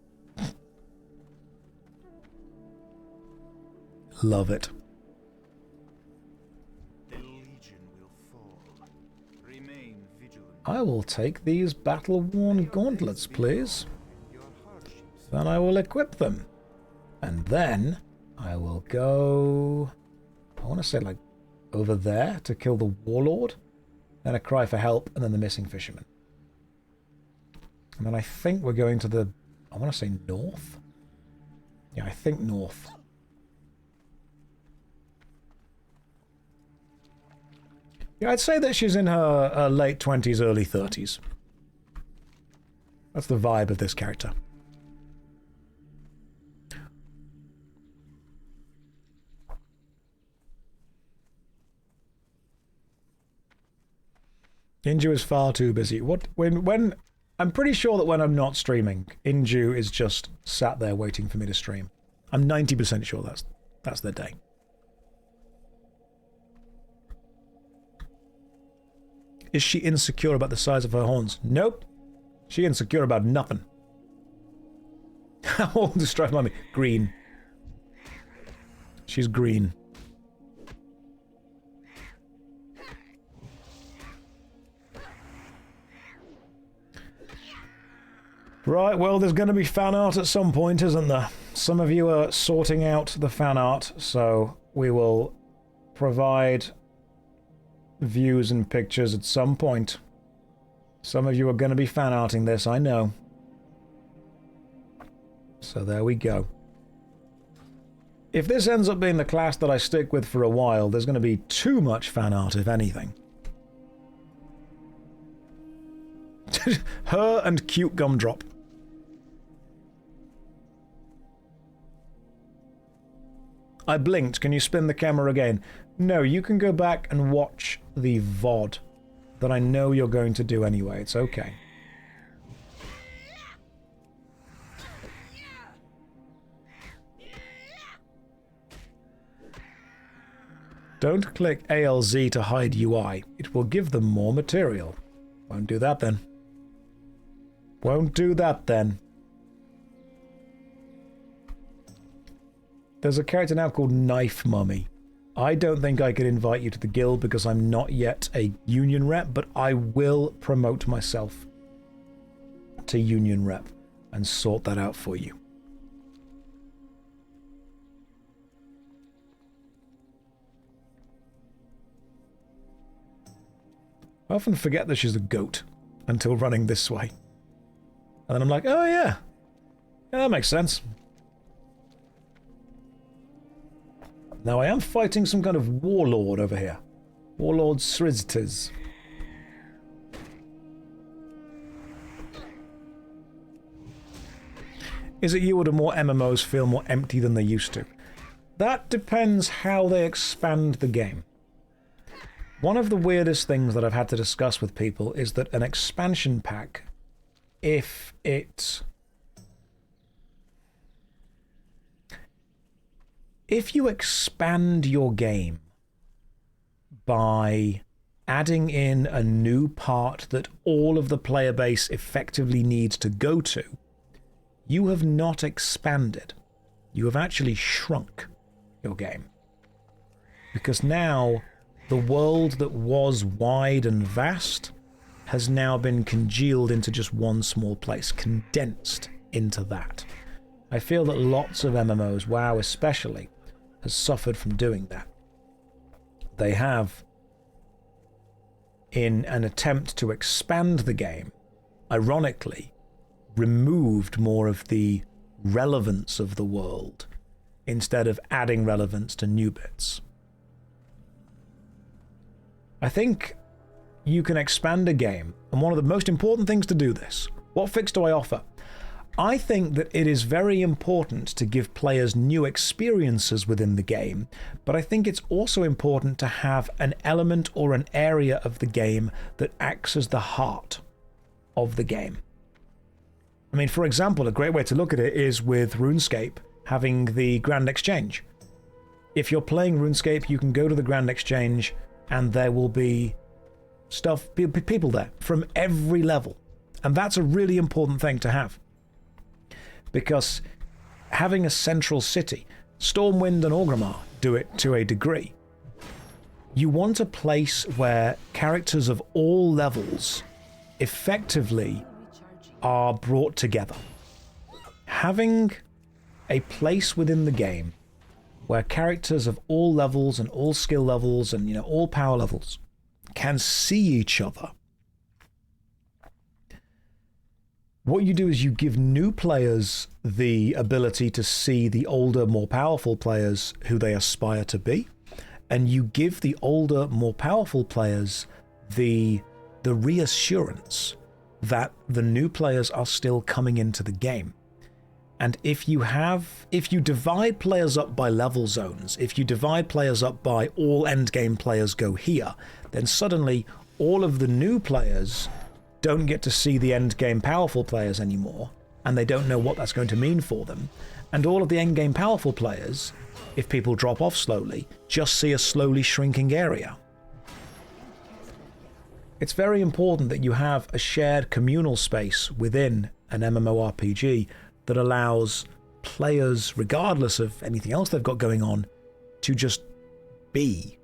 Speaker 1: Love it.
Speaker 5: The Legion will fall. Remain vigilant.
Speaker 1: I will take these battle-worn gauntlets, please. Then I will equip them. And then I will go... I want to say, like, over there to kill the warlord. Then a cry for help, and then the missing fisherman. And then I think we're going to the... I want to say north? Yeah, I think north. Yeah, I'd say that she's in her late 20s, early 30s. That's the vibe of this character. Inju is far too busy. When I'm pretty sure that when I'm not streaming, Inju is just sat there waiting for me to stream. I'm 90% sure that's their day. Is she insecure about the size of her horns? Nope. She insecure about nothing. How old is Strife Mummy? Green. She's green. Right, well, there's going to be fan art at some point, isn't there? Some of you are sorting out the fan art, so we will provide views and pictures at some point. Some of you are going to be fan arting this, I know. So there we go. If this ends up being the class that I stick with for a while, there's going to be too much fan art, if anything. Her and cute gumdrop. I blinked. Can you spin the camera again? No, you can go back and watch the VOD that I know you're going to do anyway. It's okay. Don't click ALZ to hide UI. It will give them more material. Won't do that then. Won't do that then. There's a character now called Knife Mummy. I don't think I could invite you to the guild because I'm not yet a union rep, but I will promote myself to union rep and sort that out for you. I often forget that she's a goat until running this way. And then I'm like, oh yeah. Yeah, that makes sense. Now I am fighting some kind of warlord over here. Warlord Sriztiz. Is it you or do more MMOs feel more empty than they used to? That depends how they expand the game. One of the weirdest things that I've had to discuss with people is that an expansion pack, if you expand your game by adding in a new part that all of the player base effectively needs to go to, you have not expanded. You have actually shrunk your game. Because now the world that was wide and vast has now been congealed into just one small place, condensed into that. I feel that lots of MMOs, WoW especially, has suffered from doing that. They have, in an attempt to expand the game, ironically, removed more of the relevance of the world instead of adding relevance to new bits. I think you can expand a game, and one of the most important things to do this, what fix do I offer? I think that it is very important to give players new experiences within the game, but I think it's also important to have an element or an area of the game that acts as the heart of the game. I mean, for example, a great way to look at it is with RuneScape having the Grand Exchange. If you're playing RuneScape, you can go to the Grand Exchange and there will be people there from every level. And that's a really important thing to have. Because having a central city, Stormwind and Orgrimmar do it to a degree. You want a place where characters of all levels effectively are brought together. Having a place within the game where characters of all levels and all skill levels and, all power levels can see each other. What you do is you give new players the ability to see the older, more powerful players who they aspire to be, and you give the older, more powerful players the reassurance that the new players are still coming into the game. And if you divide players up by level zones, if you divide players up by all endgame players go here, then suddenly all of the new players don't get to see the endgame powerful players anymore, and they don't know what that's going to mean for them. And all of the endgame powerful players, if people drop off slowly, just see a slowly shrinking area. It's very important that you have a shared communal space within an MMORPG that allows players, regardless of anything else they've got going on, to just be.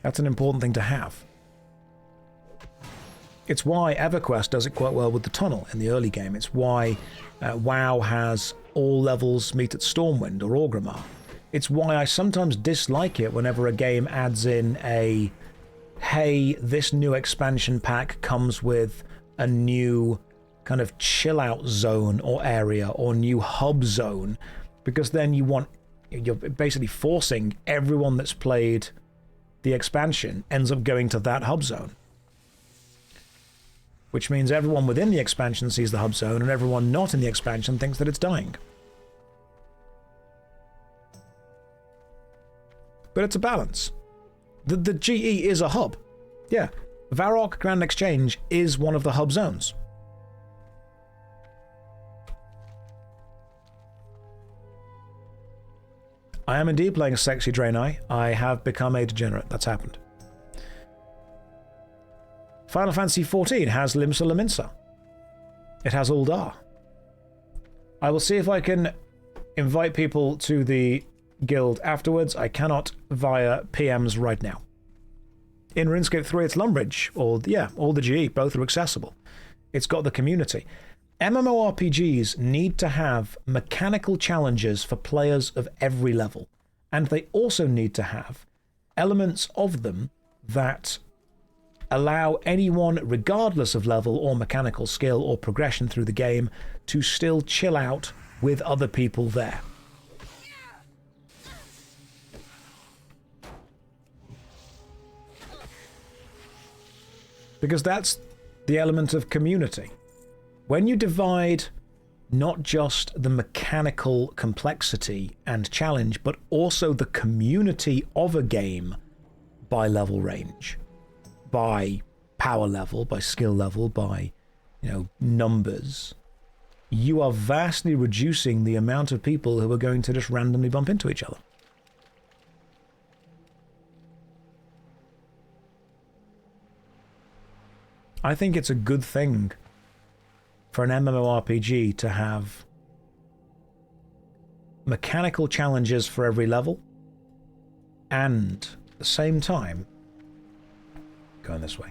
Speaker 1: That's an important thing to have. It's why EverQuest does it quite well with the tunnel in the early game. It's why WoW has all levels meet at Stormwind or Orgrimmar. It's why I sometimes dislike it whenever a game adds in a, hey, this new expansion pack comes with a new kind of chill out zone or area or new hub zone, because then you're basically forcing everyone that's played the expansion ends up going to that hub zone. Which means everyone within the expansion sees the hub zone and everyone not in the expansion thinks that it's dying. But it's a balance. The GE is a hub. Yeah, Varrock Grand Exchange is one of the hub zones. I am indeed playing a sexy Draenei. I have become a degenerate. That's happened. Final Fantasy XIV has Limsa Lominsa. It has Uldar. I will see if I can invite people to the guild afterwards. I cannot via PMs right now. In RuneScape 3, it's Lumbridge, or the GE, both are accessible. It's got the community. MMORPGs need to have mechanical challenges for players of every level, and they also need to have elements of them that allow anyone, regardless of level or mechanical skill or progression through the game, to still chill out with other people there. Because that's the element of community. When you divide not just the mechanical complexity and challenge, but also the community of a game by level range, by power level, by skill level, by, numbers, you are vastly reducing the amount of people who are going to just randomly bump into each other. I think it's a good thing for an MMORPG to have mechanical challenges for every level, and at the same time, going this way,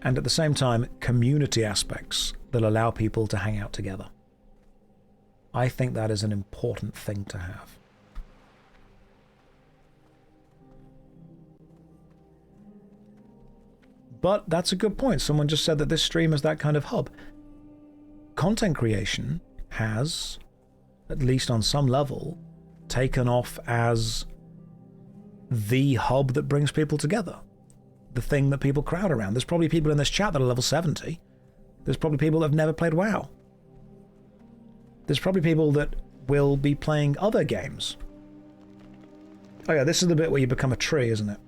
Speaker 1: and at the same time, community aspects that allow people to hang out together. I think that is an important thing to have. But that's a good point. Someone just said that this stream is that kind of hub. Content creation has, at least on some level, taken off as the hub that brings people together. The thing that people crowd around. There's probably people in this chat that are level 70. There's probably people that have never played WoW. There's probably people that will be playing other games. Oh yeah, this is the bit where you become a tree, isn't it?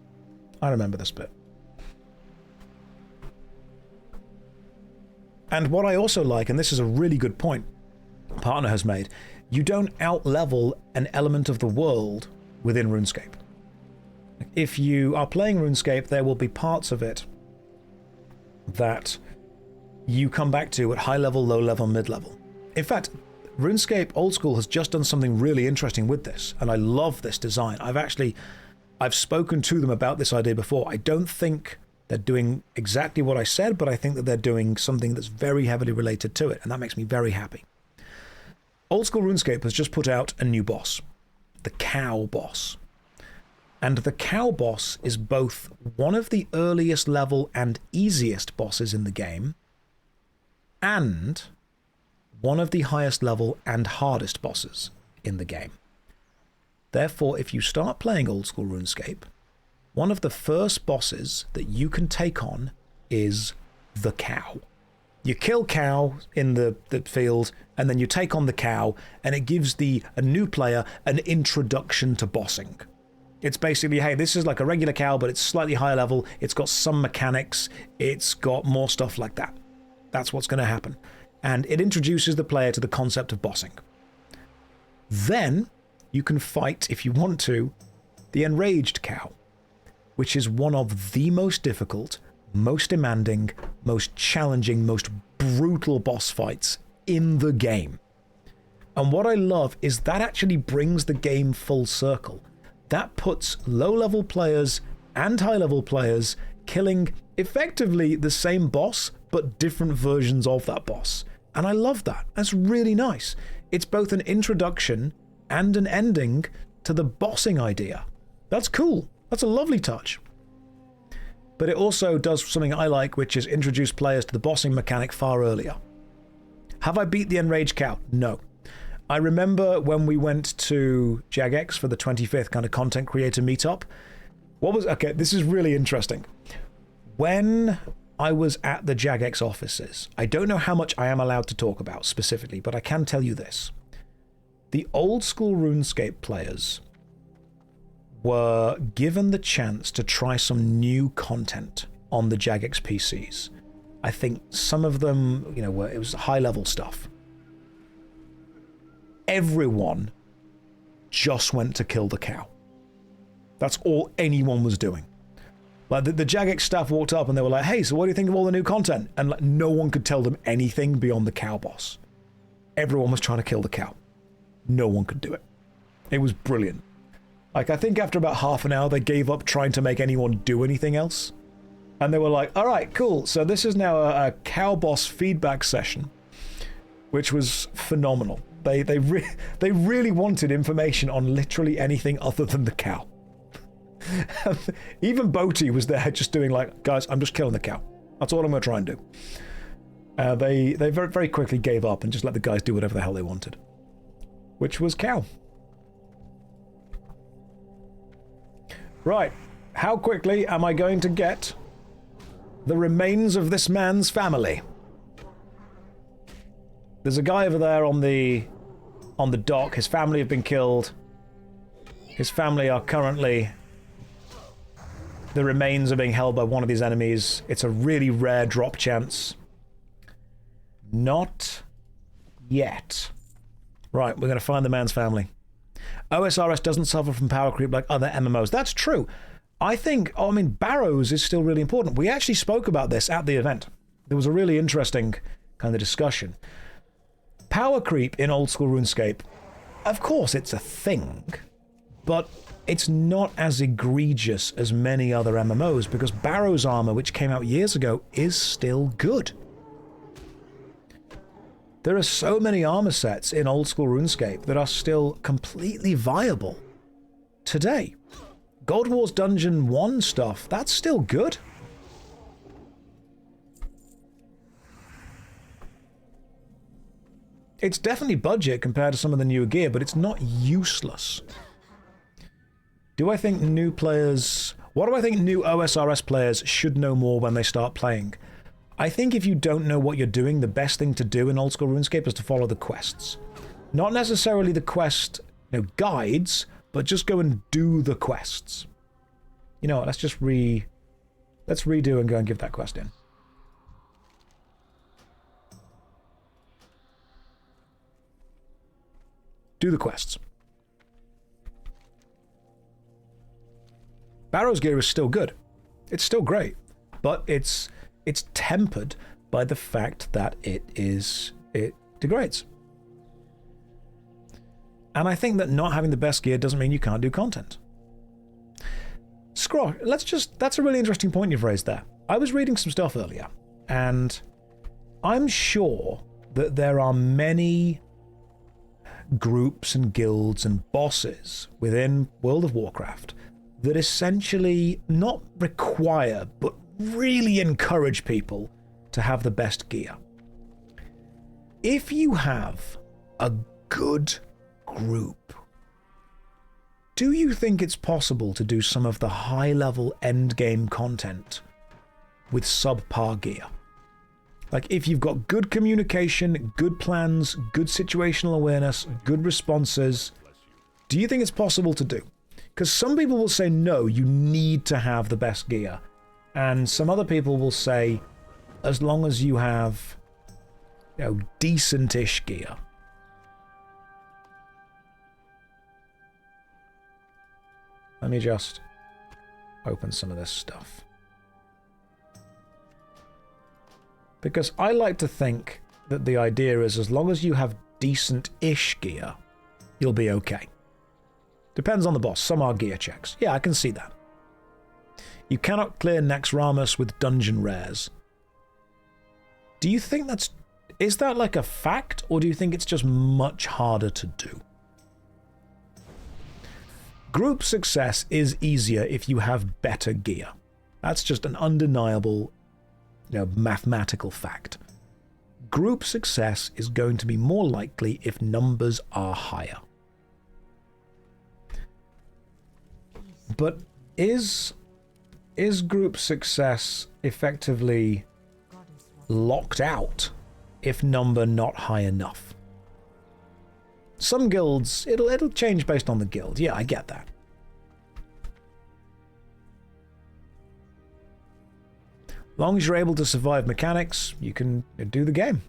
Speaker 1: I remember this bit. And what I also like, and this is a really good point Partner has made, you don't out-level an element of the world within RuneScape. If you are playing RuneScape, there will be parts of it that you come back to at high level, low level, mid level. In fact, RuneScape Old School has just done something really interesting with this, and I love this design. I've spoken to them about this idea before. I don't think they're doing exactly what I said, but I think that they're doing something that's very heavily related to it, and that makes me very happy. Old School RuneScape has just put out a new boss, the Cow Boss. And the Cow Boss is both one of the earliest level and easiest bosses in the game, and one of the highest level and hardest bosses in the game. Therefore, if you start playing Old School RuneScape, one of the first bosses that you can take on is the Cow. You kill Cow in the field, and then you take on the Cow, and it gives a new player an introduction to bossing. It's basically, hey, this is like a regular Cow, but it's slightly higher level, it's got some mechanics, it's got more stuff like that. That's what's going to happen. And it introduces the player to the concept of bossing. Then, you can fight, if you want to, the Enraged Cow, which is one of the most difficult, most demanding, most challenging, most brutal boss fights in the game. And what I love is that actually brings the game full circle. That puts low-level players and high-level players killing effectively the same boss, but different versions of that boss. And I love that. That's really nice. It's both an introduction and an ending to the bossing idea. That's cool. That's a lovely touch. But it also does something I like, which is introduce players to the bossing mechanic far earlier. Have I beat the Enraged Cow? No. I remember when we went to Jagex for the 25th kind of content creator meetup. Okay, this is really interesting. When I was at the Jagex offices, I don't know how much I am allowed to talk about specifically, but I can tell you this. The Old School RuneScape players were given the chance to try some new content on the Jagex PCs. I think some of them, it was high-level stuff. Everyone just went to kill the cow. That's all anyone was doing. Like, the Jagex staff walked up and they were like, hey, so what do you think of all the new content? And like, no one could tell them anything beyond the cow boss. Everyone was trying to kill the cow. No one could do it. It was brilliant. Like, I think after about half an hour, they gave up trying to make anyone do anything else. And they were like, all right, cool. So this is now a cow boss feedback session, which was phenomenal. They really wanted information on literally anything other than the cow. Even Boaty was there just doing like, guys, I'm just killing the cow. That's all I'm going to try and do. They very, very quickly gave up and just let the guys do whatever the hell they wanted. Which was cow. Right. How quickly am I going to get the remains of this man's family? There's a guy over there on the dock. His family have been killed. His family are currently... The remains are being held by one of these enemies. It's a really rare drop chance. Not yet. Right, we're going to find the man's family. OSRS doesn't suffer from power creep like other MMOs. That's true. I think, Barrows is still really important. We actually spoke about this at the event. There was a really interesting kind of discussion. Power creep in old school RuneScape, of course it's a thing, but it's not as egregious as many other MMOs because Barrows armor, which came out years ago, is still good. There are so many armor sets in old school RuneScape that are still completely viable today. God Wars Dungeon 1 stuff, that's still good. It's definitely budget compared to some of the newer gear, but it's not useless. Do I think new players... What do I think new OSRS players should know more when they start playing? I think if you don't know what you're doing, the best thing to do in old school RuneScape is to follow the quests. Not necessarily the quest guides, but just go and do the quests. You know what, let's redo and go and give that quest in. Do the quests. Barrow's gear is still good. It's still great. But it's tempered by the fact that it degrades. And I think that not having the best gear doesn't mean you can't do content. Scroll, that's a really interesting point you've raised there. I was reading some stuff earlier, and I'm sure that there are many groups and guilds and bosses within World of Warcraft that essentially not require, but really encourage people to have the best gear. If you have a good group, do you think it's possible to do some of the high-level endgame content with subpar gear? Like, if you've got good communication, good plans, good situational awareness, good responses, do you think it's possible to do? Because some people will say, no, you need to have the best gear. And some other people will say, as long as you have, decent-ish gear. Let me just open some of this stuff. Because I like to think that the idea is as long as you have decent-ish gear, you'll be okay. Depends on the boss. Some are gear checks. Yeah, I can see that. You cannot clear Naxxramas with dungeon rares. Do you think that's... Is that like a fact, or do you think it's just much harder to do? Group success is easier if you have better gear. That's just an undeniable, mathematical fact. Group success is going to be more likely if numbers are higher. But is group success effectively locked out if number not high enough? Some guilds, it'll change based on the guild. Yeah, I get that. As long as you're able to survive mechanics, you can do the game.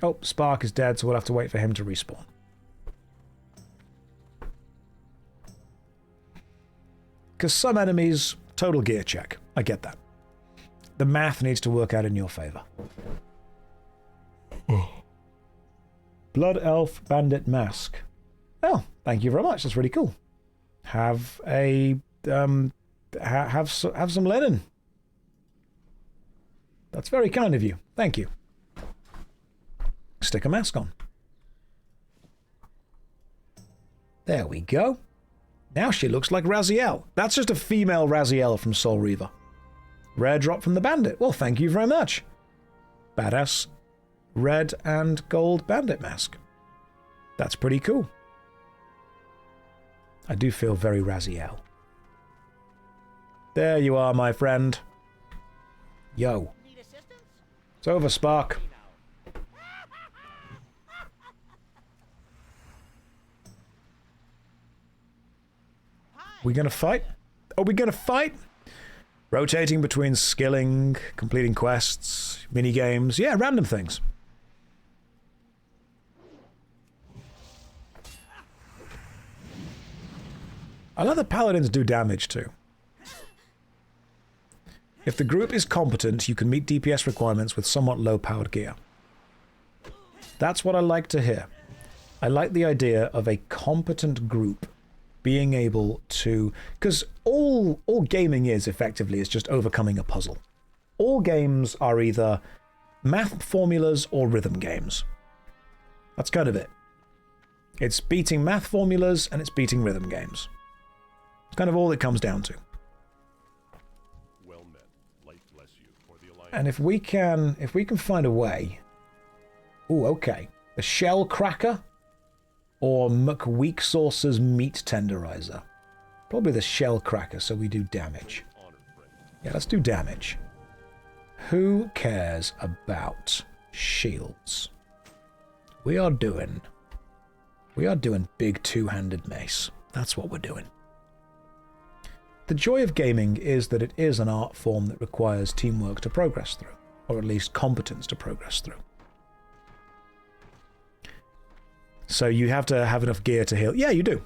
Speaker 1: Oh, Spark is dead, so we'll have to wait for him to respawn. Because some enemies, total gear check. I get that. The math needs to work out in your favor. Blood Elf Bandit Mask. Oh, thank you very much. That's really cool. Have a have some linen. That's very kind of you. Thank you. Stick a mask on. There we go. Now she looks like Raziel. That's just a female Raziel from Soul Reaver. Rare drop from the bandit. Well, thank you very much. Badass red and gold bandit mask. That's pretty cool. I do feel very Raziel. There you are, my friend. Yo. It's over, Spark. We gonna fight? Are we gonna fight? Rotating between skilling, completing quests, mini-games, yeah, random things. I love that paladins do damage too. If the group is competent, you can meet DPS requirements with somewhat low-powered gear. That's what I like to hear. I like the idea of a competent group being able to... Because all gaming is, effectively, is just overcoming a puzzle. All games are either math formulas or rhythm games. That's kind of it. It's beating math formulas and it's beating rhythm games. It's kind of all it comes down to.
Speaker 2: Well met. Light bless you for the alliance.
Speaker 1: And if we can find a way... Ooh, okay. The Shell Cracker or McWeak Sauce's Meat Tenderizer. Probably the Shell Cracker, so we do damage. Yeah, let's do damage. Who cares about shields? We are doing big two-handed mace. That's what we're doing. The joy of gaming is that it is an art form that requires teamwork to progress through, or at least competence to progress through. So you have to have enough gear to heal. Yeah, you do.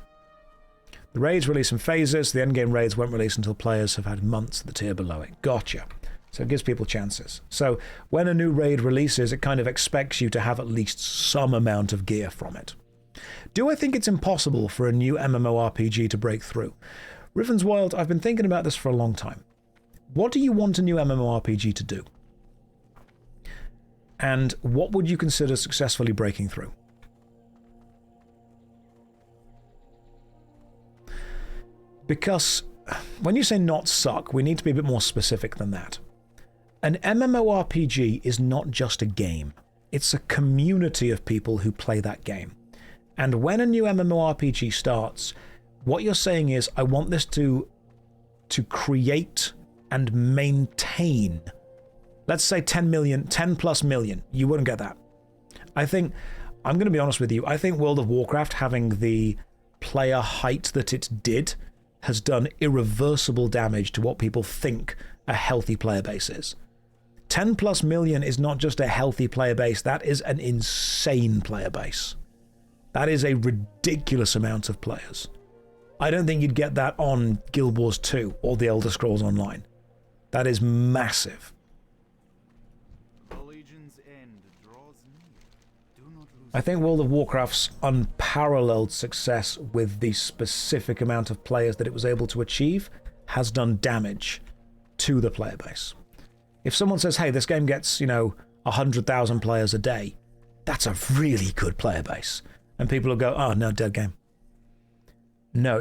Speaker 1: The raids release in phases. The endgame raids won't release until players have had months at the tier below it. Gotcha. So it gives people chances. So when a new raid releases, it kind of expects you to have at least some amount of gear from it. Do I think it's impossible for a new MMORPG to break through? Riven's Wild, I've been thinking about this for a long time. What do you want a new MMORPG to do? And what would you consider successfully breaking through? Because when you say not suck, we need to be a bit more specific than that. An MMORPG is not just a game. It's a community of people who play that game. And when a new MMORPG starts, what you're saying is, I want this to create and maintain, let's say 10 plus million. You wouldn't get that. I think, I'm going to be honest with you, I think World of Warcraft having the player height that it did has done irreversible damage to what people think a healthy player base is. 10 plus million is not just a healthy player base, that is an insane player base. That is a ridiculous amount of players. I don't think you'd get that on Guild Wars 2 or The Elder Scrolls Online. That is massive.
Speaker 5: The legion's end draws near. Do not lose.
Speaker 1: I think World of Warcraft's unparalleled success with the specific amount of players that it was able to achieve has done damage to the player base. If someone says, hey, this game gets, 100,000 players a day, that's a really good player base. And people will go, oh, no, dead game. No,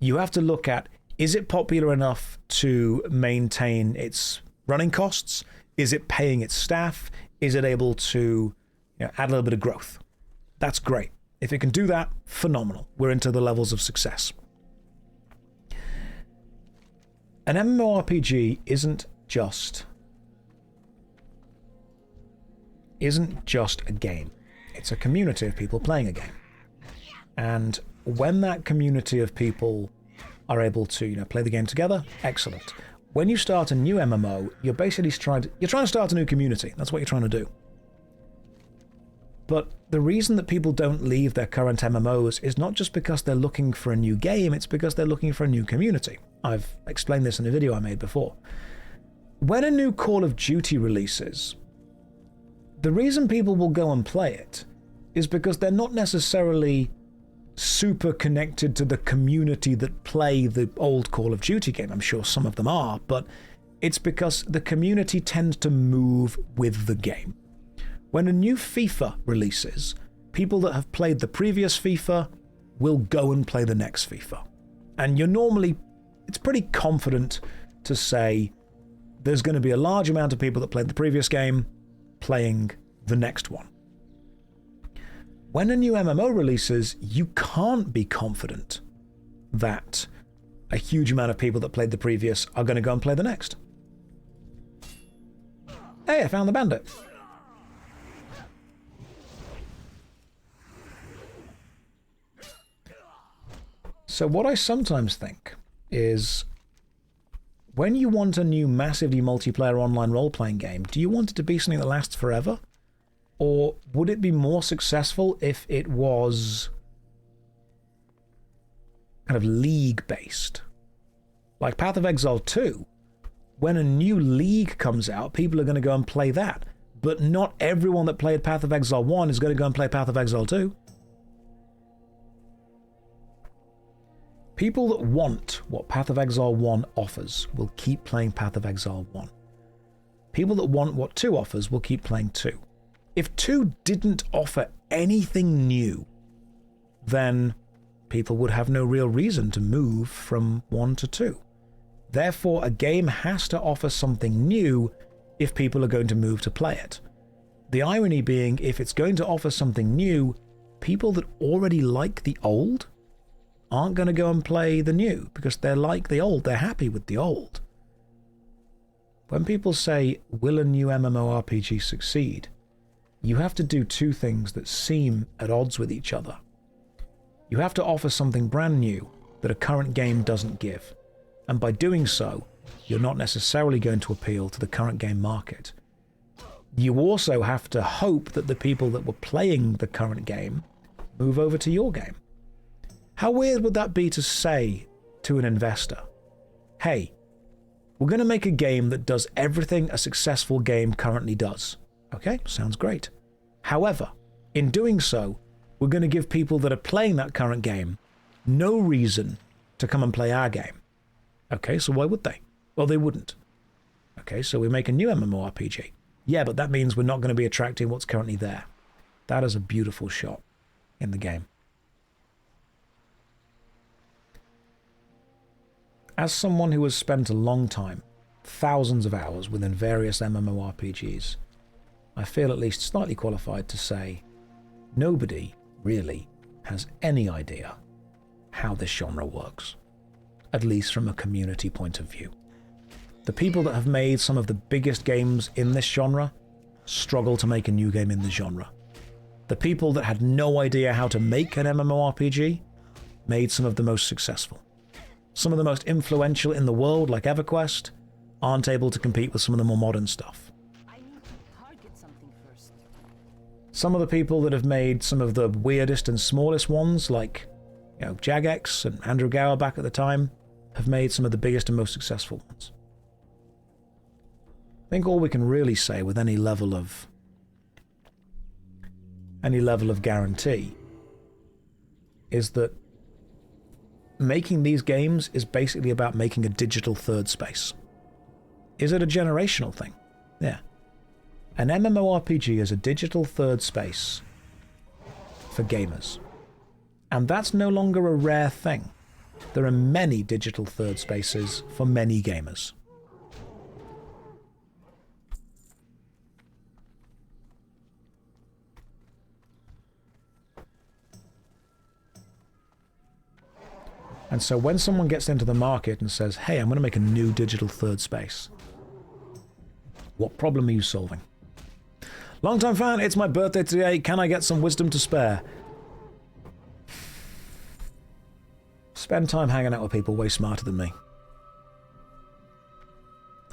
Speaker 1: you have to look at, is it popular enough to maintain its running costs? Is it paying its staff? Is it able to add a little bit of growth? That's great. If it can do that, phenomenal. We're into the levels of success. An MMORPG isn't just a game. It's a community of people playing a game. And when that community of people are able to, play the game together, excellent. When you start a new MMO, you're basically trying to start a new community. That's what you're trying to do. But the reason that people don't leave their current MMOs is not just because they're looking for a new game, it's because they're looking for a new community. I've explained this in a video I made before. When a new Call of Duty releases, the reason people will go and play it is because they're not necessarily super connected to the community that play the old Call of Duty game. I'm sure some of them are, but it's because the community tends to move with the game. When a new FIFA releases, people that have played the previous FIFA will go and play the next FIFA. And it's pretty confident to say there's going to be a large amount of people that played the previous game playing the next one. When a new MMO releases, you can't be confident that a huge amount of people that played the previous are going to go and play the next. Hey, I found the bandit. So what I sometimes think is, when you want a new massively multiplayer online role-playing game, do you want it to be something that lasts forever? Or would it be more successful if it was kind of league-based? Like Path of Exile 2, when a new league comes out, people are going to go and play that. But not everyone that played Path of Exile 1 is going to go and play Path of Exile 2. People that want what Path of Exile 1 offers will keep playing Path of Exile 1. People that want what 2 offers will keep playing 2. If 2 didn't offer anything new, then people would have no real reason to move from 1 to 2. Therefore, a game has to offer something new if people are going to move to play it. The irony being, if it's going to offer something new, people that already like the old aren't going to go and play the new because they're like the old, they're happy with the old. When people say, will a new MMORPG succeed? You have to do 2 things that seem at odds with each other. You have to offer something brand new that a current game doesn't give. And by doing so, you're not necessarily going to appeal to the current game market. You also have to hope that the people that were playing the current game move over to your game. How weird would that be to say to an investor, hey, we're going to make a game that does everything a successful game currently does. Okay, sounds great. However, in doing so, we're going to give people that are playing that current game no reason to come and play our game. Okay, so why would they? Well, they wouldn't. Okay, so we make a new MMORPG. Yeah, but that means we're not going to be attracting what's currently there. That is a beautiful shot in the game. As someone who has spent a long time, thousands of hours within various MMORPGs, I feel at least slightly qualified to say nobody really has any idea how this genre works, at least from a community point of view. The people that have made some of the biggest games in this genre struggle to make a new game in the genre. The people that had no idea how to make an MMORPG made some of the most successful. Some of the most influential in the world, like EverQuest, aren't able to compete with some of the more modern stuff.
Speaker 3: I need to target something first.
Speaker 1: Some of the people that have made some of the weirdest and smallest ones, like Jagex and Andrew Gower back at the time, have made some of the biggest and most successful ones. I think all we can really say with any level of guarantee is that making these games is basically about making a digital third space. Is it a generational thing? Yeah. An MMORPG is a digital third space for gamers. And that's no longer a rare thing. There are many digital third spaces for many gamers. And so when someone gets into the market and says, hey, I'm going to make a new digital third space, what problem are you solving? Long-time fan, it's my birthday today. Can I get some wisdom to spare? Spend time hanging out with people way smarter than me.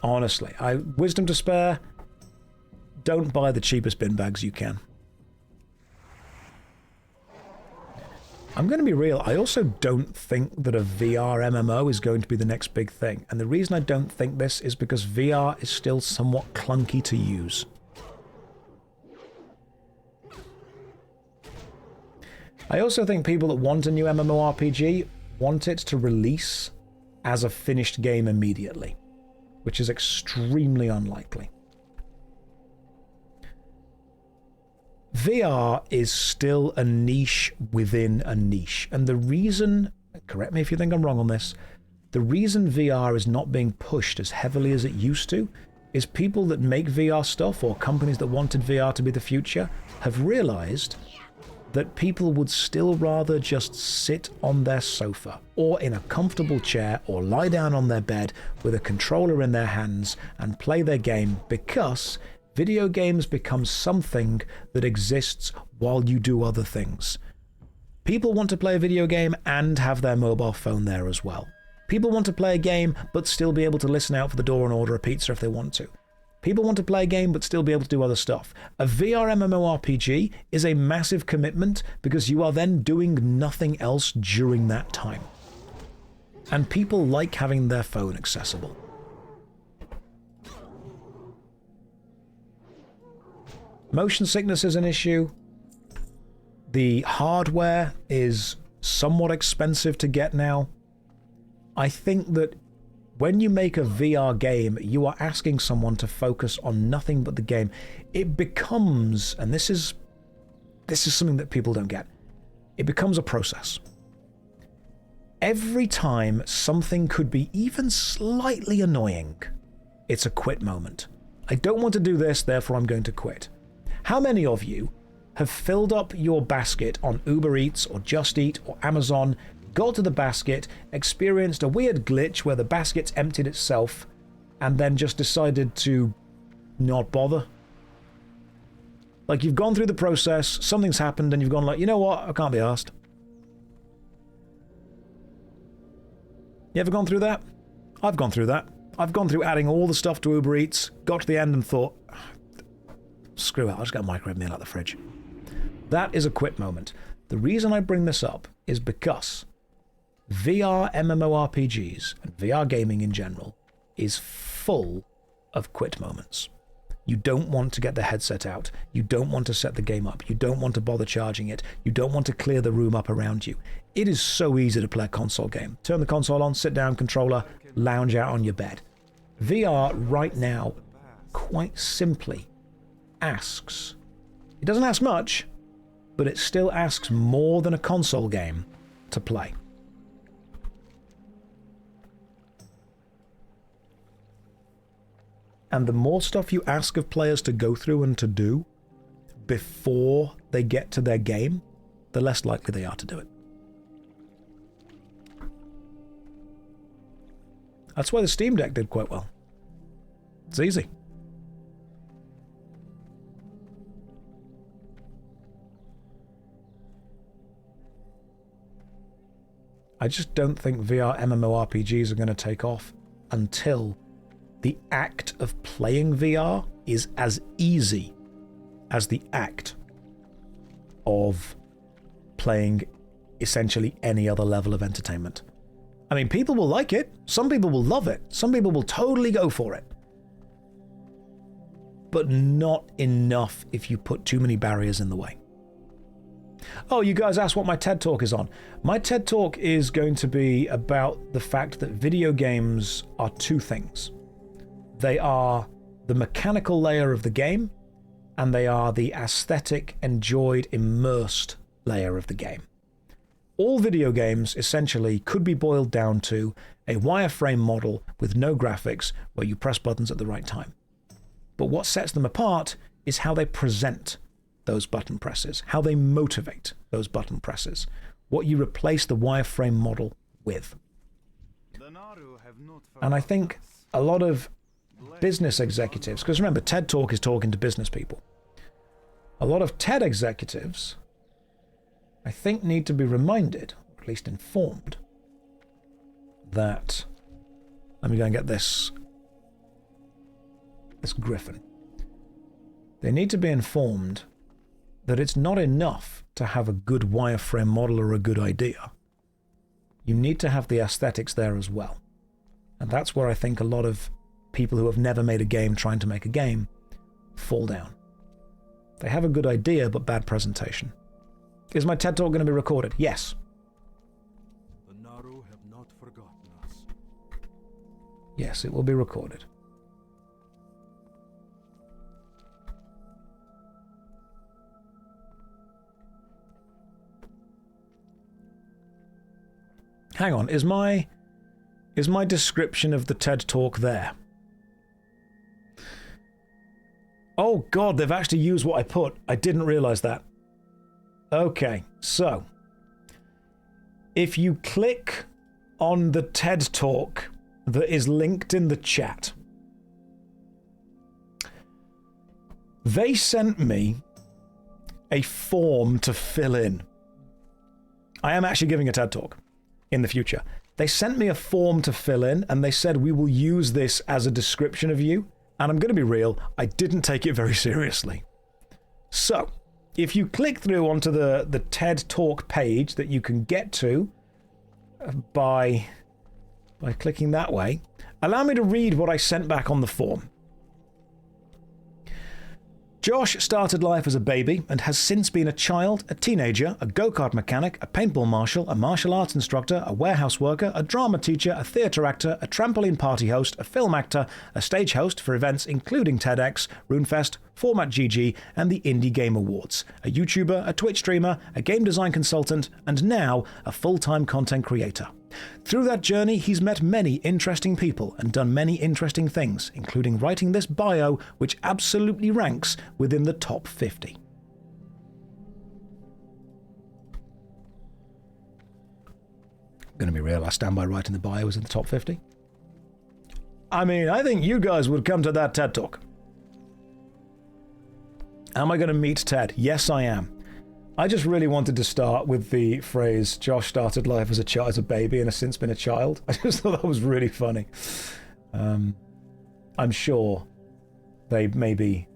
Speaker 1: Honestly, wisdom to spare, don't buy the cheapest bin bags you can. I'm going to be real, I also don't think that a VR MMO is going to be the next big thing. And the reason I don't think this is because VR is still somewhat clunky to use. I also think people that want a new MMORPG want it to release as a finished game immediately, which is extremely unlikely. VR is still a niche within a niche, and the reason, correct me if you think I'm wrong on this, the reason VR is not being pushed as heavily as it used to is people that make VR stuff, or companies that wanted VR to be the future, have realized that people would still rather just sit on their sofa or in a comfortable chair or lie down on their bed with a controller in their hands and play their game, because video games become something that exists while you do other things. People want to play a video game and have their mobile phone there as well. People want to play a game but still be able to listen out for the door and order a pizza if they want to. People want to play a game but still be able to do other stuff. A VR MMORPG is a massive commitment because you are then doing nothing else during that time. And people like having their phone accessible. Motion sickness is an issue. The hardware is somewhat expensive to get now. I think that when you make a VR game, you are asking someone to focus on nothing but the game. It becomes, and this is something that people don't get, it becomes a process. Every time something could be even slightly annoying, it's a quit moment. I don't want to do this, therefore I'm going to quit. How many of you have filled up your basket on Uber Eats or Just Eat or Amazon, got to the basket, experienced a weird glitch where the basket's emptied itself, and then just decided to not bother? Like, you've gone through the process, something's happened, and you've gone like, you know what, I can't be arsed. You ever gone through that? I've gone through that. I've gone through adding all the stuff to Uber Eats, got to the end and thought, screw it, I'll just get a microwave meal out of the fridge. That is a quit moment. The reason I bring this up is because VR MMORPGs and VR gaming in general is full of quit moments. You don't want to get the headset out. You don't want to set the game up. You don't want to bother charging it. You don't want to clear the room up around you. It is so easy to play a console game. Turn the console on, sit down, controller, lounge out on your bed. VR right now quite simply asks, it doesn't ask much, but it still asks more than a console game to play. And the more stuff you ask of players to go through and to do before they get to their game, the less likely they are to do it. That's why the Steam Deck did quite well. It's easy. I just don't think VR MMORPGs are going to take off until the act of playing VR is as easy as the act of playing essentially any other level of entertainment. I mean, people will like it. Some people will love it. Some people will totally go for it. But not enough if you put too many barriers in the way. Oh, you guys asked what my TED Talk is on. My TED Talk is going to be about the fact that video games are two things. They are the mechanical layer of the game, and they are the aesthetic, enjoyed, immersed layer of the game. All video games essentially could be boiled down to a wireframe model with no graphics where you press buttons at the right time. But what sets them apart is how they present those button presses, how they motivate those button presses, what you replace the wireframe model with. And I think a lot of business executives, because remember, TED Talk is talking to business people. A lot of TED executives, I think, need to be reminded, or at least informed, that, let me go and get this griffin. They need to be informed that it's not enough to have a good wireframe model or a good idea. You need to have the aesthetics there as well. And that's where I think a lot of people who have never made a game trying to make a game fall down. They have a good idea, but bad presentation. Is my TED Talk going to be recorded? Yes.
Speaker 2: The Naru have not forgotten us.
Speaker 1: Yes, it will be recorded. Hang on, is my description of the TED Talk there? Oh god, they've actually used what I put. I didn't realize that. Okay, so if you click on the TED Talk that is linked in the chat, they sent me a form to fill in. I am actually giving a TED Talk in the future. They sent me a form to fill in, and they said, we will use this as a description of you. And I'm going to be real, I didn't take it very seriously. So, if you click through onto the TED Talk page that you can get to by clicking that way, allow me to read what I sent back on the form. Josh started life as a baby and has since been a child, a teenager, a go-kart mechanic, a paintball marshal, a martial arts instructor, a warehouse worker, a drama teacher, a theatre actor, a trampoline party host, a film actor, a stage host for events including TEDx, RuneFest, Format GG, and the Indie Game Awards, a YouTuber, a Twitch streamer, a game design consultant, and now a full-time content creator. Through that journey, he's met many interesting people and done many interesting things, including writing this bio, which absolutely ranks within the top 50. Gonna be real, I stand by writing the bio was in the top 50. I mean, I think you guys would come to that TED Talk. Am I going to meet Ted? Yes, I am. I just really wanted to start with the phrase, Josh started life as a baby and has since been a child. I just thought that was really funny. I'm sure they maybe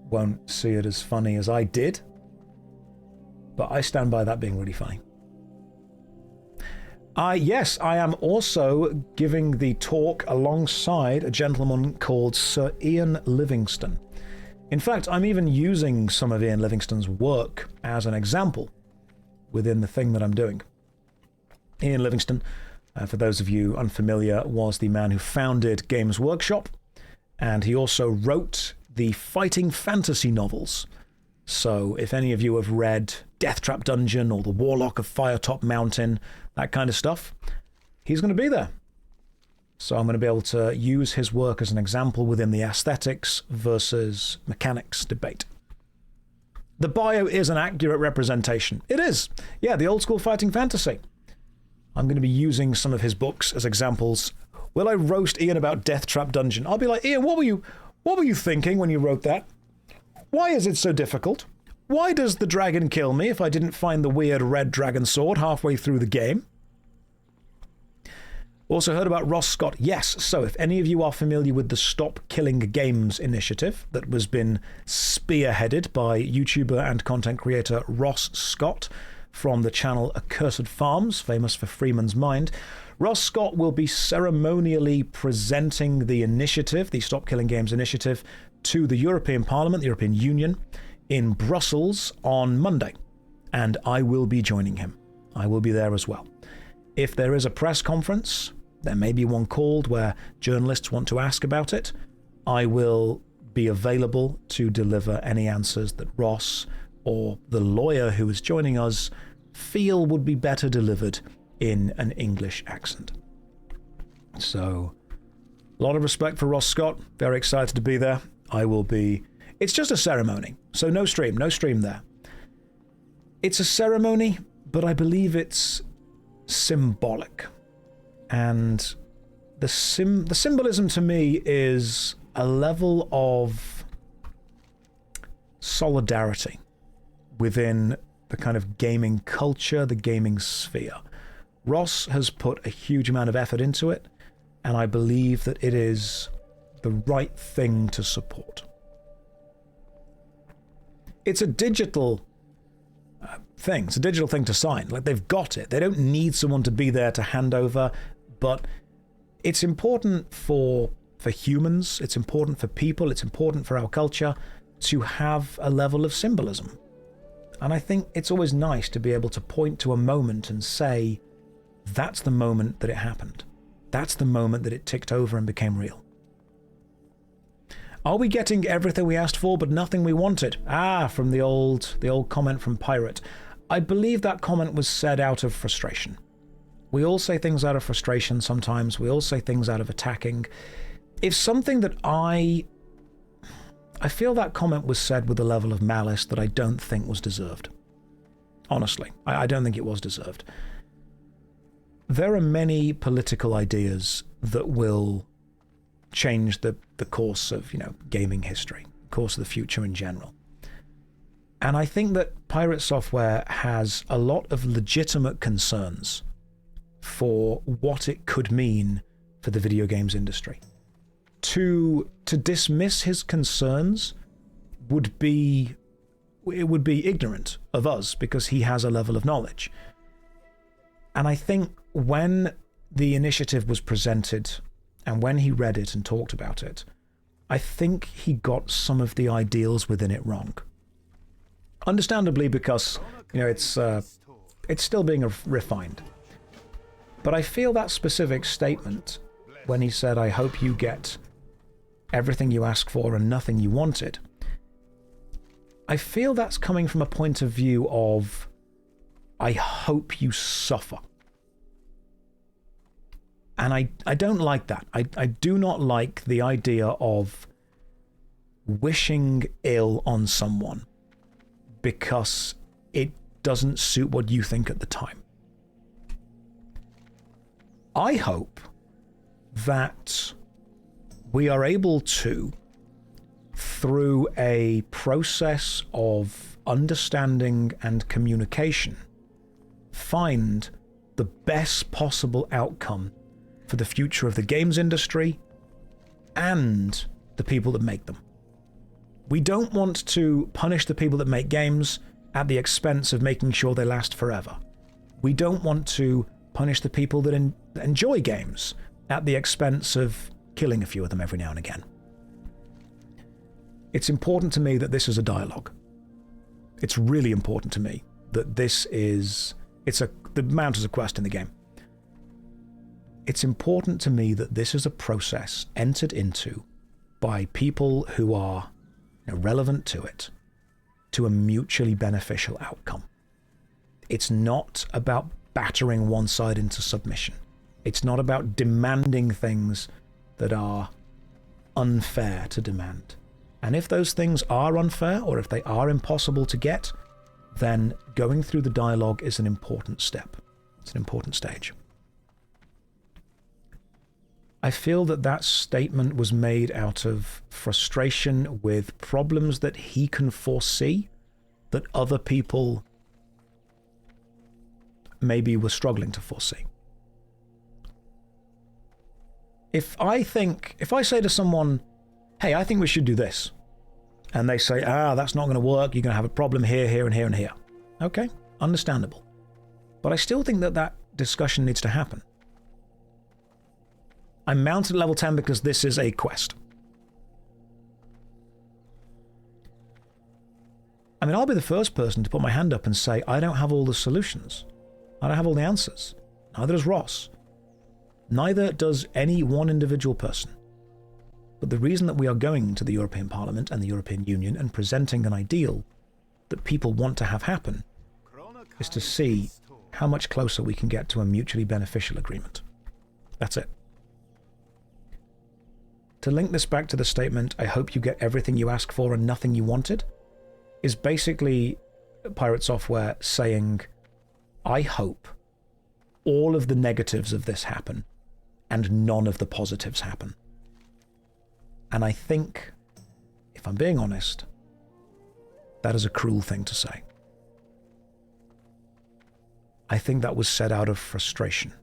Speaker 1: won't see it as funny as I did, but I stand by that being really funny. Yes, I am also giving the talk alongside a gentleman called Sir Ian Livingstone. In fact, I'm even using some of Ian Livingstone's work as an example within the thing that I'm doing. Ian Livingstone, for those of you unfamiliar, was the man who founded Games Workshop, and he also wrote the fighting fantasy novels. So if any of you have read Death Trap Dungeon or The Warlock of Firetop Mountain, that kind of stuff, he's going to be there. So I'm going to be able to use his work as an example within the aesthetics versus mechanics debate. The bio is an accurate representation. It is. Yeah, the old school fighting fantasy. I'm going to be using some of his books as examples. Will I roast Ian about Death Trap Dungeon? I'll be like, Ian, what were you thinking when you wrote that? Why is it so difficult? Why does the dragon kill me if I didn't find the weird red dragon sword halfway through the game? Also heard about Ross Scott. Yes, so if any of you are familiar with the Stop Killing Games initiative that was been spearheaded by YouTuber and content creator Ross Scott from the channel Accursed Farms, famous for Freeman's Mind, Ross Scott will be ceremonially presenting the initiative, the Stop Killing Games initiative, to the European Parliament, the European Union, in Brussels on Monday. And I will be joining him. I will be there as well. If there is a press conference, there may be one called where journalists want to ask about it. I will be available to deliver any answers that Ross or the lawyer who is joining us feel would be better delivered in an English accent. So, a lot of respect for Ross Scott. Very excited to be there. I will be... It's just a ceremony, so no stream there. It's a ceremony, but I believe it's symbolic. And the symbolism to me is a level of solidarity within the kind of gaming culture, the gaming sphere. Ross has put a huge amount of effort into it, and I believe that it is the right thing to support. it's a digital thing. It's a digital thing to sign. Like, they've got it. They don't need someone to be there to hand over, but it's important for humans, it's important for people, it's important for our culture to have a level of symbolism. And I think it's always nice to be able to point to a moment and say, that's the moment that it happened. That's the moment that it ticked over and became real. Are we getting everything we asked for but nothing we wanted? From the old comment from Pirate. I believe that comment was said out of frustration. We all say things out of frustration sometimes. We all say things out of attacking. If something that I feel that comment was said with a level of malice that I don't think was deserved. Honestly, I don't think it was deserved. There are many political ideas that will change the course of, gaming history, the course of the future in general. And I think that Pirate Software has a lot of legitimate concerns for what it could mean for the video games industry. To dismiss his concerns would be ignorant of us, because he has a level of knowledge. And I think when the initiative was presented and when he read it and talked about it, I think he got some of the ideals within it wrong. Understandably, because it's still being refined. But I feel that specific statement when he said, "I hope you get everything you asked for and nothing you wanted," I feel that's coming from a point of view of, I hope you suffer. And I don't like that. I do not like the idea of wishing ill on someone because it doesn't suit what you think at the time. I hope that we are able to, through a process of understanding and communication, find the best possible outcome for the future of the games industry and the people that make them. We don't want to punish the people that make games at the expense of making sure they last forever. We don't want to punish the people that enjoy games at the expense of killing a few of them every now and again. It's important to me that this is a dialogue. It's really important to me that the mount is a quest in the game. It's important to me that this is a process entered into by people who are relevant to it, to a mutually beneficial outcome. It's not about battering one side into submission. It's not about demanding things that are unfair to demand. And if those things are unfair, or if they are impossible to get, then going through the dialogue is an important step. It's an important stage. I feel that statement was made out of frustration with problems that he can foresee that other people maybe were struggling to foresee. If I say to someone, "Hey, I think we should do this," and they say, "That's not going to work, you're going to have a problem here, here, and here, and here." Okay, understandable. But I still think that discussion needs to happen. I'm mounted at level 10 because this is a quest. I mean, I'll be the first person to put my hand up and say, I don't have all the solutions. I don't have all the answers. Neither does Ross. Neither does any one individual person. But the reason that we are going to the European Parliament and the European Union and presenting an ideal that people want to have happen is to see how much closer we can get to a mutually beneficial agreement. That's it. To link this back to the statement, "I hope you get everything you ask for and nothing you wanted," is basically Pirate Software saying, I hope all of the negatives of this happen and none of the positives happen. And I think, if I'm being honest, that is a cruel thing to say. I think that was said out of frustration.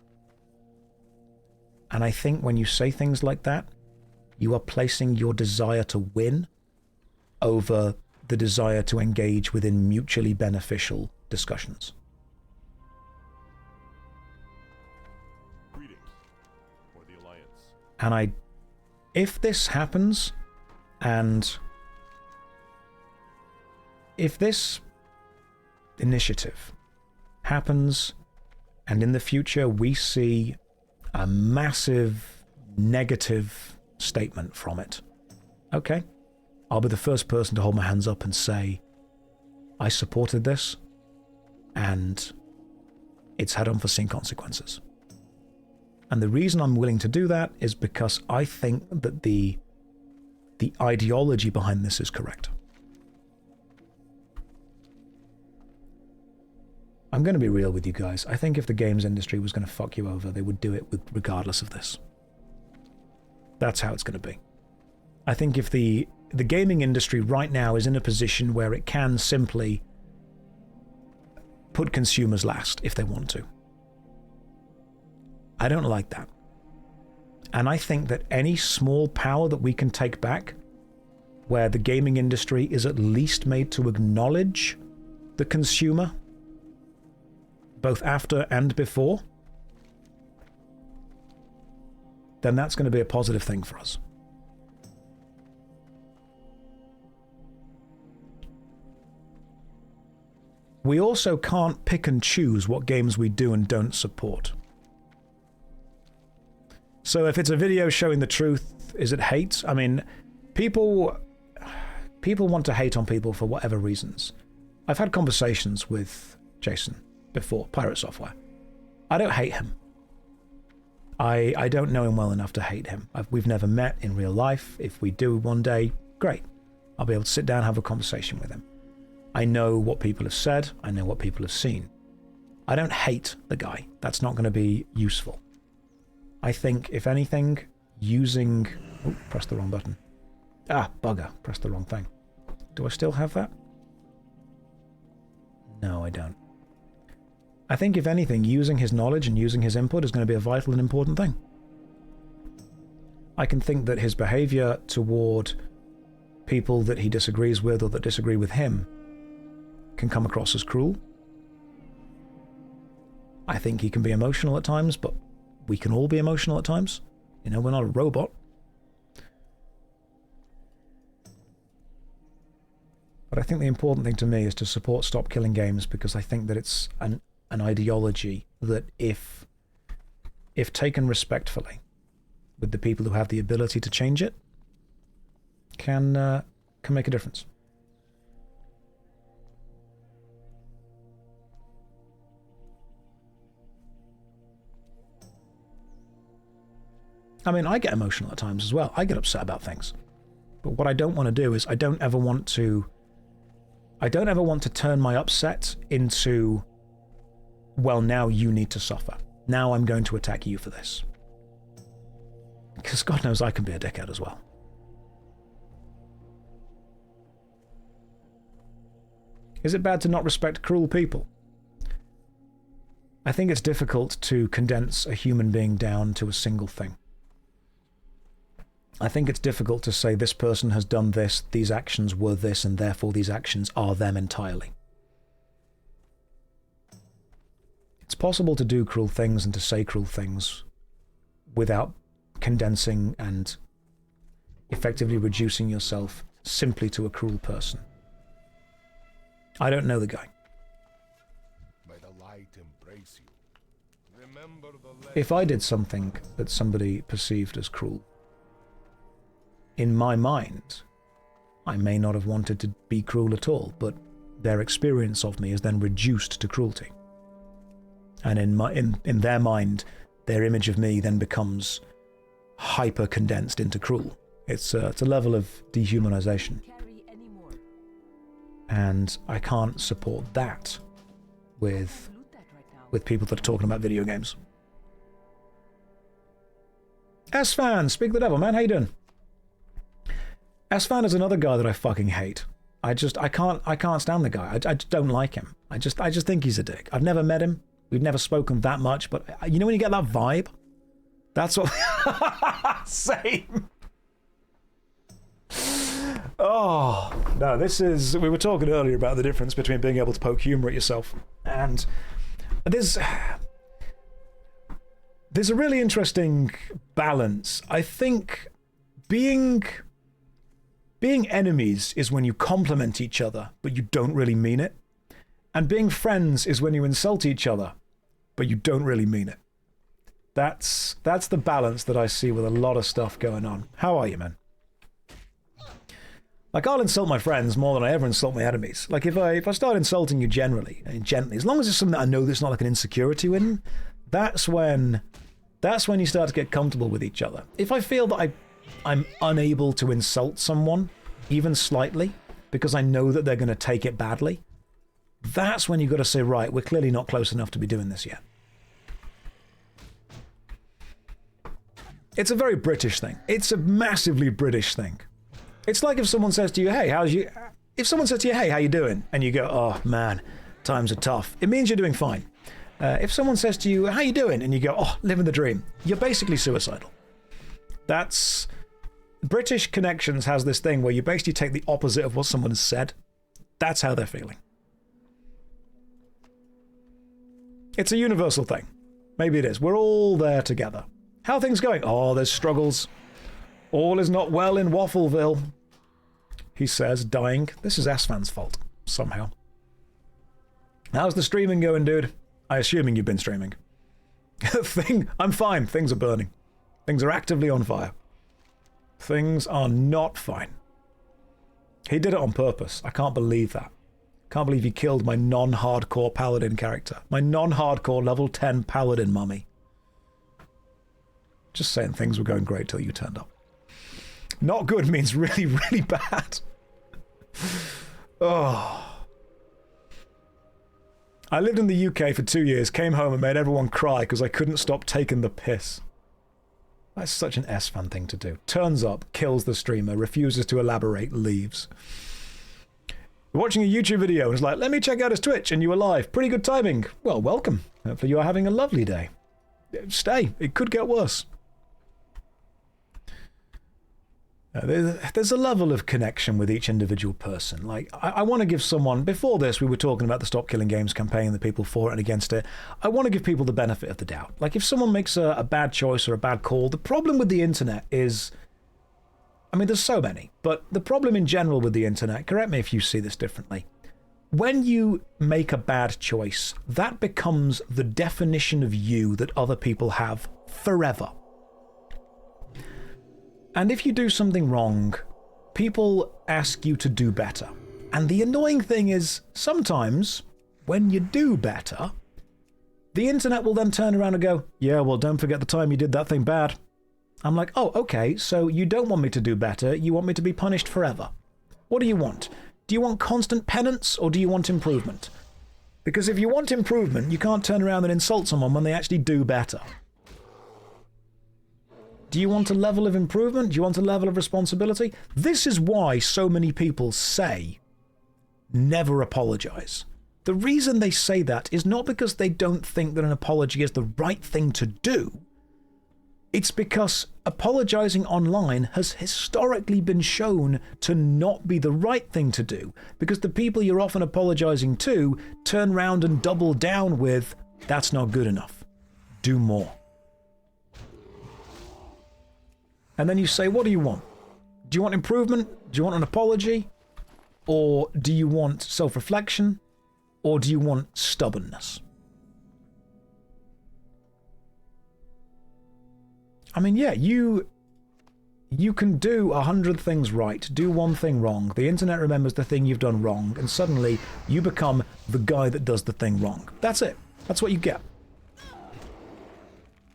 Speaker 1: And I think when you say things like that, you are placing your desire to win over the desire to engage within mutually beneficial discussions.
Speaker 2: Greetings for the Alliance.
Speaker 1: And if this happens, and if this initiative happens, and in the future we see a massive negative statement from it, okay, I'll be the first person to hold my hands up and say, I supported this, and it's had unforeseen consequences. And the reason I'm willing to do that is because I think that the ideology behind this is correct. I'm going to be real with you guys. I think if the games industry was going to fuck you over, they would do it regardless of this. That's how it's going to be. I think if the gaming industry right now is in a position where it can simply put consumers last if they want to. I don't like that. And I think that any small power that we can take back, where the gaming industry is at least made to acknowledge the consumer, both after and before, then that's going to be a positive thing for us. We also can't pick and choose what games we do and don't support. So if it's a video showing the truth, is it hate? I mean, people want to hate on people for whatever reasons. I've had conversations with Jason before, Pirate Software. I don't hate him. I don't know him well enough to hate him. We've never met in real life. If we do one day, great. I'll be able to sit down and have a conversation with him. I know what people have said. I know what people have seen. I don't hate the guy. That's not going to be useful. I think, if anything, using... Oh, press the wrong button. Ah, bugger. Press the wrong thing. Do I still have that? No, I don't. I think, if anything, using his knowledge and using his input is going to be a vital and important thing. I can think that his behavior toward people that he disagrees with or that disagree with him can come across as cruel. I think he can be emotional at times, but we can all be emotional at times. You know, we're not a robot. But I think the important thing to me is to support Stop Killing Games, because I think that it's an ideology that if taken respectfully with the people who have the ability to change it, can make a difference. I mean, I get emotional at times as well. I get upset about things. But what I don't want to do is I don't ever want to turn my upset into, well, now you need to suffer. Now I'm going to attack you for this. Because God knows I can be a dickhead as well. Is it bad to not respect cruel people? I think it's difficult to condense a human being down to a single thing. I think it's difficult to say this person has done this, these actions were this, and therefore these actions are them entirely. It's possible to do cruel things and to say cruel things without condensing and effectively reducing yourself simply to a cruel person. I don't know the guy.
Speaker 2: May the light embrace you. Remember the lesson.
Speaker 1: If I did something that somebody perceived as cruel, in my mind, I may not have wanted to be cruel at all, but their experience of me is then reduced to cruelty. And in their mind, their image of me then becomes hyper condensed into cruel. It's a level of dehumanization. And I can't support that with people that are talking about video games. S-Fan, speak the devil, man. How you doing? S-Fan is another guy that I fucking hate. I can't stand the guy. I just don't like him. I just think he's a dick. I've never met him. We've never spoken that much, but you know when you get that vibe? That's what... Same. Oh, no, this is... We were talking earlier about the difference between being able to poke humour at yourself, and there's a really interesting balance. I think being enemies is when you compliment each other, but you don't really mean it. And being friends is when you insult each other, but you don't really mean it. That's the balance that I see with a lot of stuff going on. How are you, man? Like, I'll insult my friends more than I ever insult my enemies. Like, if I start insulting you generally and gently, as long as it's something that I know that's not like an insecurity in, that's when you start to get comfortable with each other. If I feel that I'm unable to insult someone, even slightly, because I know that they're going to take it badly, that's when you've got to say, right, we're clearly not close enough to be doing this yet. It's a very British thing. It's a massively British thing. It's like if someone says to you, hey, how you doing? And you go, oh, man, times are tough. It means you're doing fine. If someone says to you, how you doing? And you go, oh, living the dream. You're basically suicidal. That's... British Connections has this thing where you basically take the opposite of what someone has said. That's how they're feeling. It's a universal thing. Maybe it is. We're all there together. How are things going? Oh, there's struggles. All is not well in Waffleville, he says, dying. This is Asfan's fault, somehow. How's the streaming going, dude? I assuming you've been streaming. I'm fine. Things are burning. Things are actively on fire. Things are not fine. He did it on purpose. I can't believe that. Can't believe he killed my non-hardcore Paladin character. My non-hardcore level 10 Paladin mummy. Just saying things were going great till you turned up. Not good means really, really bad. Oh. I lived in the UK for 2 years, came home and made everyone cry because I couldn't stop taking the piss. That's such an S-fan thing to do. Turns up, kills the streamer, refuses to elaborate, leaves. You're watching a YouTube video and it's like, let me check out his Twitch, and you are live. Pretty good timing. Well, welcome. Hopefully you are having a lovely day. Stay. It could get worse. There's a level of connection with each individual person. Like, I want to give someone... Before this, we were talking about the Stop Killing Games campaign, the people for it and against it. I want to give people the benefit of the doubt. Like, if someone makes a bad choice or a bad call, the problem with the internet is... I mean, there's so many, but the problem in general with the internet, correct me if you see this differently, when you make a bad choice, that becomes the definition of you that other people have forever. And if you do something wrong, people ask you to do better. And the annoying thing is, sometimes, when you do better, the internet will then turn around and go, yeah, well, don't forget the time you did that thing bad. I'm like, oh, okay, so you don't want me to do better, you want me to be punished forever. What do you want? Do you want constant penance, or do you want improvement? Because if you want improvement, you can't turn around and insult someone when they actually do better. Do you want a level of improvement? Do you want a level of responsibility? This is why so many people say, never apologize. The reason they say that is not because they don't think that an apology is the right thing to do. It's because apologizing online has historically been shown to not be the right thing to do, because the people you're often apologizing to turn round and double down with, that's not good enough. Do more. And then you say, what do you want? Do you want improvement? Do you want an apology? Or do you want self-reflection? Or do you want stubbornness? I mean, yeah, you can do 100 things right, do one thing wrong, the internet remembers the thing you've done wrong, and suddenly you become the guy that does the thing wrong. That's it. That's what you get.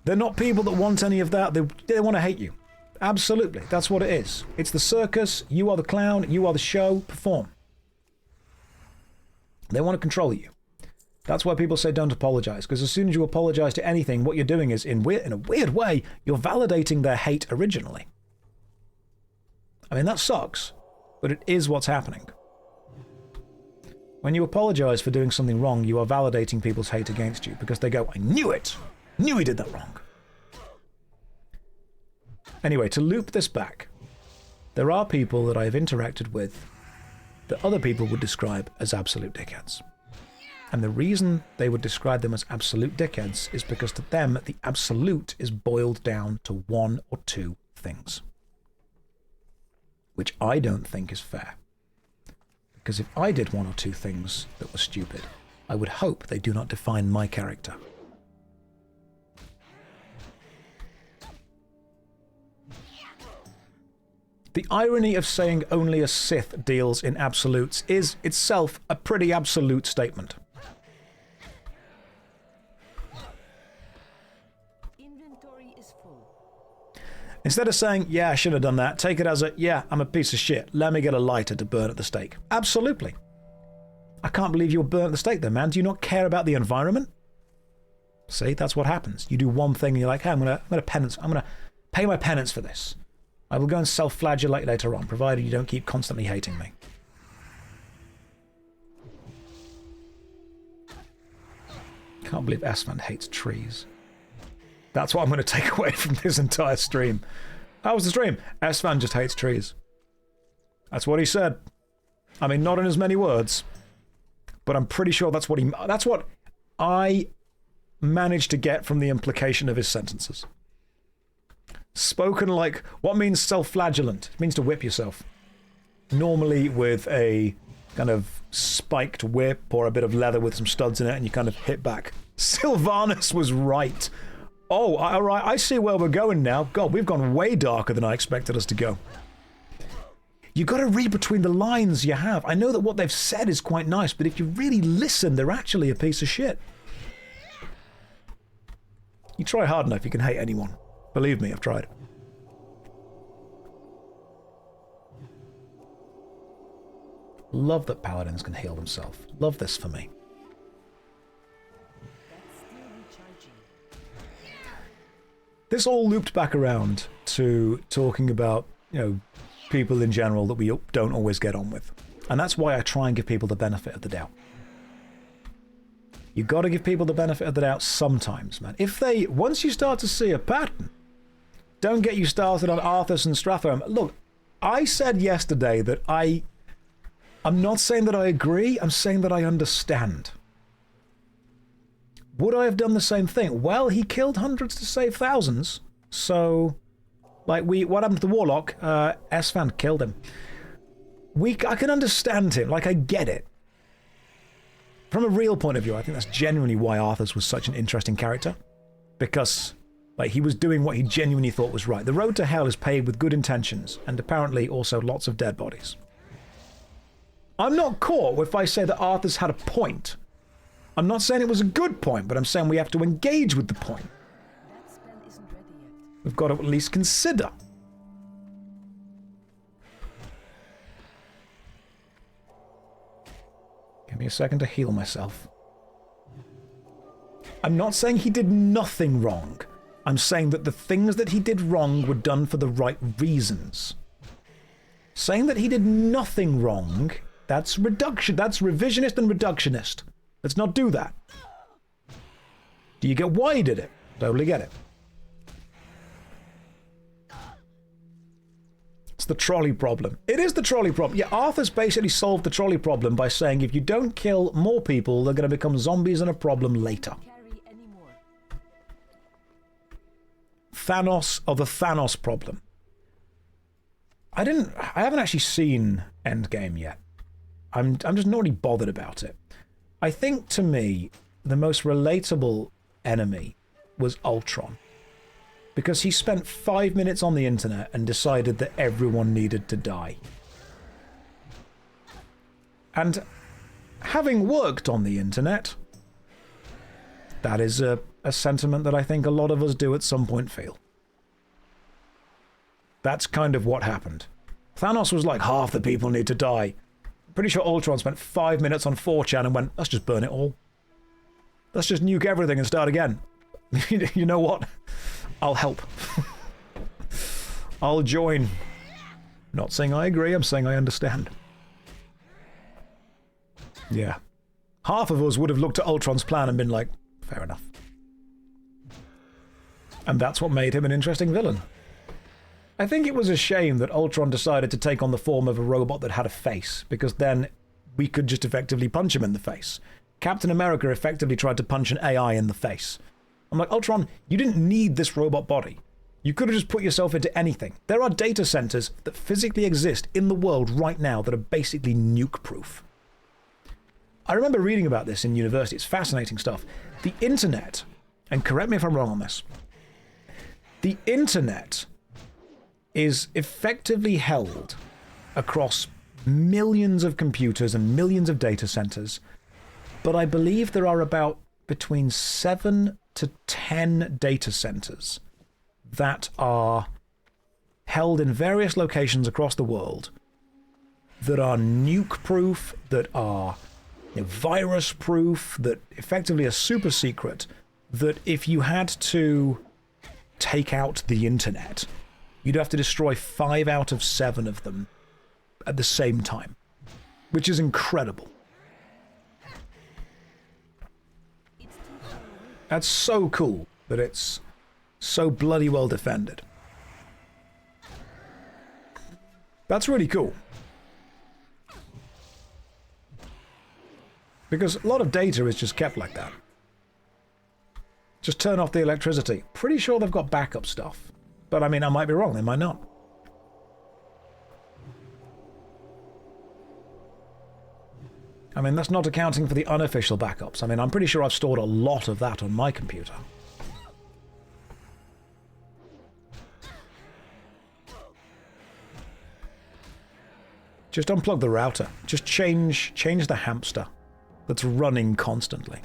Speaker 1: They're not people that want any of that. They want to hate you. Absolutely. That's what it is. It's the circus. You are the clown. You are the show. Perform. They want to control you. That's why people say don't apologize, because as soon as you apologize to anything, what you're doing is, in a weird way, you're validating their hate originally. I mean, that sucks, but it is what's happening. When you apologize for doing something wrong, you are validating people's hate against you, because they go, I knew it! Knew he did that wrong. Anyway, to loop this back, there are people that I have interacted with that other people would describe as absolute dickheads. And the reason they would describe them as absolute dickheads is because to them, the absolute is boiled down to one or two things. Which I don't think is fair. Because if I did one or two things that were stupid, I would hope they do not define my character. The irony of saying only a Sith deals in absolutes is itself a pretty absolute statement.
Speaker 3: Inventory is full.
Speaker 1: Instead of saying, yeah, I should have done that, take it as a, yeah, I'm a piece of shit. Let me get a lighter to burn at the stake. Absolutely. I can't believe you'll burn at the stake then, man. Do you not care about the environment? See, that's what happens. You do one thing and you're like, hey, I'm gonna pay my penance for this. I will go and self-flagellate later on, provided you don't keep constantly hating me. Can't believe Esfand hates trees. That's what I'm going to take away from this entire stream. How was the stream? Esfand just hates trees. That's what he said. I mean, not in as many words, but I'm pretty sure that's what I managed to get from the implication of his sentences. Spoken like, what means self-flagellant? It means to whip yourself. Normally with a kind of spiked whip or a bit of leather with some studs in it and you kind of hit back. Sylvanus was right. Oh, all right, I see where we're going now. God, we've gone way darker than I expected us to go. You got to read between the lines you have. I know that what they've said is quite nice, but if you really listen, they're actually a piece of shit. You try hard enough, you can hate anyone. Believe me, I've tried. Love that paladins can heal themselves. Love this for me. This all looped back around to talking about, people in general that we don't always get on with. And that's why I try and give people the benefit of the doubt. You got to give people the benefit of the doubt sometimes, man. Once you start to see a pattern, don't get you started on Arthas and Strife. Look, I said yesterday that I'm not saying that I agree, I'm saying that I understand. Would I have done the same thing? Well, he killed hundreds to save thousands. So, what happened to the Warlock? Esfand killed him. I can understand him, I get it. From a real point of view, I think that's genuinely why Arthas was such an interesting character. Because, he was doing what he genuinely thought was right. The road to hell is paved with good intentions, and apparently also lots of dead bodies. I'm not caught if I say that Arthas had a point. I'm not saying it was a good point, but I'm saying we have to engage with the point.
Speaker 3: That spell isn't ready yet.
Speaker 1: We've got to at least consider. Give me a second to heal myself. I'm not saying he did nothing wrong. I'm saying that the things that he did wrong were done for the right reasons. Saying that he did nothing wrong, that's reduction. That's revisionist and reductionist. Let's not do that. Do you get why he did it? Totally get it. It's the trolley problem. It is the trolley problem. Yeah, Arthur's basically solved the trolley problem by saying if you don't kill more people, they're going to become zombies and a problem later.
Speaker 3: Carry any more.
Speaker 1: Thanos of the Thanos problem. I haven't actually seen Endgame yet. I'm just not really bothered about it. I think to me, the most relatable enemy was Ultron. Because he spent 5 minutes on the internet and decided that everyone needed to die. And having worked on the internet, that is a sentiment that I think a lot of us do at some point feel. That's kind of what happened. Thanos was like, half the people need to die. Pretty sure Ultron spent 5 minutes on 4chan and went, let's just burn it all. Let's just nuke everything and start again. You know what? I'll help. I'll join. Not saying I agree, I'm saying I understand. Yeah. Half of us would have looked at Ultron's plan and been like, fair enough. And that's what made him an interesting villain. I think it was a shame that Ultron decided to take on the form of a robot that had a face, because then we could just effectively punch him in the face. Captain America effectively tried to punch an AI in the face. I'm like, Ultron, you didn't need this robot body. You could have just put yourself into anything. There are data centers that physically exist in the world right now that are basically nuke-proof. I remember reading about this in university. It's fascinating stuff. The internet, and correct me if I'm wrong on this, the internet is effectively held across millions of computers and millions of data centers, but I believe there are about between 7 to 10 data centers that are held in various locations across the world that are nuke-proof, that are virus-proof, that effectively are super secret, that if you had to take out the internet, you'd have to destroy 5 out of 7 of them at the same time, which is incredible. That's so cool that it's so bloody well defended. That's really cool. Because a lot of data is just kept like that. Just turn off the electricity. Pretty sure they've got backup stuff. But I mean, I might be wrong, they might not. I mean, that's not accounting for the unofficial backups. I mean, I'm pretty sure I've stored a lot of that on my computer. Just unplug the router. Just change the hamster that's running constantly.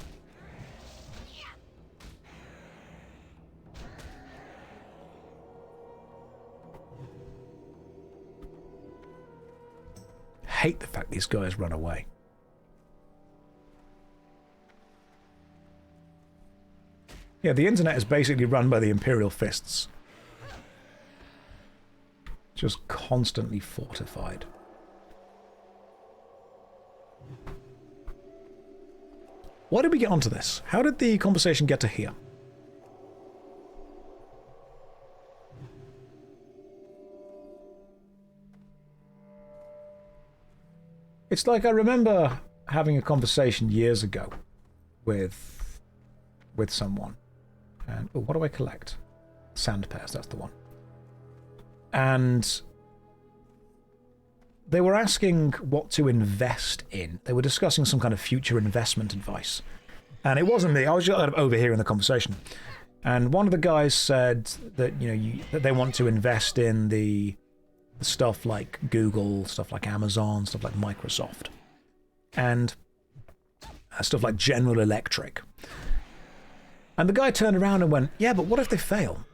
Speaker 1: Hate the fact these guys run away. Yeah, the internet is basically run by the Imperial Fists. Just constantly fortified. Why did we get onto this? How did the conversation get to here? It's like I remember having a conversation years ago with someone. And oh, what do I collect? Sand pears, that's the one. And they were asking what to invest in. They were discussing some kind of future investment advice. And it wasn't me. I was just overhearing the conversation. And one of the guys said that, that they want to invest in the stuff like Google, stuff like Amazon, stuff like Microsoft, and stuff like General Electric. And the guy turned around and went, yeah, but what if they fail?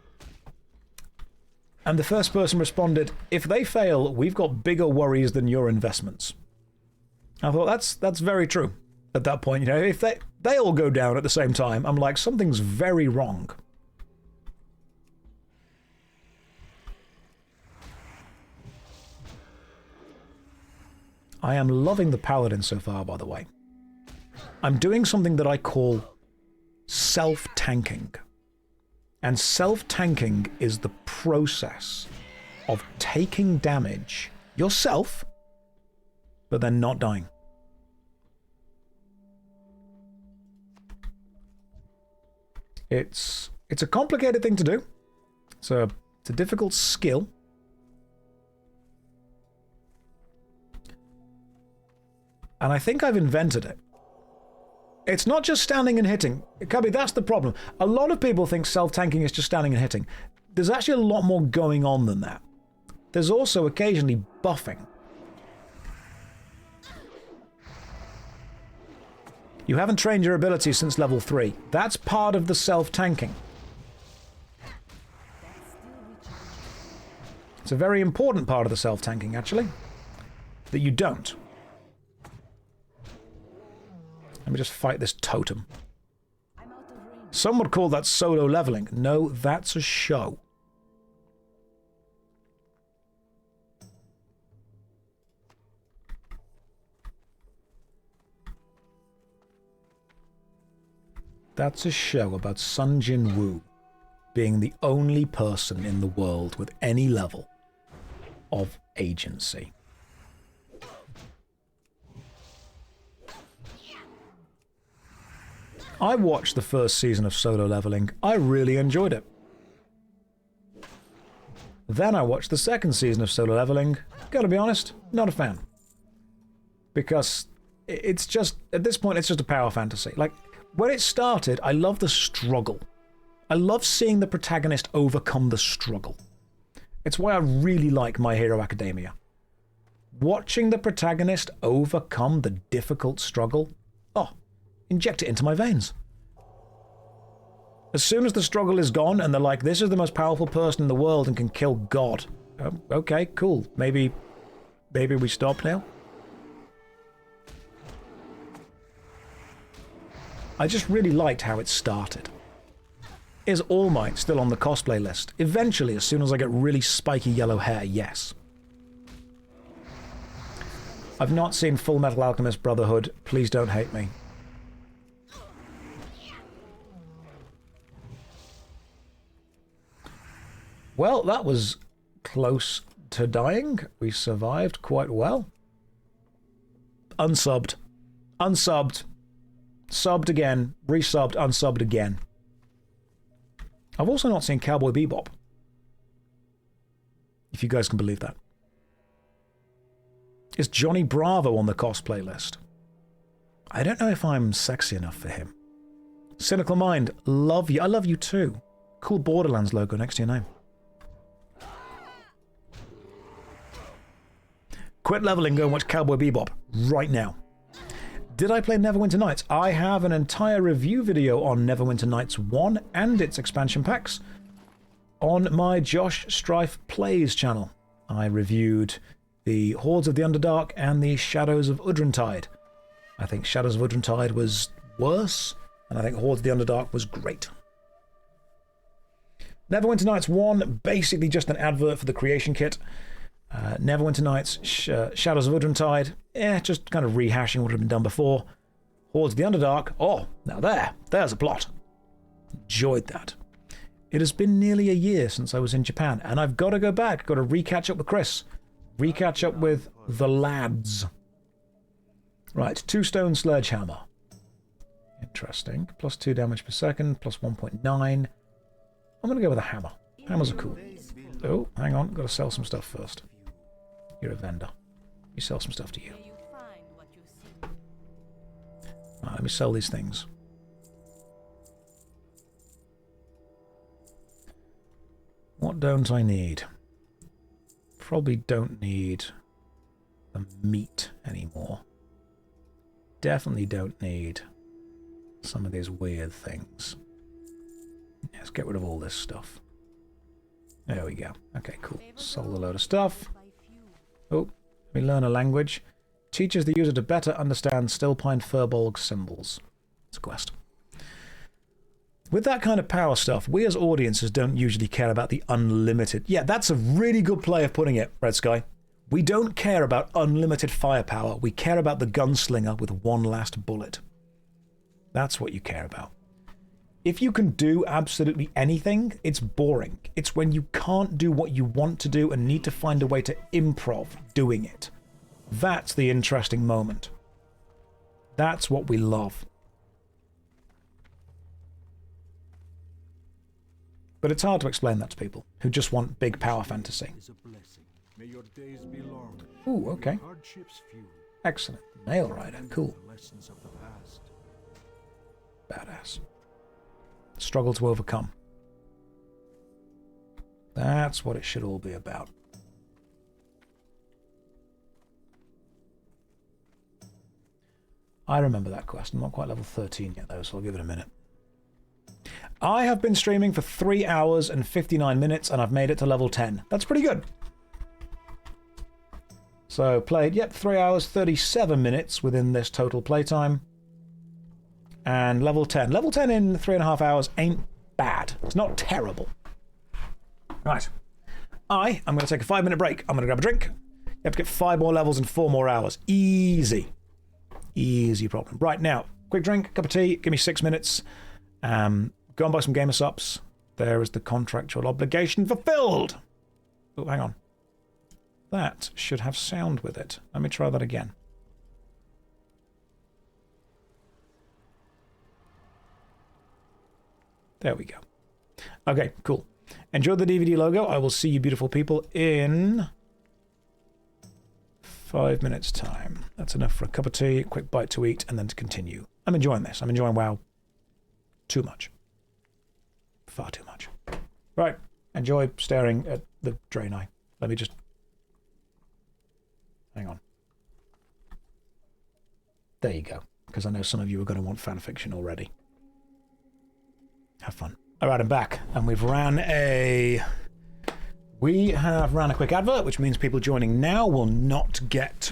Speaker 1: And the first person responded, if they fail, we've got bigger worries than your investments. I thought, that's very true at that point. If they all go down at the same time, I'm like, something's very wrong. I am loving the Paladin so far, by the way. I'm doing something that I call self-tanking. And self-tanking is the process of taking damage yourself, but then not dying. It's a complicated thing to do. It's a difficult skill. And I think I've invented it. It's not just standing and hitting. Cubby, that's the problem. A lot of people think self-tanking is just standing and hitting. There's actually a lot more going on than that. There's also occasionally buffing. You haven't trained your abilities since level 3. That's part of the self-tanking. It's a very important part of the self-tanking, actually, that you don't. Let me just fight this totem. Some would call that solo leveling. No, that's a show. That's a show about Sun Jin Woo being the only person in the world with any level of agency. I watched the first season of Solo Leveling. I really enjoyed it. Then I watched the second season of Solo Leveling. Gotta be honest, not a fan. Because it's just, at this point, it's just a power fantasy. Like, when it started, I love the struggle. I love seeing the protagonist overcome the struggle. It's why I really like My Hero Academia. Watching the protagonist overcome the difficult struggle, oh, inject it into my veins. As soon as the struggle is gone and they're like, this is the most powerful person in the world and can kill God. Okay, cool. Maybe we stop now? I just really liked how it started. Is All Might still on the cosplay list? Eventually, as soon as I get really spiky yellow hair, yes. I've not seen Full Metal Alchemist Brotherhood. Please don't hate me. Well, that was close to dying. We survived quite well. Unsubbed. Unsubbed. Subbed again. Resubbed. Unsubbed again. I've also not seen Cowboy Bebop. If you guys can believe that. Is Johnny Bravo on the cosplay list? I don't know if I'm sexy enough for him. Cynical Mind, love you. I love you too. Cool Borderlands logo next to your name. Quit leveling, go and watch Cowboy Bebop right now. Did I play Neverwinter Nights? I have an entire review video on Neverwinter Nights 1 and its expansion packs on my JoshStrifePlays channel. I reviewed the Hordes of the Underdark and the Shadows of Udrentide. I think Shadows of Udrentide was worse, and I think Hordes of the Underdark was great. Neverwinter Nights 1, basically just an advert for the creation kit. Neverwinter Nights, Shadows of Udrentide, just kind of rehashing what had been done before. Hordes of the Underdark, oh, now there's a plot. Enjoyed that. It has been nearly a year since I was in Japan, and I've got to go back, got to recatch up with Chris. Recatch up with the lads. Right, 2-stone sledgehammer. Interesting. Plus 2 damage per second, plus 1.9. I'm going to go with a hammer. Hammers are cool. Oh, hang on, got to sell some stuff first. You're a vendor. You sell some stuff to you. Right, let me sell these things. What don't I need? Probably don't need the meat anymore. Definitely don't need some of these weird things. Let's get rid of all this stuff. There we go. Okay, cool. Sold a load of stuff. Oh, let me learn a language. Teaches the user to better understand Stillpine Furbolg symbols. It's a quest. With that kind of power stuff, we as audiences don't usually care about the unlimited... Yeah, that's a really good play of putting it, Red Sky. We don't care about unlimited firepower. We care about the gunslinger with one last bullet. That's what you care about. If you can do absolutely anything, it's boring. It's when you can't do what you want to do and need to find a way to improv doing it. That's the interesting moment. That's what we love. But it's hard to explain that to people who just want big power fantasy. Ooh, okay. Excellent. Nail Rider, cool. Badass. Struggle to overcome. That's what it should all be about. I remember that quest. I'm not quite level 13 yet, though, so I'll give it a minute. I have been streaming for 3 hours and 59 minutes, and I've made it to level 10. That's pretty good. So, played, yep, 3 hours, 37 minutes within this total playtime. And level 10. Level 10 in 3.5 hours ain't bad. It's not terrible. Right. I'm going to take a 5-minute break. I'm going to grab a drink. You have to get 5 more levels in 4 more hours. Easy. Easy problem. Right, now, quick drink, cup of tea, give me 6 minutes. Go and buy some gamer subs. There is the contractual obligation fulfilled. Oh, hang on. that should have sound with it. Let me try that again. There we go. Okay, cool. Enjoy the DVD logo. I will see you beautiful people in 5 minutes time. That's enough for a cup of tea, a quick bite to eat, and then to continue. I'm enjoying this. I'm enjoying WoW too much. Far too much. Right. Enjoy staring at the Draenei. Let me just... Hang on. There you go. Because I know some of you are going to want fanfiction already. Have fun. Alright, I'm back. And we have ran a quick advert, which means people joining now will not get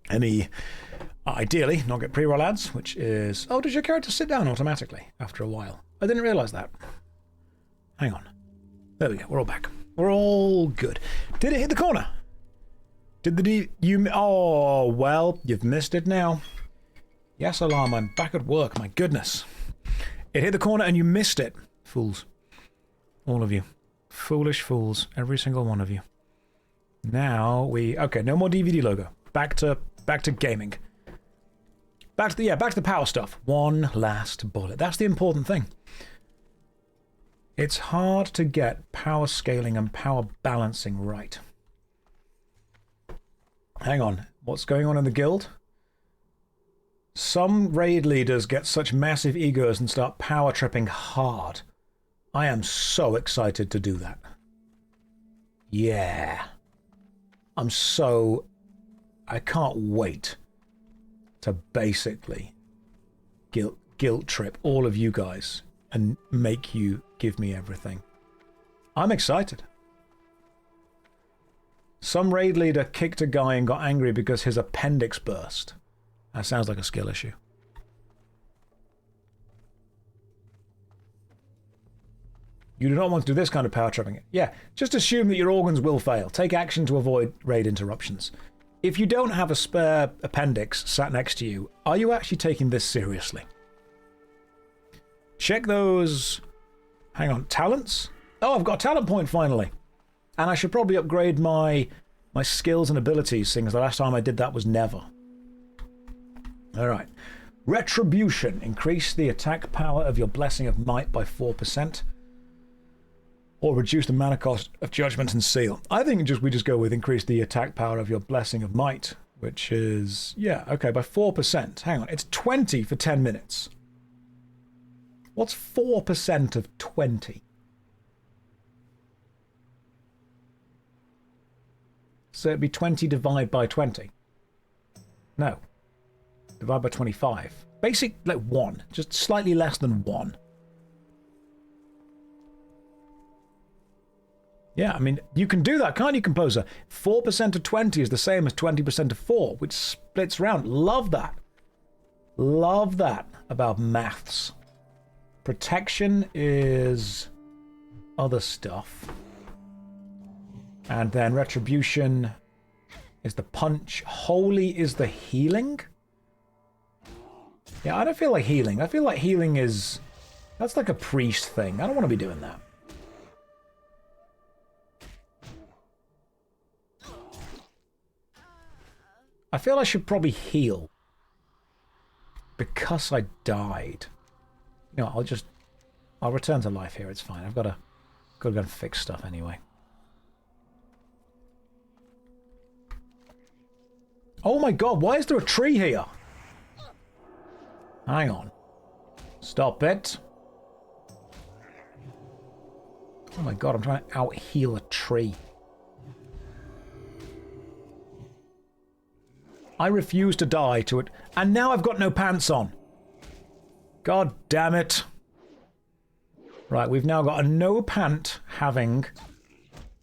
Speaker 1: any... Ideally, not get pre-roll ads, which is... Oh, does your character sit down automatically after a while? I didn't realise that. Hang on. There we go. We're all back. We're all good. Did it hit the corner? Did the you... Oh, well, you've missed it now. Yes, alarm. I'm back at work. My goodness. It hit the corner and you missed it. Fools. All of you. Foolish fools. Every single one of you. Now we... Okay, no more DVD logo. Back to gaming. Back to the power stuff. One last bullet. That's the important thing. It's hard to get power scaling and power balancing right. Hang on. What's going on in the guild? Some raid leaders get such massive egos and start power tripping hard. I am so excited to do that. Yeah. I can't wait to basically guilt trip all of you guys and make you give me everything. I'm excited. Some raid leader kicked a guy and got angry because his appendix burst. That sounds like a skill issue. You do not want to do this kind of power tripping. Yeah, just assume that your organs will fail. Take action to avoid raid interruptions. If you don't have a spare appendix sat next to you, are you actually taking this seriously? Check those... Hang on, talents? Oh, I've got a talent point finally. And I should probably upgrade my skills and abilities, seeing as the last time I did that was never. Alright. Retribution. Increase the attack power of your Blessing of Might by 4%. Or reduce the mana cost of Judgment and Seal. I think we just go with increase the attack power of your Blessing of Might, which is, yeah, okay, by 4%. Hang on, it's 20 for 10 minutes. What's 4% of 20? So it'd be 20 divided by 20. No. Divide by 25. Basic, like 1. Just slightly less than 1. Yeah, I mean, you can do that, can't you, Composer? 4% of 20 is the same as 20% of 4, which splits round. Love that. Love that about maths. Protection is other stuff. And then retribution is the punch. Holy is the healing? Yeah, I don't feel like healing. I feel like healing is... That's like a priest thing. I don't want to be doing that. I feel I should probably heal. Because I died. You know, I'll return to life here, it's fine. I've got to go and fix stuff anyway. Oh my god, why is there a tree here? Hang on. Stop it. Oh my god, I'm trying to out-heal a tree. I refuse to die to it. And now I've got no pants on. God damn it. Right, we've now got a no pant having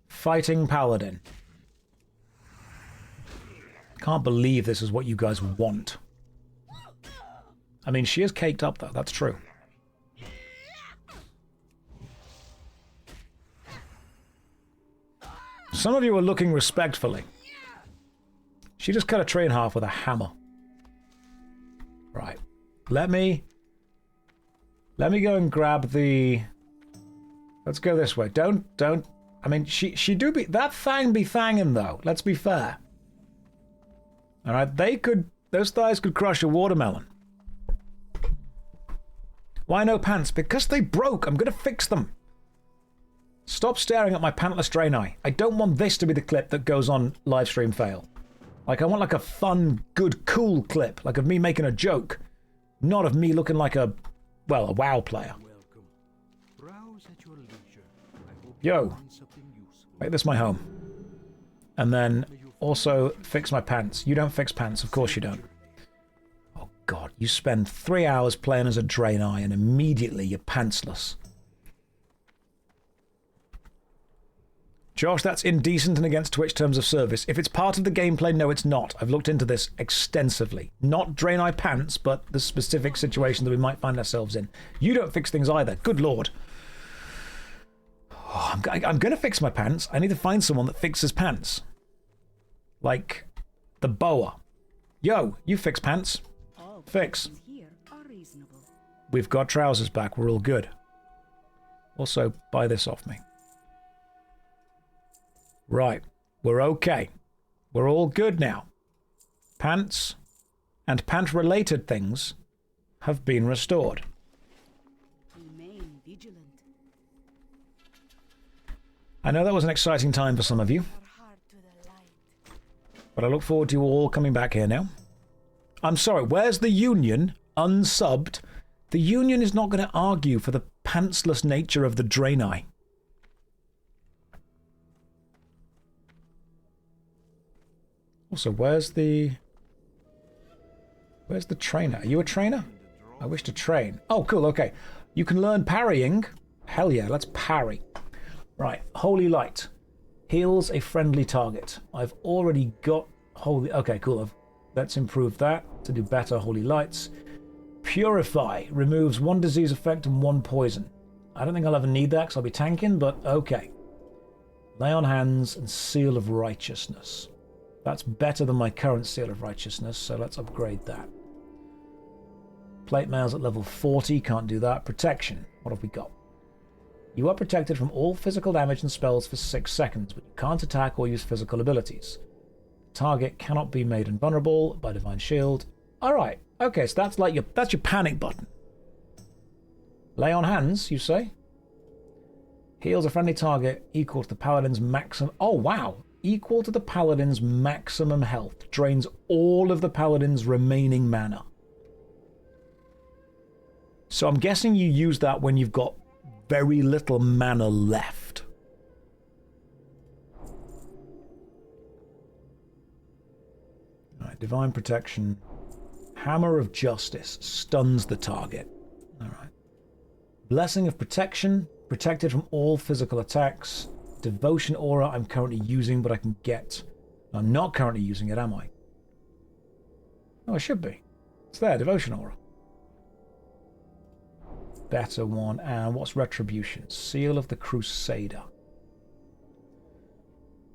Speaker 1: fighting Paladin. Can't believe this is what you guys want. I mean, she is caked up though, that's true. Some of you are looking respectfully. She just cut a tree in half with a hammer. Right. Let me go and grab the... Let's go this way. Don't I mean, she do be... That thang be thangin', though. Let's be fair. Alright, those thighs could crush a watermelon. Why no pants? Because they broke. I'm gonna fix them. Stop staring at my pantless Draenei. I don't want this to be the clip that goes on livestream fail. Like, I want like a fun, good, cool clip. Like of me making a joke. Not of me looking like a, well, a WoW player.
Speaker 2: Welcome. Browse at your leisure. I hope
Speaker 1: Yo.
Speaker 2: you find something useful.
Speaker 1: Make this my home. And then also fix my pants. You don't fix pants, of course you don't. Oh god, you spend 3 hours playing as a Draenei and immediately you're pantsless. Josh, that's indecent and against Twitch terms of service. If it's part of the gameplay, no it's not. I've looked into this extensively. Not Draenei pants, but the specific situation that we might find ourselves in. You don't fix things either. Good lord. Oh, I'm going to fix my pants. I need to find someone that fixes pants. Like the boa. Yo, you fix pants. Fix. We've got trousers back. We're all good. Also, buy this off me. Right. We're okay. We're all good now. Pants and pant-related things have been restored.
Speaker 3: Remain vigilant.
Speaker 1: I know that was an exciting time for some of you,
Speaker 3: Our heart to the light.
Speaker 1: but I look forward to you all coming back here now. I'm sorry, where's the Union? Unsubbed? The Union is not going to argue for the pantsless nature of the Draenei. Also, where's the trainer? Are you a trainer? I wish to train. Oh, cool, okay. You can learn parrying. Hell yeah, let's parry. Right, Holy Light. Heals a friendly target. I've already got Holy... Okay, cool. Let's improve that to do better Holy Lights. Purify. Removes 1 disease effect and 1 poison. I don't think I'll ever need that because I'll be tanking, but okay. Lay on Hands and Seal of Righteousness. That's better than my current Seal of Righteousness, so let's upgrade that. Plate mails at level 40, can't do that. Protection, what have we got? You are protected from all physical damage and spells for 6 seconds, but you can't attack or use physical abilities. Target cannot be made invulnerable by Divine Shield. Alright, okay, so that's like that's your panic button. Lay on Hands, you say? Heals a friendly target equal to the Paladin's maximum... Oh, wow! Equal to the Paladin's maximum health. Drains all of the Paladin's remaining mana. So I'm guessing you use that when you've got very little mana left. Alright, Divine Protection. Hammer of Justice. Stuns the target. Alright. Blessing of Protection. Protected from all physical attacks. Devotion Aura I'm currently using, but I can get... I'm not currently using it, am I? Oh, I should be. It's there, Devotion Aura. Better one. And what's Retribution? Seal of the Crusader.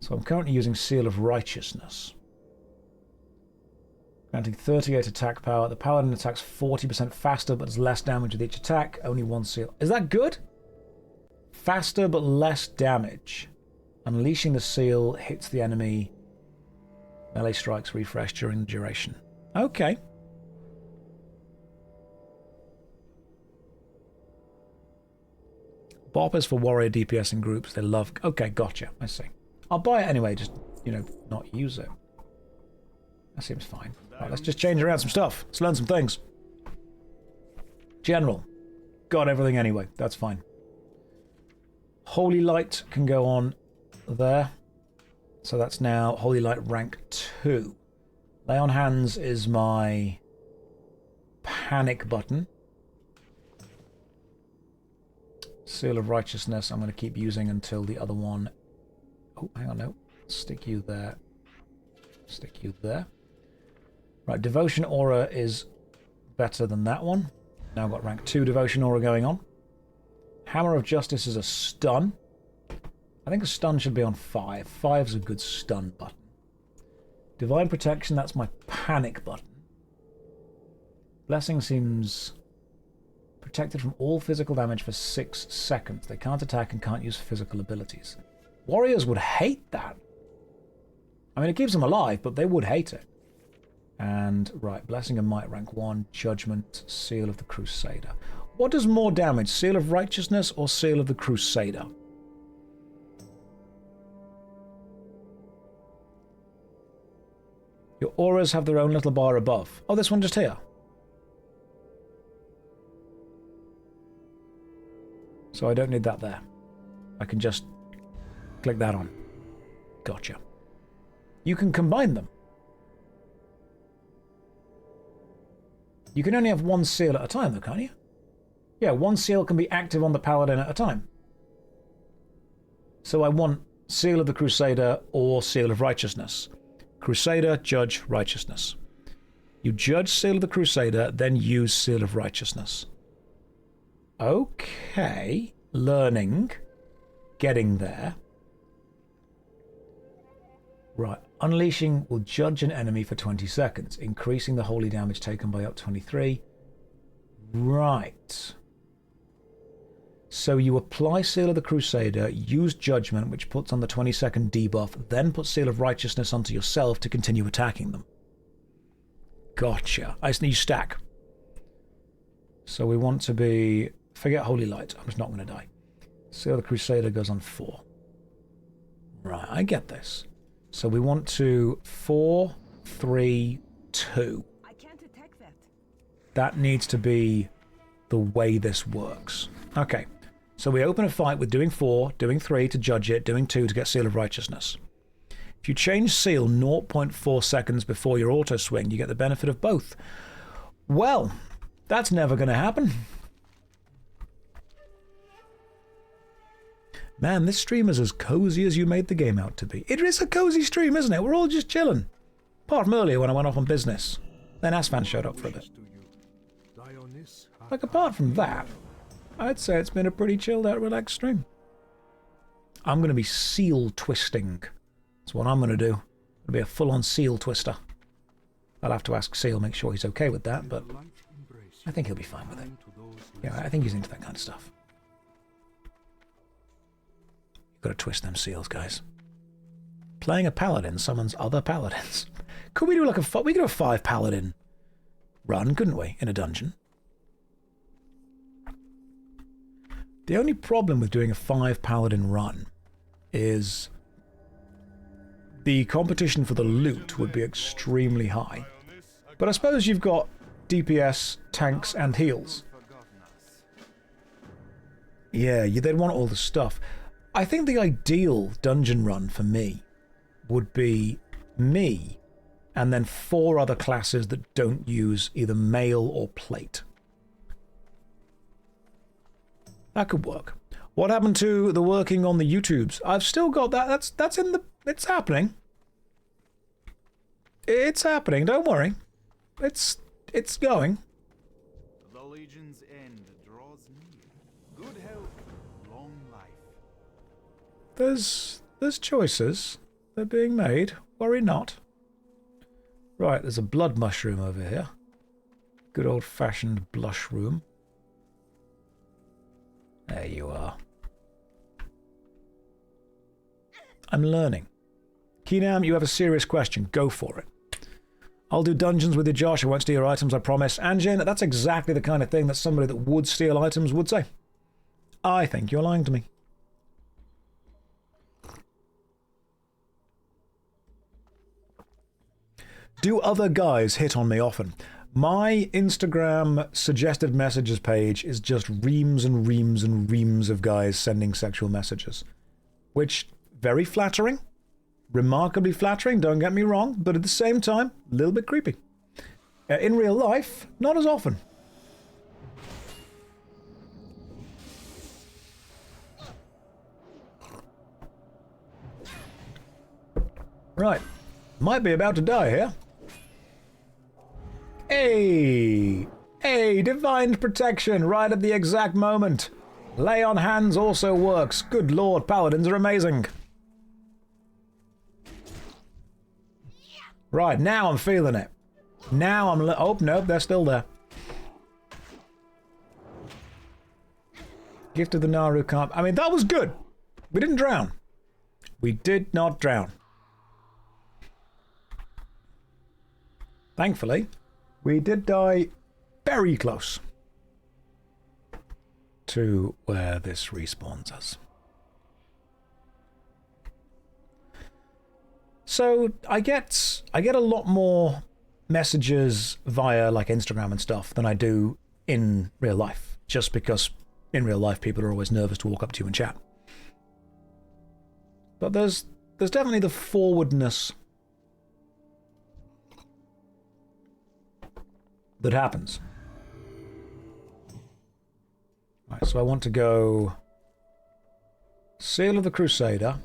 Speaker 1: So I'm currently using Seal of Righteousness. Granting 38 attack power. The Paladin attacks 40% faster, but does less damage with each attack. Only 1 seal. Is that good? Faster but less damage. Unleashing the seal hits the enemy. Melee strikes refresh during the duration. Okay. Bop is for warrior DPS in groups. They love... Okay, gotcha. I see. I'll buy it anyway, just, you know, not use it. That seems fine. Right, let's just change around some stuff. Let's learn some things. General. Got everything anyway. That's fine. Holy Light can go on there. So that's now Holy Light rank 2. Lay on Hands is my panic button. Seal of Righteousness I'm going to keep using until the other one... Oh, hang on, no. Stick you there. Stick you there. Right, Devotion Aura is better than that one. Now got rank 2 Devotion Aura going on. Hammer of Justice is a stun. I think a stun should be on 5. 5's a good stun button. Divine Protection, that's my panic button. Blessing seems protected from all physical damage for 6 seconds. They can't attack and can't use physical abilities. Warriors would hate that. I mean, it keeps them alive, but they would hate it. And, right, Blessing and Might, rank 1, Judgment, Seal of the Crusader. What does more damage, Seal of Righteousness or Seal of the Crusader? Your auras have their own little bar above. Oh, this one just here. So I don't need that there. I can just click that on. Gotcha. You can combine them. You can only have one seal at a time, though, can't you? Yeah, one seal can be active on the Paladin at a time. So I want Seal of the Crusader or Seal of Righteousness. Crusader, Judge, Righteousness. You judge Seal of the Crusader, then use Seal of Righteousness. Okay. Learning. Getting there. Right. Unleashing will judge an enemy for 20 seconds, increasing the holy damage taken by up to 23. Right. So you apply Seal of the Crusader, use Judgment, which puts on the 20-second debuff, then put Seal of Righteousness onto yourself to continue attacking them. Gotcha. I just need you stack. So we want to be... Forget Holy Light. I'm just not going to die. Seal of the Crusader goes on 4. Right, I get this. So we want to 4, 3, 2.
Speaker 3: I can't attack that.
Speaker 1: That needs to be the way this works. Okay. So we open a fight with doing 4, doing 3 to judge it, doing 2 to get Seal of Righteousness. If you change Seal 0.4 seconds before your auto swing, you get the benefit of both. Well, that's never going to happen. Man, this stream is as cozy as you made the game out to be. It is a cozy stream, isn't it? We're all just chilling. Apart from earlier when I went off on business. Then Asvan showed up for a bit. Like, apart from that, I'd say it's been a pretty chilled out, relaxed stream. I'm going to be seal twisting. That's what I'm going to do. It'll be a full-on seal twister. I'll have to ask Seal, make sure he's okay with that, but I think he'll be fine with it. Yeah, I think he's into that kind of stuff. Got to twist them seals, guys. Playing a paladin summons other paladins. Could we do like we could do a 5 paladin run, couldn't we, in a dungeon? The only problem with doing a 5 paladin run is the competition for the loot would be extremely high. But I suppose you've got DPS, tanks, and heals. Yeah, they'd want all the stuff. I think the ideal dungeon run for me would be me and then 4 other classes that don't use either mail or plate. That could work. What happened to the working on the YouTubes? I've still got that. That's in the... It's happening. It's happening. Don't worry. It's going.
Speaker 5: The Legion's end draws near. Good health, long life.
Speaker 1: There's choices. They're being made. Worry not. Right, there's a blood mushroom over here. Good old-fashioned blush room. There you are. I'm learning. Keenam, you have a serious question. Go for it. I'll do dungeons with you, Josh. I won't steal your items, I promise. Anjin, that's exactly the kind of thing that somebody that would steal items would say. I think you're lying to me. Do other guys hit on me often? My Instagram suggested messages page is just reams and reams and reams of guys sending sexual messages. Which, very flattering. Remarkably flattering, don't get me wrong, but at the same time, a little bit creepy. In real life, not as often. Right. Might be about to die here. Hey! Hey, divine protection right at the exact moment. Lay on hands also works. Good lord, paladins are amazing. Right, now I'm feeling it. Now I'm... Oh, nope, they're still there. Gift of the Naru Carp. I mean, that was good. We didn't drown. We did not drown. Thankfully, we did die very close to where this respawns us. So I get a lot more messages via like Instagram and stuff than I do in real life, just because in real life people are always nervous to walk up to you and chat. But there's definitely the forwardness that happens. Right, so I want to go Seal of the Crusader,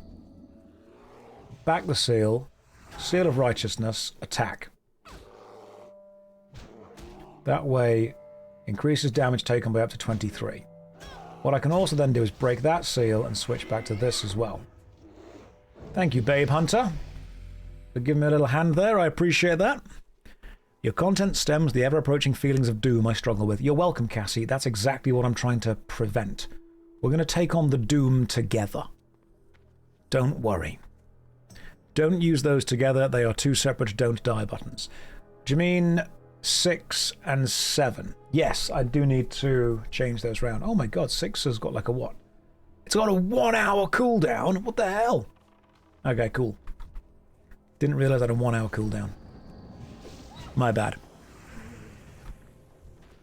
Speaker 1: back the seal, Seal of Righteousness, attack. That way increases damage taken by up to 23. What I can also then do is break that seal and switch back to this as well. Thank you, Babe Hunter, for giving me a little hand there. I appreciate that. Your content stems the ever-approaching feelings of doom I struggle with. You're welcome, Cassie. That's exactly what I'm trying to prevent. We're going to take on the doom together. Don't worry. Don't use those together. They are two separate don't die buttons. Do you mean 6 and 7? Yes, I do need to change those around. Oh my god, 6 has got like a what? It's got a 1 hour cooldown? What the hell? Okay, cool. Didn't realize I had a 1 hour cooldown. My bad.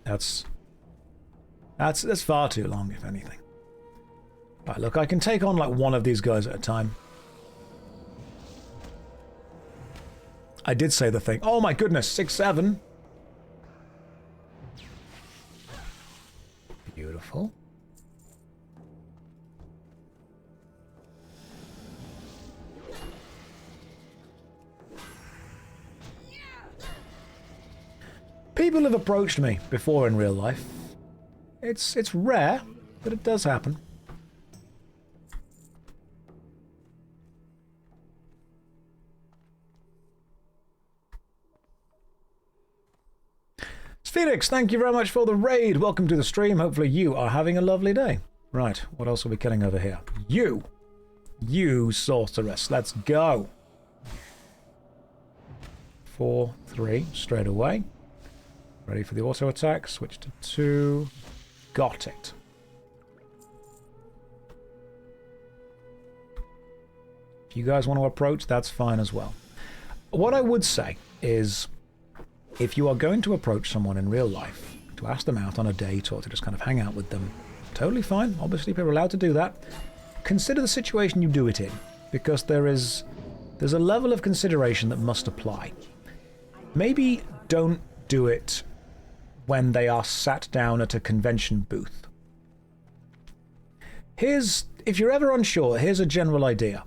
Speaker 1: That's far too long, if anything. Right, look, I can take on like one of these guys at a time. I did say the thing. Oh my goodness, 6, 7. Beautiful. People have approached me before in real life. It's rare, but it does happen. Phoenix, thank you very much for the raid. Welcome to the stream. Hopefully you are having a lovely day. Right, what else are we killing over here? You sorceress. Let's go. 4, 3, straight away. Ready for the auto attack. Switch to 2. Got it. If you guys want to approach, that's fine as well. What I would say is, if you are going to approach someone in real life, to ask them out on a date or to just kind of hang out with them, totally fine. Obviously, people are allowed to do that. Consider the situation you do it in, because there's a level of consideration that must apply. Maybe don't do it when they are sat down at a convention booth. If you're ever unsure, here's a general idea.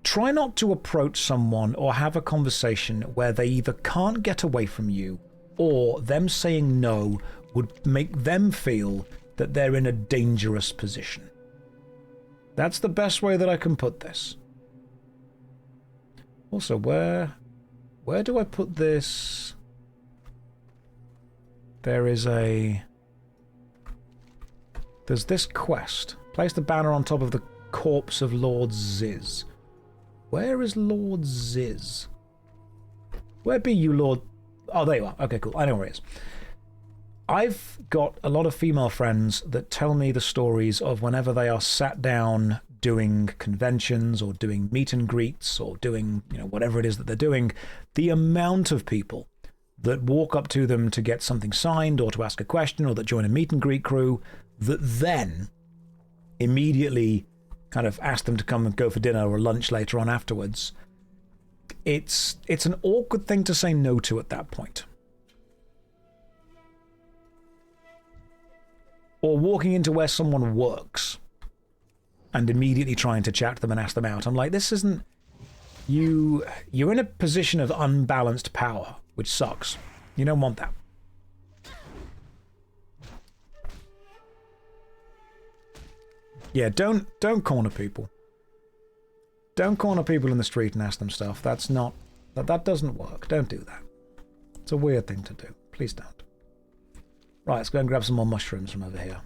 Speaker 1: Try not to approach someone or have a conversation where they either can't get away from you or them saying no would make them feel that they're in a dangerous position. That's the best way that I can put this. Also, where do I put this? There's this quest. Place the banner on top of the corpse of Lord Ziz. Where is Lord Ziz? Where be you, Lord? Oh, there you are. Okay, cool. I know where he is. I've got a lot of female friends that tell me the stories of whenever they are sat down doing conventions or doing meet and greets or doing, whatever it is that they're doing, the amount of people that walk up to them to get something signed or to ask a question or that join a meet and greet crew that then immediately kind of ask them to come and go for dinner or lunch later on afterwards. It's an awkward thing to say no to at that point. Or walking into where someone works and immediately trying to chat to them and ask them out. I'm like, this isn't... You're in a position of unbalanced power, which sucks. You don't want that. Yeah, don't corner people. Don't corner people in the street and ask them stuff. That's not... That doesn't work. Don't do that. It's a weird thing to do. Please don't. Right, let's go and grab some more mushrooms from over here.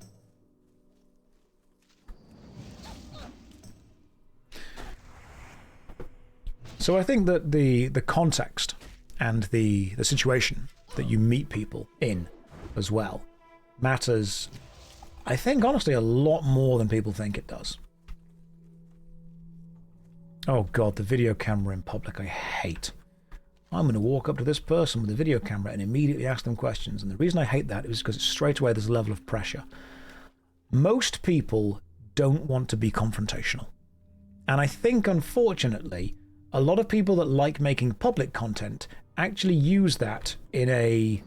Speaker 1: So I think that the context and the situation that you meet people in as well matters, I think, honestly, a lot more than people think it does. Oh god, the video camera in public I hate. I'm going to walk up to this person with a video camera and immediately ask them questions. And the reason I hate that is because straight away there's a level of pressure. Most people don't want to be confrontational. And I think, unfortunately, a lot of people that like making public content actually use that in a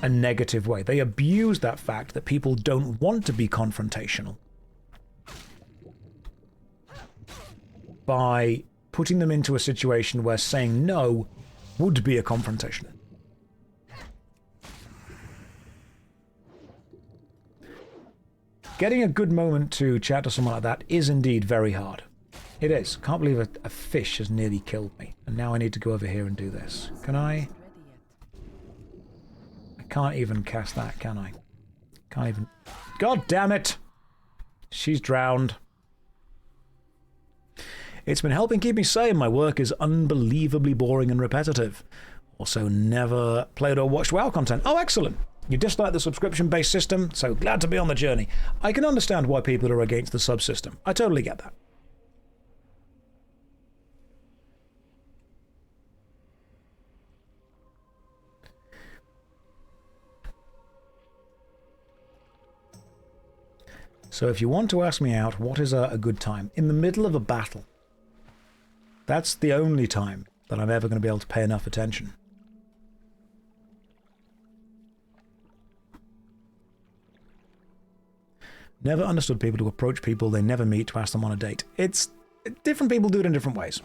Speaker 1: negative way. They abuse that fact that people don't want to be confrontational by putting them into a situation where saying no would be a confrontation. Getting a good moment to chat to someone like that is indeed very hard. It is. Can't believe a fish has nearly killed me. And now I need to go over here and do this. Can I? I can't even cast that, can I? Can't even... God damn it! She's drowned. It's been helping keep me sane. My work is unbelievably boring and repetitive. Also, never played or watched WoW content. Oh, excellent! You dislike the subscription-based system, so glad to be on the journey. I can understand why people are against the subsystem. I totally get that. So if you want to ask me out, what is a good time? In the middle of a battle. That's the only time that I'm ever going to be able to pay enough attention. Never understood people to approach people they never meet to ask them on a date. It's... different people do it in different ways.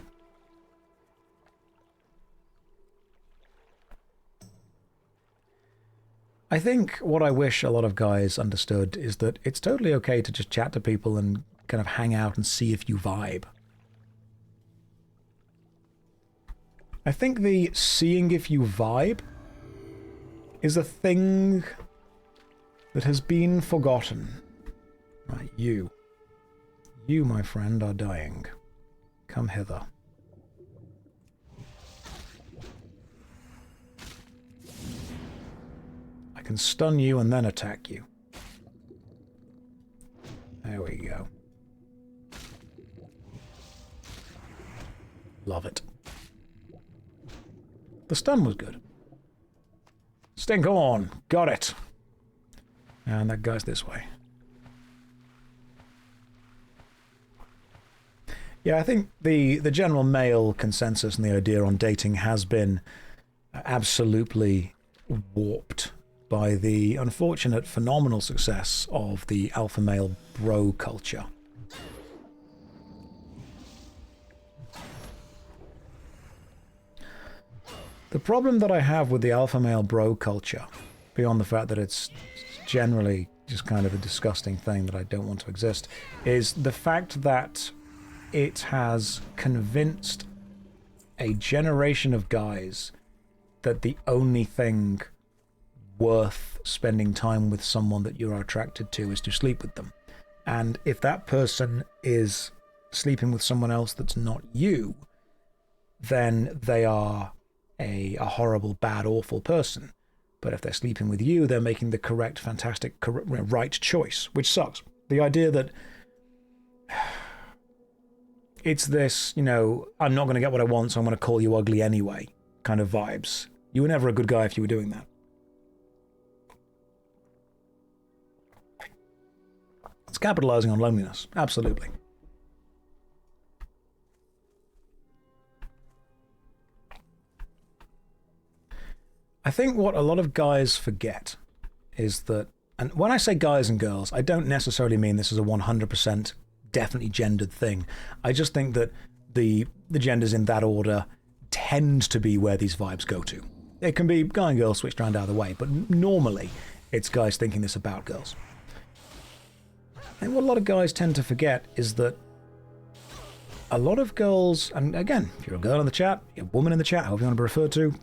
Speaker 1: I think what I wish a lot of guys understood is that it's totally okay to just chat to people and kind of hang out and see if you vibe. I think the seeing if you vibe is a thing that has been forgotten. Right, you. You, my friend, are dying. Come hither. I can stun you and then attack you. There we go. Love it. The stun was good. Stink on! Got it! And that guy's this way. Yeah, I think the general male consensus and the idea on dating has been absolutely warped by the unfortunate phenomenal success of the alpha male bro culture. The problem that I have with the alpha male bro culture, beyond the fact that it's generally just kind of a disgusting thing that I don't want to exist, is the fact that it has convinced a generation of guys that the only thing worth spending time with someone that you're attracted to is to sleep with them. And if that person is sleeping with someone else that's not you, then they are a horrible, bad, awful person. But if they're sleeping with you, they're making the correct, fantastic, right choice, which sucks. The idea that it's this, you know, I'm not going to get what I want, so I'm going to call you ugly anyway kind of vibes. You were never a good guy if you were doing that. It's capitalizing on loneliness, absolutely. I think what a lot of guys forget is that, and when I say guys and girls, I don't necessarily mean this is a 100% definitely gendered thing. I just think that the genders in that order tend to be where these vibes go to. It can be guy and girl switched around either way, but normally it's guys thinking this about girls. And what a lot of guys tend to forget is that a lot of girls, and again, if you're a girl in the chat, you're a woman in the chat, however you want to be referred to,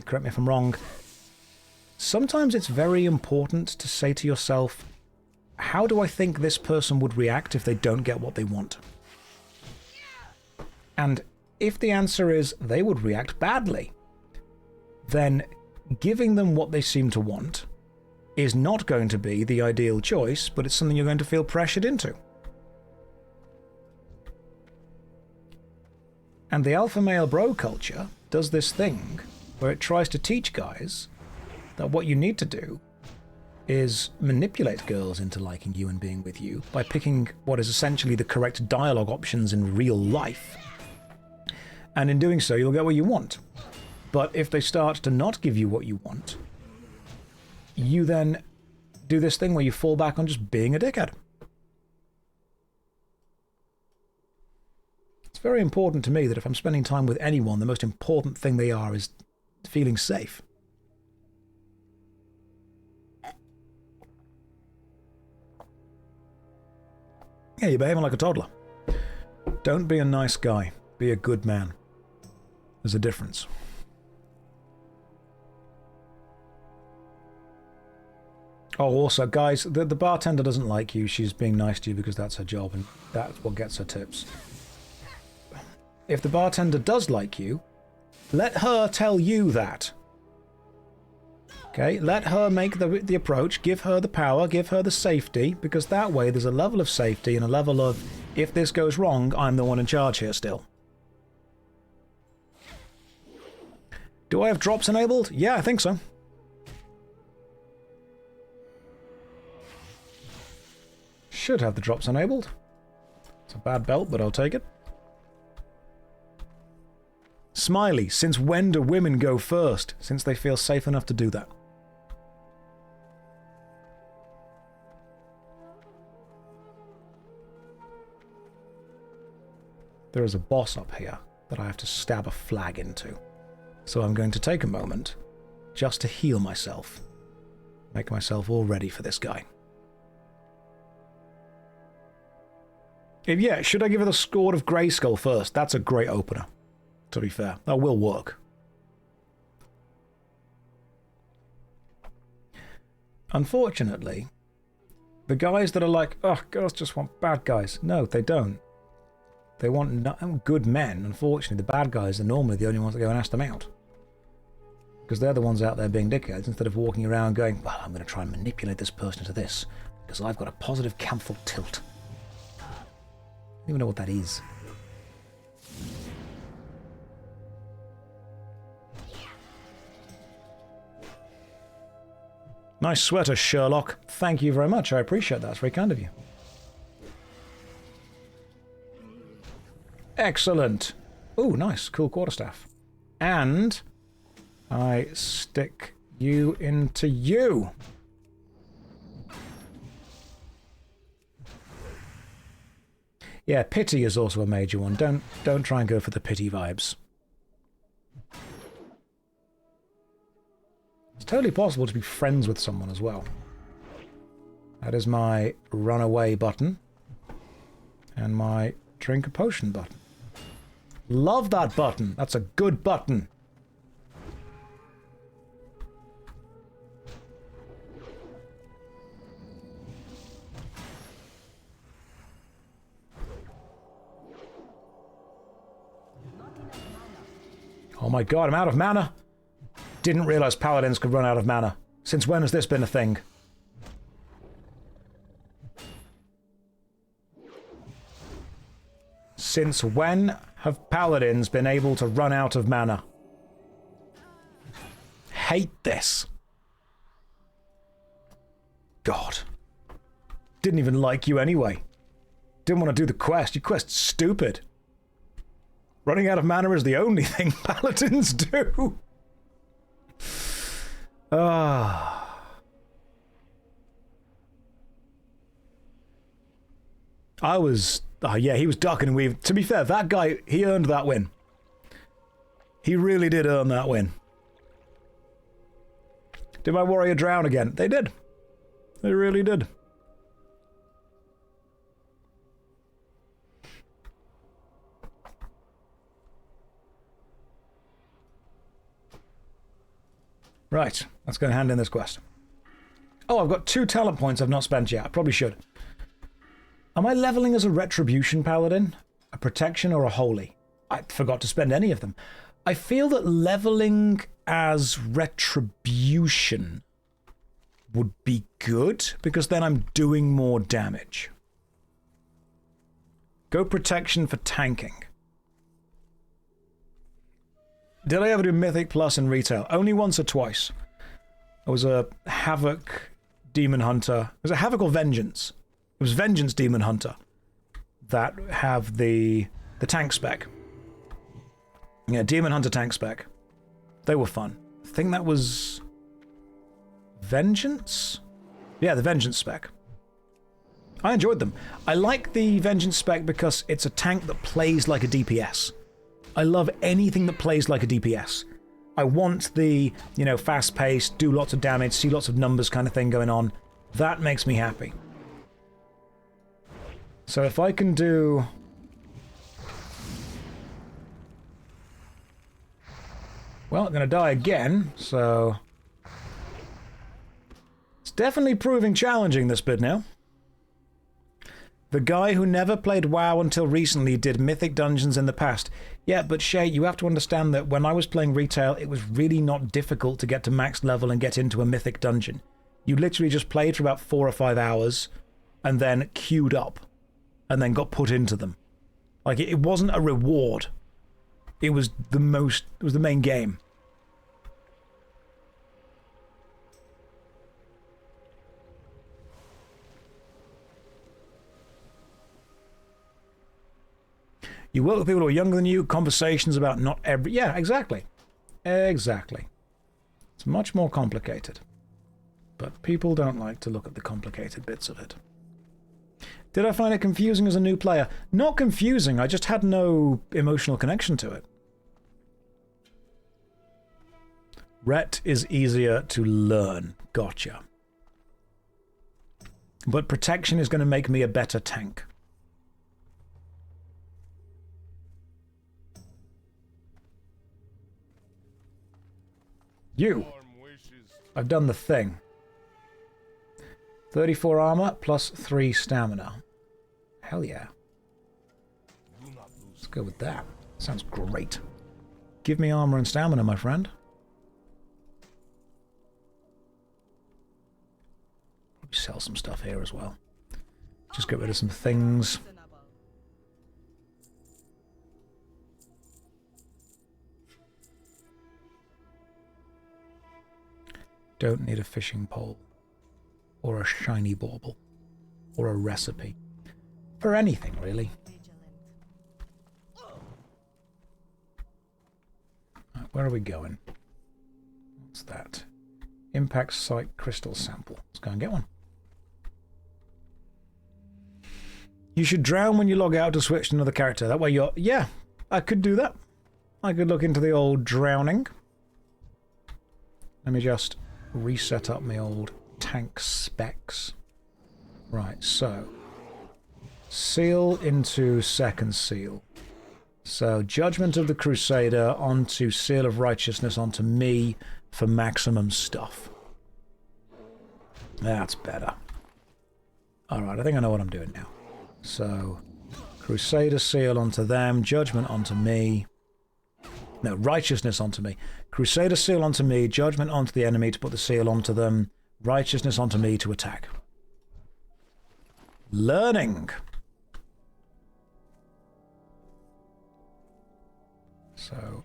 Speaker 1: correct me if I'm wrong, sometimes it's very important to say to yourself, how do I think this person would react if they don't get what they want? And if the answer is they would react badly, then giving them what they seem to want is not going to be the ideal choice, but it's something you're going to feel pressured into. And the alpha male bro culture does this thing where it tries to teach guys that what you need to do is manipulate girls into liking you and being with you by picking what is essentially the correct dialogue options in real life. And in doing so, you'll get what you want. But if they start to not give you what you want, you then do this thing where you fall back on just being a dickhead. It's very important to me that if I'm spending time with anyone, the most important thing they are is feeling safe. Yeah, you're behaving like a toddler. Don't be a nice guy. Be a good man. There's a difference. Oh, also, guys, the bartender doesn't like you. She's being nice to you because that's her job, and that's what gets her tips. If the bartender does like you, let her tell you that. Okay, let her make the approach, give her the power, give her the safety, because that way there's a level of safety and a level of, if this goes wrong, I'm the one in charge here still. Do I have drops enabled? Yeah, I think so. Should have the drops enabled. It's a bad belt, but I'll take it. Smiley, since when do women go first? Since they feel safe enough to do that. There is a boss up here that I have to stab a flag into. So I'm going to take a moment just to heal myself. Make myself all ready for this guy. Yeah, should I give her the Sword of Greyskull first? That's a great opener, to be fair. That will work. Unfortunately, the guys that are like, oh, girls just want bad guys. No, they don't. They want good men. Unfortunately, the bad guys are normally the only ones that go and ask them out. Because they're the ones out there being dickheads instead of walking around going, well, I'm going to try and manipulate this person into this because I've got a positive camphor tilt. I don't even know what that is. Nice sweater, Sherlock. Thank you very much. I appreciate that. It's very kind of you. Excellent. Oh, nice. Cool quarterstaff. And I stick you into you. Yeah, pity is also a major one. Don't try and go for the pity vibes. It's totally possible to be friends with someone as well. That is my run away button. And my drink a potion button. Love that button. That's a good button. Oh my god, I'm out of mana. Didn't realize paladins could run out of mana. Since when has this been a thing? Since when have paladins been able to run out of mana? Hate this. God. Didn't even like you anyway. Didn't want to do the quest. Your quest's stupid. Running out of mana is the only thing paladins do. Ah. I was... Oh, yeah, he was ducking and weaving. To be fair, that guy, he earned that win. He really did earn that win. Did my warrior drown again? They did. They really did. Right, let's go and hand in this quest. Oh, I've got 2 talent points I've not spent yet. I probably should. Am I leveling as a retribution paladin? A protection or a holy? I forgot to spend any of them. I feel that leveling as retribution would be good, because then I'm doing more damage. Go protection for tanking. Did I ever do Mythic Plus in retail? Only once or twice. I was a Havoc Demon Hunter. It was a Havoc or Vengeance. It was Vengeance Demon Hunter that have the tank spec. Yeah, Demon Hunter tank spec. They were fun. I think that was Vengeance? Yeah, the Vengeance spec. I enjoyed them. I like the Vengeance spec because it's a tank that plays like a DPS. I love anything that plays like a DPS. I want the, you know, fast-paced, do lots of damage, see lots of numbers kind of thing going on. That makes me happy. So if I can do... Well, I'm going to die again, so... It's definitely proving challenging, this bit now. The guy who never played WoW until recently did Mythic Dungeons in the past. Yeah, but Shay, you have to understand that when I was playing retail, it was really not difficult to get to max level and get into a Mythic Dungeon. You literally just played for about 4 or 5 hours, and then queued up, and then got put into them. Like, it wasn't a reward. It was the main game. You work with people who are younger than you, conversations about not every... Yeah, exactly. Exactly. It's much more complicated. But people don't like to look at the complicated bits of it. Did I find it confusing as a new player? Not confusing, I just had no emotional connection to it. Ret is easier to learn. Gotcha. But protection is going to make me a better tank. You! I've done the thing. 34 armor plus 3 stamina. Hell yeah. Let's go with that. Sounds great. Give me armor and stamina, my friend. Sell some stuff here as well. Just get rid of some things. Don't need a fishing pole, or a shiny bauble, or a recipe. For anything, really. Right, where are we going? What's that? Impact Site Crystal Sample. Let's go and get one. You should drown when you log out to switch to another character. That way you're... Yeah, I could do that. I could look into the old drowning. Let me just... reset up my old tank specs. Right, so seal into second seal. So Judgment of the Crusader onto Seal of Righteousness onto me for maximum stuff. That's better. Alright, I think I know what I'm doing now. So Crusader seal onto them, Judgment onto me. No, Righteousness onto me. Crusader seal onto me, Judgment onto the enemy to put the seal onto them, Righteousness onto me to attack. Learning! So...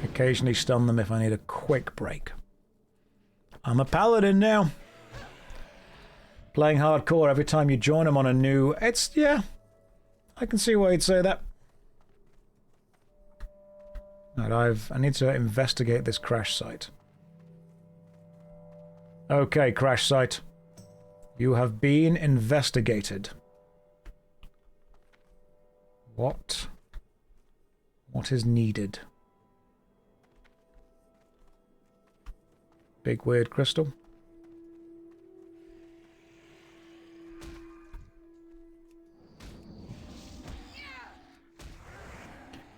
Speaker 1: occasionally stun them if I need a quick break. I'm a Paladin now. Playing hardcore every time you join them on a new... It's... yeah. I can see why you'd say that. Right, I need to investigate this crash site. Okay, crash site. You have been investigated. What? What is needed? Big weird crystal.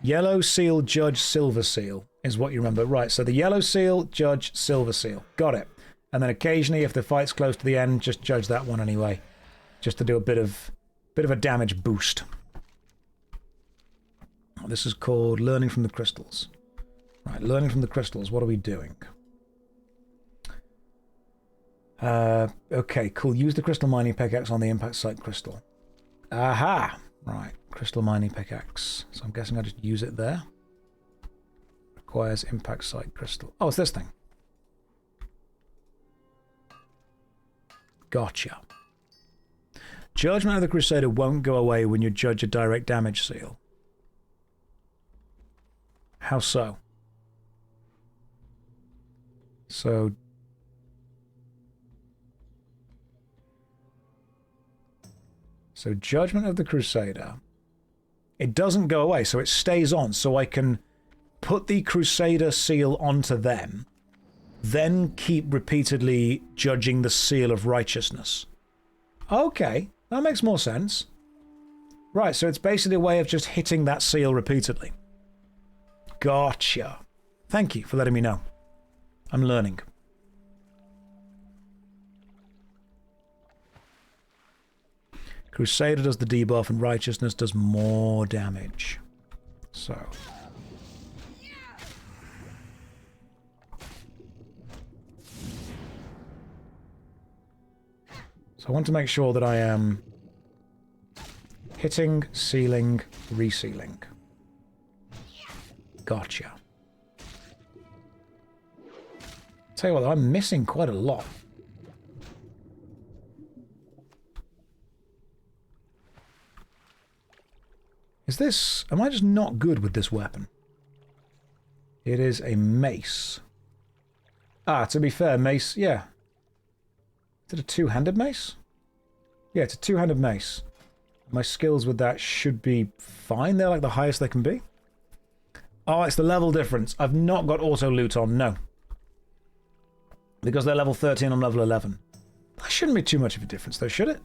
Speaker 1: Yellow seal, judge, silver seal is what you remember. Right, so the yellow seal, judge, silver seal. Got it. And then occasionally, if the fight's close to the end, just judge that one anyway. Just to do a bit of a damage boost. This is called Learning from the Crystals. Right, Learning from the Crystals. What are we doing? Okay, cool. Use the crystal mining pickaxe on the impact site crystal. Aha! Right, crystal mining pickaxe. So I'm guessing I just use it there. Requires impact site crystal. Oh, it's this thing. Gotcha. Judgment of the Crusader won't go away when you judge a direct damage seal. How so? So Judgment of the Crusader, it doesn't go away, so it stays on, so I can put the Crusader seal onto them, then keep repeatedly judging the seal of righteousness. Okay, that makes more sense. Right, so it's basically a way of just hitting that seal repeatedly. Gotcha. Thank you for letting me know. I'm learning. Crusader does the debuff and righteousness does more damage. So I want to make sure that I am hitting, sealing, resealing. Gotcha. Tell you what, I'm missing quite a lot. Is this... am I just not good with this weapon? It is a mace. Ah, to be fair, mace, yeah. Is it a two-handed mace? Yeah, it's a two-handed mace. My skills with that should be fine. They're like the highest they can be. Oh, it's the level difference. I've not got auto loot on, no. Because they're level 13, I'm level 11. That shouldn't be too much of a difference, though, should it?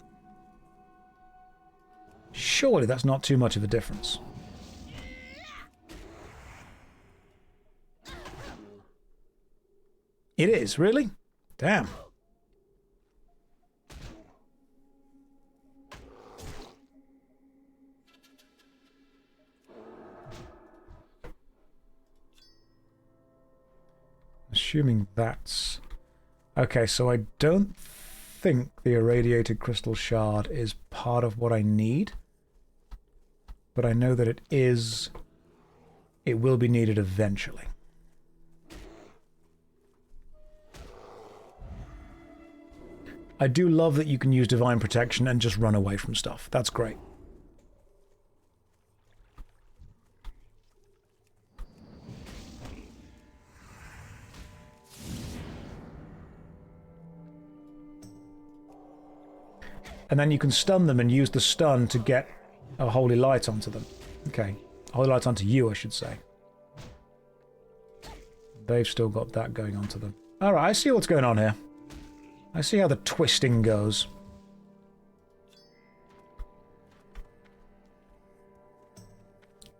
Speaker 1: Surely that's not too much of a difference. It is, really? Damn. Assuming that's... okay, so I don't think the irradiated crystal shard is part of what I need. But I know that it is... it will be needed eventually. I do love that you can use Divine Protection and just run away from stuff. That's great. And then you can stun them and use the stun to get a holy light onto them. Okay. A holy light onto you, I should say. They've still got that going on to them. Alright, I see what's going on here. I see how the twisting goes.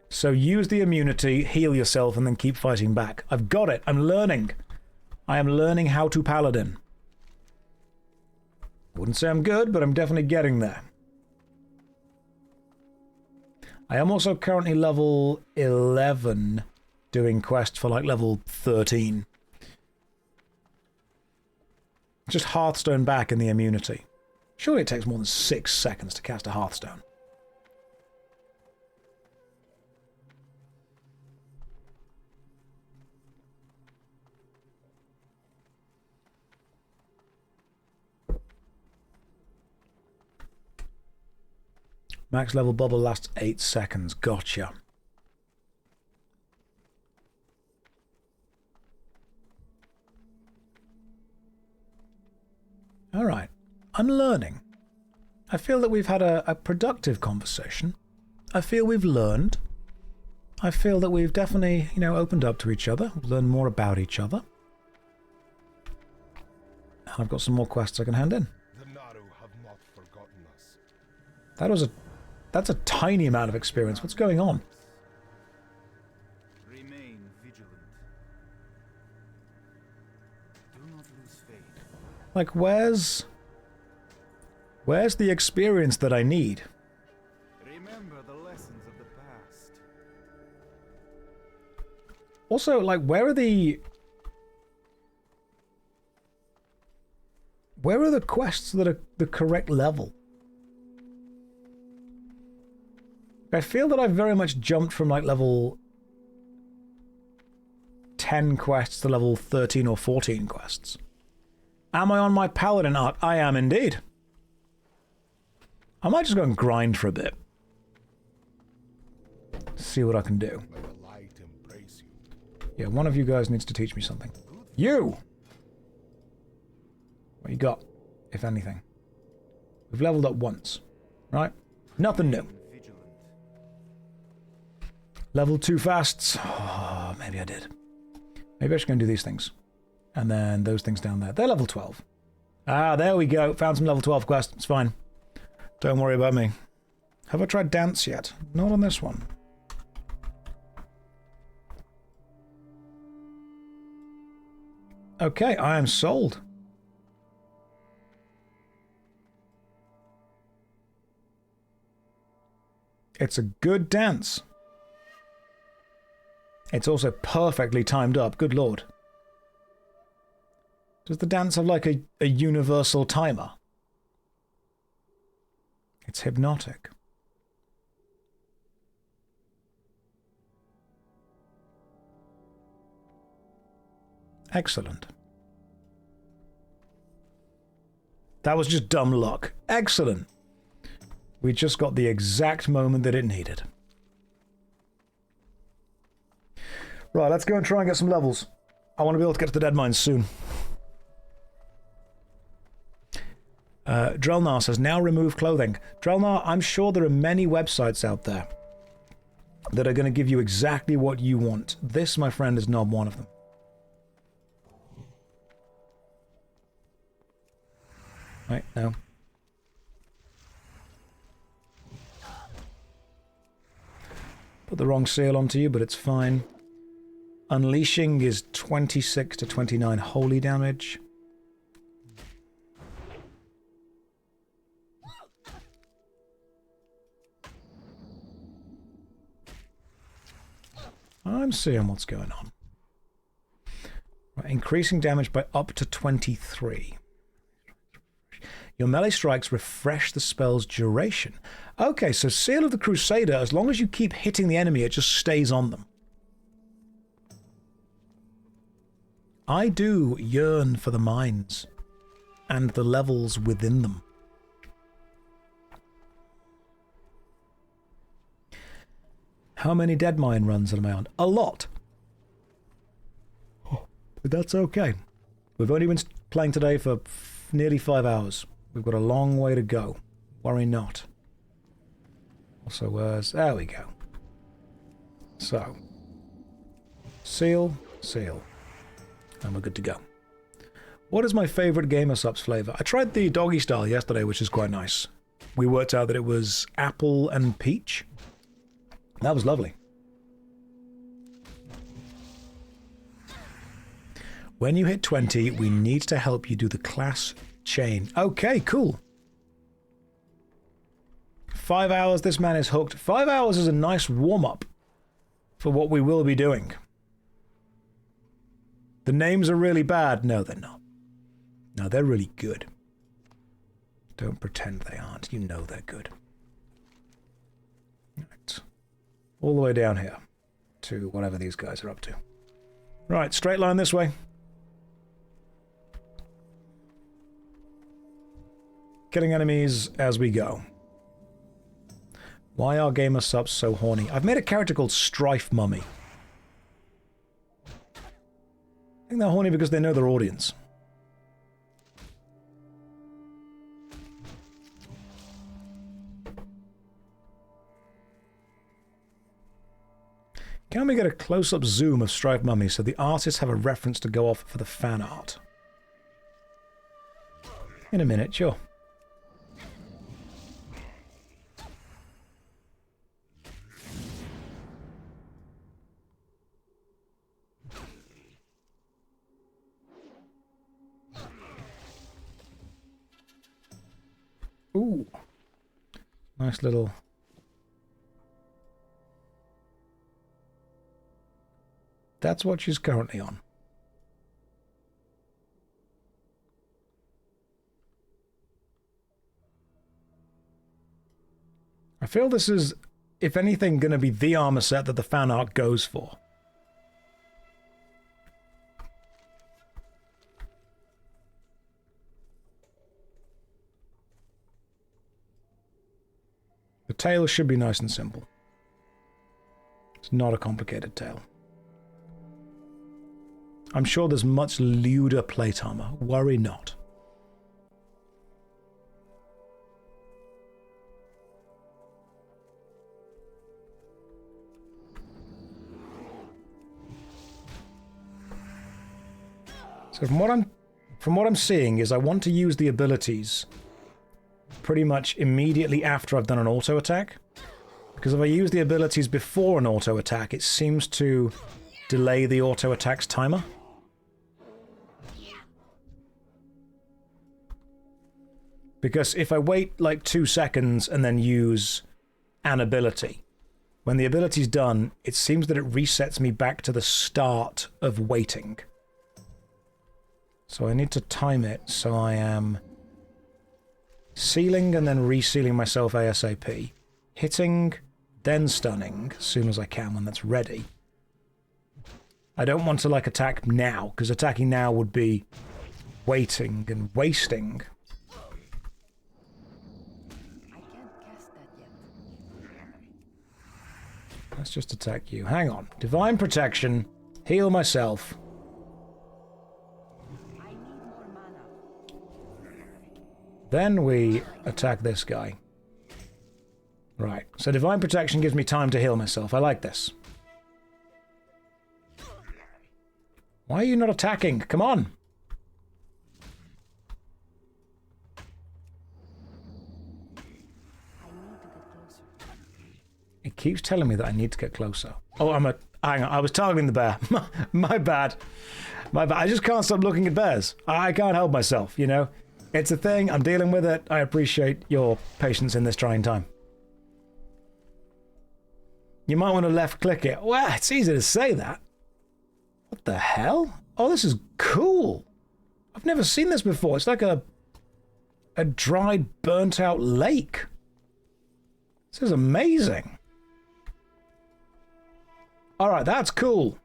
Speaker 1: So use the immunity, heal yourself, and then keep fighting back. I've got it. I'm learning. I am learning how to Paladin. Wouldn't say I'm good, but I'm definitely getting there. I am also currently level 11 doing quests for like level 13. Just Hearthstone back in the immunity. Surely it takes more than 6 seconds to cast a Hearthstone. Max level bubble lasts 8 seconds. Gotcha. Alright. I'm learning. I feel that we've had a productive conversation. I feel we've learned. I feel that we've definitely, you know, opened up to each other. We've learned more about each other. And I've got some more quests I can hand in.
Speaker 2: The Naru have not forgotten us.
Speaker 1: That's a tiny amount of experience. What's going on?
Speaker 5: Remain vigilant. Do not lose faith.
Speaker 1: Like, where's the experience that I need?
Speaker 5: Remember the lessons of the past.
Speaker 1: Also, like, where are the quests that are the correct level? I feel that I've very much jumped from, like, level 10 quests to level 13 or 14 quests. Am I on my Paladin arc? I am indeed. I might just go and grind for a bit. See what I can do.
Speaker 2: May the light embrace you.
Speaker 1: Yeah, one of you guys needs to teach me something. You! What you got, if anything? We've leveled up once, right? Nothing new.
Speaker 5: Vigilant.
Speaker 1: Level 2 fasts. Oh, maybe I did. Maybe I should go and do these things. And then those things down there. They're level 12. Ah, there we go. Found some level 12 quests. It's fine. Don't worry about me. Have I tried dance yet? Not on this one. Okay, I am sold. It's a good dance. It's also perfectly timed up. Good lord. Does the dance have like a universal timer? It's hypnotic. Excellent. That was just dumb luck. Excellent. We just got the exact moment that it needed. Right, let's go and try and get some levels. I want to be able to get to the dead mines soon. Drelnar says, now remove clothing. Drelnar, I'm sure there are many websites out there that are going to give you exactly what you want. This, my friend, is not one of them. Right, no. Put the wrong seal onto you, but it's fine. Unleashing is 26 to 29 holy damage. I'm seeing what's going on. Right, increasing damage by up to 23. Your melee strikes refresh the spell's duration. Okay, so Seal of the Crusader, as long as you keep hitting the enemy, it just stays on them. I do yearn for the mines and the levels within them. How many dead mine runs am I on? A lot. Oh, but that's okay. We've only been playing today for nearly 5 hours. We've got a long way to go. Worry not. Also, there we go. So, seal, and we're good to go. What is my favorite Gamer Subs flavor? I tried the doggy style yesterday, which is quite nice. We worked out that it was apple and peach. That was lovely. When you hit 20, we need to help you do the class chain. Okay, cool. 5 hours, this man is hooked. 5 hours is a nice warm-up for what we will be doing. The names are really bad. No, they're not. No, they're really good. Don't pretend they aren't. You know they're good. Right. All the way down here to whatever these guys are up to. Right, straight line this way. Killing enemies as we go. Why are Gamer Subs so horny? I've made a character called Strife Mummy. I think they're horny because they know their audience. Can we get a close-up zoom of Strife Mummy so the artists have a reference to go off for the fan art? In a minute, sure. Ooh. Nice little... That's what she's currently on. I feel this is, if anything, going to be the armor set that the fan art goes for. The tail should be nice and simple. It's not a complicated tail. I'm sure there's much lewder plate armor. Worry not. So from what I'm seeing is I want to use the abilities pretty much immediately after I've done an auto attack. Because if I use the abilities before an auto attack, it seems to delay the auto attack's timer. Because if I wait like 2 seconds and then use an ability, when the ability's done, it seems that it resets me back to the start of waiting. So I need to time it so I am sealing and then resealing myself ASAP. Hitting, then stunning as soon as I can when that's ready. I don't want to like attack now, because attacking now would be waiting and wasting.
Speaker 3: I can't cast that yet.
Speaker 1: Let's just attack you. Hang on. Divine Protection. Heal myself.
Speaker 3: I need more mana.
Speaker 1: Then we attack this guy. Right. So Divine Protection gives me time to heal myself. I like this. Why are you not attacking? Come on.
Speaker 3: I need to get closer.
Speaker 1: It keeps telling me that I need to get closer. Oh, hang on. I was targeting the bear. My bad. My bad. I just can't stop looking at bears. I can't help myself, you know? It's a thing. I'm dealing with it. I appreciate your patience in this trying time. You might want to left click it. Well, it's easy to say that. What the hell? Oh, this is cool. I've never seen this before. It's like a dried, burnt out lake. This is amazing. All right, that's cool.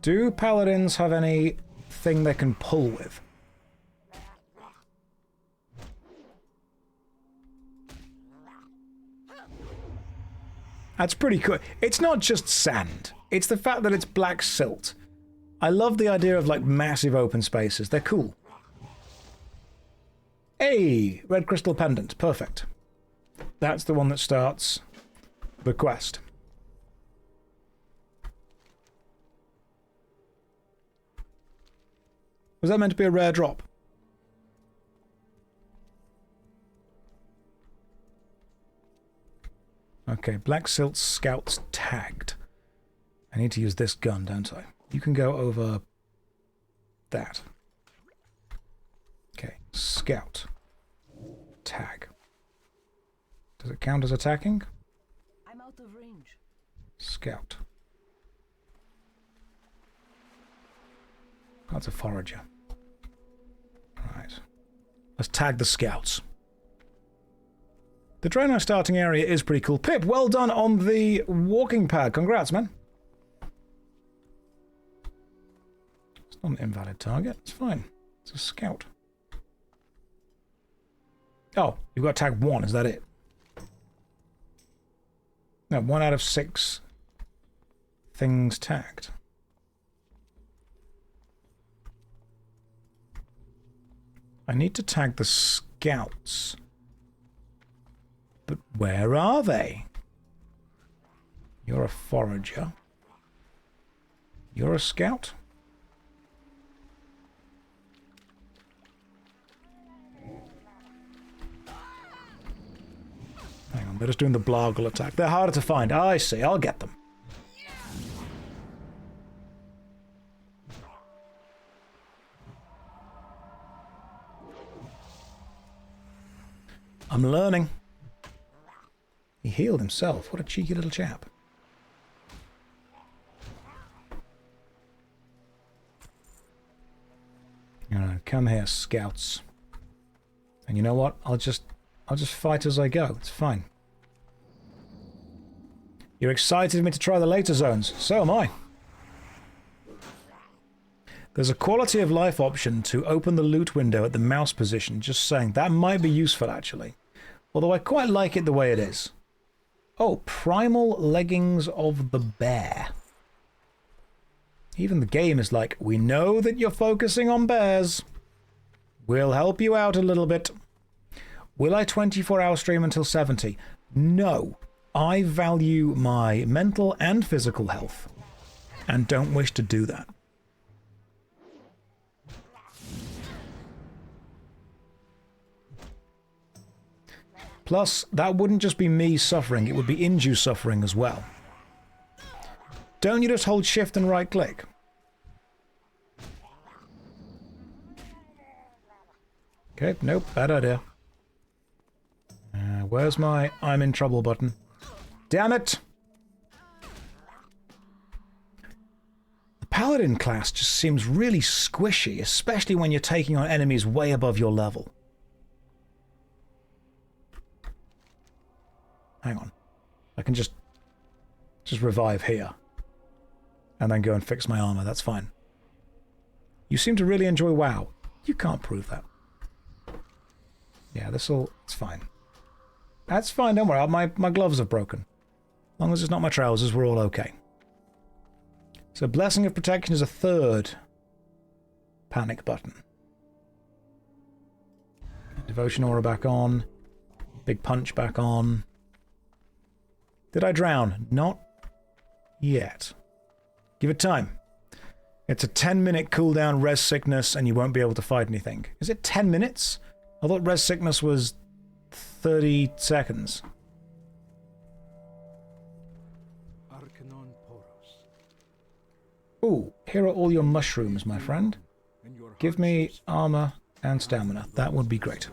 Speaker 1: Do paladins have anything they can pull with? That's pretty cool. It's not just sand. It's the fact that it's black silt. I love the idea of, like, massive open spaces. They're cool. Hey! Red crystal pendant. Perfect. That's the one that starts the quest. Was that meant to be a rare drop? Okay, Black Silt Scouts tagged. I need to use this gun, don't I? You can go over that. Okay, Scout. Tag. Does it count as attacking?
Speaker 3: I'm out of range.
Speaker 1: Scout. That's a forager. Right. Let's tag the scouts. The Draenei starting area is pretty cool. Pip, well done on the walking pad. Congrats, man. It's not an invalid target. It's fine. It's a scout. Oh, you've got to tag 1. Is that it? No, 1 out of 6 things tagged. I need to tag the scouts. But where are they? You're a forager. You're a scout? Hang on, they're just doing the Blargle attack. They're harder to find. I see, I'll get them. I'm learning. He healed himself. What a cheeky little chap. Come here, scouts. And you know what? I'll just fight as I go. It's fine. You're excited for me to try the later zones. So am I. There's a quality of life option to open the loot window at the mouse position. Just saying. That might be useful, actually. Although I quite like it the way it is. Oh, primal leggings of the bear. Even the game is like, we know that you're focusing on bears. We'll help you out a little bit. Will I 24-hour stream until 70? No. I value my mental and physical health and don't wish to do that. Plus, that wouldn't just be me suffering, it would be Inju suffering as well. Don't you just hold shift and right click? Okay, nope, bad idea. Where's my I'm in trouble button? Damn it! The Paladin class just seems really squishy, especially when you're taking on enemies way above your level. Hang on. I can just revive here. And then go and fix my armor, that's fine. You seem to really enjoy WoW. You can't prove that. Yeah, it's fine. That's fine, don't worry, my gloves are broken. As long as it's not my trousers, we're all okay. So Blessing of Protection is a third panic button. Devotion Aura back on. Big Punch back on. Did I drown? Not yet. Give it time. It's a 10-minute cooldown res sickness and you won't be able to fight anything. Is it 10 minutes? I thought res sickness was 30 seconds. Ooh, here are all your mushrooms, my friend. Give me armor and stamina. That would be great.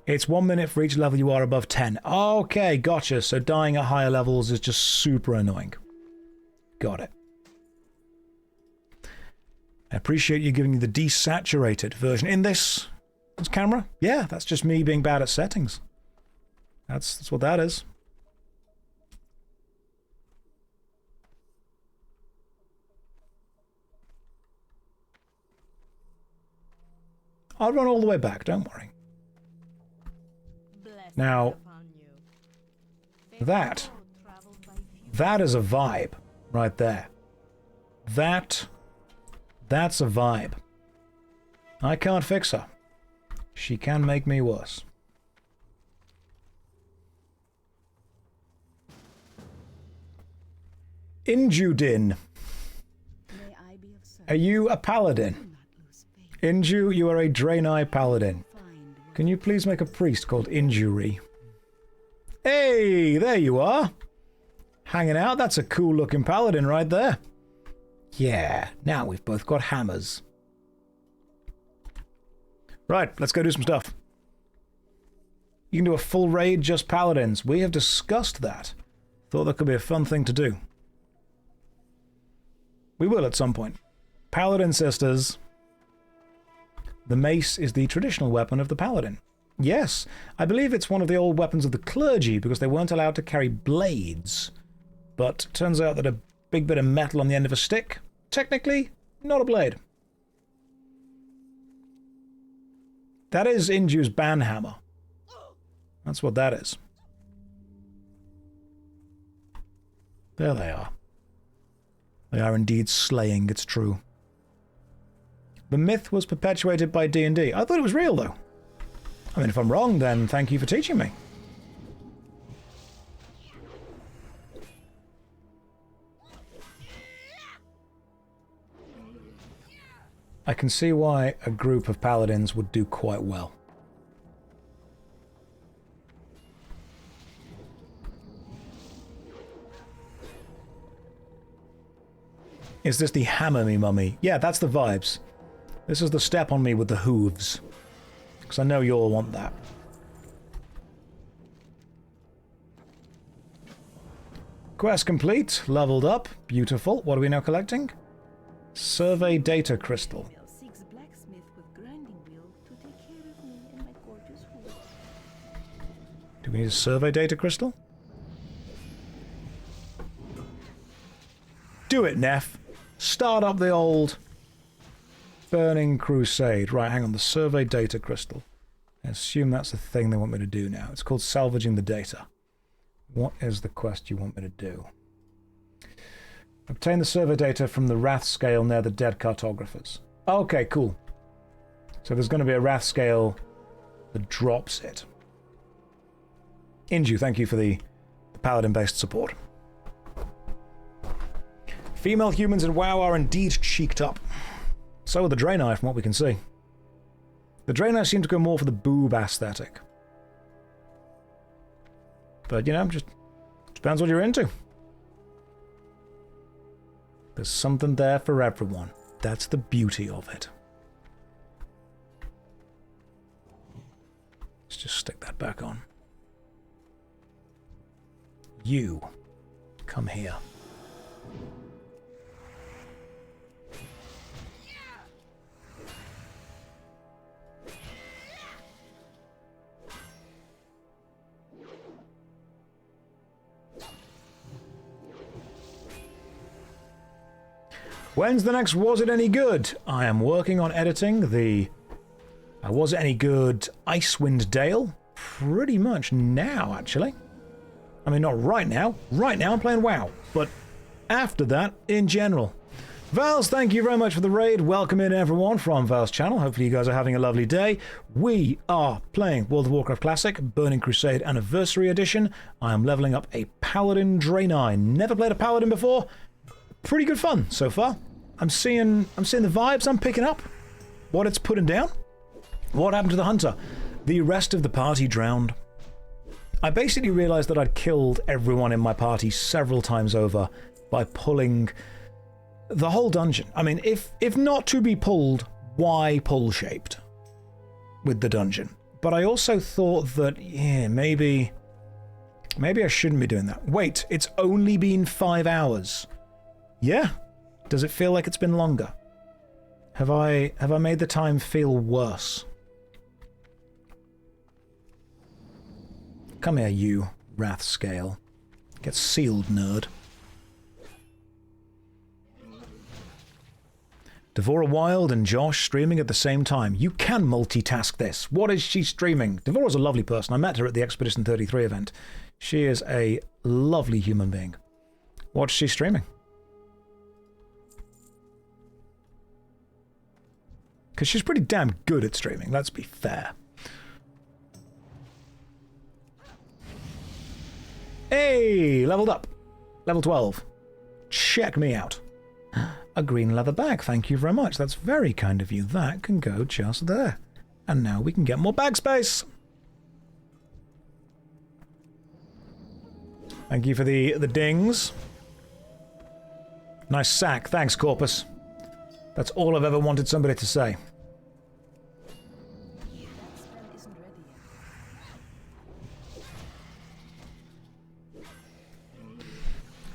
Speaker 1: It's 1 minute for each level you are above 10. Okay, gotcha. So dying at higher levels is just super annoying. Got it. I appreciate you giving me the desaturated version. In this camera? Yeah, that's just me being bad at settings. That's what that is. I'll run all the way back, don't worry. Now, that is a vibe right there. That's a vibe. I can't fix her. She can make me worse. Injudin. Are you a paladin? Inju, you are a Draenei paladin. Can you please make a priest called Injury? Hey, there you are. Hanging out, that's a cool looking paladin right there. Yeah, now we've both got hammers. Right, let's go do some stuff. You can do a full raid just paladins. We have discussed that. Thought that could be a fun thing to do. We will at some point. Paladin sisters. The mace is the traditional weapon of the paladin. Yes, I believe it's one of the old weapons of the clergy because they weren't allowed to carry blades. But turns out that a big bit of metal on the end of a stick, technically, not a blade. That is Inju's banhammer. That's what that is. There they are. They are indeed slaying, it's true. The myth was perpetuated by D&D. I thought it was real, though. I mean, if I'm wrong, then thank you for teaching me. I can see why a group of paladins would do quite well. Is this the hammer me mummy? Yeah, that's the vibes. This is the step on me with the hooves. Because I know you all want that. Quest complete. Leveled up. Beautiful. What are we now collecting? Survey data crystal.
Speaker 3: Seeks blacksmith with grinding wheel to take care of me and my gorgeous wood.
Speaker 1: Do we need a survey data crystal? Do it, Neff. Start up the old burning crusade. Right, hang on. The survey data crystal. I assume that's the thing they want me to do now. It's called salvaging the data. What is the quest you want me to do? Obtain the survey data from the wrath scale near the dead cartographers. Okay, cool. So there's going to be a wrath scale that drops it. Inju, thank you for the paladin-based support. Female humans in WoW are indeed cheeked up. So are the Draenei, from what we can see. The Draenei seem to go more for the boob aesthetic. But, you know, just depends what you're into. There's something there for everyone. That's the beauty of it. Let's just stick that back on. You, come here. When's the next Was It Any Good? I am working on editing the Was It Any Good Icewind Dale pretty much now, actually. I mean, not right now. Right now I'm playing WoW, but after that, in general. Vals, thank you very much for the raid. Welcome in, everyone, from Val's channel. Hopefully you guys are having a lovely day. We are playing World of Warcraft Classic, Burning Crusade Anniversary Edition. I am leveling up a Paladin Draenei. Never played a Paladin before. Pretty good fun so far. I'm seeing the vibes I'm picking up. What it's putting down. What happened to the hunter? The rest of the party drowned. I basically realized that I'd killed everyone in my party several times over by pulling the whole dungeon. I mean, if not to be pulled, why pull-shaped with the dungeon? But I also thought that, yeah, maybe I shouldn't be doing that. Wait, it's only been 5 hours. Yeah. Does it feel like it's been longer? Have I made the time feel worse? Come here, you wrath scale. Get sealed, nerd. Devora Wild and Josh streaming at the same time. You can multitask this. What is she streaming? Devora's a lovely person. I met her at the Expedition 33 event. She is a lovely human being. What's she streaming? Because she's pretty damn good at streaming, let's be fair. Hey, leveled up. Level 12. Check me out. A green leather bag, thank you very much. That's very kind of you. That can go just there. And now we can get more bag space. Thank you for the dings. Nice sack. Thanks, Corpus. That's all I've ever wanted somebody to say.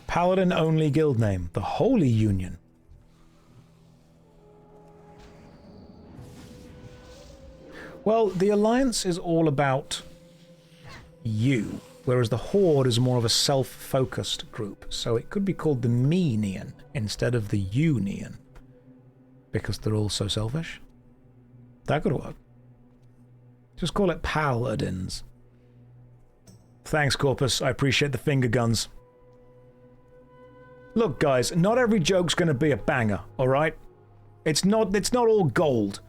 Speaker 1: Paladin only guild name. The Holy Union. Well, the Alliance is all about you, whereas the Horde is more of a self-focused group. So it could be called the Me-nian instead of the You-nian. Because they're all so selfish. That could work. Just call it Paladins. Thanks, Corpus. I appreciate the finger guns. Look, guys, not every joke's going to be a banger, alright? It's not all gold.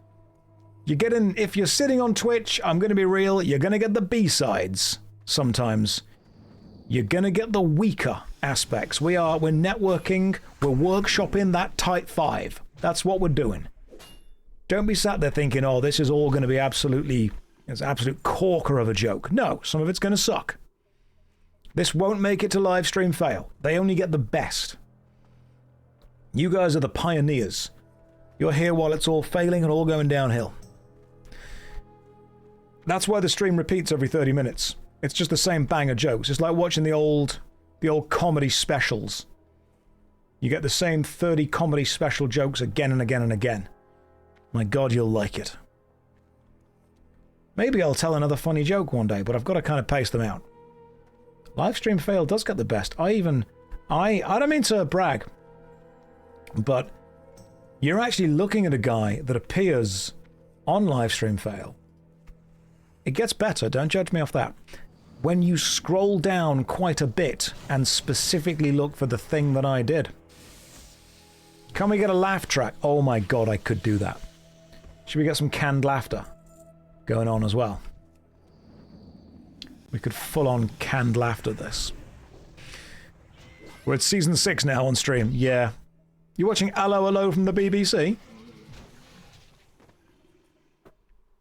Speaker 1: You're getting, if you're sitting on Twitch, I'm going to be real, you're going to get the B-sides sometimes. You're going to get the weaker aspects. We're networking, we're workshopping that Type 5. That's what we're doing. Don't be sat there thinking, oh, this is all going to be it's an absolute corker of a joke. No, some of it's going to suck. This won't make it to live stream fail. They only get the best. You guys are the pioneers. You're here while it's all failing and all going downhill. That's why the stream repeats every 30 minutes. It's just the same banger jokes. It's like watching the old comedy specials. You get the same 30 comedy special jokes again and again and again. My God, you'll like it. Maybe I'll tell another funny joke one day, but I've got to kind of pace them out. Livestream fail does get the best. I don't mean to brag, but you're actually looking at a guy that appears on Livestream fail. It gets better, don't judge me off that. When you scroll down quite a bit and specifically look for the thing that I did. Can we get a laugh track? Oh my God, I could do that. Should we get some canned laughter going on as well? We could full-on canned laughter this. We're at season 6 now on stream. Yeah. You watching Allo Allo from the BBC?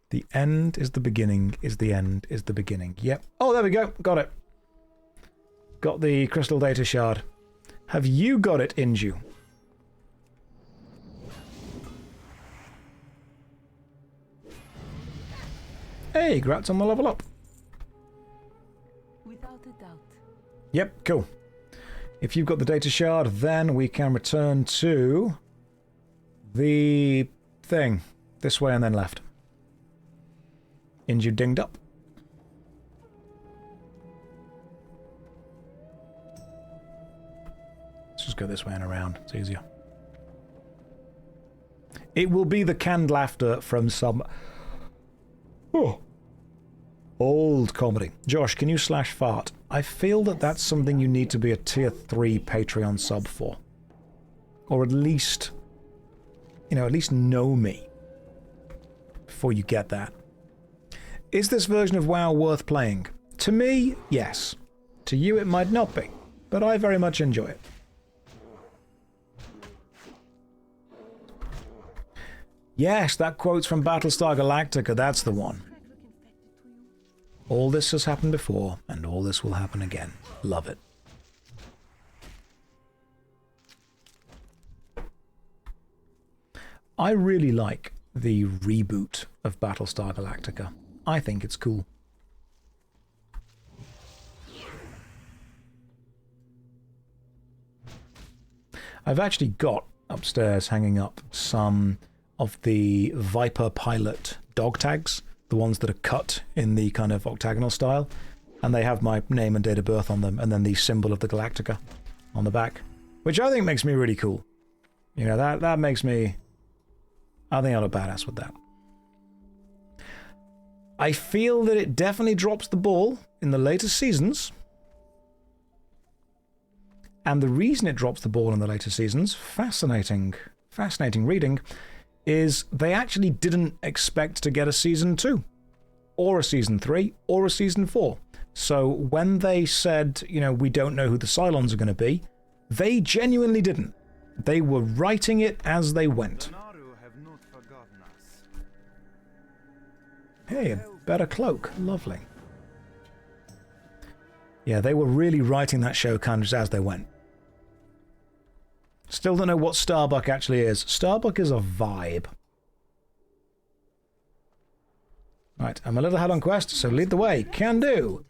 Speaker 1: The end is the beginning, is the end, is the beginning. Yep. Oh, there we go. Got it. Got the crystal data shard. Have you got it, Inju? Hey, congrats on the level up.
Speaker 3: Without a doubt.
Speaker 1: Yep, cool. If you've got the data shard, then we can return to the thing. This way and then left. Inju dinged up. Let's just go this way and around. It's easier. It will be the canned laughter from some old comedy. Josh, can you /fart? I feel that that's something you need to be a tier 3 Patreon sub for. Or at least, at least know me before you get that. Is this version of WoW worth playing? To me, yes. To you, it might not be, but I very much enjoy it. Yes, that quote's from Battlestar Galactica, that's the one. All this has happened before, and all this will happen again. Love it. I really like the reboot of Battlestar Galactica. I think it's cool. I've actually got upstairs hanging up some of the Viper Pilot dog tags, the ones that are cut in the kind of octagonal style, and they have my name and date of birth on them, and then the symbol of the Galactica on the back, which I think makes me really cool. That makes me... I think I'm a badass with that. I feel that it definitely drops the ball in the later seasons. And the reason it drops the ball in the later seasons, fascinating reading, is they actually didn't expect to get a season 2, or a season 3, or a season 4. So when they said, we don't know who the Cylons are going to be, they genuinely didn't. They were writing it as they went. Hey, a better cloak. Lovely. Yeah, they were really writing that show kind of just as they went. Still don't know what Starbuck actually is. Starbuck is a vibe. Right, I'm a little ahead on quest, so lead the way. Can do.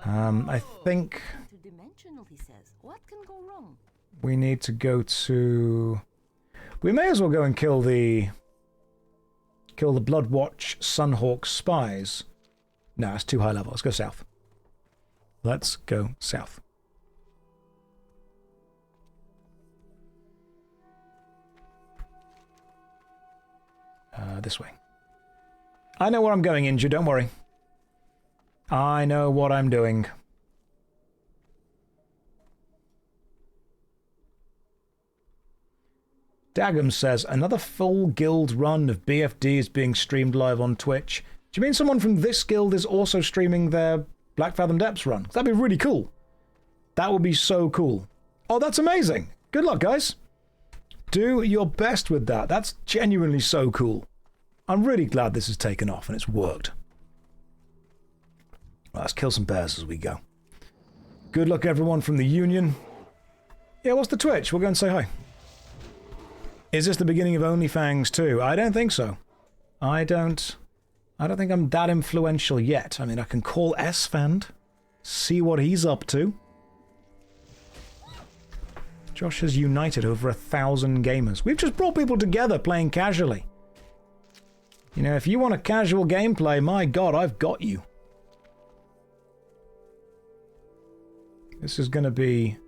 Speaker 1: I think we need to go to... We may as well go and kill the Bloodwatch Sunhawk spies. No, it's too high level. Let's go south. Let's go south. This way. I know where I'm going, Inju, don't worry. I know what I'm doing. Dagum says, another full guild run of BFD is being streamed live on Twitch. Do you mean someone from this guild is also streaming their Black Fathom Depths run? That'd be really cool. That would be so cool. Oh, that's amazing. Good luck, guys. Do your best with that. That's genuinely so cool. I'm really glad this has taken off and it's worked. Right, let's kill some bears as we go. Good luck, everyone from the Union. Yeah, what's the Twitch? We'll go and say hi. Is this the beginning of OnlyFans too? I don't think so. I don't I don't think I'm that influential yet. I mean, I can call Esfand, see what he's up to. Josh has united over 1,000 gamers. We've just brought people together playing casually. You know, if you want a casual gameplay, my god, I've got you. This is going to be...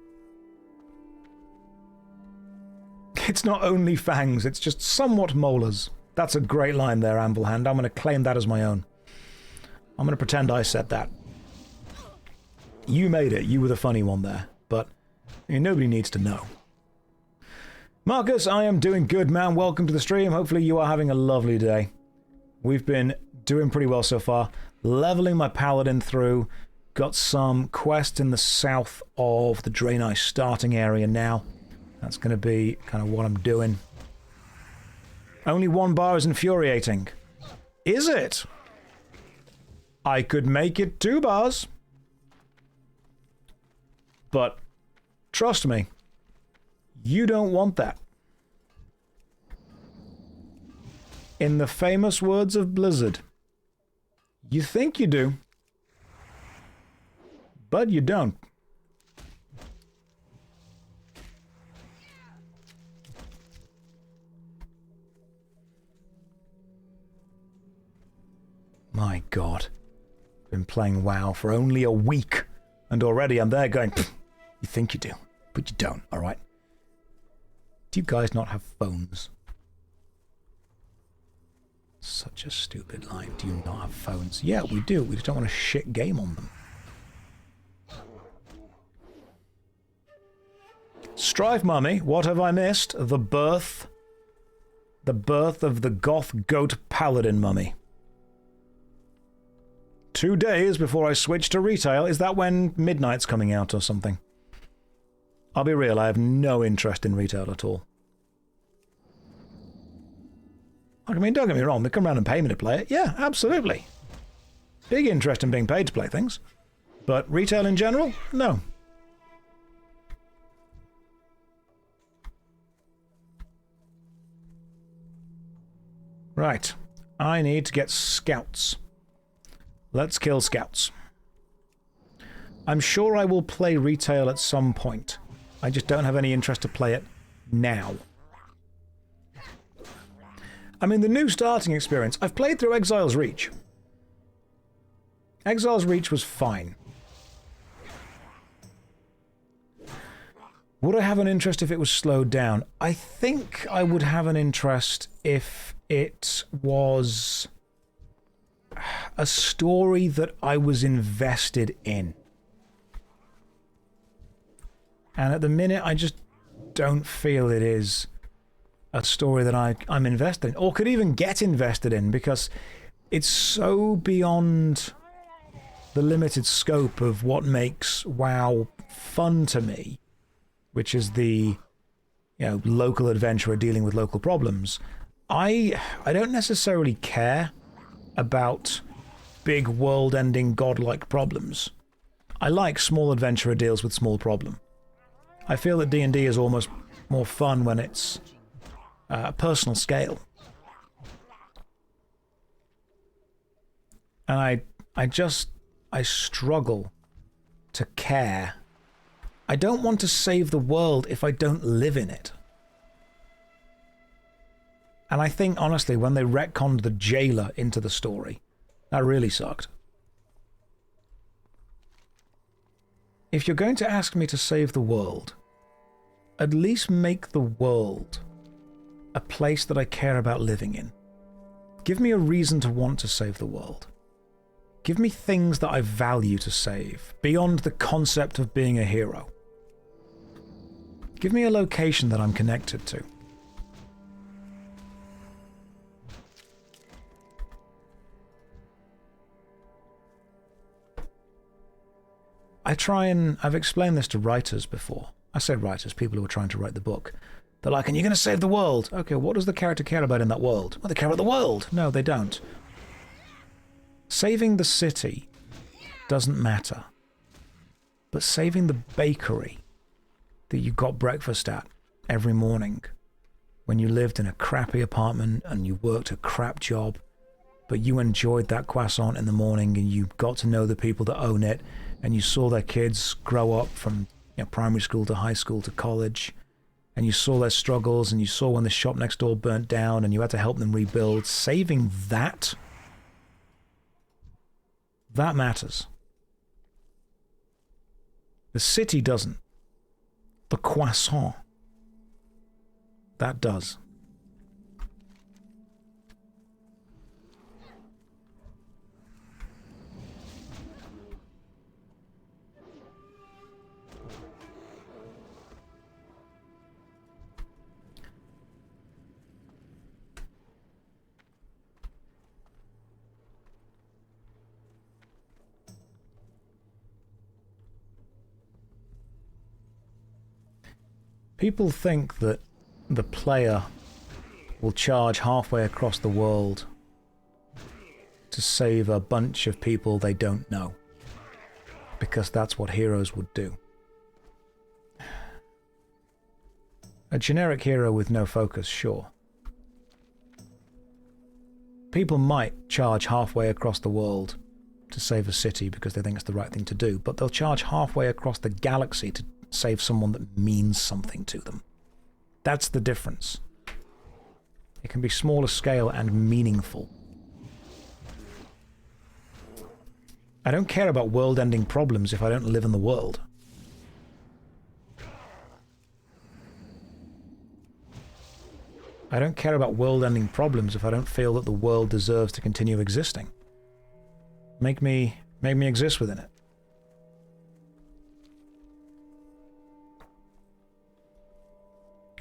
Speaker 1: It's not only fangs, it's just somewhat molars. That's a great line there, Amblehand. I'm going to claim that as my own. I'm going to pretend I said that. You made it. You were the funny one there. But I mean, nobody needs to know. Marcus, I am doing good, man. Welcome to the stream. Hopefully you are having a lovely day. We've been doing pretty well so far. Leveling my Paladin through. Got some quests in the south of the Draenei starting area now. That's going to be kind of what I'm doing. Only 1 bar is infuriating. Is it? I could make it 2 bars. But trust me, you don't want that. In the famous words of Blizzard, you think you do, but you don't. My god. Been playing WoW for only a week, and already I'm there going, you think you do, but you don't, alright? Do you guys not have phones? Such a stupid line. Do you not have phones? Yeah, we do. We just don't want a shit game on them. Strife Mummy, what have I missed? The birth of the goth goat paladin mummy. 2 days before I switch to retail. Is that when Midnight's coming out or something? I'll be real, I have no interest in retail at all. I mean, don't get me wrong, they come around and pay me to play it. Yeah, absolutely. Big interest in being paid to play things. But retail in general? No. Right. I need to get scouts. Let's kill scouts. I'm sure I will play retail at some point. I just don't have any interest to play it now. I mean, the new starting experience, I've played through Exile's Reach. Exile's Reach was fine. Would I have an interest if it was slowed down? I think I would have an interest if it was a story that I was invested in. And at the minute, I just don't feel it is a story that I'm invested in, or could even get invested in, because it's so beyond the limited scope of what makes WoW fun to me, which is the, you know, local adventurer dealing with local problems. I don't necessarily care about big world-ending godlike problems. I like small adventurer deals with small problem. I feel that D&D is almost more fun when it's personal scale. And I struggle to care. I don't want to save the world if I don't live in it. And I think, honestly, when they retconned the jailer into the story, that really sucked. If you're going to ask me to save the world, at least make the world a place that I care about living in. Give me a reason to want to save the world. Give me things that I value to save, beyond the concept of being a hero. Give me a location that I'm connected to. I've explained this to writers before. I say writers, people who are trying to write the book. They're like, and you're going to save the world. Okay, what does the character care about in that world? Well, they care about the world. No, they don't. Saving the city doesn't matter. But saving the bakery that you got breakfast at every morning when you lived in a crappy apartment and you worked a crap job but you enjoyed that croissant in the morning, and you got to know the people that own it, and you saw their kids grow up from primary school to high school to college, and you saw their struggles, and you saw when the shop next door burnt down, and you had to help them rebuild. Saving that matters. The city doesn't. The croissant, that does. People think that the player will charge halfway across the world to save a bunch of people they don't know, because that's what heroes would do. A generic hero with no focus, sure. People might charge halfway across the world to save a city because they think it's the right thing to do, but they'll charge halfway across the galaxy to save someone that means something to them. That's the difference. It can be smaller scale and meaningful. I don't care about world-ending problems if I don't live in the world. I don't care about world-ending problems if I don't feel that the world deserves to continue existing. Make me exist within it.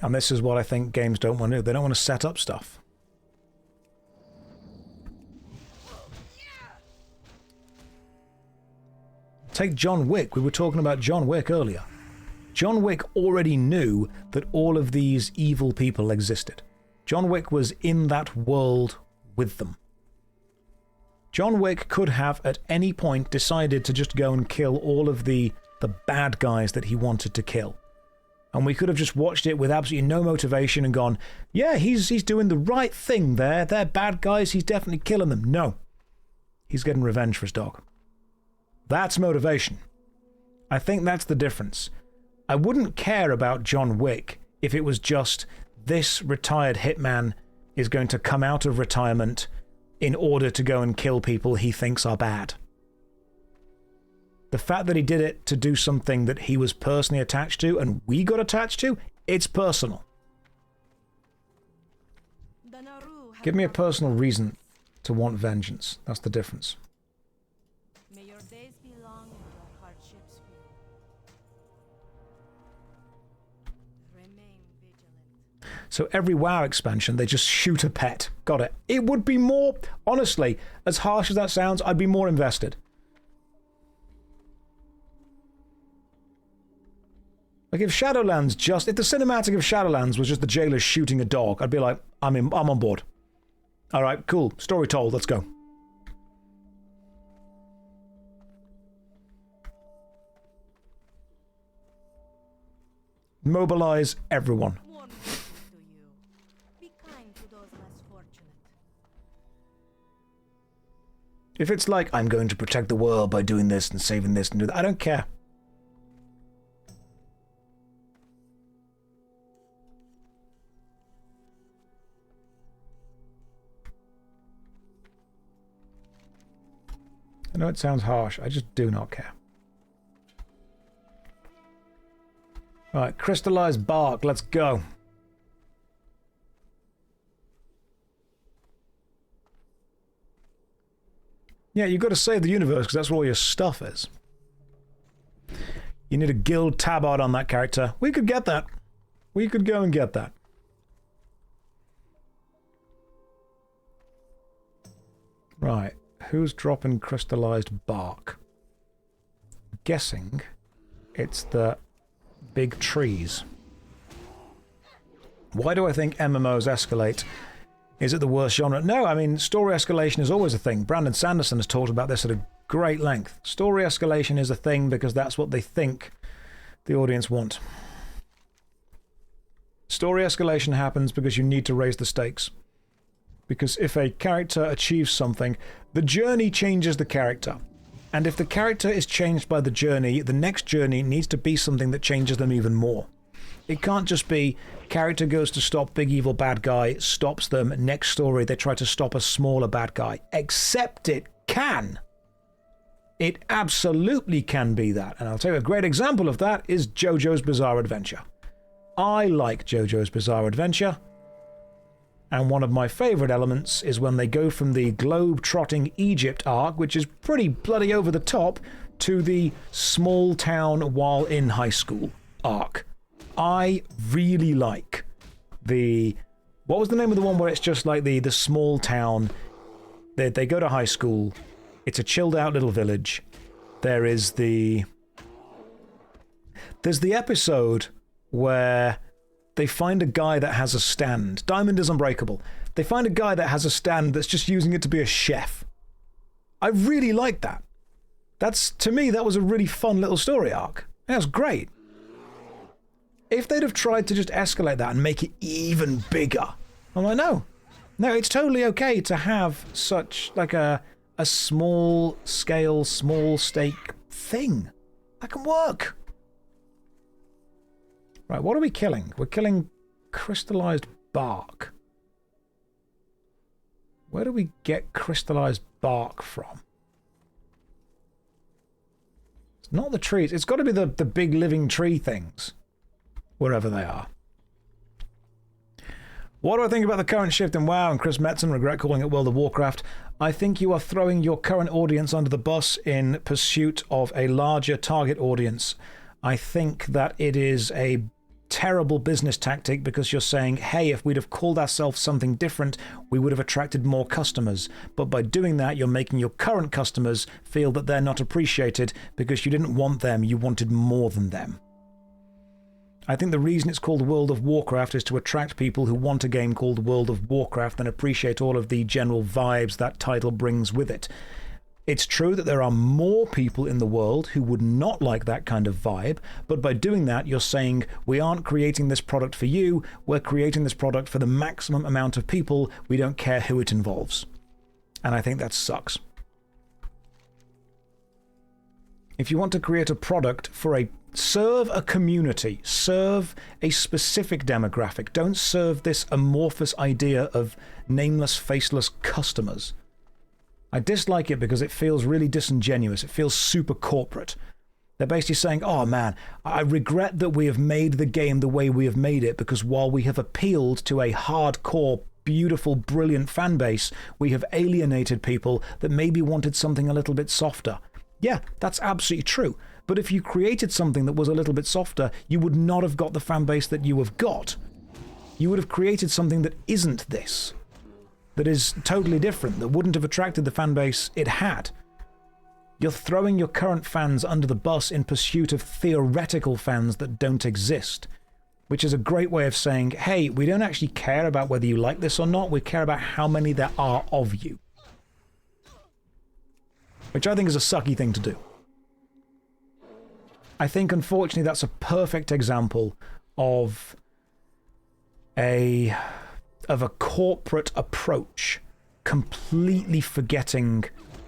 Speaker 1: And this is what I think games don't want to do. They don't want to set up stuff. Take John Wick. We were talking about John Wick earlier. John Wick already knew that all of these evil people existed. John Wick was in that world with them. John Wick could have at any point decided to just go and kill all of the bad guys that he wanted to kill. And we could have just watched it with absolutely no motivation and gone, yeah, he's doing the right thing there. They're bad guys. He's definitely killing them. No. He's getting revenge for his dog. That's motivation. I think that's the difference. I wouldn't care about John Wick if it was just this retired hitman is going to come out of retirement in order to go and kill people he thinks are bad. The fact that he did it to do something that he was personally attached to and we got attached to, it's personal. Give me a personal reason to want vengeance. That's the difference.
Speaker 3: May your days be long and your hardships few. Remain vigilant.
Speaker 1: So every WoW expansion, they just shoot a pet. Got it. It would be more, honestly, as harsh as that sounds, I'd be more invested. Like if Shadowlands if the cinematic of Shadowlands was just the jailer shooting a dog, I'd be like, I'm on board. All right, cool. Story told. Let's go. Mobilize everyone.
Speaker 3: One message to you. Be kind to those less fortunate.
Speaker 1: If it's like, I'm going to protect the world by doing this and saving this and do that, I don't care. I know it sounds harsh, I just do not care. Alright, crystallized bark, let's go. Yeah, you've got to save the universe because that's where all your stuff is. You need a guild tabard on that character. We could get that. We could go and get that. Right. Who's dropping crystallized bark? I'm guessing it's the big trees. Why do I think MMOs escalate? Is it the worst genre? No, I mean, story escalation is always a thing. Brandon Sanderson has talked about this at a great length. Story escalation is a thing because that's what they think the audience want. Story escalation happens because you need to raise the stakes. Because if a character achieves something, the journey changes the character. And if the character is changed by the journey, the next journey needs to be something that changes them even more. It can't just be character goes to stop big evil bad guy, stops them, next story they try to stop a smaller bad guy. Except it can. It absolutely can be that. And I'll tell you a great example of that is JoJo's Bizarre Adventure. I like JoJo's Bizarre Adventure. And one of my favourite elements is when they go from the globe-trotting Egypt arc, which is pretty bloody over the top, to the small town while in high school arc. I really like the... What was the name of the one where it's just like the small town? They go to high school. It's a chilled-out little village. There's the episode where they find a guy that has a stand. Diamond is Unbreakable. They find a guy that has a stand that's just using it to be a chef. I really like that. To me, that was a really fun little story arc. That was great. If they'd have tried to just escalate that and make it even bigger, I'm like, no. No, it's totally okay to have such, like, a small scale, small stake thing. That can work. Right, what are we killing? We're killing crystallized bark. Where do we get crystallized bark from? It's not the trees. It's got to be the big living tree things, wherever they are. What do I think about the current shift in WoW and Chris Metzen? Regret calling it World of Warcraft. I think you are throwing your current audience under the bus in pursuit of a larger target audience. I think that it is a terrible business tactic because you're saying, hey, if we'd have called ourselves something different, we would have attracted more customers. But by doing that, you're making your current customers feel that they're not appreciated because you didn't want them, you wanted more than them. I think the reason it's called World of Warcraft is to attract people who want a game called World of Warcraft and appreciate all of the general vibes that title brings with it. It's true that there are more people in the world who would not like that kind of vibe, but by doing that, you're saying, we aren't creating this product for you, we're creating this product for the maximum amount of people, we don't care who it involves. And I think that sucks. If you want to create a product serve a community, serve a specific demographic, don't serve this amorphous idea of nameless, faceless customers. I dislike it because it feels really disingenuous. It feels super corporate. They're basically saying, oh man, I regret that we have made the game the way we have made it because while we have appealed to a hardcore, beautiful, brilliant fan base, we have alienated people that maybe wanted something a little bit softer. Yeah, that's absolutely true. But if you created something that was a little bit softer, you would not have got the fan base that you have got. You would have created something that isn't this. That is totally different, that wouldn't have attracted the fan base it had. You're throwing your current fans under the bus in pursuit of theoretical fans that don't exist, which is a great way of saying, hey, we don't actually care about whether you like this or not, we care about how many there are of you. Which I think is a sucky thing to do. I think, unfortunately, that's a perfect example of a corporate approach completely forgetting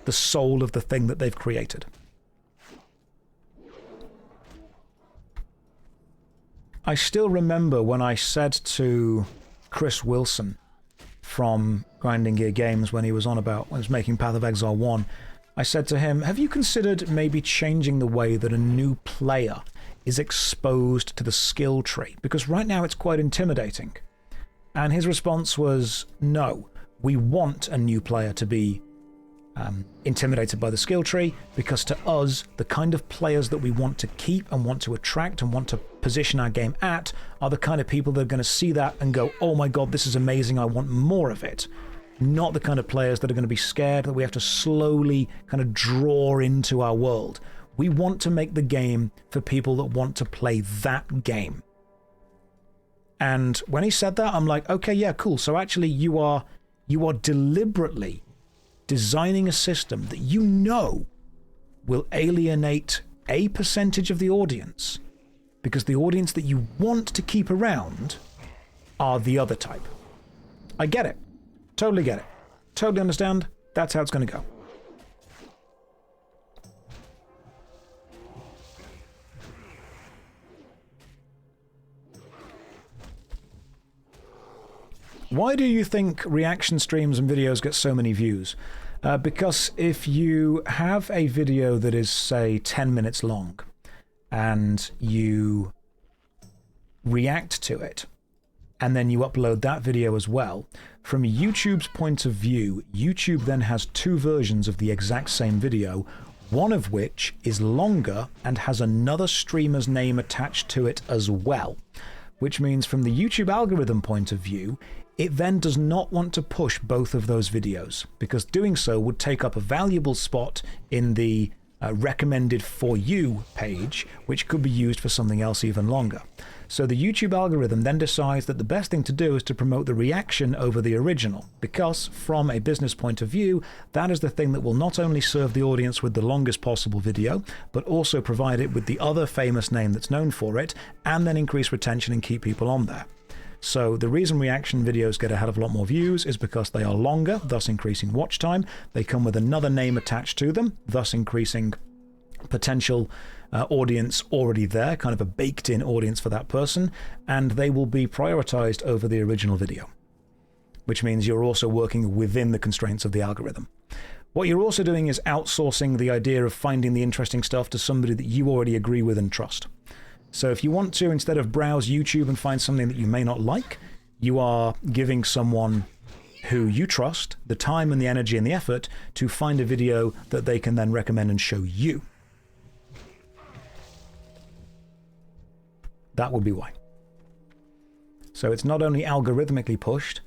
Speaker 1: the soul of the thing that they've created. I still remember when I said to Chris Wilson from Grinding Gear Games when he was making Path of Exile 1, I said to him, have you considered maybe changing the way that a new player is exposed to the skill tree? Because right now it's quite intimidating. And his response was, no, we want a new player to be intimidated by the skill tree, because to us, the kind of players that we want to keep and want to attract and want to position our game at are the kind of people that are going to see that and go, oh my god, this is amazing, I want more of it. Not the kind of players that are going to be scared that we have to slowly kind of draw into our world. We want to make the game for people that want to play that game. And when he said that, I'm like, okay, yeah, cool. So actually you are deliberately designing a system that you know will alienate a percentage of the audience, because the audience that you want to keep around are the other type. I get it. Totally get it. Totally understand. That's how it's going to go. Why do you think reaction streams and videos get so many views? Because if you have a video that is, say, 10 minutes long, and you react to it, and then you upload that video as well, from YouTube's point of view, YouTube then has two versions of the exact same video, one of which is longer and has another streamer's name attached to it as well. Which means from the YouTube algorithm point of view, it then does not want to push both of those videos, because doing so would take up a valuable spot in the recommended for you page, which could be used for something else even longer. So the YouTube algorithm then decides that the best thing to do is to promote the reaction over the original, because from a business point of view, that is the thing that will not only serve the audience with the longest possible video, but also provide it with the other famous name that's known for it, and then increase retention and keep people on there. So the reason reaction videos get a hell of a lot more views is because they are longer, thus increasing watch time. They come with another name attached to them, thus increasing potential audience already there, kind of a baked-in audience for that person, and they will be prioritized over the original video, which means you're also working within the constraints of the algorithm. What you're also doing is outsourcing the idea of finding the interesting stuff to somebody that you already agree with and trust. So if you want to, instead of browse YouTube and find something that you may not like, you are giving someone who you trust the time and the energy and the effort to find a video that they can then recommend and show you. That would be why. So it's not only algorithmically pushed,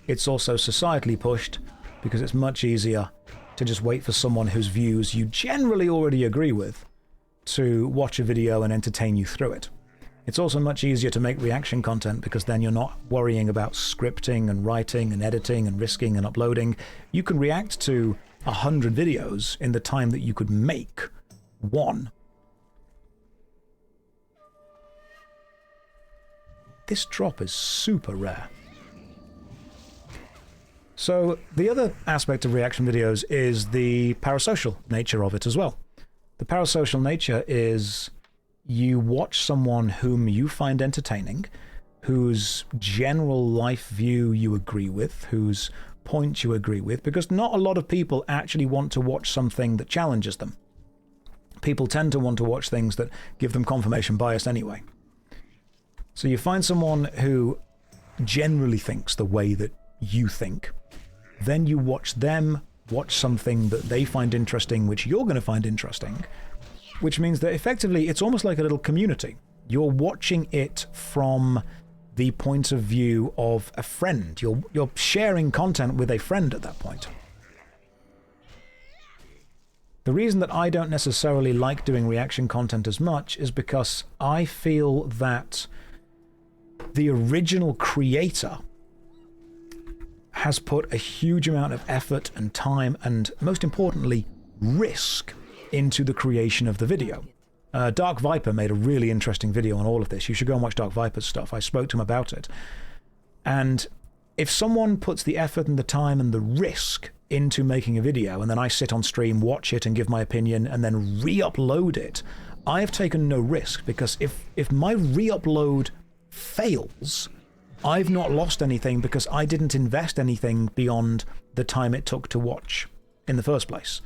Speaker 1: it's also societally pushed, because it's much easier to just wait for someone whose views you generally already agree with to watch a video and entertain you through it. It's also much easier to make reaction content because then you're not worrying about scripting and writing and editing and risking and uploading. You can react to 100 videos in the time that you could make one. This drop is super rare. So the other aspect of reaction videos is the parasocial nature of it as well. The parasocial nature is you watch someone whom you find entertaining, whose general life view you agree with, whose point you agree with, because not a lot of people actually want to watch something that challenges them. People tend to want to watch things that give them confirmation bias anyway. So you find someone who generally thinks the way that you think, then you watch them watch something that they find interesting, which you're going to find interesting, which means that effectively it's almost like a little community. You're watching it from the point of view of a friend. You're sharing content with a friend at that point. The reason that I don't necessarily like doing reaction content as much is because I feel that the original creator has put a huge amount of effort and time and, most importantly, risk into the creation of the video. Dark Viper made a really interesting video on all of this. You should go and watch Dark Viper's stuff. I spoke to him about it. And if someone puts the effort and the time and the risk into making a video, and then I sit on stream, watch it and give my opinion, and then re-upload it, I have taken no risk, because if my re-upload fails, I've not lost anything because I didn't invest anything beyond the time it took to watch in the first place.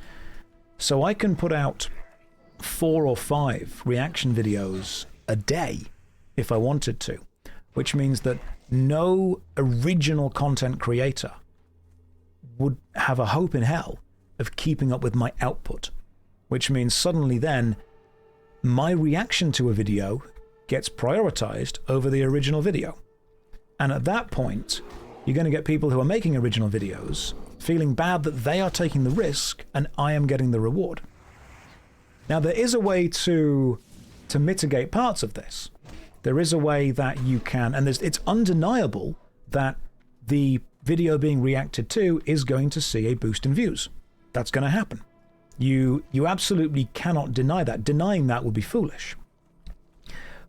Speaker 1: So I can put out 4 or 5 reaction videos a day if I wanted to, which means that no original content creator would have a hope in hell of keeping up with my output, which means suddenly then my reaction to a video gets prioritized over the original video. And at that point, you're going to get people who are making original videos feeling bad that they are taking the risk and I am getting the reward. Now, there is a way to mitigate parts of this. There is a way that you can, and it's undeniable that the video being reacted to is going to see a boost in views. That's going to happen. You absolutely cannot deny that. Denying that would be foolish.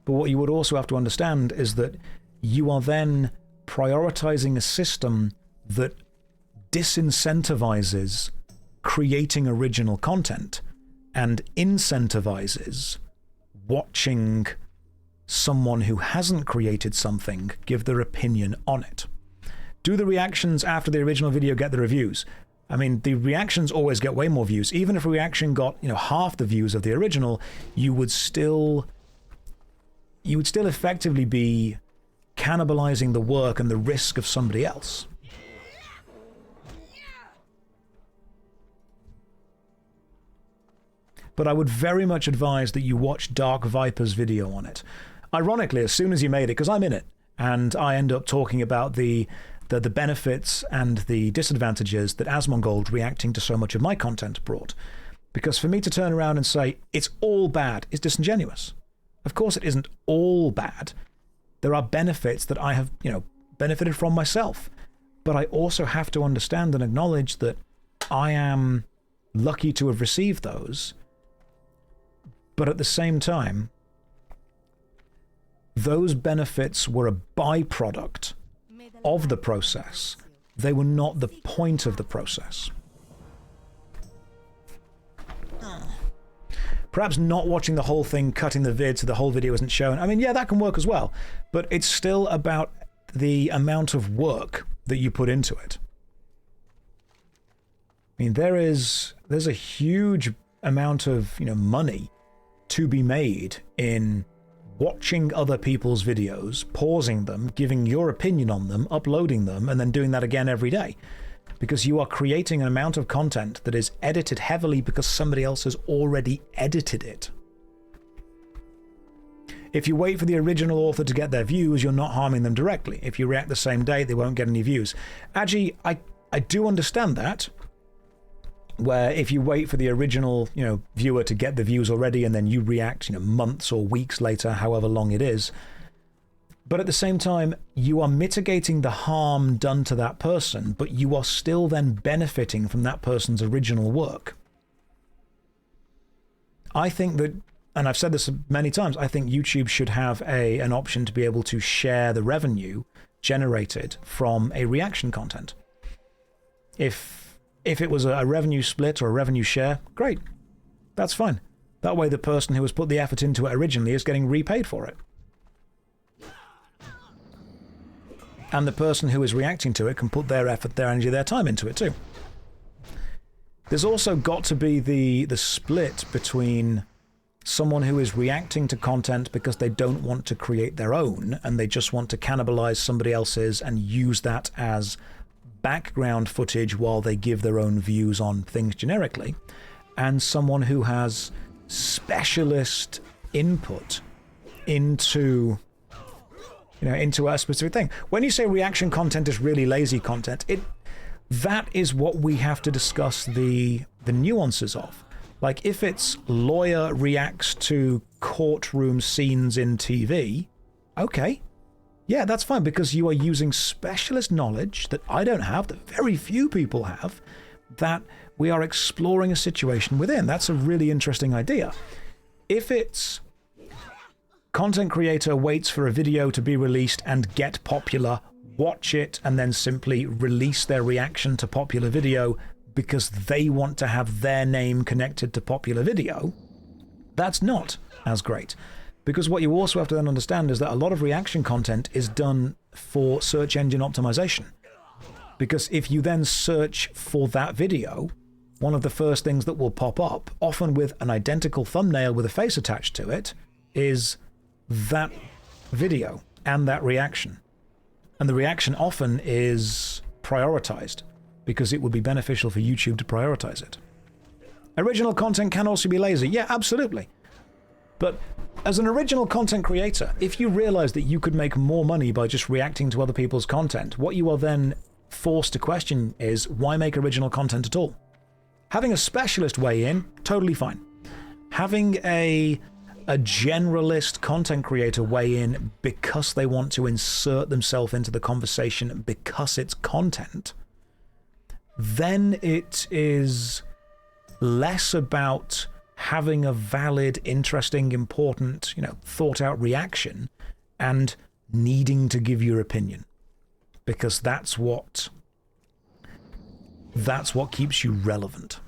Speaker 1: But what you would also have to understand is that you are then prioritizing a system that disincentivizes creating original content and incentivizes watching someone who hasn't created something give their opinion on it. Do the reactions after the original video get the reviews? I mean, the reactions always get way more views. Even if a reaction got, half the views of the original, you would still effectively be cannibalizing the work and the risk of somebody else. But I would very much advise that you watch Dark Viper's video on it. Ironically, as soon as you made it, because I'm in it, and I end up talking about the benefits and the disadvantages that Asmongold reacting to so much of my content brought. Because for me to turn around and say, it's all bad, is disingenuous. Of course it isn't all bad. There are benefits that I have, benefited from myself. But I also have to understand and acknowledge that I am lucky to have received those. But at the same time, those benefits were a byproduct of the process. They were not the point of the process. Perhaps not watching the whole thing, cutting the vid so the whole video isn't shown. I mean, yeah, that can work as well. But it's still about the amount of work that you put into it. I mean, there's a huge amount of, money to be made in watching other people's videos, pausing them, giving your opinion on them, uploading them, and then doing that again every day. Because you are creating an amount of content that is edited heavily because somebody else has already edited it. If you wait for the original author to get their views, you're not harming them directly. If you react the same day, they won't get any views. Agi, I do understand that. Where if you wait for the original, viewer to get the views already and then you react, months or weeks later, however long it is. But at the same time, you are mitigating the harm done to that person, but you are still then benefiting from that person's original work. I think that, and I've said this many times, I think YouTube should have an option to be able to share the revenue generated from a reaction content. If it was a revenue split or a revenue share, great. That's fine. That way the person who has put the effort into it originally is getting repaid for it. And the person who is reacting to it can put their effort, their energy, their time into it too. There's also got to be the split between someone who is reacting to content because they don't want to create their own and they just want to cannibalize somebody else's and use that as background footage while they give their own views on things generically, and someone who has specialist input into a specific thing. When you say reaction content is really lazy content, that is what we have to discuss the nuances of. Like if it's lawyer reacts to courtroom scenes in TV, okay. Yeah, that's fine, because you are using specialist knowledge that I don't have, that very few people have, that we are exploring a situation within. That's a really interesting idea. If it's content creator waits for a video to be released and get popular, watch it, and then simply release their reaction to popular video because they want to have their name connected to popular video, that's not as great. Because what you also have to then understand is that a lot of reaction content is done for search engine optimization. Because if you then search for that video, one of the first things that will pop up, often with an identical thumbnail with a face attached to it, is that video and that reaction. And the reaction often is prioritized because it would be beneficial for YouTube to prioritize it. Original content can also be lazy. Yeah, absolutely. But as an original content creator, if you realize that you could make more money by just reacting to other people's content, what you are then forced to question is, why make original content at all? Having a specialist weigh in, totally fine. Having a generalist content creator weigh in because they want to insert themselves into the conversation because it's content, then it is less about having a valid, interesting, important, thought out reaction and needing to give your opinion. Because that's what That's what keeps you relevant.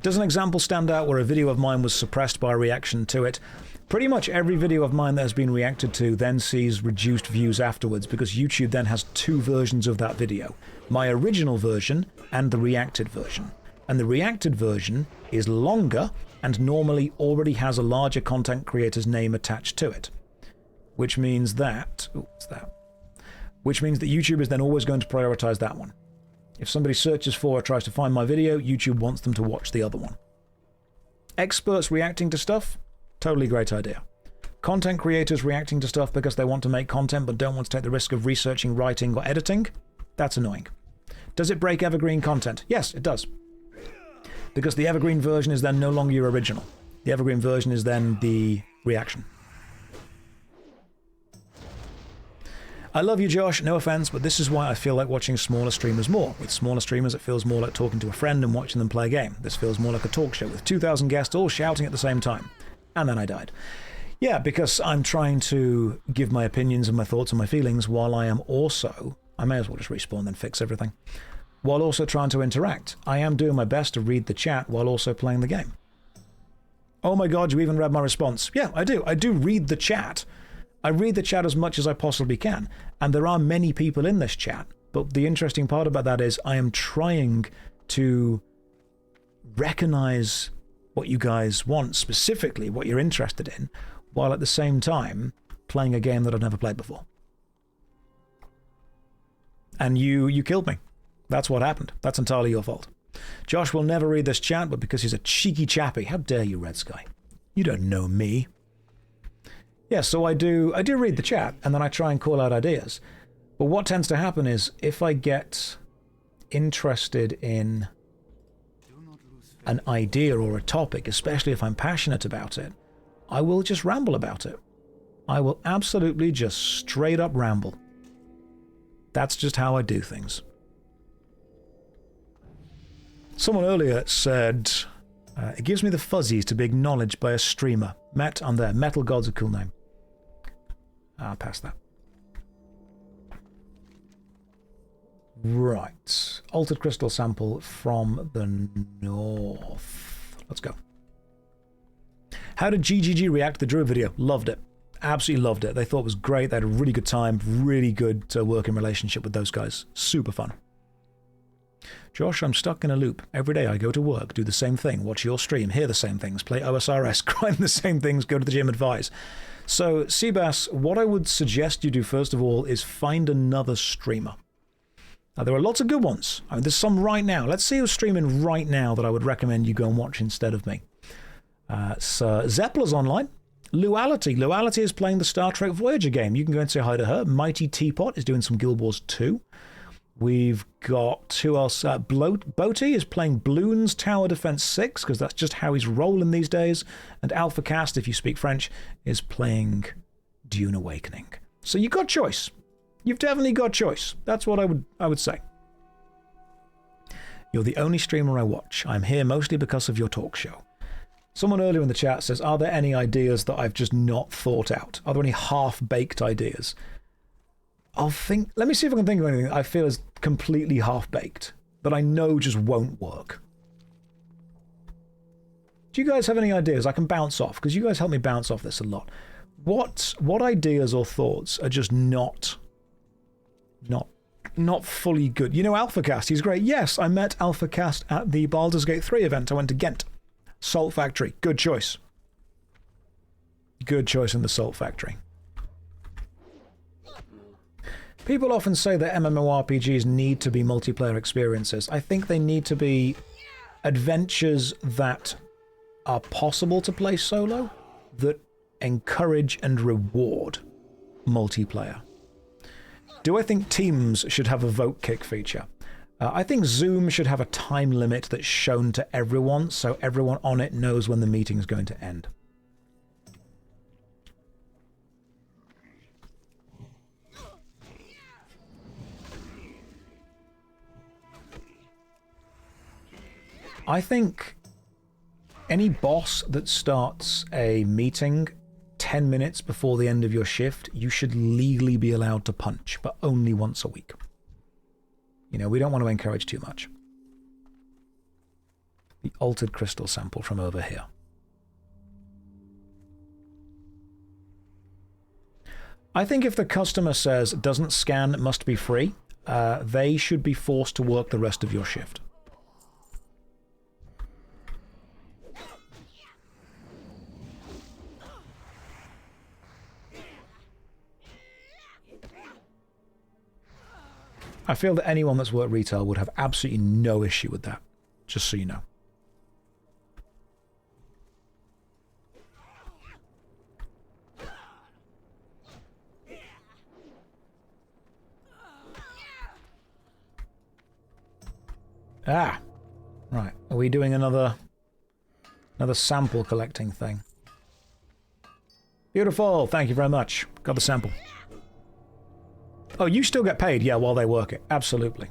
Speaker 1: Does an example stand out where a video of mine was suppressed by a reaction to it? Pretty much every video of mine that has been reacted to then sees reduced views afterwards, because YouTube then has two versions of that video. My original version and the reacted version. And the reacted version is longer and normally already has a larger content creator's name attached to it. Which means that... ooh, what's that? Which means that YouTube is then always going to prioritize that one. If somebody searches for or tries to find my video, YouTube wants them to watch the other one. Experts reacting to stuff? Totally great idea. Content creators reacting to stuff because they want to make content but don't want to take the risk of researching, writing, or editing? That's annoying. Does it break evergreen content? Yes, it does. Because the evergreen version is then no longer your original. The evergreen version is then the reaction. I love you, Josh, no offense, but this is why I feel like watching smaller streamers more. With smaller streamers, it feels more like talking to a friend and watching them play a game. This feels more like a talk show with 2,000 guests all shouting at the same time. And then I died. Yeah, because I'm trying to give my opinions and my thoughts and my feelings while I am also... I may as well just respawn and fix everything. While also trying to interact. I am doing my best to read the chat while also playing the game. Oh my god, you even read my response. Yeah, I do. I do read the chat. I read the chat as much as I possibly can. And there are many people in this chat. But the interesting part about that is I am trying to recognize what you guys want, specifically what you're interested in, while at the same time playing a game that I've never played before. And you killed me. That's what happened. That's entirely your fault. Josh will never read this chat, but because he's a cheeky chappy. How dare you, Red Sky? You don't know me. Yeah, so I do read the chat, and then I try and call out ideas. But what tends to happen is, if I get interested in an idea or a topic, especially if I'm passionate about it, I will just ramble about it. I will absolutely just straight up ramble. That's just how I do things. Someone earlier said, it gives me the fuzzies to be acknowledged by a streamer. Met on there. Metal God's a cool name. I'll pass that. Right. Altered crystal sample from the north. Let's go. How did GGG react to the Druid video? Loved it. Absolutely loved it. They thought it was great. They had a really good time. Really good working relationship with those guys. Super fun. Josh, I'm stuck in a loop. Every day I go to work, do the same thing, watch your stream, hear the same things, play OSRS, grind the same things, go to the gym, advise. So, Seabass, what I would suggest you do first of all is find another streamer. Now, there are lots of good ones. I mean, there's some right now. Let's see who's streaming right now that I would recommend you go and watch instead of me. So Zeppler's online. Luality is playing the Star Trek Voyager game. You can go and say hi to her. Mighty Teapot is doing some Guild Wars 2. We've got, who else? Boaty is playing Bloons Tower Defense 6, because that's just how he's rolling these days. And Alpha Cast, if you speak French, is playing Dune Awakening. So you've got choice. You've definitely got choice. That's what I would say. You're the only streamer I watch. I'm here mostly because of your talk show. Someone earlier in the chat says, are there any ideas that I've just not thought out? Are there any half-baked ideas? Let me see if I can think of anything that I feel is completely half-baked, that I know just won't work. Do you guys have any ideas I can bounce off? Because you guys help me bounce off this a lot. What ideas or thoughts are just not fully good? You know AlphaCast, he's great. Yes, I met AlphaCast at the Baldur's Gate 3 event. I went to Ghent. Salt Factory, good choice. Good choice in the Salt Factory. People often say that MMORPGs need to be multiplayer experiences. I think they need to be adventures that are possible to play solo, that encourage and reward multiplayer. Do I think teams should have a vote kick feature? I think Zoom should have a time limit that's shown to everyone, so everyone on it knows when the meeting is going to end. I think any boss that starts a meeting 10 minutes before the end of your shift, you should legally be allowed to punch, but only once a week. You know, we don't want to encourage too much. The altered crystal sample from over here. I think if the customer says doesn't scan, must be free, they should be forced to work the rest of your shift. I feel that anyone that's worked retail would have absolutely no issue with that, just so you know. Ah, right. Are we doing another sample collecting thing? Beautiful. Thank you very much. Got the sample. Oh, you still get paid, yeah, while they work it. Absolutely.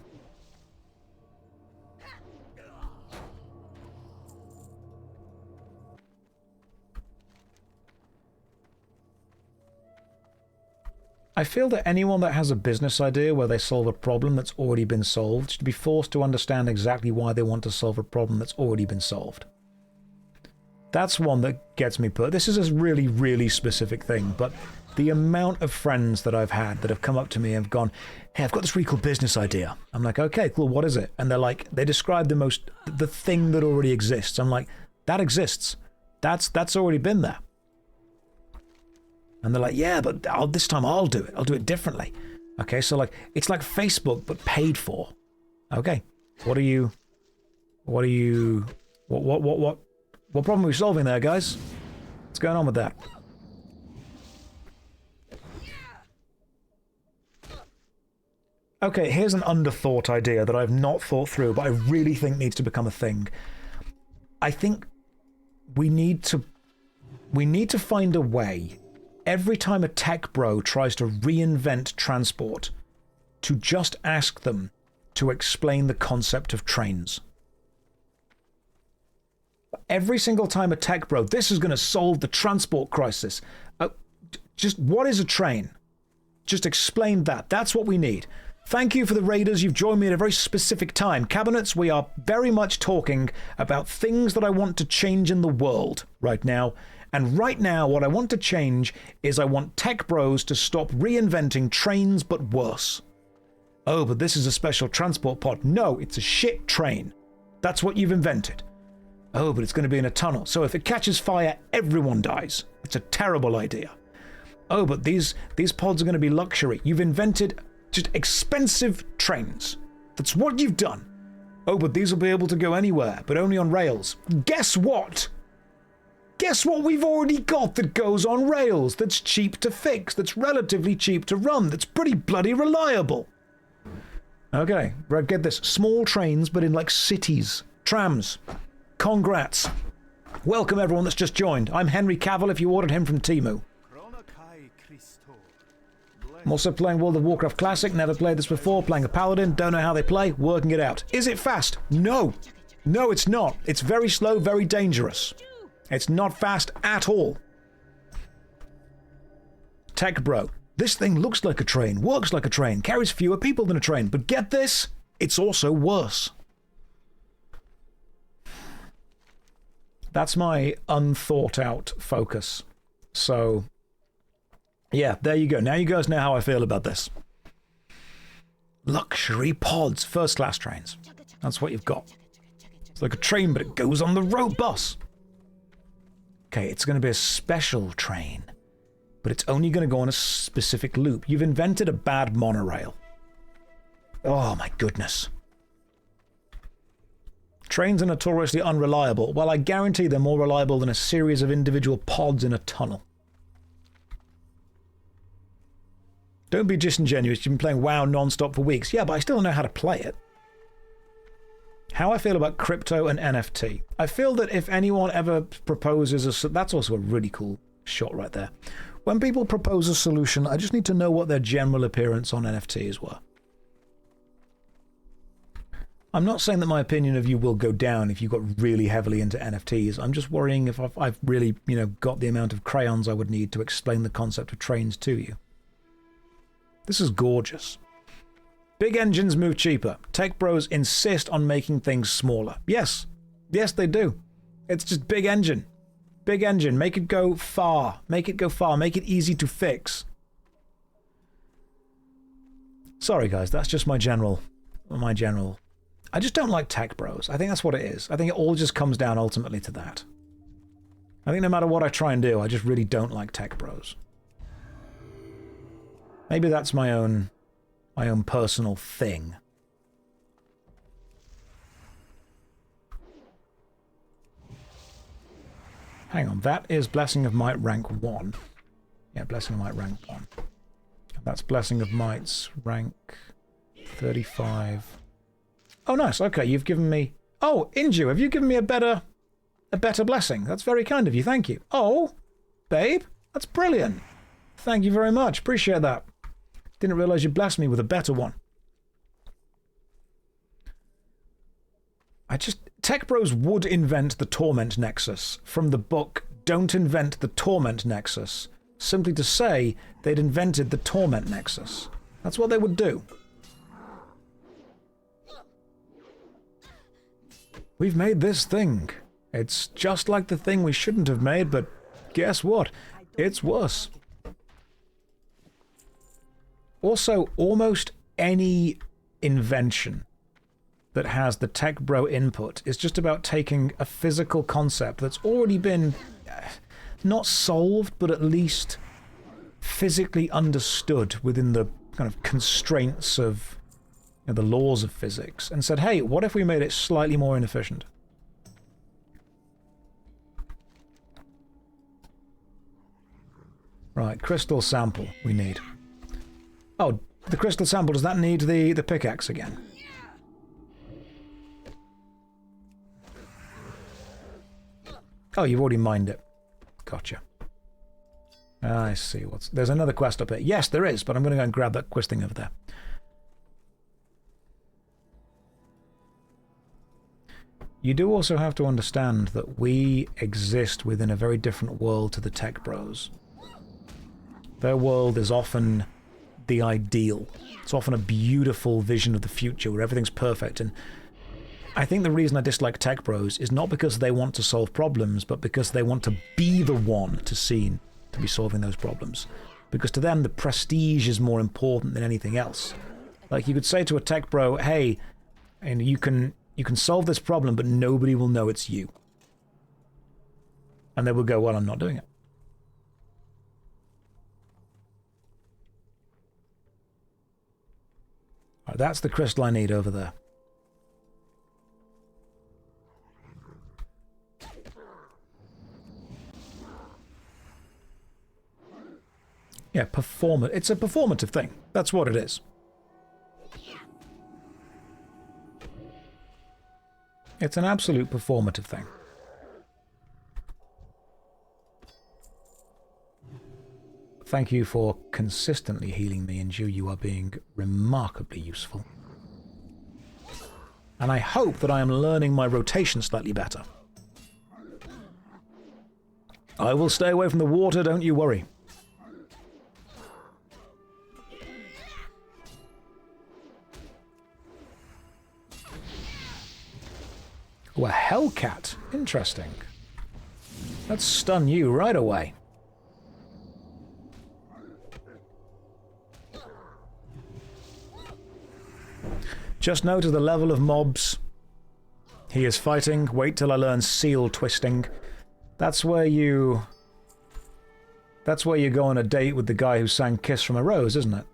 Speaker 1: I feel that anyone that has a business idea where they solve a problem that's already been solved should be forced to understand exactly why they want to solve a problem that's already been solved. That's one that gets me put. This is a really, really specific thing, but the amount of friends that I've had that have come up to me and have gone, hey, I've got this really cool business idea. I'm like, okay, cool, what is it? And they're like, they describe the thing that already exists. I'm like, that exists. That's already been there. And they're like, yeah, but this time I'll do it. I'll do it differently. Okay, so like, it's like Facebook, but paid for. Okay, what problem are we solving there, guys? What's going on with that? Okay, here's an underthought idea that I've not thought through, but I really think needs to become a thing. I think we need to find a way, every time a tech bro tries to reinvent transport, to just ask them to explain the concept of trains. Every single time a tech bro, this is going to solve the transport crisis. Just what is a train? Just explain that. That's what we need. Thank you for the raiders. You've joined me at a very specific time. Cabinets, we are very much talking about things that I want to change in the world right now. And right now, what I want to change is I want tech bros to stop reinventing trains, but worse. Oh, but this is a special transport pod. No, it's a shit train. That's what you've invented. Oh, but it's going to be in a tunnel. So if it catches fire, everyone dies. It's a terrible idea. Oh, but these pods are going to be luxury. You've invented just expensive trains. That's what you've done. Oh, but these will be able to go anywhere, but only on rails. Guess what? Guess what we've already got that goes on rails, that's cheap to fix, that's relatively cheap to run, that's pretty bloody reliable. Okay, get this. Small trains, but in like cities. Trams. Congrats. Welcome everyone that's just joined. I'm Henry Cavill if you ordered him from Temu. I'm also playing World of Warcraft Classic, never played this before, playing a Paladin, don't know how they play, working it out. Is it fast? No. No, it's not. It's very slow, very dangerous. It's not fast at all. Tech bro. This thing looks like a train, works like a train, carries fewer people than a train, but get this, it's also worse. That's my unthought out focus. So, yeah, there you go. Now you guys know how I feel about this. Luxury pods, first class trains. That's what you've got. It's like a train, but it goes on the road bus. Okay, it's going to be a special train, but it's only going to go on a specific loop. You've invented a bad monorail. Oh my goodness. Trains are notoriously unreliable. Well, I guarantee they're more reliable than a series of individual pods in a tunnel. Don't be disingenuous. You've been playing WoW non-stop for weeks. Yeah, but I still don't know how to play it. How I feel about crypto and NFT. I feel that if anyone ever proposes that's also a really cool shot right there. When people propose a solution, I just need to know what their general appearance on NFTs were. I'm not saying that my opinion of you will go down if you got really heavily into NFTs. I'm just worrying if I've really, got the amount of crayons I would need to explain the concept of trains to you. This is gorgeous. Big engines move cheaper. Tech bros insist on making things smaller. Yes. Yes, they do. It's just big engine. Big engine. Make it go far. Make it go far. Make it easy to fix. Sorry, guys. That's just my general... I just don't like tech bros. I think that's what it is. I think it all just comes down ultimately to that. I think no matter what I try and do, I just really don't like tech bros. Maybe that's my own personal thing. Hang on, that is Blessing of Might rank 1. Yeah, Blessing of Might rank 1. That's Blessing of Might's rank 35. Oh, nice. Okay, you've given me... Oh, Inju, have you given me a better blessing? That's very kind of you. Thank you. Oh, babe, that's brilliant. Thank you very much. Appreciate that. Didn't realize you blessed me with a better one. Tech Bros would invent the Torment Nexus from the book Don't Invent the Torment Nexus, simply to say they'd invented the Torment Nexus. That's what they would do. We've made this thing. It's just like the thing we shouldn't have made, but guess what? It's worse. Also, almost any invention that has the tech bro input is just about taking a physical concept that's already been not solved, but at least physically understood within the kind of constraints of the laws of physics, and said, hey, what if we made it slightly more inefficient? Right, crystal sample we need. Oh, the crystal sample, does that need the pickaxe again? Oh, you've already mined it. Gotcha. I see what's... There's another quest up here. Yes, there is, but I'm going to go and grab that quest thing over there. You do also have to understand that we exist within a very different world to the tech bros. Their world is often the ideal. It's often a beautiful vision of the future where everything's perfect, and I think the reason I dislike tech bros is not because they want to solve problems, but because they want to be the one to be solving those problems. Because to them, the prestige is more important than anything else. Like, you could say to a tech bro, hey, and you can solve this problem, but nobody will know it's you. And they will go, well, I'm not doing it. All right, that's the crystal I need over there. Yeah, it's a performative thing. That's what it is. It's an absolute performative thing. Thank you for consistently healing me, Inju. You are being remarkably useful. And I hope that I am learning my rotation slightly better. I will stay away from the water, don't you worry. Oh, a Hellcat. Interesting. Let's stun you right away. Just note the level of mobs he is fighting. Wait till I learn seal twisting. That's where you go on a date with the guy who sang Kiss from a Rose, isn't it?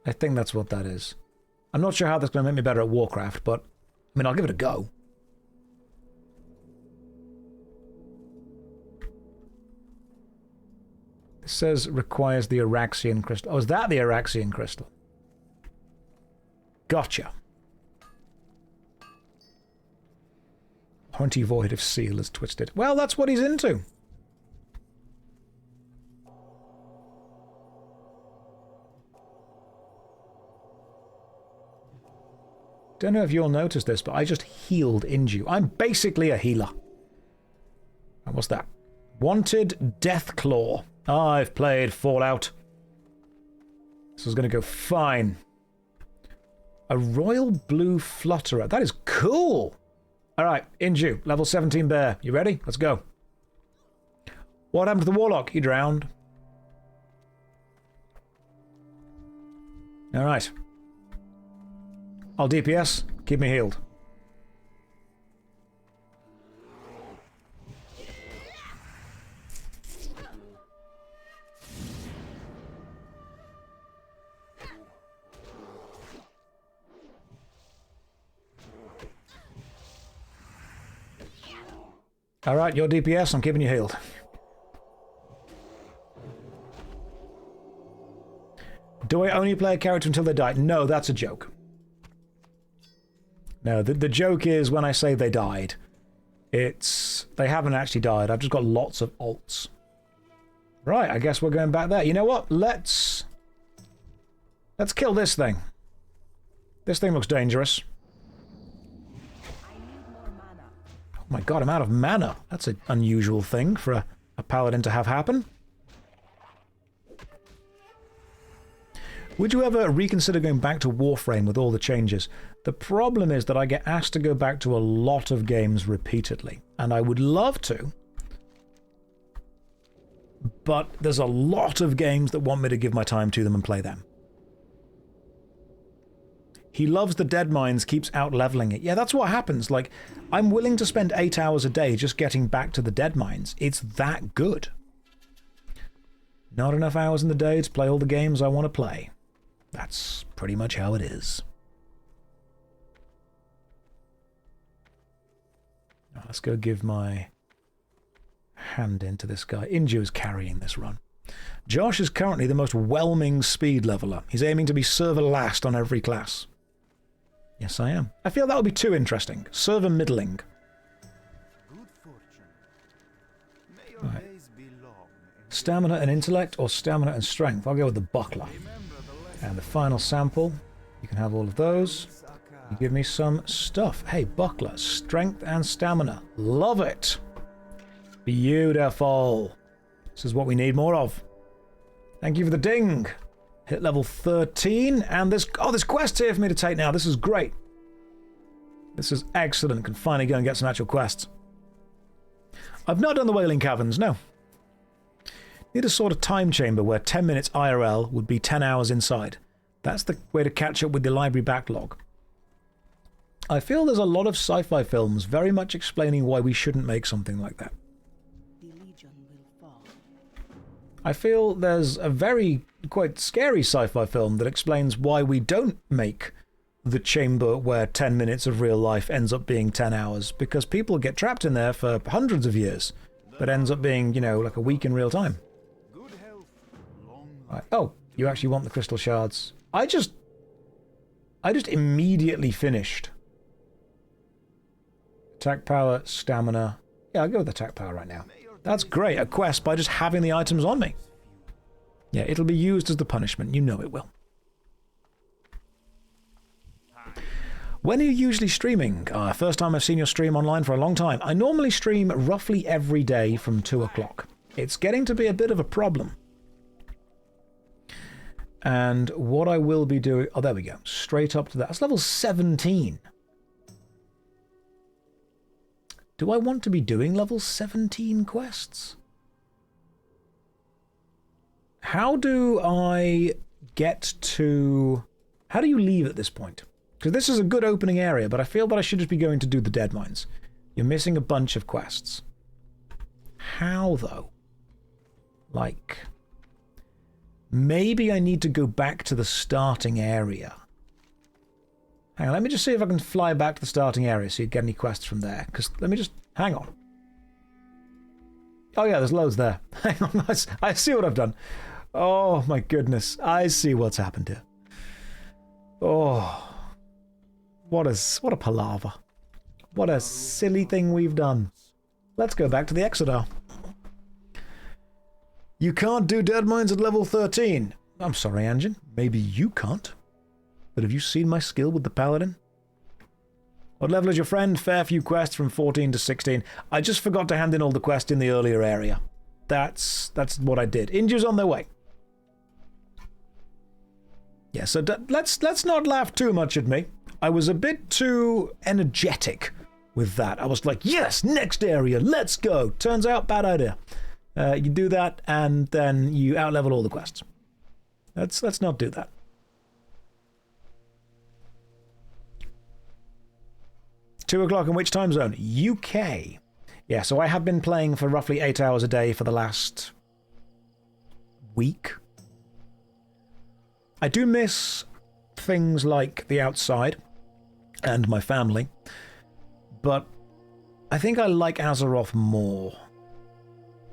Speaker 1: I think that's what that is. I'm not sure how that's going to make me better at Warcraft, but I mean, I'll give it a go. It says requires the Araxian crystal. Oh, is that the Araxian crystal? Gotcha. Haunty Void of Seal is twisted. Well, that's what he's into. Don't know if you'll notice this, but I just healed Inju. I'm basically a healer. And what's that? Wanted Deathclaw. I've played Fallout. This is going to go fine. A royal blue flutterer. That is cool. All right, Inju, level 17 bear. You ready? Let's go. What happened to the warlock? He drowned. All right. I'll DPS. Keep me healed. All right, your DPS. I'm keeping you healed. Do I only play a character until they die? No, that's a joke. No, the joke is when I say they died. It's... they haven't actually died. I've just got lots of alts. Right, I guess we're going back there. You know what? Let's kill this thing. This thing looks dangerous. Oh my god, I'm out of mana. That's an unusual thing for a paladin to have happen. Would you ever reconsider going back to Warframe with all the changes? The problem is that I get asked to go back to a lot of games repeatedly, and I would love to, but there's a lot of games that want me to give my time to them and play them. He loves the dead mines, keeps out-leveling it. Yeah, that's what happens. Like, I'm willing to spend 8 hours a day just getting back to the dead mines. It's that good. Not enough hours in the day to play all the games I want to play. That's pretty much how it is. Now, let's go give my hand in to this guy. Inju is carrying this run. Josh is currently the most whelming speed leveler. He's aiming to be server last on every class. Yes, I am. I feel that would be too interesting. Server middling.
Speaker 5: Good fortune. May your
Speaker 1: Right.
Speaker 5: days be long.
Speaker 1: Stamina and intellect, or stamina and strength? I'll go with the buckler. And the final sample. You can have all of those. You give me some stuff. Hey, buckler, strength and stamina. Love it. Beautiful. This is what we need more of. Thank you for the ding. Hit level 13, and there's quest here for me to take now. This is great. This is excellent. Can finally go and get some actual quests. I've not done the Wailing Caverns, no. Need a sort of time chamber where 10 minutes IRL would be 10 hours inside. That's the way to catch up with the library backlog. I feel there's a lot of sci-fi films very much explaining why we shouldn't make something like that.
Speaker 3: The Legion will fall.
Speaker 1: I feel there's a very quite scary sci-fi film that explains why we don't make the chamber where 10 minutes of real life ends up being 10 hours, because people get trapped in there for hundreds of years, but ends up being, you know, like a week in real time.
Speaker 5: Good health, long
Speaker 1: Right. Oh, you actually want the crystal shards. I just immediately finished. Attack power, stamina. Yeah, I'll go with attack power right now. That's great. A quest by just having the items on me. Yeah, it'll be used as the punishment. You know it will. When are you usually streaming? First time I've seen your stream online for a long time. I normally stream roughly every day from 2 o'clock. It's getting to be a bit of a problem. And what I will be doing... Oh, there we go. Straight up to that. That's level 17. Do I want to be doing level 17 quests? How do I get to... How do you leave at this point? Because this is a good opening area, but I feel that I should just be going to do the dead mines. You're missing a bunch of quests. How, though? Like... Maybe I need to go back to the starting area. Hang on, let me just see if I can fly back to the starting area so you get any quests from there. Because, let me just... Hang on. Oh yeah, there's loads there. Hang on, I see what I've done. Oh my goodness, I see what's happened here. Oh. What a palaver. What a silly thing we've done. Let's go back to the Exodar. You can't do dead mines at level 13. I'm sorry, Anjin. Maybe you can't. But have you seen my skill with the Paladin? What level is your friend? Fair few quests from 14 to 16. I just forgot to hand in all the quests in the earlier area. That's what I did. Inju's on their way. Yeah, so let's not laugh too much at me. I was a bit too energetic with that. I was like, yes, next area, let's go. Turns out, bad idea. You do that, and then you outlevel all the quests. Let's not do that. Two o'clock in which time zone? UK. Yeah, so I have been playing for roughly 8 hours a day for the last week. I do miss things like the outside and my family, but I think I like Azeroth more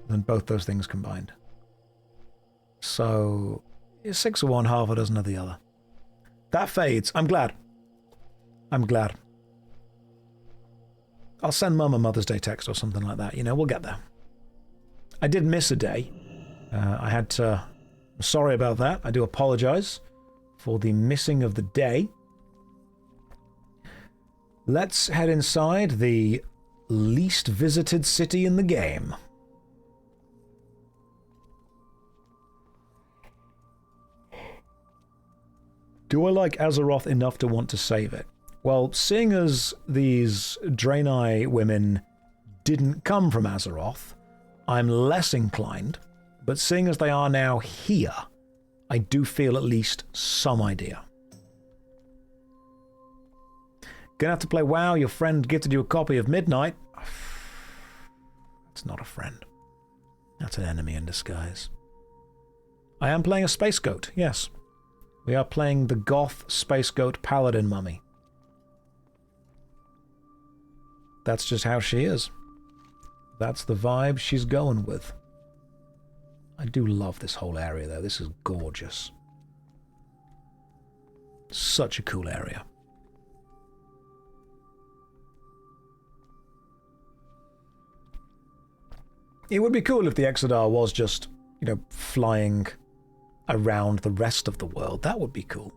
Speaker 1: than both those things combined. So, 6 of one, half a dozen of the other. That fades. I'm glad. I'm glad. I'll send Mum a Mother's Day text or something like that. You know, we'll get there. I did miss a day. I had to... I'm sorry about that. I do apologize for the missing of the day. Let's head inside the least visited city in the game. Do I like Azeroth enough to want to save it? Well, seeing as these Draenei women didn't come from Azeroth, I'm less inclined, but seeing as they are now here, I do feel at least some idea. Gonna have to play WoW, your friend gifted you a copy of Midnight. That's not a friend. That's an enemy in disguise. I am playing a Space Goat, yes. We are playing the Goth Space Goat Paladin mummy. That's just how she is. That's the vibe she's going with. I do love this whole area, though. This is gorgeous. Such a cool area. It would be cool if the Exodar was just, you know, flying around the rest of the world. That would be cool.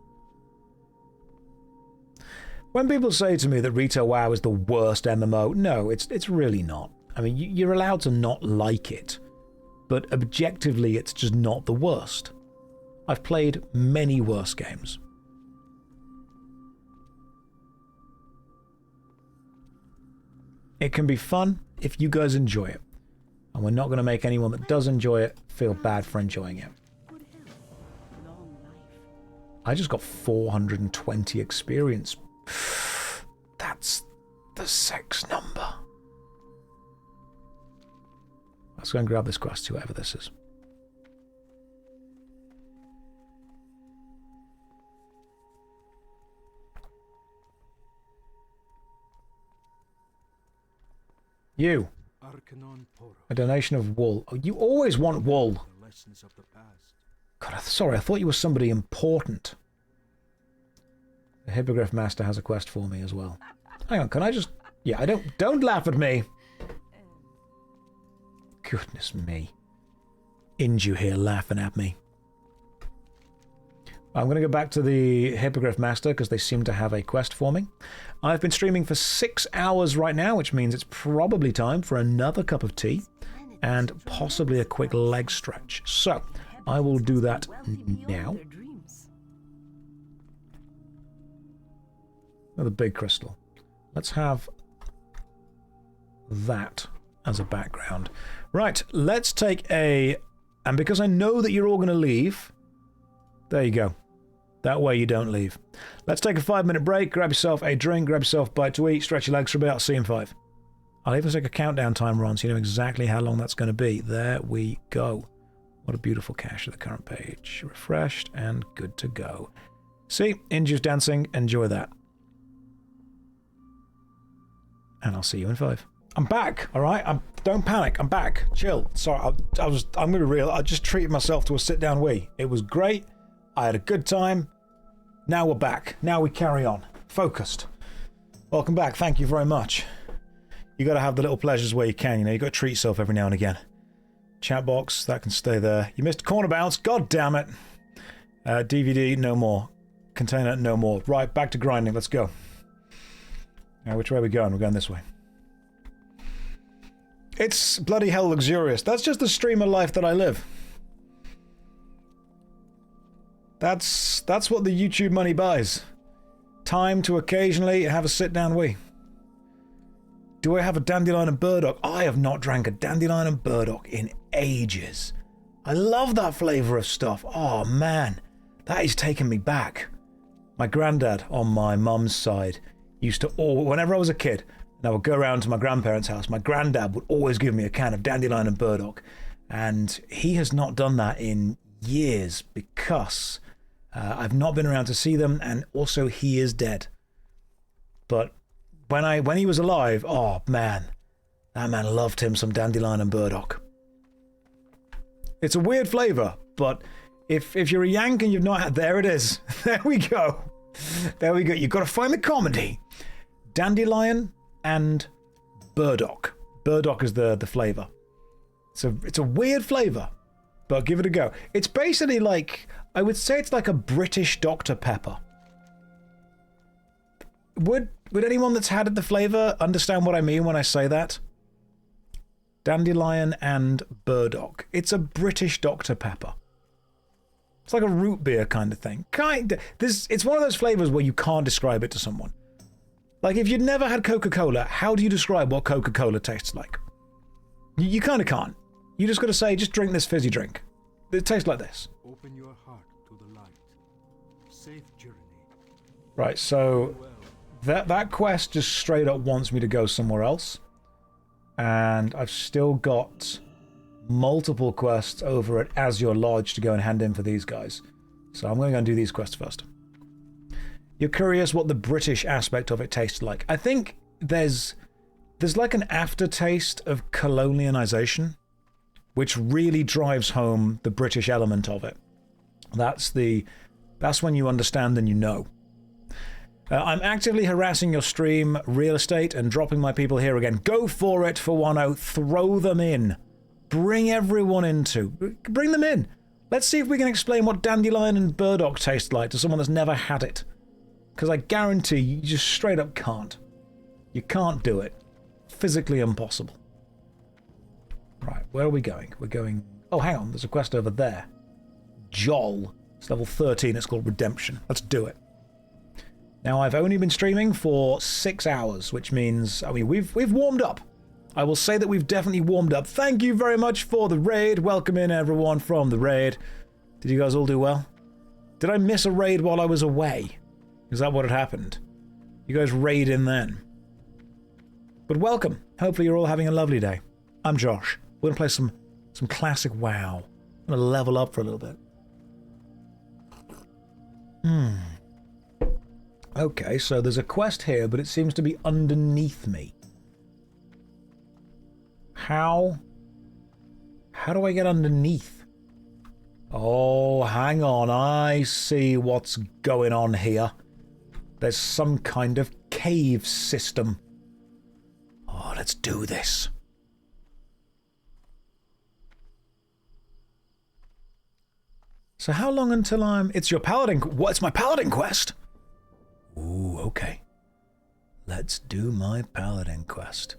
Speaker 1: When people say to me that Retail WoW is the worst MMO, no, it's really not. I mean, you're allowed to not like it, but objectively it's just not the worst. I've played many worse games. It can be fun if you guys enjoy it. And we're not going to make anyone that does enjoy it feel bad for enjoying it. I just got 420 experience. That's the sex number. Let's go and grab this quest, whoever this is. You. A donation of wool. Oh, you always want wool. God, sorry, I thought you were somebody important. The Hippogriff Master has a quest for me as well. Hang on, can I just... Yeah, don't laugh at me. Goodness me. Inju here laughing at me. I'm going to go back to the Hippogriff Master because they seem to have a quest for me. I've been streaming for 6 hours right now, which means it's probably time for another cup of tea and possibly a quick leg stretch. So, I will do that now. Another big crystal. Let's have that as a background. Right, let's take a... And because I know that you're all going to leave, there you go. That way you don't leave. Let's take a 5-minute break, grab yourself a drink, grab yourself a bite to eat, stretch your legs for a bit. I'll see you in 5. I'll even take a countdown timer on so you know exactly how long that's going to be. There we go. What a beautiful cache of the current page. Refreshed and good to go. See, Inju's dancing. Enjoy that. And I'll see you in 5. I'm back, all right? Don't panic. I'm back. Chill. Sorry, I'm going to be real. I just treated myself to a sit-down wee. It was great. I had a good time. Now we're back. Now we carry on. Focused. Welcome back. Thank you very much. You got to have the little pleasures where you can. You know, you got to treat yourself every now and again. Chat box, that can stay there. You missed corner bounce. God damn it. DVD, no more. Container, no more. Right, back to grinding. Let's go. Now, which way are we going? We're going this way. It's bloody hell luxurious. That's just the streamer life that I live. That's what the YouTube money buys. Time to occasionally have a sit-down wee. Do I have a dandelion and burdock? I have not drank a dandelion and burdock in ages. I love that flavour of stuff. Oh man, that is taking me back. My granddad on my mum's side used to whenever I was a kid and I would go around to my grandparents' house, my granddad would always give me a can of dandelion and burdock. And he has not done that in years because I've not been around to see them, and also he is dead. But when he was alive, oh man, that man loved him some dandelion and burdock. It's a weird flavour, but if you're a Yank and you've not had, there it is. There we go. There we go. You've got to find the comedy. Dandelion and burdock. Burdock is the flavour. It's a weird flavour, but give it a go. It's basically like, I would say it's like a British Dr. Pepper. Would anyone that's had the flavour understand what I mean when I say that? Dandelion and burdock. It's a British Dr. Pepper. It's like a root beer kind of thing. It's one of those flavours where you can't describe it to someone. Like, if you'd never had Coca-Cola, how do you describe what Coca-Cola tastes like? You kind of can't. You just got to say, just drink this fizzy drink. It tastes like this.
Speaker 6: Open your heart to the light. Safe journey.
Speaker 1: Right, so that quest just straight up wants me to go somewhere else. And I've still got multiple quests over at Azure Lodge to go and hand in for these guys. So I'm going to go and do these quests first. You're curious what the British aspect of it tastes like. I think there's like an aftertaste of colonialization, which really drives home the British element of it. That's when you understand and you know. I'm actively harassing your stream, real estate, and dropping my people here again. Go for it, for 1-0. Throw them in. Bring everyone bring them in. Let's see if we can explain what dandelion and burdock taste like to someone that's never had it. Because I guarantee you just straight up can't. You can't do it. Physically impossible. Right, where are we going? We're going... Oh, hang on, there's a quest over there. Joel. It's level 13, it's called Redemption. Let's do it. Now, I've only been streaming for 6 hours, which means, I mean, we've warmed up. I will say that we've definitely warmed up. Thank you very much for the raid. Welcome in, everyone, from the raid. Did you guys all do well? Did I miss a raid while I was away? Is that what had happened? You guys raid in then. But welcome. Hopefully you're all having a lovely day. I'm Josh. We're going to play some classic WoW. I'm going to level up for a little bit. Okay, so there's a quest here, but it seems to be underneath me. How do I get underneath? Oh, hang on. I see what's going on here. There's some kind of cave system. Oh, let's do this. So how long until it's your Paladin... What's my Paladin quest? Ooh, okay. Let's do my Paladin quest.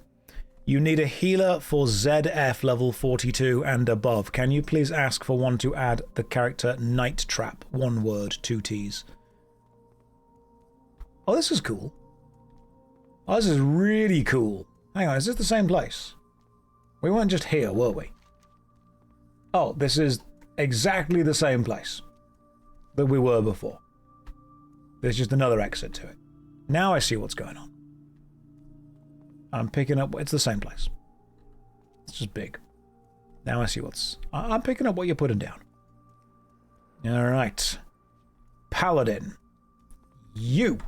Speaker 1: You need a healer for ZF level 42 and above. Can you please ask for one to add the character Night Trap? 1 word, 2 T's. Oh, this is cool. Oh, this is really cool. Hang on, is this the same place? We weren't just here, were we? Oh, this is exactly the same place that we were before. There's just another exit to it. Now I see what's going on. I'm picking up... It's the same place. It's just big. Now I see what's... I'm picking up what you're putting down. Alright. Paladin. You.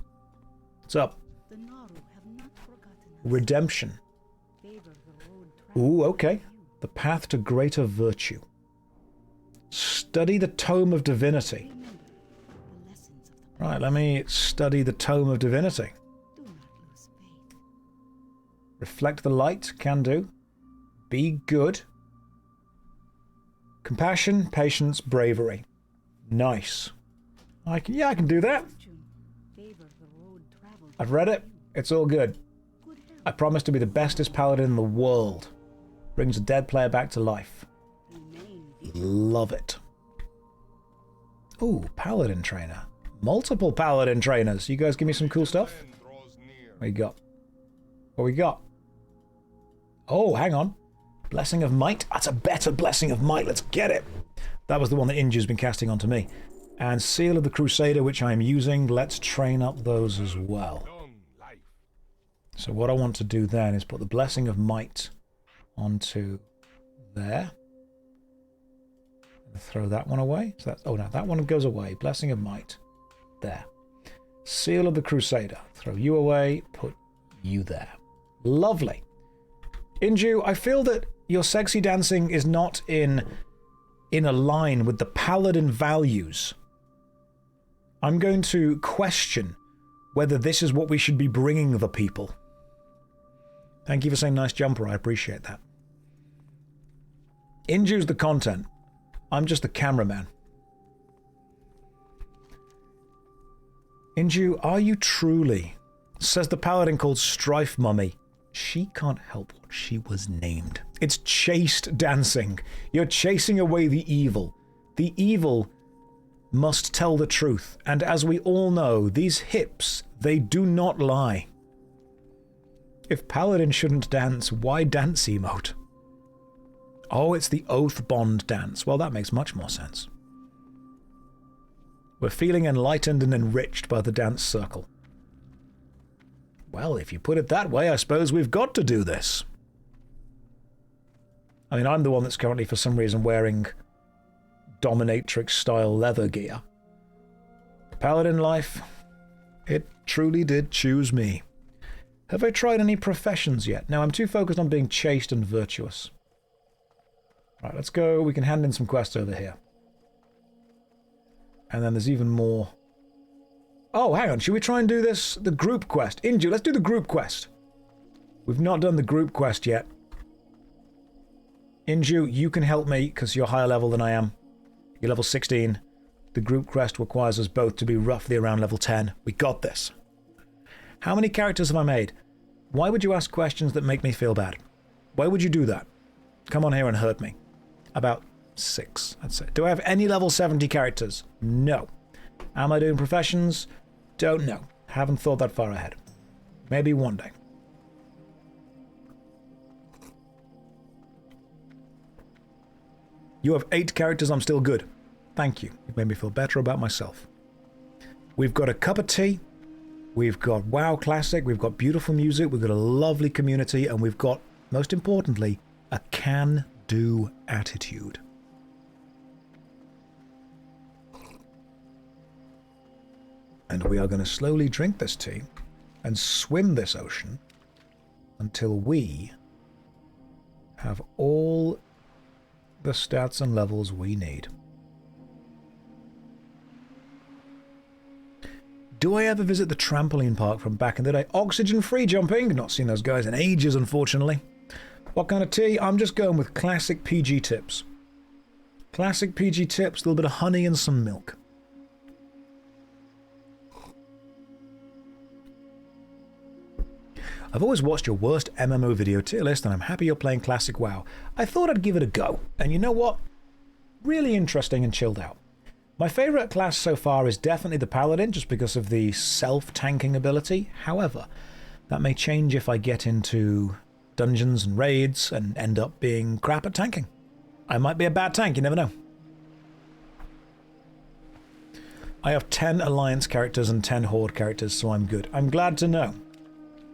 Speaker 1: What's up?
Speaker 3: The Naru have not forgotten us.
Speaker 1: Redemption.
Speaker 3: Favor the road traveled
Speaker 1: Ooh, okay.
Speaker 3: by you.
Speaker 1: The path to greater virtue. Study the Tome of Divinity.
Speaker 3: Remember the lessons of the
Speaker 1: Right, let me study the Tome of Divinity.
Speaker 3: Do not lose faith.
Speaker 1: Reflect the light, can do. Be good. Compassion, patience, bravery. Nice. I can do that.
Speaker 3: Fortune. Favor the road traveled
Speaker 1: I've read it.
Speaker 3: by you.
Speaker 1: It's all good.
Speaker 3: Good health.
Speaker 1: I promise to be the bestest paladin in the world. Brings a dead player back to life.
Speaker 3: Remain vigilant.
Speaker 1: Love it. Ooh, Paladin trainer. Multiple Paladin trainers. You guys give me some cool stuff? What you got? What we got? Oh, hang on. Blessing of Might. That's a better Blessing of Might. Let's get it. That was the one that Inju's been casting onto me. And Seal of the Crusader, which I'm using. Let's train up those as well. So what I want to do then is put the Blessing of Might onto there. Throw that one away. So that's, oh no, that one goes away. Blessing of Might. There. Seal of the Crusader. Throw you away. Put you there. Lovely. Inju, I feel that your sexy dancing is not in a line with the Paladin values. I'm going to question whether this is what we should be bringing the people. Thank you for saying nice jumper. I appreciate that. Inju's the content. I'm just the cameraman. Inju, are you truly? Says the paladin called Strife Mummy. She can't help what she was named. It's chaste dancing. You're chasing away the evil. The evil must tell the truth. And as we all know, these hips, they do not lie. If paladin shouldn't dance, why dance emote? Oh, it's the oath bond dance. Well, that makes much more sense. We're feeling enlightened and enriched by the dance circle. Well, if you put it that way, I suppose we've got to do this. I mean, I'm the one that's currently, for some reason, wearing dominatrix-style leather gear. Paladin life, it truly did choose me. Have I tried any professions yet? No, I'm too focused on being chaste and virtuous. Right, let's go. We can hand in some quests over here. And then there's even more. Oh, hang on. Should we try and do this? The group quest. Inju, let's do the group quest. We've not done the group quest yet. Inju, you can help me because you're higher level than I am. You're level 16. The group quest requires us both to be roughly around level 10. We got this. How many characters have I made? Why would you ask questions that make me feel bad? Why would you do that? Come on here and hurt me. About 6, I'd say. Do I have any level 70 characters? No. Am I doing professions? Don't know. Haven't thought that far ahead. Maybe one day. You have 8 characters, I'm still good. Thank you. You've made me feel better about myself. We've got a cup of tea. We've got WoW Classic. We've got beautiful music. We've got a lovely community. And we've got, most importantly, a can-do attitude. And we are going to slowly drink this tea and swim this ocean until we have all the stats and levels we need. Do I ever visit the trampoline park from back in the day? Oxygen-free jumping. Not seen those guys in ages, unfortunately. What kind of tea? I'm just going with classic PG tips. Classic PG tips, a little bit of honey and some milk. I've always watched your worst MMO video tier list, and I'm happy you're playing Classic WoW. I thought I'd give it a go, and you know what? Really interesting and chilled out. My favourite class so far is definitely the Paladin, just because of the self-tanking ability. However, that may change if I get into dungeons and raids and end up being crap at tanking. I might be a bad tank, you never know. I have 10 Alliance characters and 10 Horde characters, so I'm good. I'm glad to know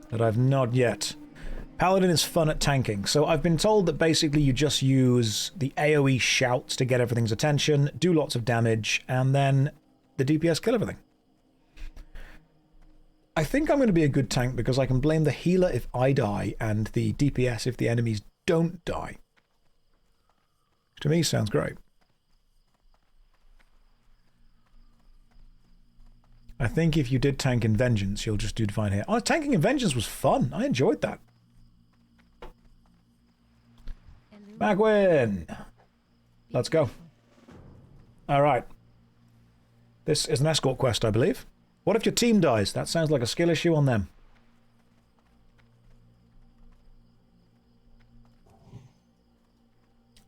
Speaker 1: that I've not yet. Paladin is fun at tanking, so I've been told that basically you just use the AoE shouts to get everything's attention, do lots of damage, and then the DPS kill everything. I think I'm going to be a good tank because I can blame the healer if I die and the DPS if the enemies don't die. To me, sounds great. I think if you did tank in Vengeance, you'll just do Divine here. Oh, tanking in Vengeance was fun. I enjoyed that. Magwin! Let's go. Alright. This is an escort quest, I believe. What if your team dies? That sounds like a skill issue on them.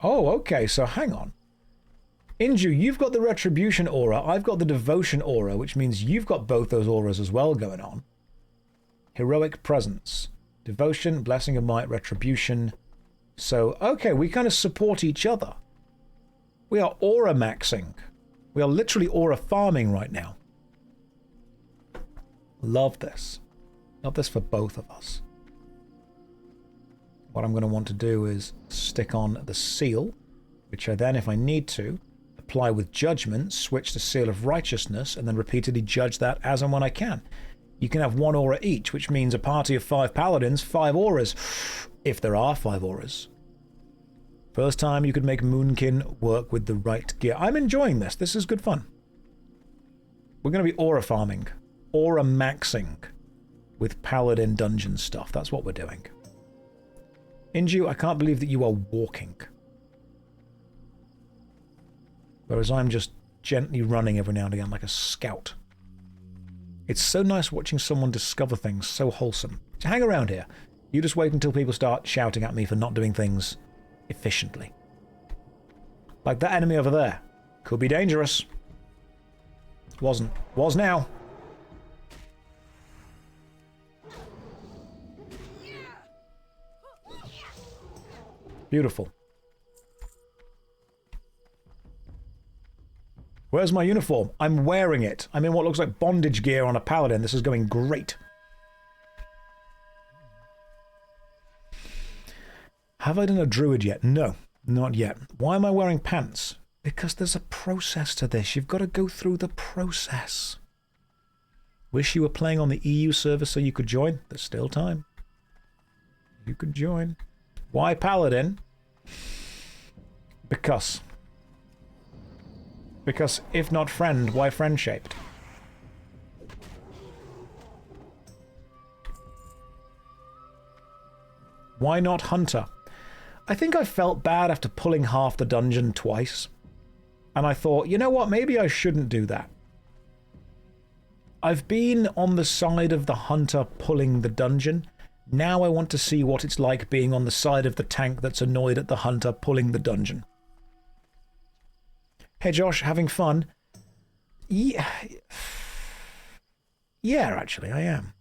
Speaker 1: Oh, okay, so hang on. Inju, you've got the Retribution aura. I've got the Devotion aura, which means you've got both those auras as well going on. Heroic Presence. Devotion, Blessing of Might, Retribution. So, okay, we kind of support each other. We are aura maxing. We are literally aura farming right now. Love this. Love this for both of us. What I'm going to want to do is stick on the seal, which I then, if I need to, apply with judgment, switch to Seal of Righteousness, and then repeatedly judge that as and when I can. You can have 1 aura each, which means a party of 5 paladins, 5 auras, if there are 5 auras. First time you could make Moonkin work with the right gear. I'm enjoying this. This is good fun. We're going to be aura farming. Aura maxing with paladin dungeon stuff. That's what we're doing. Inju, I can't believe that you are walking. Whereas I'm just gently running every now and again like a scout. It's so nice watching someone discover things so wholesome. So hang around here. You just wait until people start shouting at me for not doing things efficiently. Like that enemy over there. Could be dangerous. Wasn't. Was now. Beautiful. Where's my uniform? I'm wearing it. I'm in what looks like bondage gear on a paladin. This is going great. Have I done a druid yet? No, not yet. Why am I wearing pants? Because there's a process to this. You've got to go through the process. Wish you were playing on the EU server so you could join? There's still time. You could join. Why paladin? Because if not friend, why friend-shaped? Why not hunter? I think I felt bad after pulling half the dungeon twice. And I thought, you know what, maybe I shouldn't do that. I've been on the side of the hunter pulling the dungeon. Now I want to see what it's like being on the side of the tank that's annoyed at the hunter pulling the dungeon. Hey Josh, having fun? Yeah, actually, I am.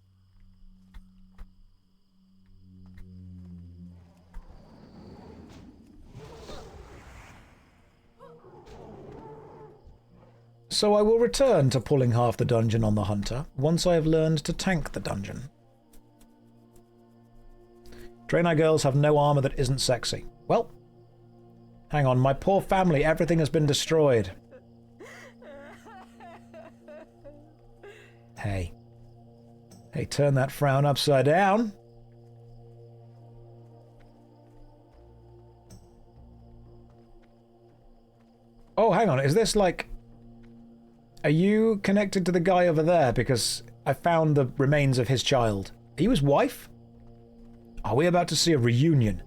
Speaker 1: So I will return to pulling half the dungeon on the hunter once I have learned to tank the dungeon. Draenei girls have no armor that isn't sexy. Well, hang on, my poor family, everything has been destroyed. Hey. Hey, turn that frown upside down. Oh, hang on, is this like... Are you connected to the guy over there? Because I found the remains of his child. Are you his wife? Are we about to see a reunion?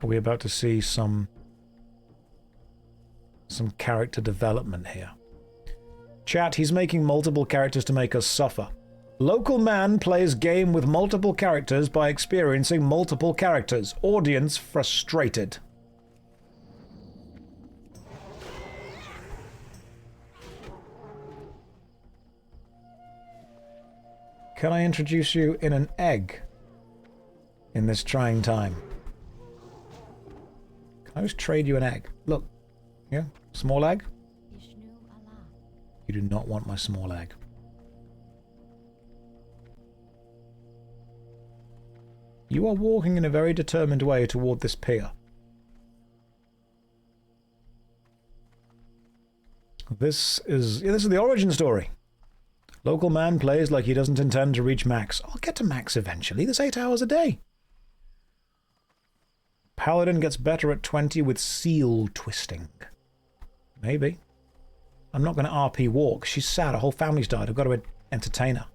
Speaker 1: Are we about to see some character development here? Chat, he's making multiple characters to make us suffer. Local man plays game with multiple characters by experiencing multiple characters. Audience frustrated. Can I introduce you in an egg in this trying time? Can I just trade you an egg? Look. Yeah, small egg? You do not want my small egg. You are walking in a very determined way toward this pier. This is the origin story. Local man plays like he doesn't intend to reach max. I'll get to max eventually. There's 8 hours a day. Paladin gets better at 20 with seal twisting. Maybe. I'm not going to RP walk. She's sad. Her whole family's died. I've got to entertain her.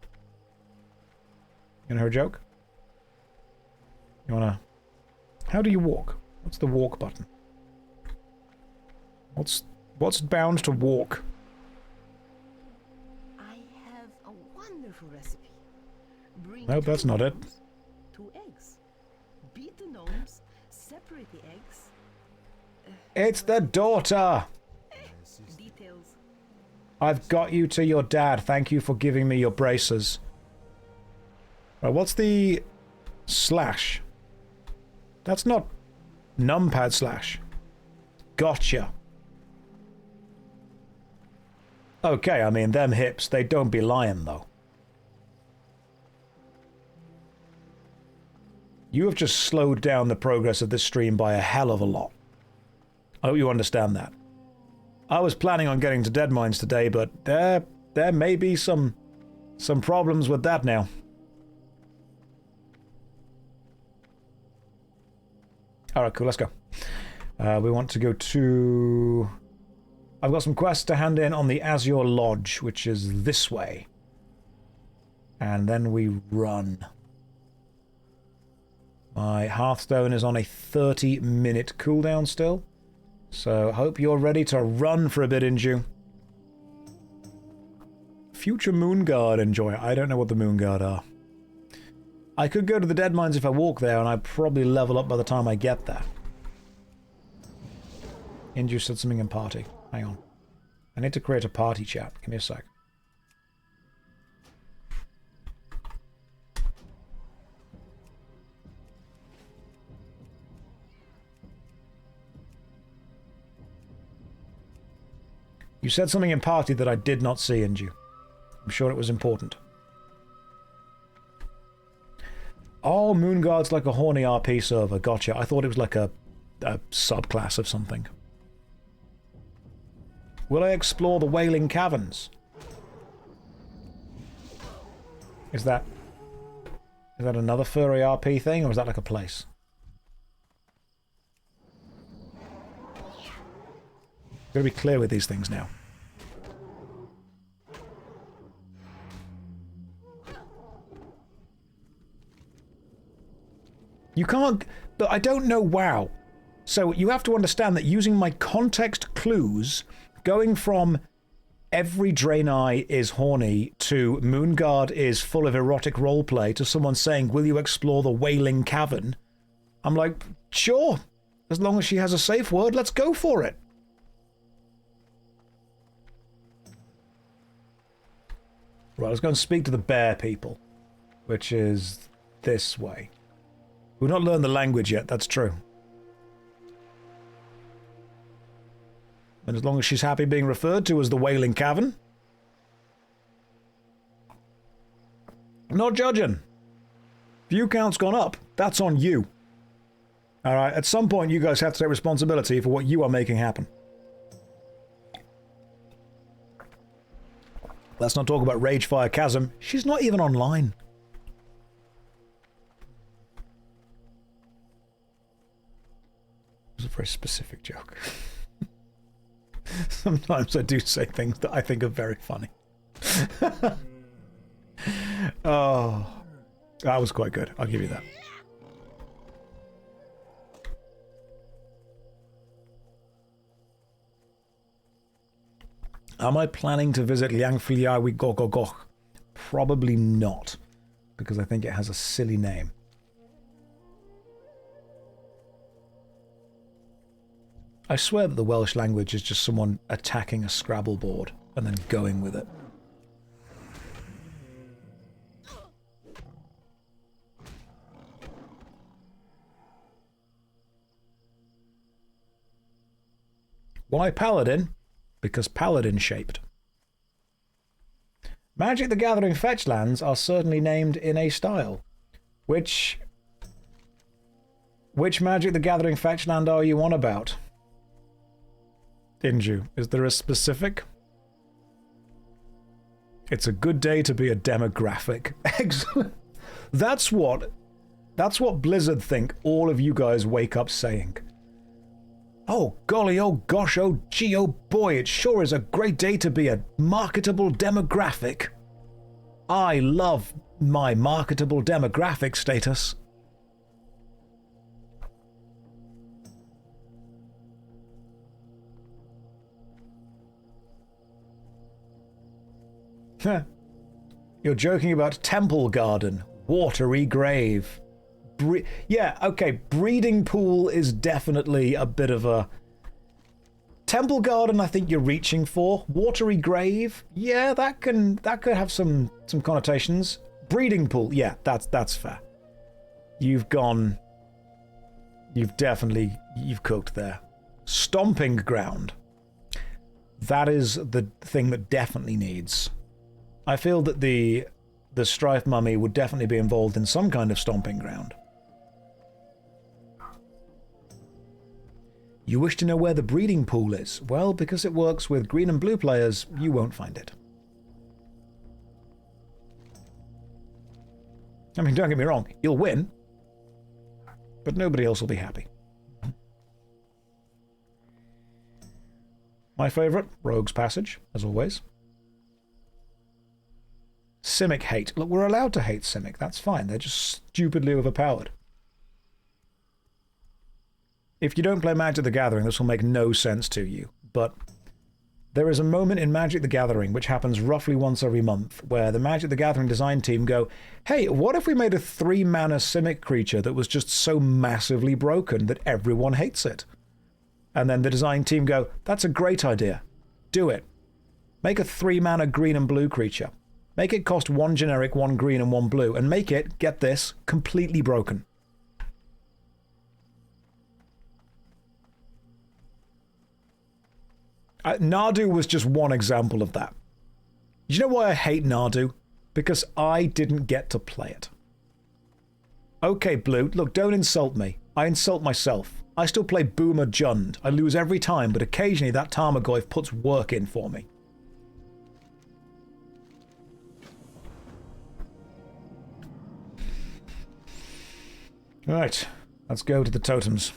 Speaker 1: You know her joke? You wanna... How do you walk? What's the walk button? What's bound to walk?
Speaker 3: I have a wonderful recipe. Bring
Speaker 1: Nope, that's not it.
Speaker 3: gnomes. Separate the eggs.
Speaker 1: It's the daughter!
Speaker 3: Details.
Speaker 1: I've got you to your dad. Thank you for giving me your braces. Right, what's the slash? That's not numpad slash. Gotcha. Okay, I mean, them hips, they don't be lying, though. You have just slowed down the progress of this stream by a hell of a lot. I hope you understand that. I was planning on getting to Deadmines today, but there may be some problems with that now. Alright, cool, let's go. We want to go to... I've got some quests to hand in on the Azure Lodge, which is this way. And then we run. My Hearthstone is on a 30-minute cooldown still. So, hope you're ready to run for a bit, Inju. Future Moonguard Enjoyer. I don't know what the Moonguard are. I could go to the Deadmines if I walk there, and I'd probably level up by the time I get there. Inju said something in party. Hang on. I need to create a party chat. Give me a sec. You said something in party that I did not see, Inju. I'm sure it was important. Oh, Moonguard's like a horny RP server. Gotcha. I thought it was like a subclass of something. Will I explore the Wailing Caverns? Is that another furry RP thing, or is that like a place? Gotta be clear with these things now. You can't... But I don't know WoW. So you have to understand that using my context clues, going from every Draenei is horny to Moonguard is full of erotic roleplay to someone saying, will you explore the Wailing Cavern? I'm like, sure. As long as she has a safe word, let's go for it. Right, let's go and speak to the bear people, which is this way. We've not learned the language yet, that's true. And as long as she's happy being referred to as the Wailing Cavern. I'm not judging. View count's gone up. That's on you. Alright, at some point you guys have to take responsibility for what you are making happen. Let's not talk about Ragefire Chasm. She's not even online. It was a very specific joke. Sometimes I do say things that I think are very funny. Oh, that was quite good. I'll give you that. Am I planning to visit Liangfiliawi Gogogoch? Probably not, because I think it has a silly name. I swear that the Welsh language is just someone attacking a Scrabble board and then going with it. Why Paladin? Because Paladin shaped. Magic the Gathering fetchlands are certainly named in a style. Which Magic the Gathering fetchland are you on about? Inju, is there a specific? It's a good day to be a demographic. Excellent. That's what Blizzard think all of you guys wake up saying. Oh golly, oh gosh, oh gee, oh boy, it sure is a great day to be a marketable demographic. I love my marketable demographic status. You're joking about Temple Garden, Watery Grave, Yeah, okay, breeding pool is definitely a bit of a... Temple Garden, I think you're reaching for. Watery Grave, yeah, that could have some connotations. Breeding pool, yeah, that's fair. You've cooked there. Stomping ground. That is the thing that definitely needs. I feel that the Strife mummy would definitely be involved in some kind of stomping ground. You wish to know where the breeding pool is? Well, because it works with green and blue players, you won't find it. I mean, don't get me wrong, you'll win, but nobody else will be happy. My favourite, Rogue's Passage, as always. Simic hate. Look, we're allowed to hate Simic, that's fine. They're just stupidly overpowered. If you don't play Magic the Gathering, this will make no sense to you, but there is a moment in Magic the Gathering, which happens roughly once every month, where the Magic the Gathering design team go, hey, what if we made a 3-mana Simic creature that was just so massively broken that everyone hates it? And then the design team go, that's a great idea. Do it. Make a 3-mana green and blue creature. Make it cost 1 generic, 1 green, and 1 blue, and make it, get this, completely broken. Nardu was just one example of that. You know why I hate Nardu? Because I didn't get to play it. Okay, Blue, look, don't insult me. I insult myself. I still play Boomer Jund. I lose every time, but occasionally that Tarmogoyf puts work in for me. Right, let's go to the totems.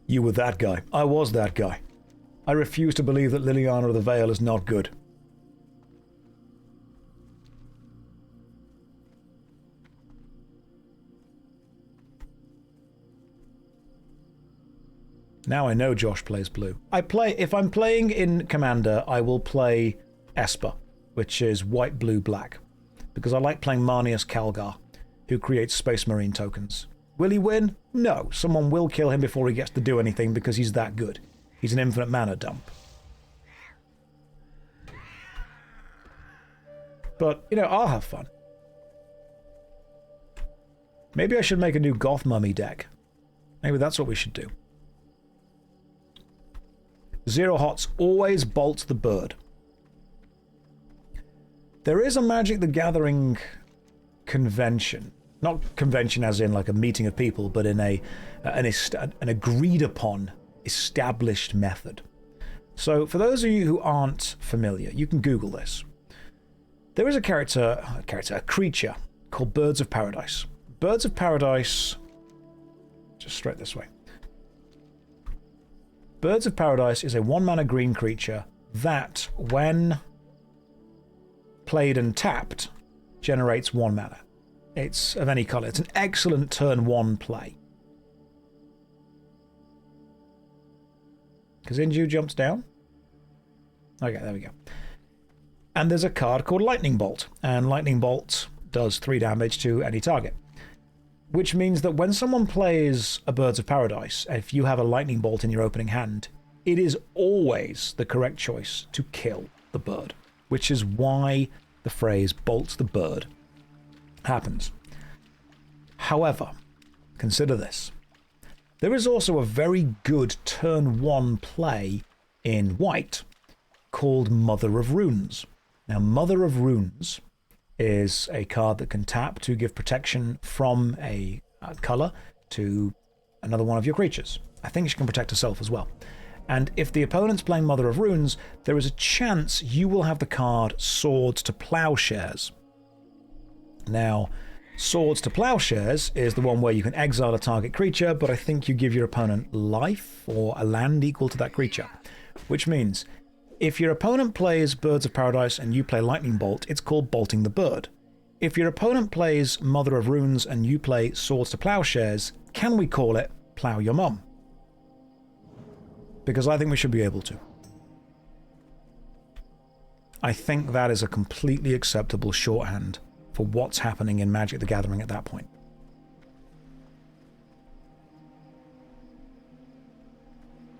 Speaker 1: You were that guy. I was that guy. I refuse to believe that Liliana of the Vale is not good. Now I know Josh plays blue. If I'm playing in Commander, I will play Esper, which is white, blue, black. Because I like playing Marnius Calgar, who creates Space Marine tokens. Will he win? No. Someone will kill him before he gets to do anything because he's that good. He's an infinite mana dump. But, you know, I'll have fun. Maybe I should make a new Goth Mummy deck. Maybe that's what we should do. Zero Hots always bolts the bird. There is a Magic the Gathering convention. Not convention as in like a meeting of people, but in an agreed upon, established method. So for those of you who aren't familiar, you can Google this. There is a creature called Birds of Paradise. Birds of Paradise, just straight this way. Birds of Paradise is a 1-mana green creature that, when played and tapped, generates 1 mana. It's of any colour. It's an excellent turn 1 play. Kazinju jumps down. Okay, there we go. And there's a card called Lightning Bolt. And Lightning Bolt does 3 damage to any target. Which means that when someone plays a Birds of Paradise, if you have a Lightning Bolt in your opening hand, it is always the correct choice to kill the bird. Which is why the phrase bolts the bird happens. However, consider this. There is also a very good turn 1 play in white called Mother of Runes. Now, Mother of Runes is a card that can tap to give protection from a colour to another one of your creatures. I think she can protect herself as well. And if the opponent's playing Mother of Runes, there is a chance you will have the card Swords to Plowshares. Now, Swords to Plowshares is the one where you can exile a target creature, but I think you give your opponent life or a land equal to that creature. Which means, if your opponent plays Birds of Paradise and you play Lightning Bolt, it's called Bolting the Bird. If your opponent plays Mother of Runes and you play Swords to Plowshares, can we call it Plow Your Mum? Because I think we should be able to. I think that is a completely acceptable shorthand for what's happening in Magic the Gathering at that point.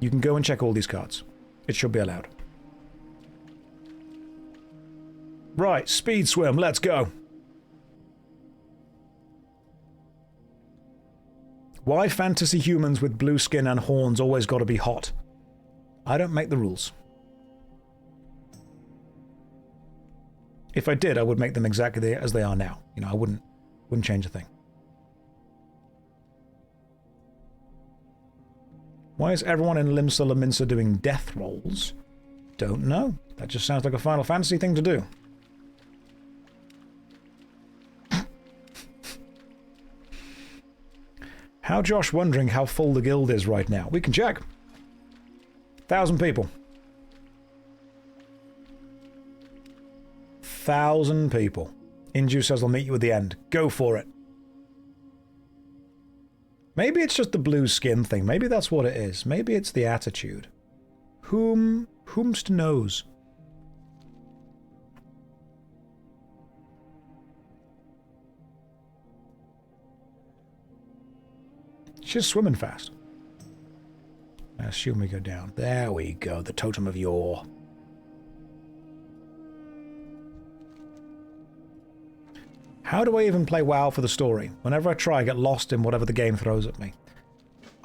Speaker 1: You can go and check all these cards. It should be allowed. Right, speed swim, let's go. Why fantasy humans with blue skin and horns always gotta be hot? I don't make the rules. If I did, I would make them exactly as they are now. You know, I wouldn't change a thing. Why is everyone in Limsa Laminsa doing death rolls? Don't know. That just sounds like a Final Fantasy thing to do. How Josh wondering how full the guild is right now. We can check. 1,000 people. 1,000 people. Inju says I'll meet you at the end. Go for it. Maybe it's just the blue skin thing. Maybe that's what it is. Maybe it's the attitude. Whomst knows? She's swimming fast. I assume we go down. There we go. The Totem of Yore. How do I even play WoW for the story? Whenever I try, I get lost in whatever the game throws at me.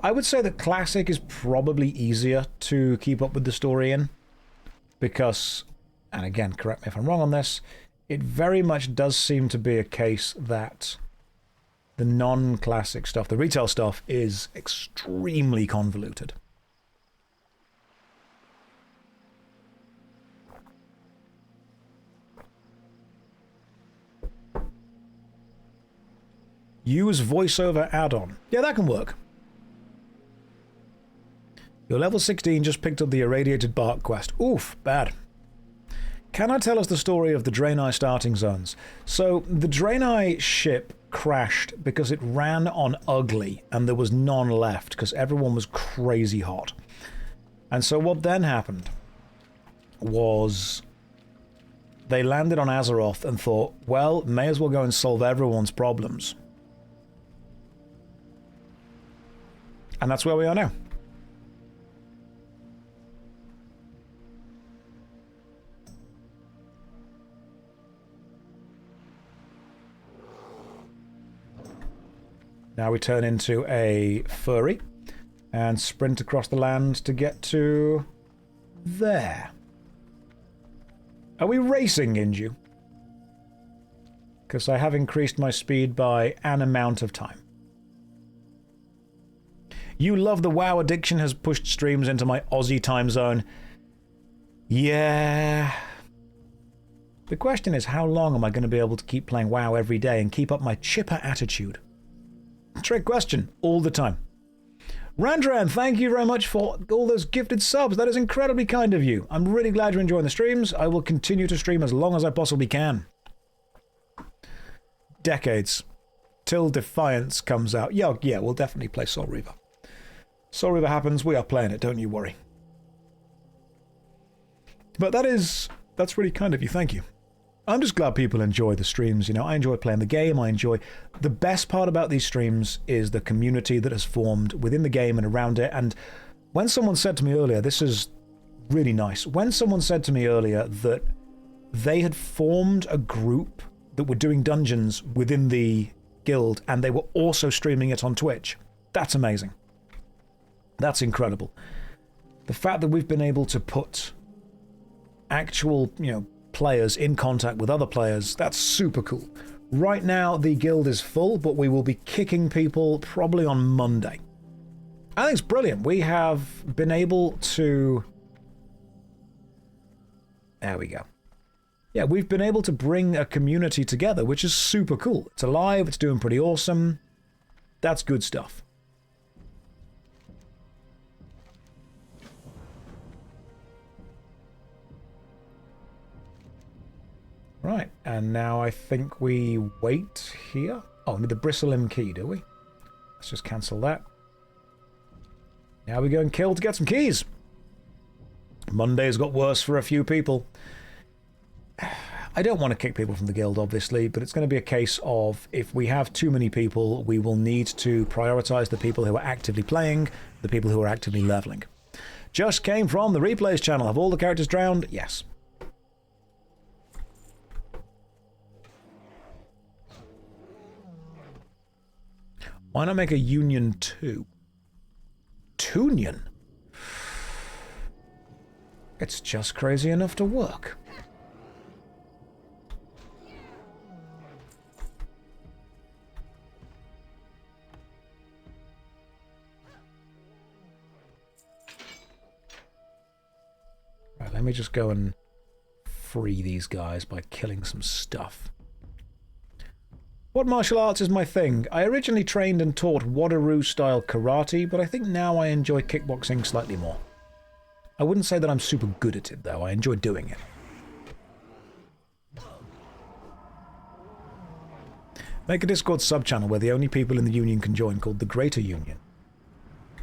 Speaker 1: I would say that Classic is probably easier to keep up with the story in. Because, and again, correct me if I'm wrong on this, it very much does seem to be a case that the non-Classic stuff, the retail stuff, is extremely convoluted. Use voiceover add-on. Yeah, that can work. You're level 16, just picked up the Irradiated Bark quest. Oof, bad. Can I tell us the story of the Draenei starting zones? So, the Draenei ship crashed because it ran on ugly, and there was none left, because everyone was crazy hot. And so what then happened was they landed on Azeroth and thought, well, may as well go and solve everyone's problems. And that's where we are now. Now we turn into a furry and sprint across the land to get to there. Are we racing, Inju? Because I have increased my speed by an amount of time. You love the WoW addiction has pushed streams into my Aussie time zone. Yeah. The question is, how long am I going to be able to keep playing WoW every day and keep up my chipper attitude? Trick question, all the time. Randran, thank you very much for all those gifted subs. That is incredibly kind of you. I'm really glad you're enjoying the streams. I will continue to stream as long as I possibly can. Decades. Till Defiance comes out. Yeah, we'll definitely play Soul Reaver. Soul Reaver happens, we are playing it, don't you worry. But that's really kind of you, thank you. I'm just glad people enjoy the streams, you know. I enjoy playing the game, the best part about these streams is the community that has formed within the game and around it. And when someone said to me earlier, this is really nice, when someone said to me earlier that they had formed a group that were doing dungeons within the guild and they were also streaming it on Twitch, that's amazing. That's incredible. The fact that we've been able to put actual, you know, players in contact with other players, that's super cool. Right now, the guild is full, but we will be kicking people probably on Monday. I think it's brilliant. We have been able to... There we go. Yeah, we've been able to bring a community together, which is super cool. It's alive, it's doing pretty awesome. That's good stuff. Right, and now I think we wait here. Oh, we need the Bristleim key, do we? Let's just cancel that. Now we go and kill to get some keys. Monday's got worse for a few people. I don't want to kick people from the guild, obviously, but it's going to be a case of if we have too many people, we will need to prioritize the people who are actively playing, the people who are actively leveling. Just came from the Replays channel. Have all the characters drowned? Yes. Why not make a Union 2? Tunion? It's just crazy enough to work. Right, let me just go and free these guys by killing some stuff. What martial arts is my thing? I originally trained and taught Wadaroo-style karate, but I think now I enjoy kickboxing slightly more. I wouldn't say that I'm super good at it, though. I enjoy doing it. Make a Discord sub-channel where the only people in the Union can join, called the Greater Union.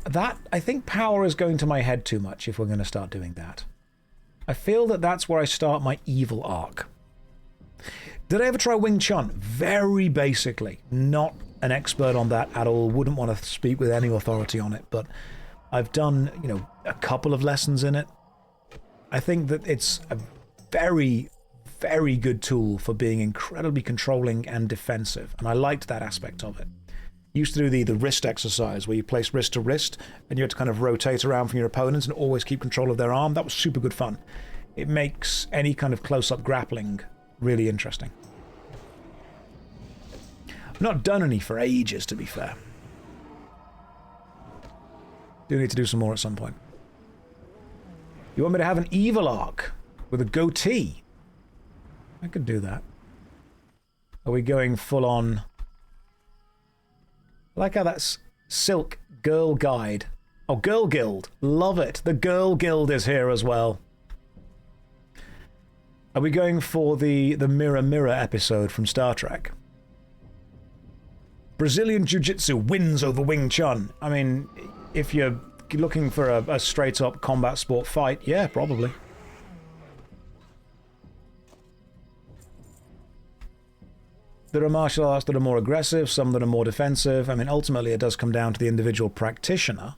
Speaker 1: That, I think power is going to my head too much if we're going to start doing that. I feel that that's where I start my evil arc. Did I ever try Wing Chun? Very basically. Not an expert on that at all. Wouldn't want to speak with any authority on it, but I've done, you know, a couple of lessons in it. I think that it's a very, very good tool for being incredibly controlling and defensive, and I liked that aspect of it. Used to do the wrist exercise where you place wrist to wrist and you had to kind of rotate around from your opponents and always keep control of their arm. That was super good fun. It makes any kind of close-up grappling really interesting. I've not done any for ages, to be fair. Do need to do some more at some point. You want me to have an evil arc with a goatee? I could do that. Are we going full on? I like how that's Silk Girl Guide. Oh, Girl Guild. Love it. The Girl Guild is here as well. Are we going for the Mirror Mirror episode from Star Trek? Brazilian Jiu-Jitsu wins over Wing Chun. I mean, if you're looking for a straight-up combat sport fight, yeah, probably. There are martial arts that are more aggressive, some that are more defensive. I mean, ultimately it does come down to the individual practitioner.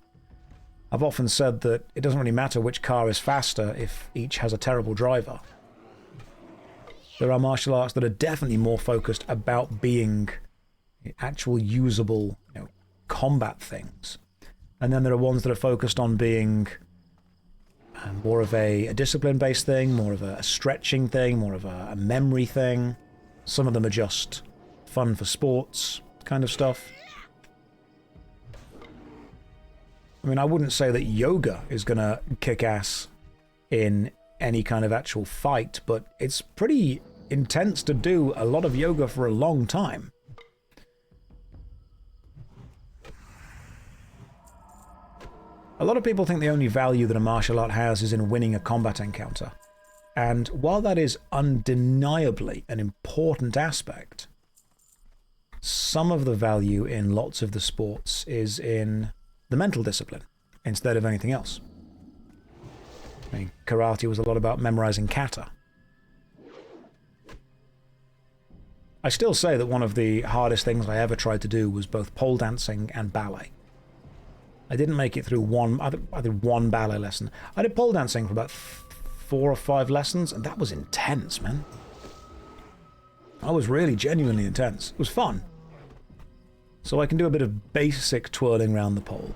Speaker 1: I've often said that it doesn't really matter which car is faster if each has a terrible driver. There are martial arts that are definitely more focused about being actual usable, you know, combat things. And then there are ones that are focused on being more of a discipline-based thing, more of a stretching thing, more of a memory thing. Some of them are just fun for sports kind of stuff. I mean, I wouldn't say that yoga is going to kick ass in any kind of actual fight, but it's pretty intense to do a lot of yoga for a long time. A lot of people think the only value that a martial art has is in winning a combat encounter. And while that is undeniably an important aspect, some of the value in lots of the sports is in the mental discipline instead of anything else. I mean, karate was a lot about memorizing kata. I still say that one of the hardest things I ever tried to do was both pole dancing and ballet. I didn't make it through I did one ballet lesson. I did pole dancing for about 4 or 5 lessons, and that was intense, man. I was really genuinely intense. It was fun. So I can do a bit of basic twirling around the pole.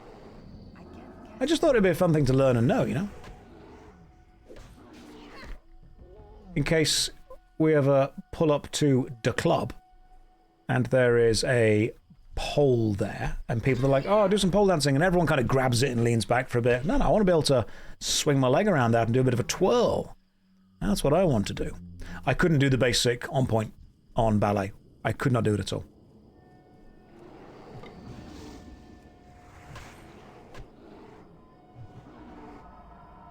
Speaker 1: I just thought it'd be a fun thing to learn and know, you know? In case we ever pull up to the club, and there is a pole there, and people are like, oh, I'll do some pole dancing, and everyone kind of grabs it and leans back for a bit. No, I want to be able to swing my leg around that and do a bit of a twirl. That's what I want to do. I couldn't do the basic on point on ballet. I could not do it at all.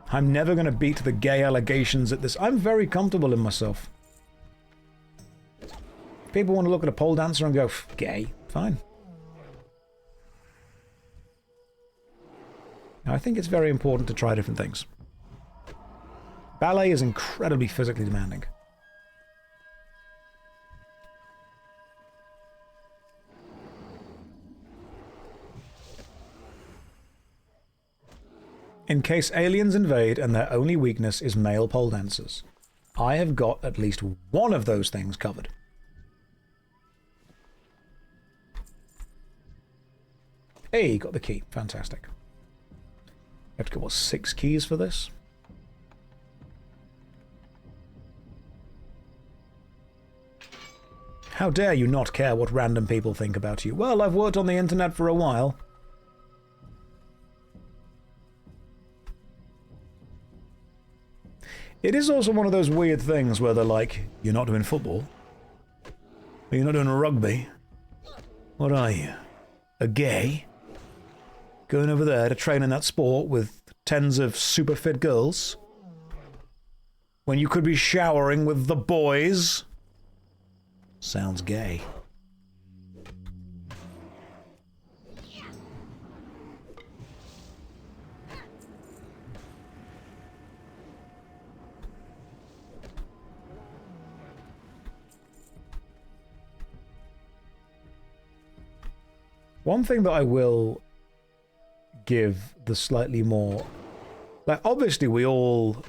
Speaker 1: I'm never going to beat the gay allegations at this. I'm very comfortable in myself. People want to look at a pole dancer and go, gay. Fine. Now, I think it's very important to try different things. Ballet is incredibly physically demanding. In case aliens invade and their only weakness is male pole dancers. I have got at least one of those things covered. Hey, got the key. Fantastic. You have to get, what, 6 keys for this? How dare you not care what random people think about you? Well, I've worked on the internet for a while. It is also one of those weird things where they're like, you're not doing football? You're not doing rugby? What are you? A gay? Going over there to train in that sport with tens of super fit girls? When you could be showering with the boys? Sounds gay. One thing that I will give the slightly more... Like, obviously we all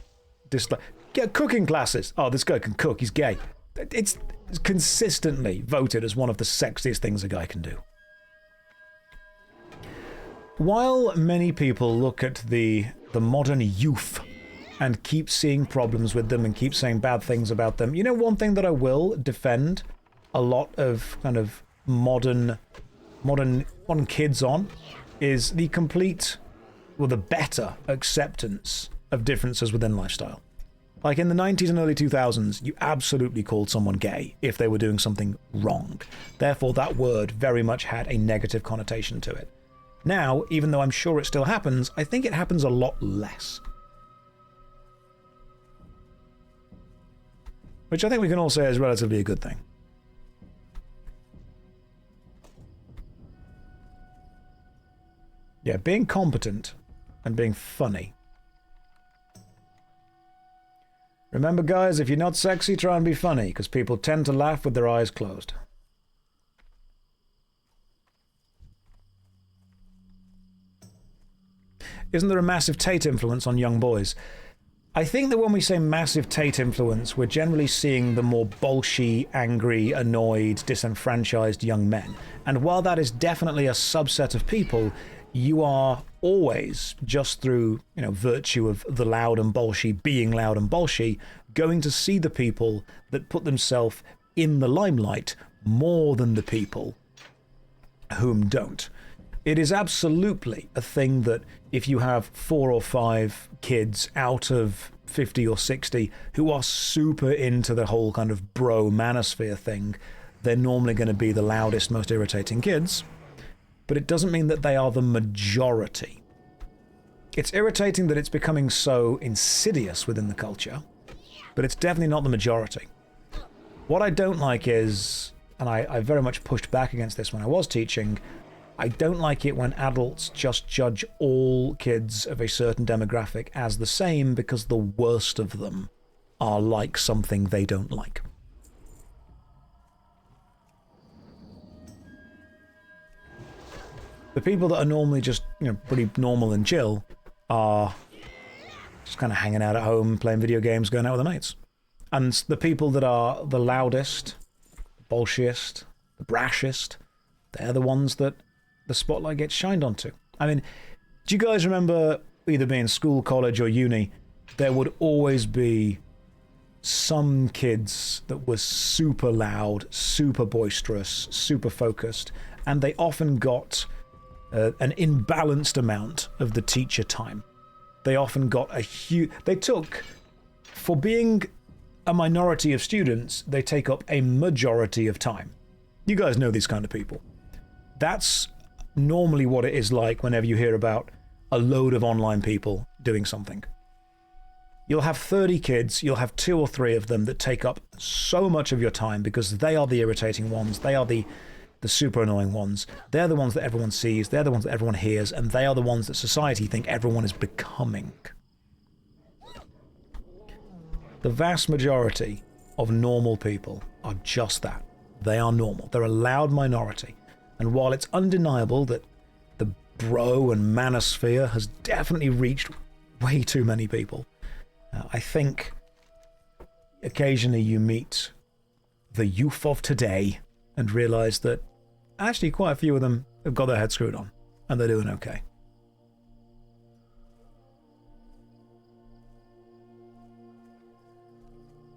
Speaker 1: dislike... Yeah, cooking classes. Oh, this guy can cook, he's gay. It's consistently voted as one of the sexiest things a guy can do. While many people look at the modern youth and keep seeing problems with them and keep saying bad things about them, you know, one thing that I will defend a lot of kind of modern kids on is the complete, or the better acceptance of differences within lifestyle. Like in the 90s and early 2000s, you absolutely called someone gay if they were doing something wrong. Therefore, that word very much had a negative connotation to it. Now, even though I'm sure it still happens, I think it happens a lot less. Which I think we can all say is relatively a good thing. Yeah, being competent and being funny. Remember, guys, if you're not sexy, try and be funny, because people tend to laugh with their eyes closed. Isn't there a massive Tate influence on young boys? I think that when we say massive Tate influence, we're generally seeing the more bolshy, angry, annoyed, disenfranchised young men. And while that is definitely a subset of people, you are always, just through, you know, virtue of the loud and bolshy being loud and bolshy, going to see the people that put themselves in the limelight more than the people whom don't. It is absolutely a thing that if you have 4 or 5 kids out of 50 or 60 who are super into the whole kind of bro manosphere thing, they're normally going to be the loudest, most irritating kids. But it doesn't mean that they are the majority. It's irritating that it's becoming so insidious within the culture, but it's definitely not the majority. What I don't like is, and I very much pushed back against this when I was teaching, I don't like it when adults just judge all kids of a certain demographic as the same because the worst of them are like something they don't like. The people that are normally just, you know, pretty normal and chill are just kind of hanging out at home, playing video games, going out with their mates. And the people that are the loudest, the bolshiest, the brashest, they're the ones that the spotlight gets shined onto. I mean, do you guys remember, either being school, college, or uni, there would always be some kids that were super loud, super boisterous, super focused, and they often got an imbalanced amount of the teacher time. They often got a huge... They took, for being a minority of students, they take up a majority of time. You guys know these kind of people. That's normally what it is like whenever you hear about a load of online people doing something. You'll have 30 kids, you'll have 2 or 3 of them that take up so much of your time because they are the irritating ones, they are the super annoying ones. They're the ones that everyone sees, they're the ones that everyone hears, and they are the ones that society think everyone is becoming. The vast majority of normal people are just that. They are normal. They're a loud minority. And while it's undeniable that the bro and manosphere has definitely reached Way too many people. I think occasionally you meet the youth of today and realize that actually quite a few of them have got their head screwed on and they're doing okay.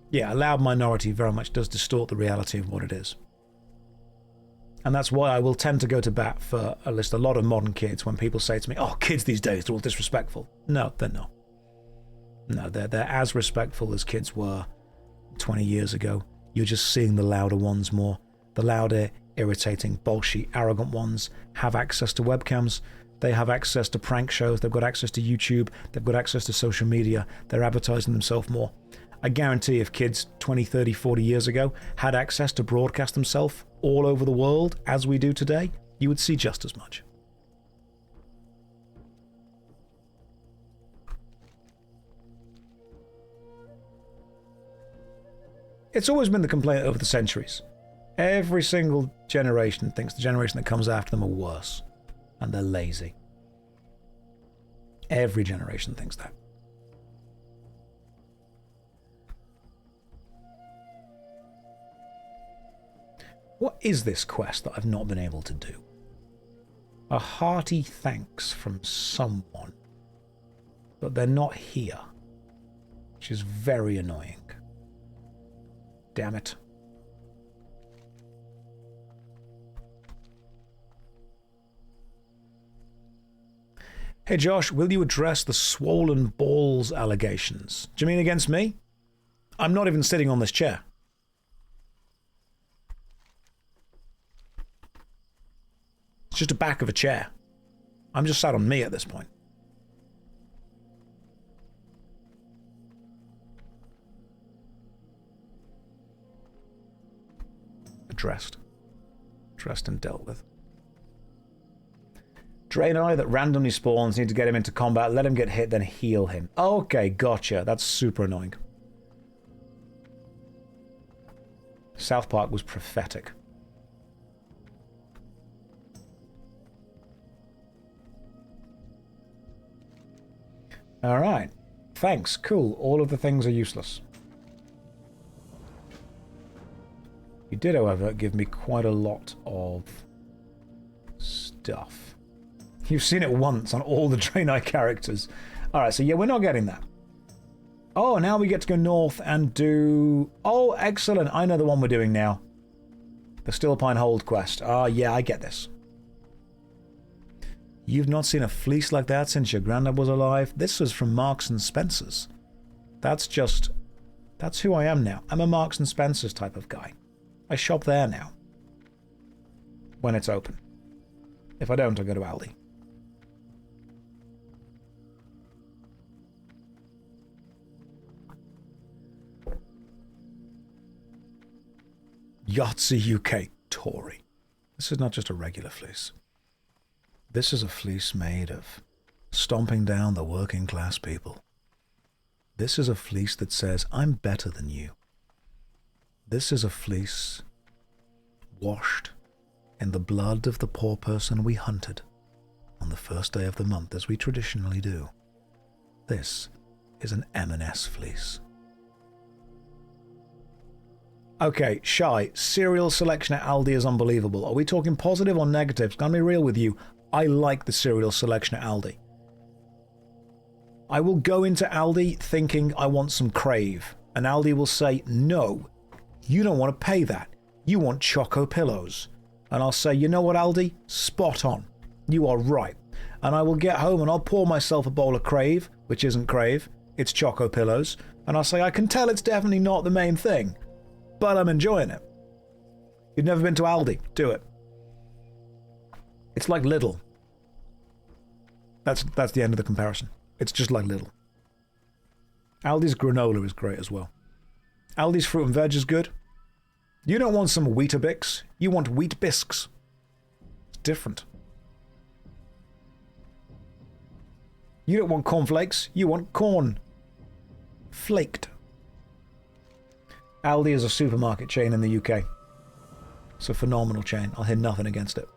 Speaker 1: Yeah, a loud minority very much does distort the reality of what it is. And that's why I will tend to go to bat for at least a lot of modern kids when people say to me, oh, kids these days, they're all disrespectful. No, they're not. No, they're as respectful as kids were 20 years ago. You're just seeing the louder ones more. The louder, irritating, bolshy, arrogant ones have access to webcams. They have access to prank shows. They've got access to YouTube. They've got access to social media. They're advertising themselves more. I guarantee if kids 20, 30, 40 years ago had access to broadcast themselves all over the world as we do today, you would see just as much. It's always been the complaint over the centuries. Every single generation thinks the generation that comes after them are worse, and they're lazy. Every generation thinks that. What is this quest that I've not been able to do? A hearty thanks from someone, but they're not here, which is very annoying. Damn it. Hey Josh, will you address the swollen balls allegations? Do you mean against me? I'm not even sitting on this chair. It's just the back of a chair. I'm just sat on me at this point. Addressed and dealt with. Draenei that randomly spawns, need to get him into combat, let him get hit, then heal him. Okay, gotcha. That's super annoying. South Park was prophetic. Alright. Thanks. Cool. All of the things are useless. You did, however, give me quite a lot of stuff. You've seen it once on all the Draenei characters. Alright, so yeah, we're not getting that. Oh, now we get to go north and do... Oh, excellent. I know the one we're doing now. The Stillpine Hold quest. Ah, yeah, I get this. You've not seen a fleece like that since your granddad was alive? This was from Marks and Spencer's. That's who I am now. I'm a Marks and Spencer's type of guy. I shop there now. When it's open. If I don't, I go to Aldi. Yahtzee UK Tory. This is not just a regular fleece. This is a fleece made of stomping down the working class people. This is a fleece that says, I'm better than you. This is a fleece washed in the blood of the poor person we hunted on the first day of the month, as we traditionally do. This is an M&S fleece. Okay, Shy, cereal selection at Aldi is unbelievable. Are we talking positive or negatives? Can I be real with you? I like the cereal selection at Aldi. I will go into Aldi thinking I want some Crave, and Aldi will say, no, you don't want to pay that. You want Choco Pillows. And I'll say, you know what, Aldi? Spot on. You are right. And I will get home and I'll pour myself a bowl of Crave, which isn't Crave, it's Choco Pillows, and I'll say, I can tell it's definitely not the main thing, but I'm enjoying it. You've never been to Aldi? Do it. It's like Lidl. That's the end of the comparison. It's just like Lidl. Aldi's granola is great as well. Aldi's fruit and veg is good. You don't want some Weetabix. You want Wheat Bisques. It's different. You don't want cornflakes. You want corn. Flaked. Aldi is a supermarket chain in the UK. It's a phenomenal chain. I'll hear nothing against it.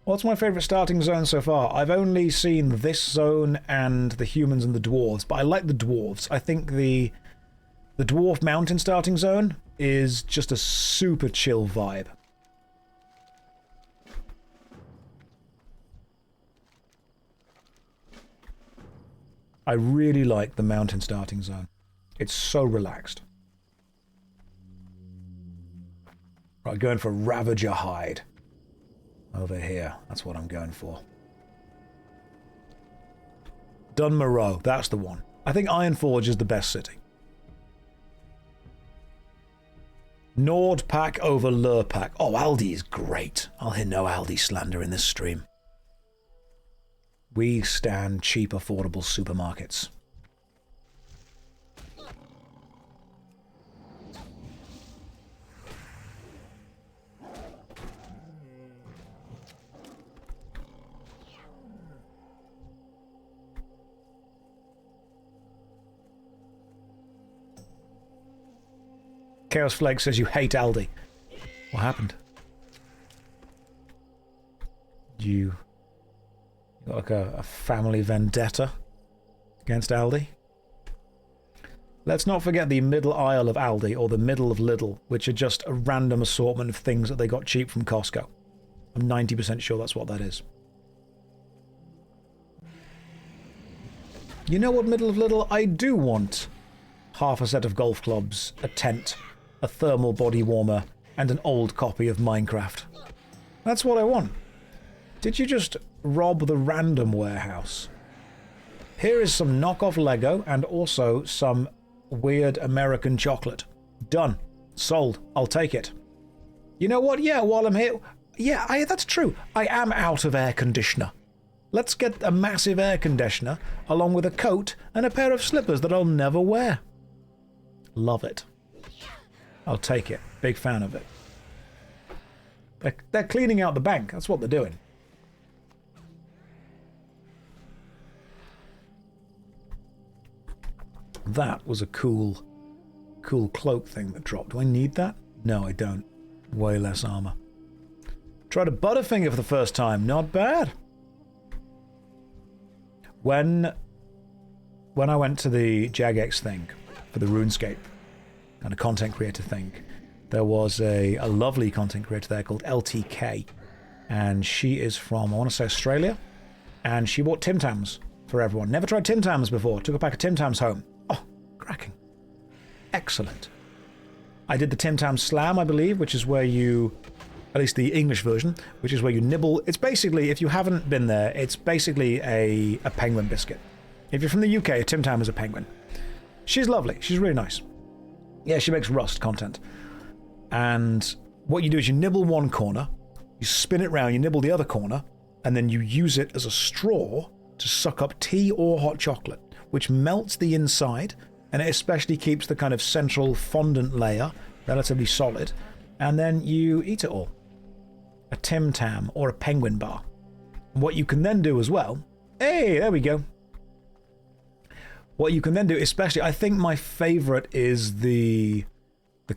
Speaker 1: What's my favourite starting zone so far? I've only seen this zone and the humans and the dwarves, but I like the dwarves. I think the dwarf mountain starting zone is just a super chill vibe. I really like the mountain starting zone. It's so relaxed. Right, going for Ravager Hide. Over here, that's what I'm going for. Dunmoreau, that's the one. I think Ironforge is the best city. Nordpack over Lurpak. Oh, Aldi is great. I'll hear no Aldi slander in this stream. We stand cheap, affordable supermarkets. Chaos Flake says you hate Aldi. What happened? You got like a family vendetta against Aldi? Let's not forget the middle aisle of Aldi, or the middle of Lidl, which are just a random assortment of things that they got cheap from Costco. I'm 90% sure that's what that is. You know what, middle of Lidl? I do want half a set of golf clubs, a tent, a thermal body warmer, and an old copy of Minecraft. That's what I want. Did you just rob the random warehouse? Here is some knockoff Lego and also some weird American chocolate. Done. Sold. I'll take it. You know what? Yeah, while I'm here... Yeah, that's true. I am out of air conditioner. Let's get a massive air conditioner along with a coat and a pair of slippers that I'll never wear. Love it. I'll take it. Big fan of it. They're cleaning out the bank. That's what they're doing. That was a cool cloak thing that dropped. Do I need that? No, I don't. Way less armor. Tried a Butterfinger for the first time. Not bad. When I went to the Jagex thing for the RuneScape kind of content creator thing, there was a lovely content creator there called LTK, and she is from, I want to say, Australia, and she bought Tim Tams for everyone. Never tried Tim Tams before. Took a pack of Tim Tams home. Oh, cracking. Excellent. I did the Tim Tam Slam, I believe, which is where you, at least the English version, which is where you nibble. It's basically, if you haven't been there, it's basically a penguin biscuit. If you're from the UK, a Tim Tam is a penguin. She's lovely. She's really nice. Yeah, she makes Rust content. And what you do is you nibble one corner, you spin it round, you nibble the other corner, and then you use it as a straw to suck up tea or hot chocolate, which melts the inside, and it especially keeps the kind of central fondant layer relatively solid, and then you eat it all. A Tim Tam or a penguin bar. And what you can then do as well... Hey, there we go. What you can then do, especially, I think my favourite is the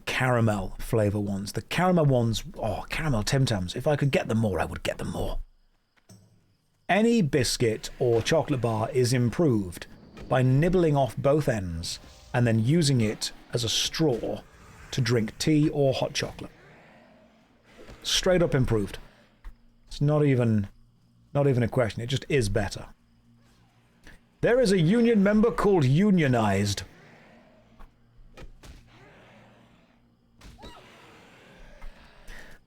Speaker 1: caramel flavour ones. The caramel ones, oh, caramel Tim Tams. If I could get them more, I would get them more. Any biscuit or chocolate bar is improved by nibbling off both ends and then using it as a straw to drink tea or hot chocolate. Straight up improved. It's not even a question, it just is better. There is a union member called Unionized.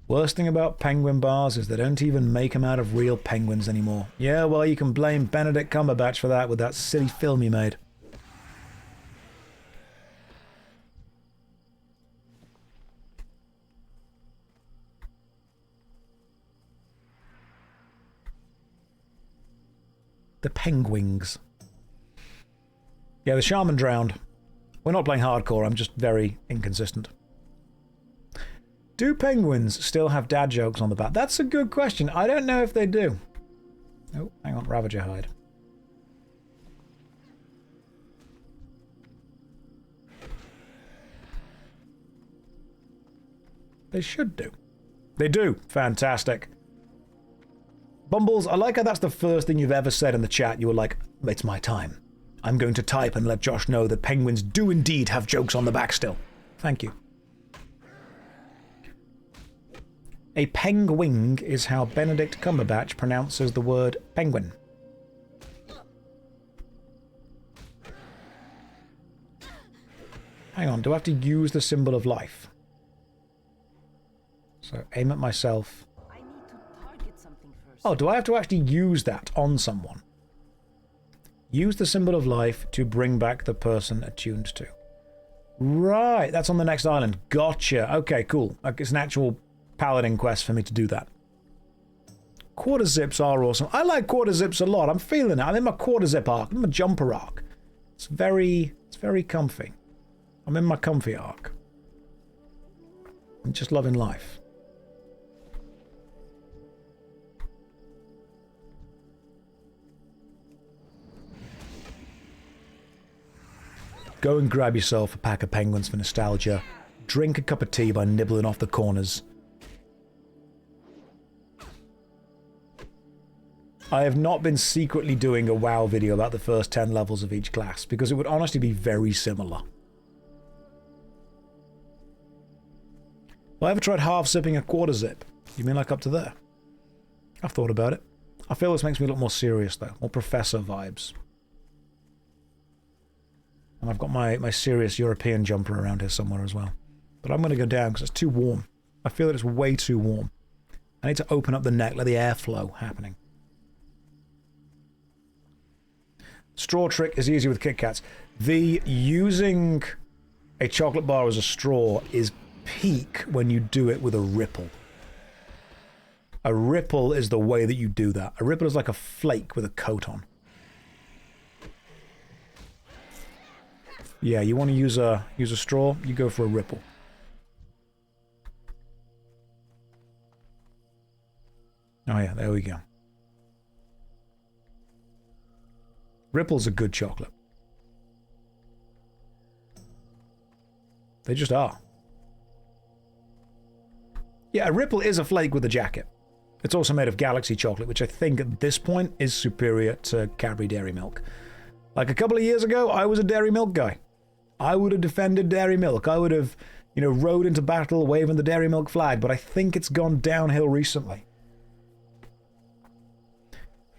Speaker 1: Worst thing about penguin bars is they don't even make them out of real penguins anymore. Yeah, well, you can blame Benedict Cumberbatch for that with that silly film he made. The penguins. Yeah, the shaman drowned. We're not playing hardcore, I'm just very inconsistent. Do penguins still have dad jokes on the back? That's a good question. I don't know if they do. Oh, hang on, Ravager Hide. They should do. They do. Fantastic. Bumbles, I like how that's the first thing you've ever said in the chat. You were like, it's my time. I'm going to type and let Josh know that penguins do indeed have jokes on the back still. Thank you. A penguin is how Benedict Cumberbatch pronounces the word penguin. Hang on, do I have to use the symbol of life? So aim at myself.
Speaker 3: I need to target something first.
Speaker 1: Oh, do I have to actually use that on someone? Use the symbol of life to bring back the person attuned to. Right, that's on the next island. Gotcha. Okay, cool. It's an actual Paladin quest for me to do that. Quarter zips are awesome. I like quarter zips a lot. I'm feeling it. I'm in my quarter zip arc. I'm in my jumper arc. It's very comfy. I'm in my comfy arc. I'm just loving life. Go and grab yourself a pack of penguins for nostalgia. Drink a cup of tea by nibbling off the corners. I have not been secretly doing a WoW video about the first 10 levels of each class, because it would honestly be very similar. Have I ever tried half zipping a quarter zip? You mean like up to there? I've thought about it. I feel this makes me look more serious though, more professor vibes. And I've got my serious European jumper around here somewhere as well. But I'm going to go down because it's too warm. I feel that it's way too warm. I need to open up the neck, let the airflow happening. Straw trick is easy with Kit Kats. The using a chocolate bar as a straw is peak when you do it with a ripple. A ripple is the way that you do that. A ripple is like a flake with a coat on. Yeah, you want to use a straw, you go for a ripple. Oh yeah, there we go. Ripples are good chocolate. They just are. Yeah, a ripple is a flake with a jacket. It's also made of galaxy chocolate, which I think at this point is superior to Cadbury Dairy Milk. Like a couple of years ago, I was a Dairy Milk guy. I would have defended Dairy Milk. I would have, you know, rode into battle waving the Dairy Milk flag, but I think it's gone downhill recently.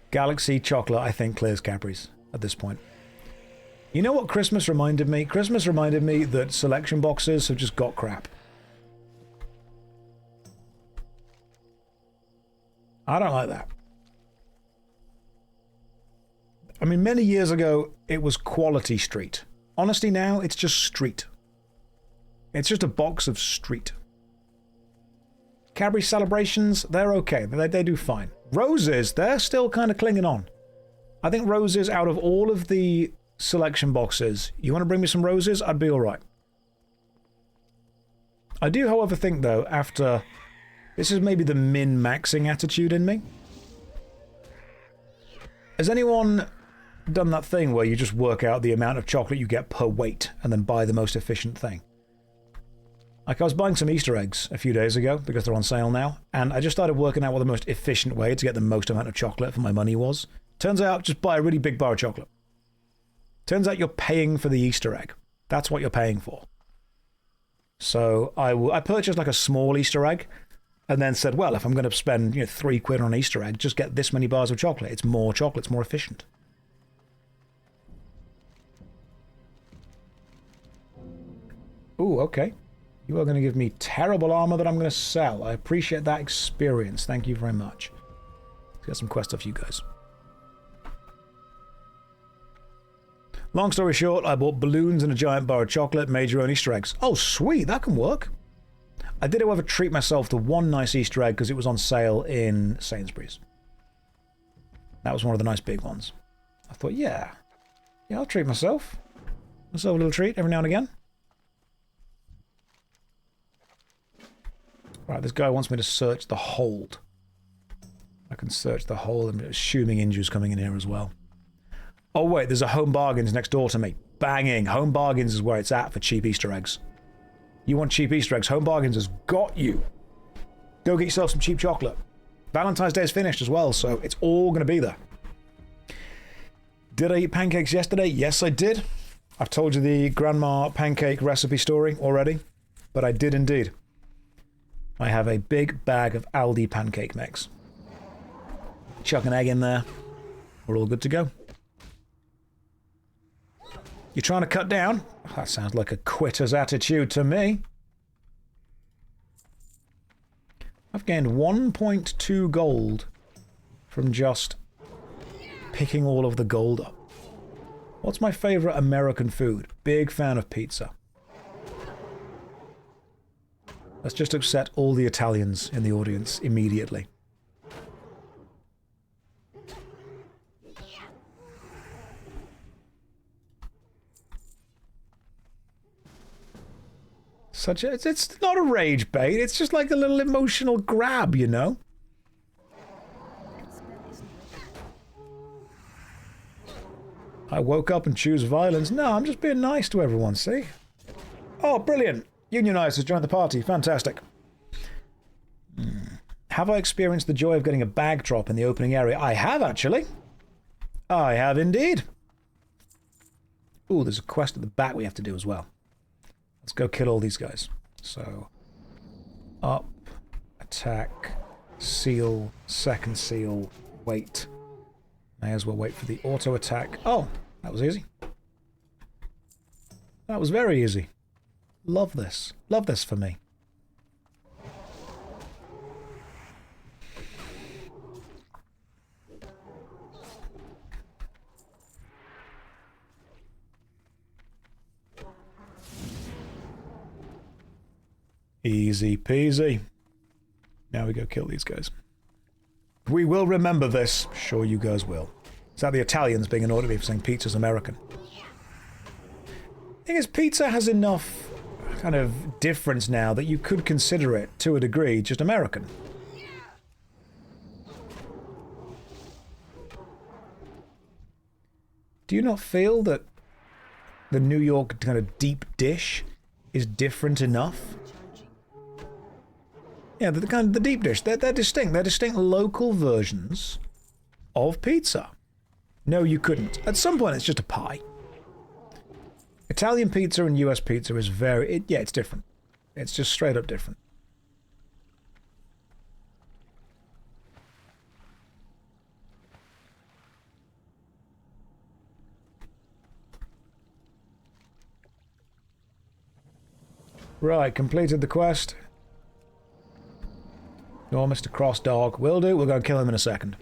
Speaker 1: Galaxy chocolate, I think, clears Cadbury's at this point. You know what Christmas reminded me? Christmas reminded me that selection boxes have just got crap. I don't like that. I mean, many years ago, it was quality street. Honestly, now, it's just street. It's just a box of street. Cadbury celebrations, they're okay. They do fine. Roses, they're still kind of clinging on. I think roses, out of all of the selection boxes, you want to bring me some roses? I'd be alright. I do, however, think, though, after... This is maybe the min-maxing attitude in me. Has anyone done that thing where you just work out the amount of chocolate you get per weight and then buy the most efficient thing? Like, I was buying some Easter eggs a few days ago because they're on sale now, and I just started working out what the most efficient way to get the most amount of chocolate for my money was. Turns out, just buy a really big bar of chocolate. Turns out you're paying for the Easter egg. That's what you're paying for. So I purchased like a small Easter egg, and then said, well, if I'm going to spend, you know, £3 on an Easter egg, just get this many bars of chocolate. It's more chocolate, it's more efficient. Ooh, okay. You are going to give me terrible armor that I'm going to sell. I appreciate that experience. Thank you very much. Let's get some quest stuff for you guys. Long story short, I bought balloons and a giant bar of chocolate, made your own Easter eggs. Oh, sweet, that can work. I did, however, treat myself to one nice Easter egg because it was on sale in Sainsbury's. That was one of the nice big ones. I thought, yeah, I'll treat myself. Myself a little treat every now and again. Right, this guy wants me to search the hold. I can search the hold, and assuming Inju's coming in here as well. Oh wait, there's a Home Bargains next door to me. Banging! Home Bargains is where it's at for cheap Easter eggs. You want cheap Easter eggs? Home Bargains has got you. Go get yourself some cheap chocolate. Valentine's Day is finished as well, so it's all going to be there. Did I eat pancakes yesterday? Yes, I did. I've told you the grandma pancake recipe story already, but I did indeed. I have a big bag of Aldi pancake mix. Chuck an egg in there. We're all good to go. You trying to cut down? That sounds like a quitter's attitude to me. I've gained 1.2 gold from just picking all of the gold up. What's my favourite American food? Big fan of pizza. Let's just upset all the Italians in the audience immediately. It's not a rage bait, it's just like a little emotional grab, you know? I woke up and choose violence. No, I'm just being nice to everyone, see? Oh, brilliant. Unionized has joined the party. Fantastic. Have I experienced the joy of getting a bag drop in the opening area? I have, actually. I have indeed. Ooh, there's a quest at the back we have to do as well. Let's go kill all these guys. So, up, attack, seal, second seal, wait. May as well wait for the auto attack. Oh, that was easy. That was very easy. Love this. Love this for me. Easy peasy. Now we go kill these guys. We will remember this. Sure you guys will. Is that the Italians being annoyed at me for saying pizza's American? The thing is, pizza has enough kind of difference now that you could consider it, to a degree, just American. Do you not feel that the New York kind of deep dish is different enough? Yeah, the deep dish, they're distinct. They're distinct local versions of pizza. No, you couldn't. At some point, it's just a pie. Italian pizza and US pizza is it's different. It's just straight up different. Right, completed the quest. Oh, Mr. Cross Dog. Will do. We'll go and kill him in a second.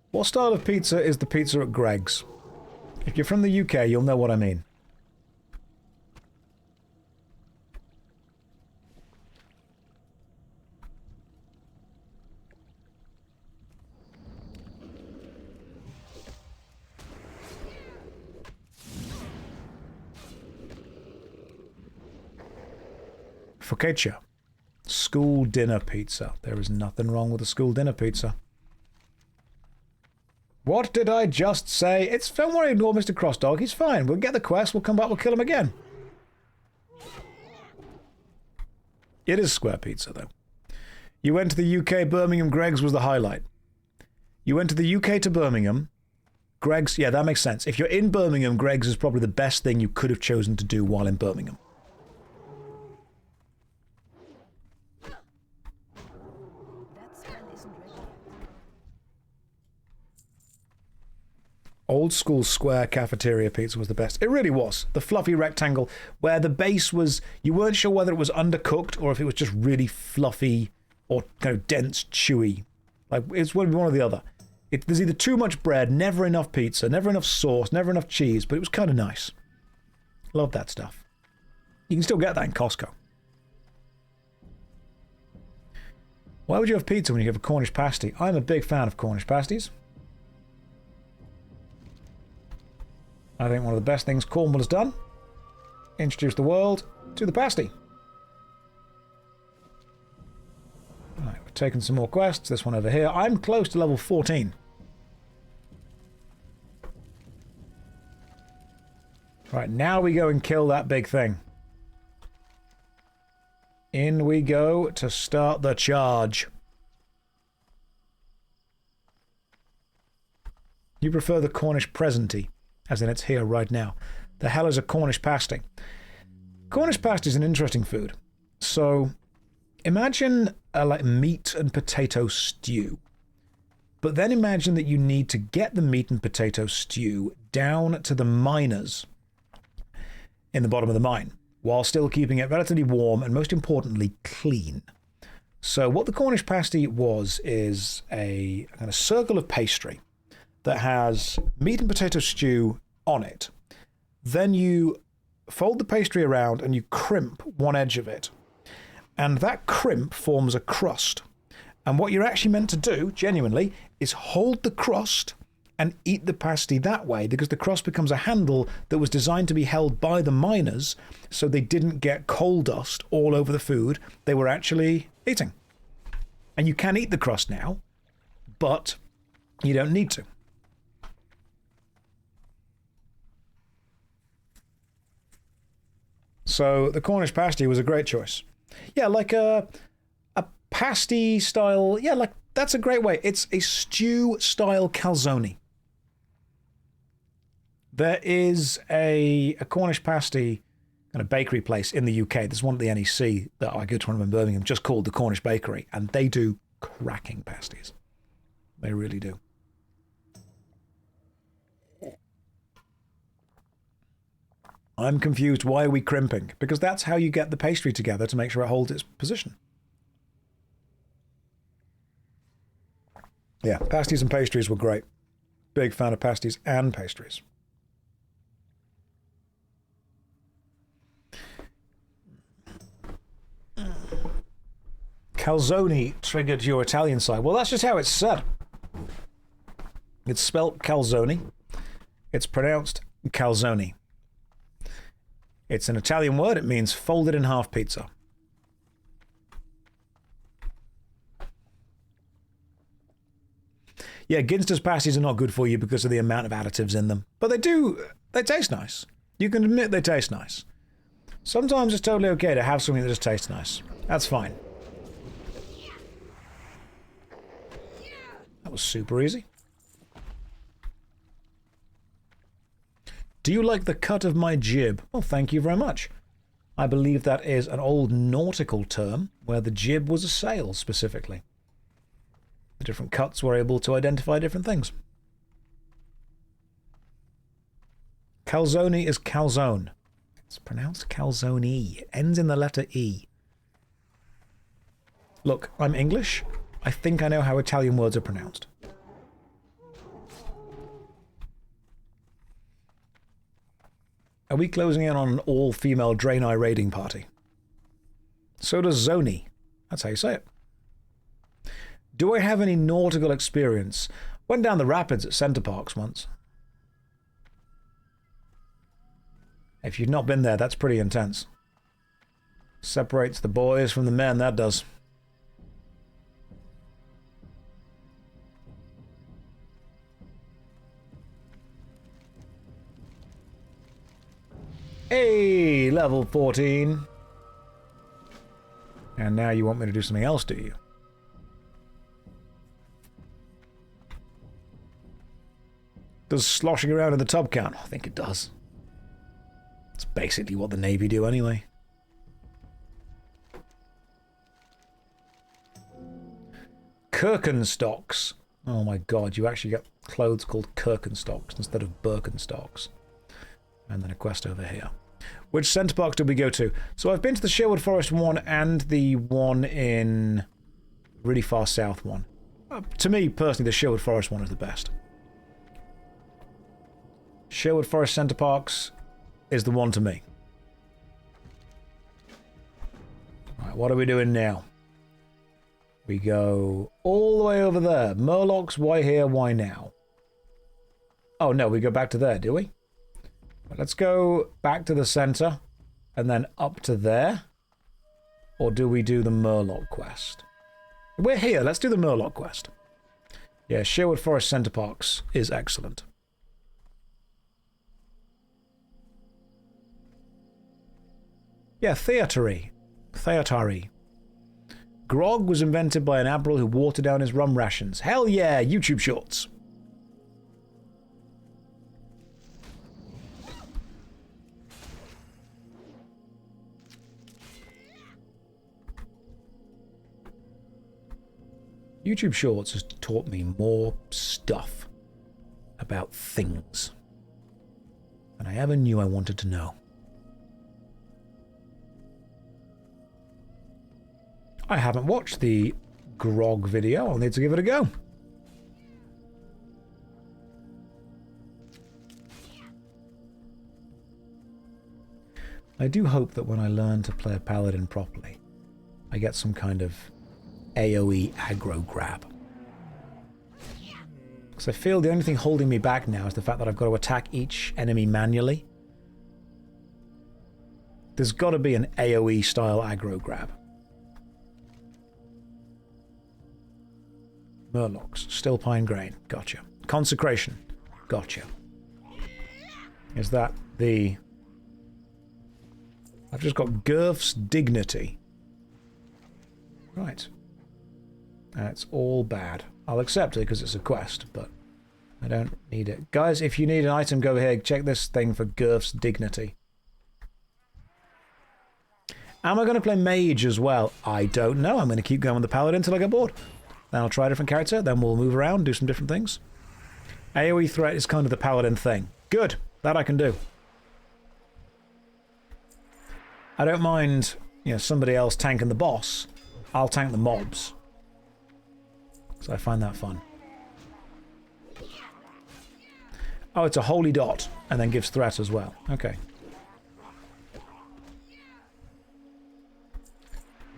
Speaker 1: What style of pizza is the pizza at Greg's? If you're from the UK, you'll know what I mean. Focaccia. School dinner pizza. There is nothing wrong with a school dinner pizza. What did I just say? Don't worry, ignore Mr. Crossdog. He's fine. We'll get the quest. We'll come back. We'll kill him again. It is square pizza, though. You went to the UK. Birmingham. Greg's was the highlight. You went to the UK to Birmingham. Greg's. Yeah, that makes sense. If you're in Birmingham, Greg's is probably the best thing you could have chosen to do while in Birmingham. Old school square cafeteria pizza was the best. It really was. The fluffy rectangle where the base was, you weren't sure whether it was undercooked or if it was just really fluffy or kind of dense, chewy. Like, it's one or the other. There's either too much bread, never enough pizza, never enough sauce, never enough cheese, but it was kind of nice. Love that stuff. You can still get that in Costco. Why would you have pizza when you have a Cornish pasty? I'm a big fan of Cornish pasties. I think one of the best things Cornwall has done, introduce the world to the pasty. Right, we're taking some more quests. This one over here. I'm close to level 14. Right, now we go and kill that big thing. In we go to start the charge. You prefer the Cornish presenty, as in it's here right now. The hell is a Cornish pasty? Cornish pasty is an interesting food. So, imagine a like meat and potato stew. But then imagine that you need to get the meat and potato stew down to the miners in the bottom of the mine, while still keeping it relatively warm and, most importantly, clean. So what the Cornish pasty is a kind of circle of pastry that has meat and potato stew on it. Then you fold the pastry around and you crimp one edge of it. And that crimp forms a crust. And what you're actually meant to do, genuinely, is hold the crust and eat the pasty that way, because the crust becomes a handle that was designed to be held by the miners so they didn't get coal dust all over the food they were actually eating. And you can eat the crust now, but you don't need to. So the Cornish pasty was a great choice. Yeah, like a pasty style, yeah, like that's a great way. It's a stew style calzone. There is a Cornish pasty kind of bakery place in the UK. There's one at the NEC that I go to one in Birmingham, just called the Cornish Bakery, and they do cracking pasties. They really do. I'm confused. Why are we crimping? Because that's how you get the pastry together to make sure it holds its position. Yeah, pasties and pastries were great. Big fan of pasties and pastries. Calzone triggered your Italian side. Well, that's just how it's said. It's spelt calzone. It's pronounced calzone. It's an Italian word. It means folded in half pizza. Yeah, Ginster's pasties are not good for you because of the amount of additives in them. But they taste nice. You can admit they taste nice. Sometimes it's totally okay to have something that just tastes nice. That's fine. That was super easy. Do you like the cut of my jib? Well, thank you very much. I believe that is an old nautical term where the jib was a sail specifically. The different cuts were able to identify different things. Calzone is calzone. It's pronounced calzone. It ends in the letter E. Look, I'm English. I think I know how Italian words are pronounced. Are we closing in on an all-female Draenei raiding party? So does Zoni. That's how you say it. Do I have any nautical experience? Went down the rapids at Center Parks once. If you've not been there, that's pretty intense. Separates the boys from the men, that does. Hey, level 14. And now you want me to do something else, do you? Does sloshing around in the tub count? I think it does. It's basically what the Navy do anyway. Kirkenstocks. Oh my god, you actually get clothes called Kirkenstocks instead of Birkenstocks. And then a quest over here. Which Center Parks did we go to? So I've been to the Sherwood Forest one and the one in really far south one. To me, personally, the Sherwood Forest one is the best. Sherwood Forest Center Parks is the one to me. Right, what are we doing now? We go all the way over there. Murlocs, why here, why now? Oh no, we go back to there, do we? Let's go back to the center and then up to there. Or do we do the Murloc quest? We're here, let's do the Murloc quest. Yeah, Sherwood Forest Center Parks is excellent. Yeah, theatery. Theotari. Grog was invented by an admiral who watered down his rum rations. Hell yeah, YouTube Shorts. YouTube Shorts has taught me more stuff about things than I ever knew I wanted to know. I haven't watched the Grog video. I'll need to give it a go. I do hope that when I learn to play a Paladin properly, I get some kind of AoE aggro grab. Because I feel the only thing holding me back now is the fact that I've got to attack each enemy manually. There's got to be an AoE style aggro grab. Murlocs, still pine grain, gotcha. Consecration, gotcha. Is that the... I've just got Girth's Dignity. Right. That's all bad. I'll accept it because it's a quest, but I don't need it. Guys, if you need an item, go ahead. Check this thing for Girth's Dignity. Am I going to play Mage as well? I don't know. I'm going to keep going with the Paladin until I get bored. Then I'll try a different character, then we'll move around, do some different things. AoE threat is kind of the Paladin thing. Good. That I can do. I don't mind, you know, somebody else tanking the boss. I'll tank the mobs. So I find that fun. Oh, it's a holy dot, and then gives threat as well. Okay.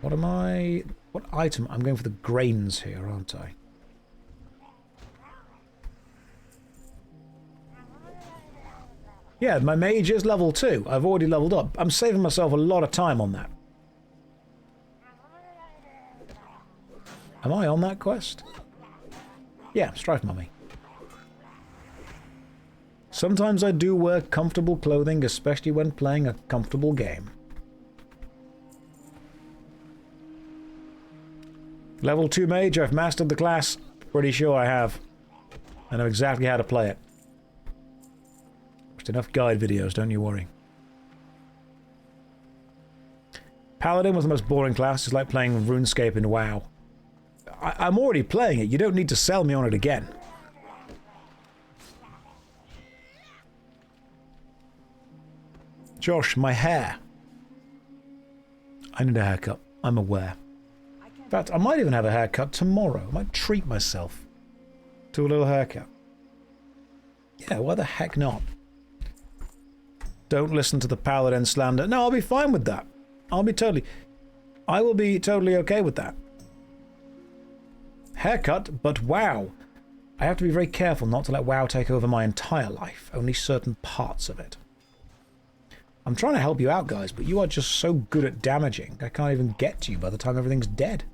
Speaker 1: What am I... What item? I'm going for the grains here, aren't I? Yeah, my mage is level 2. I've already leveled up. I'm saving myself a lot of time on that. Am I on that quest? Yeah, Strife Mummy. Sometimes I do wear comfortable clothing, especially when playing a comfortable game. Level 2 mage, I've mastered the class. Pretty sure I have. I know exactly how to play it. Just enough guide videos, don't you worry. Paladin was the most boring class. It's like playing RuneScape in WoW. I'm already playing it. You don't need to sell me on it again. Josh, my hair. I need a haircut. I'm aware. In fact, I might even have a haircut tomorrow. I might treat myself to a little haircut. Yeah, why the heck not? Don't listen to the Paladin slander. No, I'll be fine with that. I will be totally okay with that. Haircut, but WoW. I have to be very careful not to let WoW take over my entire life. Only certain parts of it. I'm trying to help you out, guys, but you are just so good at damaging. I can't even get to you by the time everything's dead.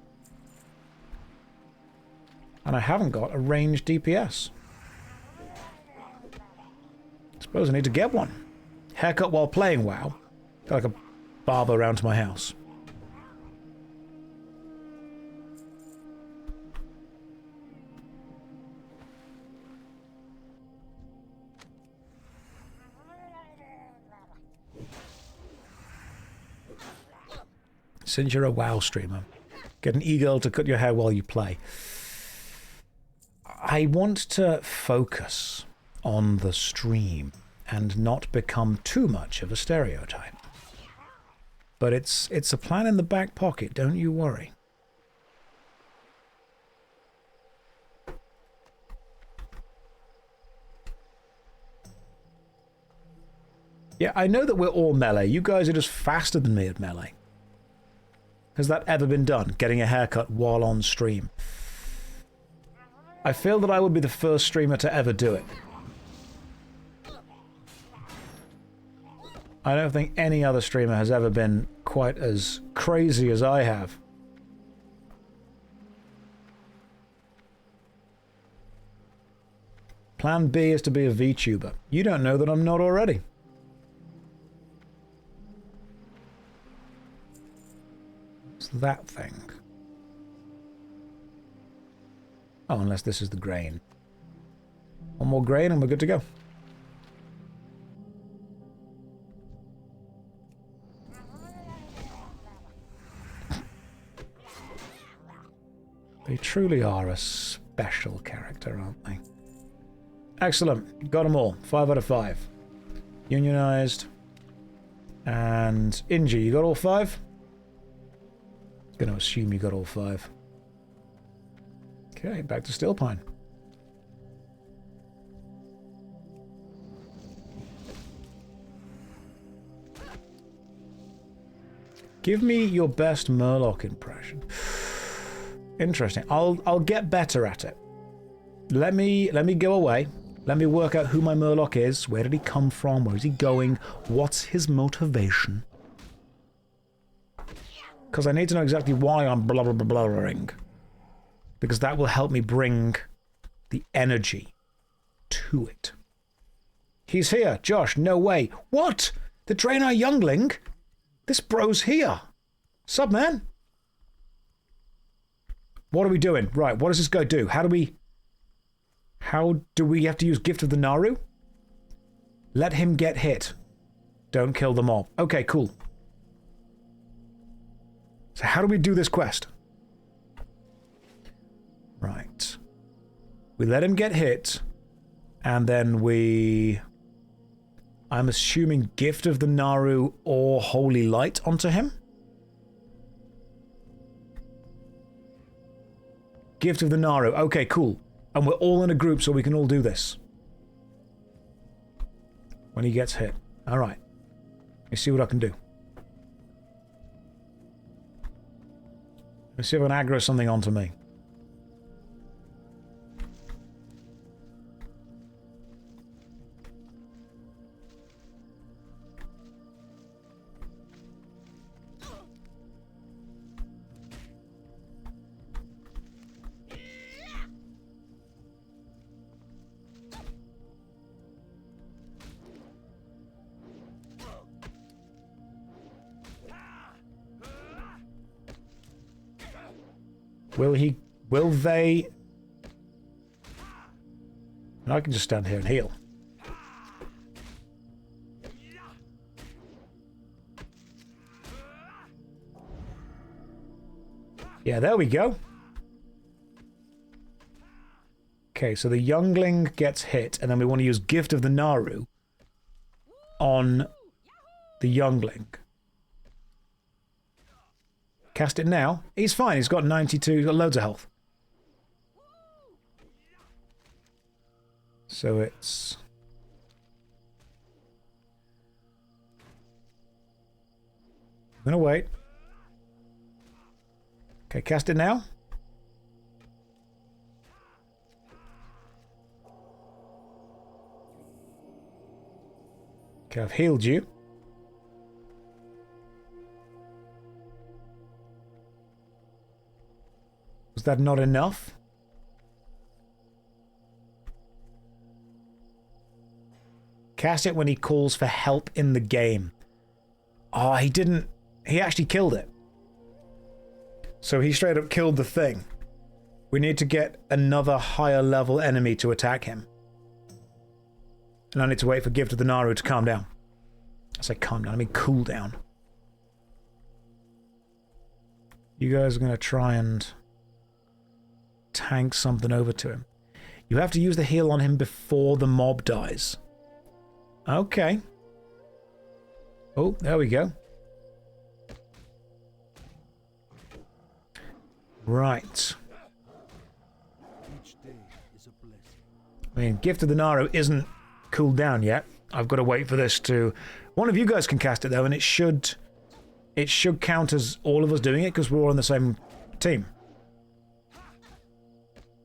Speaker 1: And I haven't got a ranged DPS. Suppose I need to get one. Haircut while playing WoW. Got like a barber around to my house. Since you're a WoW streamer, get an e-girl to cut your hair while you play. I want to focus on the stream and not become too much of a stereotype. But it's a plan in the back pocket, don't you worry. Yeah, I know that we're all melee. You guys are just faster than me at melee. Has that ever been done? Getting a haircut while on stream? I feel that I would be the first streamer to ever do it. I don't think any other streamer has ever been quite as crazy as I have. Plan B is to be a VTuber. You don't know that I'm not already. that thing. Oh, unless this is the grain. One more grain and we're good to go. They truly are a special character, aren't they? Excellent. Got them all. 5 out of 5. Unionized. And Inji, you got all 5? I'm going to assume you got all 5. Okay, back to Stillpine. Give me your best Murloc impression. Interesting. I'll get better at it. Let me go away. Let me work out who my Murloc is. Where did he come from? Where is he going? What's his motivation? Because I need to know exactly why I'm blah blah blah blabbering. Because that will help me bring the energy to it. He's here. Josh, no way. What? The Draenei youngling? This bro's here. Sup, man? What are we doing? Right, what does this guy do? How do we have to use Gift of the Naru? Let him get hit. Don't kill the mob. Okay, cool. So how do we do this quest? Right. We let him get hit, and then we... I'm assuming Gift of the Naru or Holy Light onto him? Gift of the Naru. Okay, cool. And we're all in a group so we can all do this. When he gets hit. Alright. Let me see what I can do. Let's see if I can aggro something onto me. Will they... And I can just stand here and heal. Yeah, there we go. Okay, so the youngling gets hit, and then we want to use Gift of the Naru on the youngling. Cast it now. He's fine. He's got 92, he's got loads of health. So it's... I'm gonna wait. Okay, cast it now. Okay, I've healed you. Was that not enough? Cast it when he calls for help in the game. Oh, he didn't... He actually killed it. So he straight up killed the thing. We need to get another higher level enemy to attack him. And I need to wait for Gift of the Naru to calm down. I say calm down, I mean cool down. You guys are going to try and tank something over to him. You have to use the heal on him before the mob dies. Okay. Oh, there we go. Right.
Speaker 6: Each day is a blessing.
Speaker 1: I mean, Gift of the Naru isn't cooled down yet. I've got to wait for this to... One of you guys can cast it though, and it should count as all of us doing it because we're all on the same team.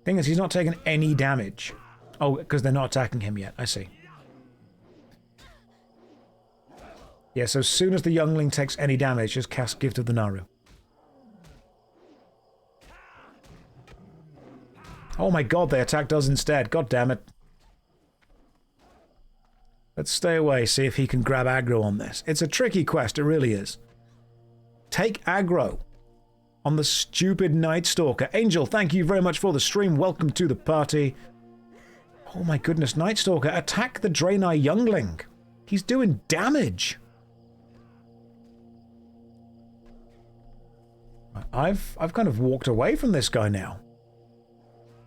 Speaker 1: Thing is, he's not taking any damage. Oh, because they're not attacking him yet. I see. Yeah, so as soon as the youngling takes any damage, just cast Gift of the Naru. Oh my god, they attacked us instead. God damn it. Let's stay away, see if he can grab aggro on this. It's a tricky quest, it really is. Take aggro. on the stupid Night Stalker. Angel, thank you very much for the stream. Welcome to the party. Oh my goodness, Night Stalker, attack the Draenei youngling. He's doing damage. I've kind of walked away from this guy now.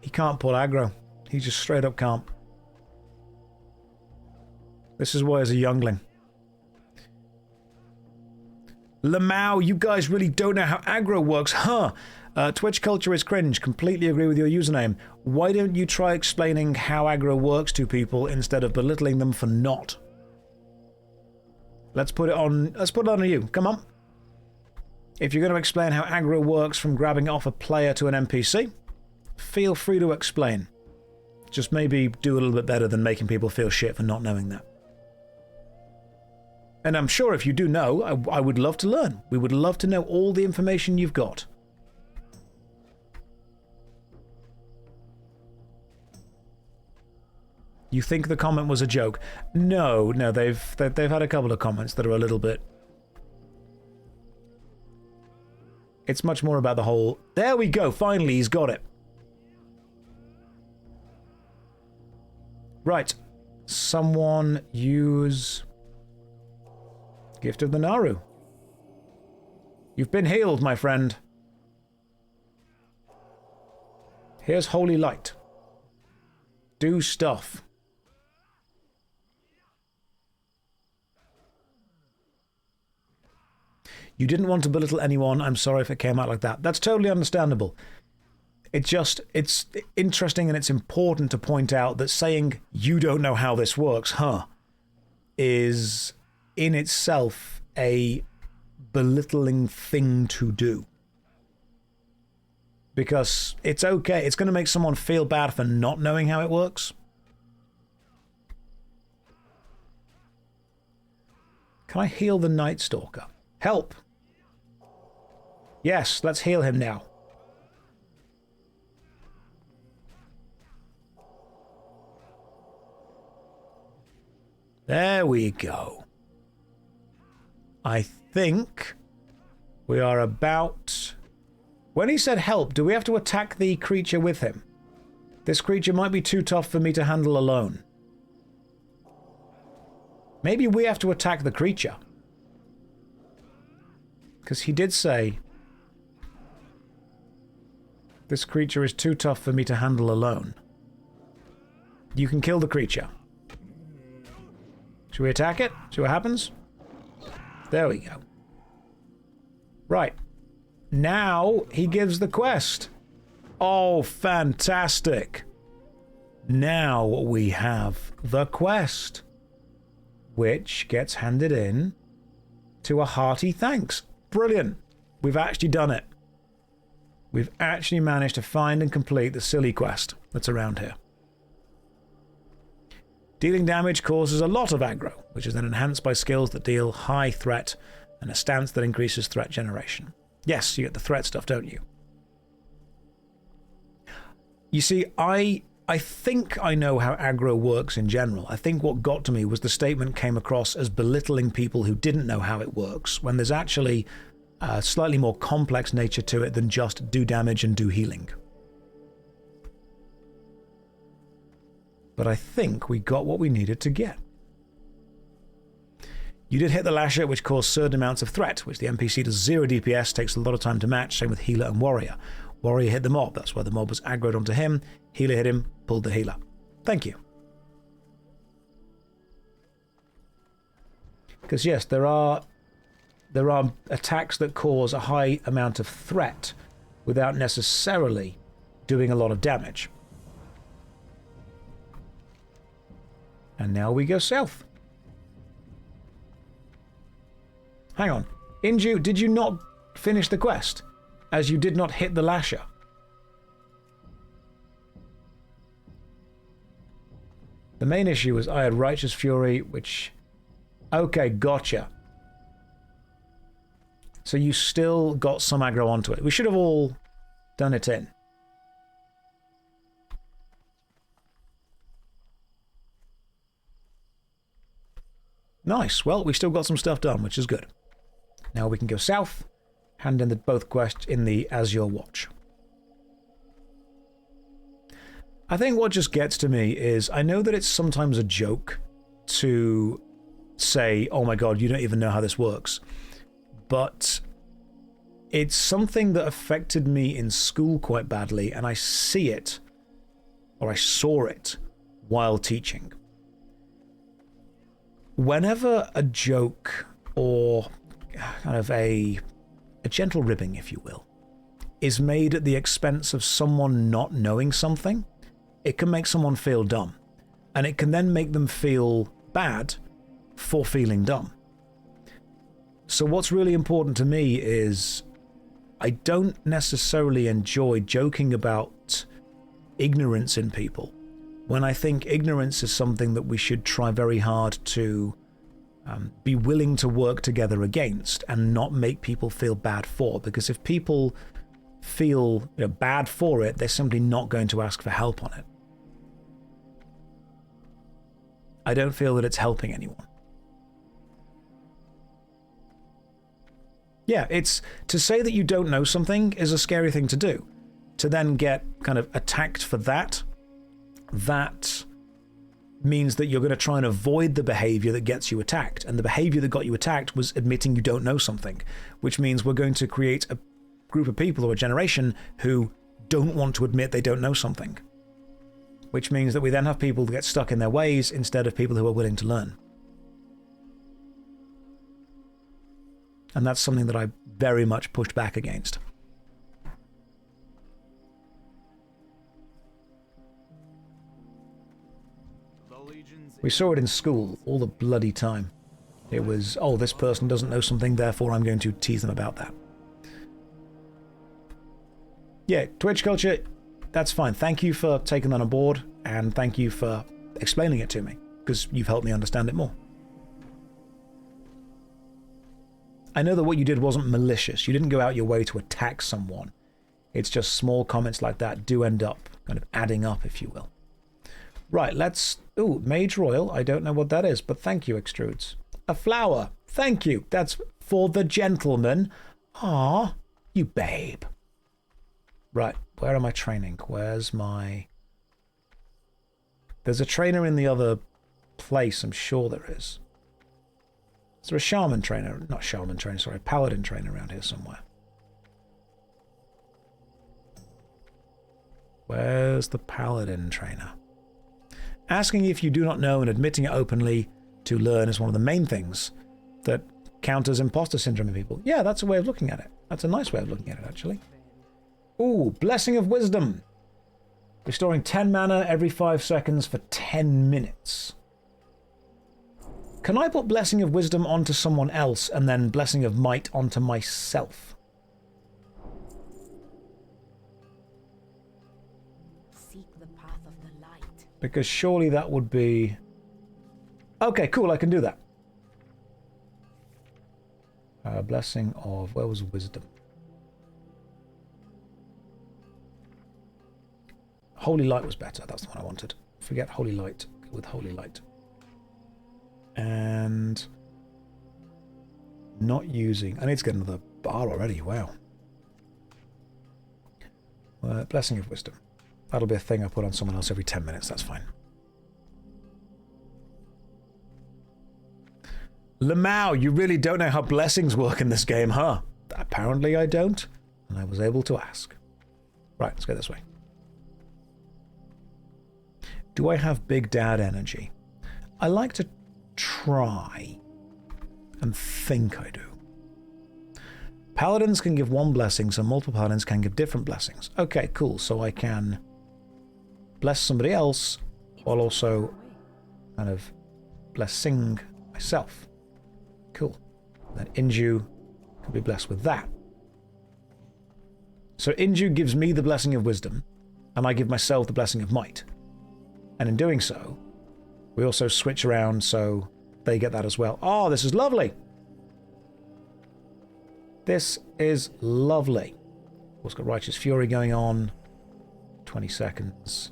Speaker 1: He can't pull aggro. He just straight up can't. This is why he's a youngling. Lamau, you guys really don't know how aggro works, huh? Twitch culture is cringe. Completely agree with your username. Why don't you try explaining how aggro works to people instead of belittling them for not? Let's put it on you. Come on. If you're going to explain how aggro works from grabbing off a player to an NPC, feel free to explain. Just maybe do a little bit better than making people feel shit for not knowing that. And I'm sure if you do know, I would love to learn. We would love to know all the information you've got. You think the comment was a joke? No, they've had a couple of comments that are a little bit... It's much more about the whole... There we go, finally he's got it. Right. Someone use... Gift of the Naru. You've been healed, my friend. Here's Holy Light. Do stuff. You didn't want to belittle anyone. I'm sorry if it came out like that. That's totally understandable. It's interesting and it's important to point out that saying you don't know how this works, huh, is in itself a belittling thing to do. Because it's okay. It's going to make someone feel bad for not knowing how it works. Can I heal the Night Stalker? Help! Yes, let's heal him now. There we go. I think we are about... When he said help, do we have to attack the creature with him? This creature might be too tough for me to handle alone. Maybe we have to attack the creature. Because he did say... This creature is too tough for me to handle alone. You can kill the creature. Should we attack it? See what happens? There we go. Right. Now he gives the quest. Oh, fantastic. Now we have the quest, which gets handed in to a hearty thanks. Brilliant. We've actually done it. We've actually managed to find and complete the silly quest that's around here. Dealing damage causes a lot of aggro, which is then enhanced by skills that deal high threat and a stance that increases threat generation. Yes, you get the threat stuff, don't you? You see, I think I know how aggro works in general. I think what got to me was the statement came across as belittling people who didn't know how it works, when there's actually a slightly more complex nature to it than just do damage and do healing. But I think we got what we needed to get. You did hit the Lasher, which caused certain amounts of threat, which the NPC does 0 DPS, takes a lot of time to match, same with Healer and Warrior. Warrior hit the mob, that's why the mob was aggroed onto him. Healer hit him, pulled the healer. Thank you. Because yes, there are attacks that cause a high amount of threat without necessarily doing a lot of damage. And now we go south. Hang on. Inju, did you not finish the quest? As you did not hit the Lasher. The main issue was I had Righteous Fury, which... Okay, gotcha. So you still got some aggro onto it. We should have all done it in. Nice. Well, we still got some stuff done, which is good. Now we can go south Hand in the both quests in the As Your Watch. I think what just gets to me is I know that it's sometimes a joke to say, oh my god, you don't even know how this works. But it's something that affected me in school quite badly, and I see it, or I saw it, while teaching. Whenever a joke or kind of a gentle ribbing, if you will, is made at the expense of someone not knowing something, it can make someone feel dumb. And it can then make them feel bad for feeling dumb. So what's really important to me is I don't necessarily enjoy joking about ignorance in people, when I think ignorance is something that we should try very hard to be willing to work together against and not make people feel bad for. Because if people feel bad for it, they're simply not going to ask for help on it. I don't feel that it's helping anyone. Yeah, it's to say that you don't know something is a scary thing to do. To then get kind of attacked for that means that you're going to try and avoid the behavior that gets you attacked. And the behavior that got you attacked was admitting you don't know something, which means we're going to create a group of people or a generation who don't want to admit they don't know something, which means that we then have people that get stuck in their ways instead of people who are willing to learn. And that's something that I very much pushed back against. We saw it in school all the bloody time. It was, oh, this person doesn't know something, therefore I'm going to tease them about that. Yeah, Twitch culture, that's fine. Thank you for taking that on board, and thank you for explaining it to me, because you've helped me understand it more. I know that what you did wasn't malicious. You didn't go out your way to attack someone. It's just small comments like that do end up kind of adding up, if you will. Right, let's... Ooh, Mage Royal. I don't know what that is, but thank you, Extrudes. A flower. Thank you. That's for the gentleman. Ah, you babe. Right, where am I training? Where's my... There's a trainer in the other place, I'm sure there is. Is there a shaman trainer? Not shaman trainer, sorry. Paladin trainer around here somewhere. Where's the Paladin trainer? Asking if you do not know and admitting it openly to learn is one of the main things that counters imposter syndrome in people. Yeah, that's a way of looking at it. That's a nice way of looking at it, actually. Ooh, Blessing of Wisdom. Restoring 10 mana every 5 seconds for 10 minutes. Can I put Blessing of Wisdom onto someone else and then Blessing of Might onto myself? Because surely that would be... Okay, cool, I can do that. Blessing of... Where was Wisdom? Holy Light was better, that's the one I wanted. Forget Holy Light, go with Holy Light. And... Not using... I need to get another bar already, wow. Blessing of Wisdom. That'll be a thing I put on someone else every 10 minutes, that's fine. Lamau, you really don't know how blessings work in this game, huh? Apparently I don't, and I was able to ask. Right, let's go this way. Do I have Big Dad energy? I like to try and think I do. Paladins can give one blessing, so multiple paladins can give different blessings. Okay, cool, so I can bless somebody else while also kind of blessing myself. Cool. Then Inju can be blessed with that. So Inju gives me the Blessing of Wisdom, and I give myself the Blessing of Might. And in doing so, we also switch around so they get that as well. Oh, this is lovely! This is lovely. What's got Righteous Fury going on? 20 seconds.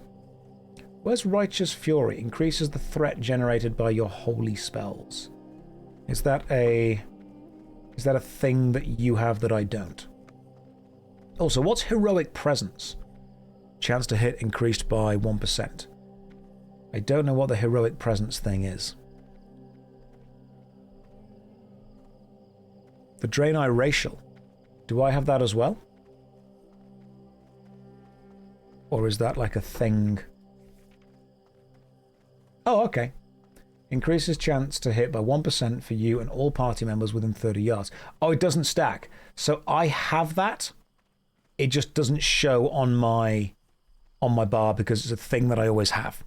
Speaker 1: Where's Righteous Fury? Increases the threat generated by your holy spells. Is that a... Is that a thing that you have that I don't? Also, what's Heroic Presence? Chance to hit increased by 1%. I don't know what the Heroic Presence thing is. The Draenei Racial. Do I have that as well? Or is that like a thing? Oh, okay. Increases chance to hit by 1% for you and all party members within 30 yards. Oh, it doesn't stack. So I have that. It just doesn't show on my bar because it's a thing that I always have.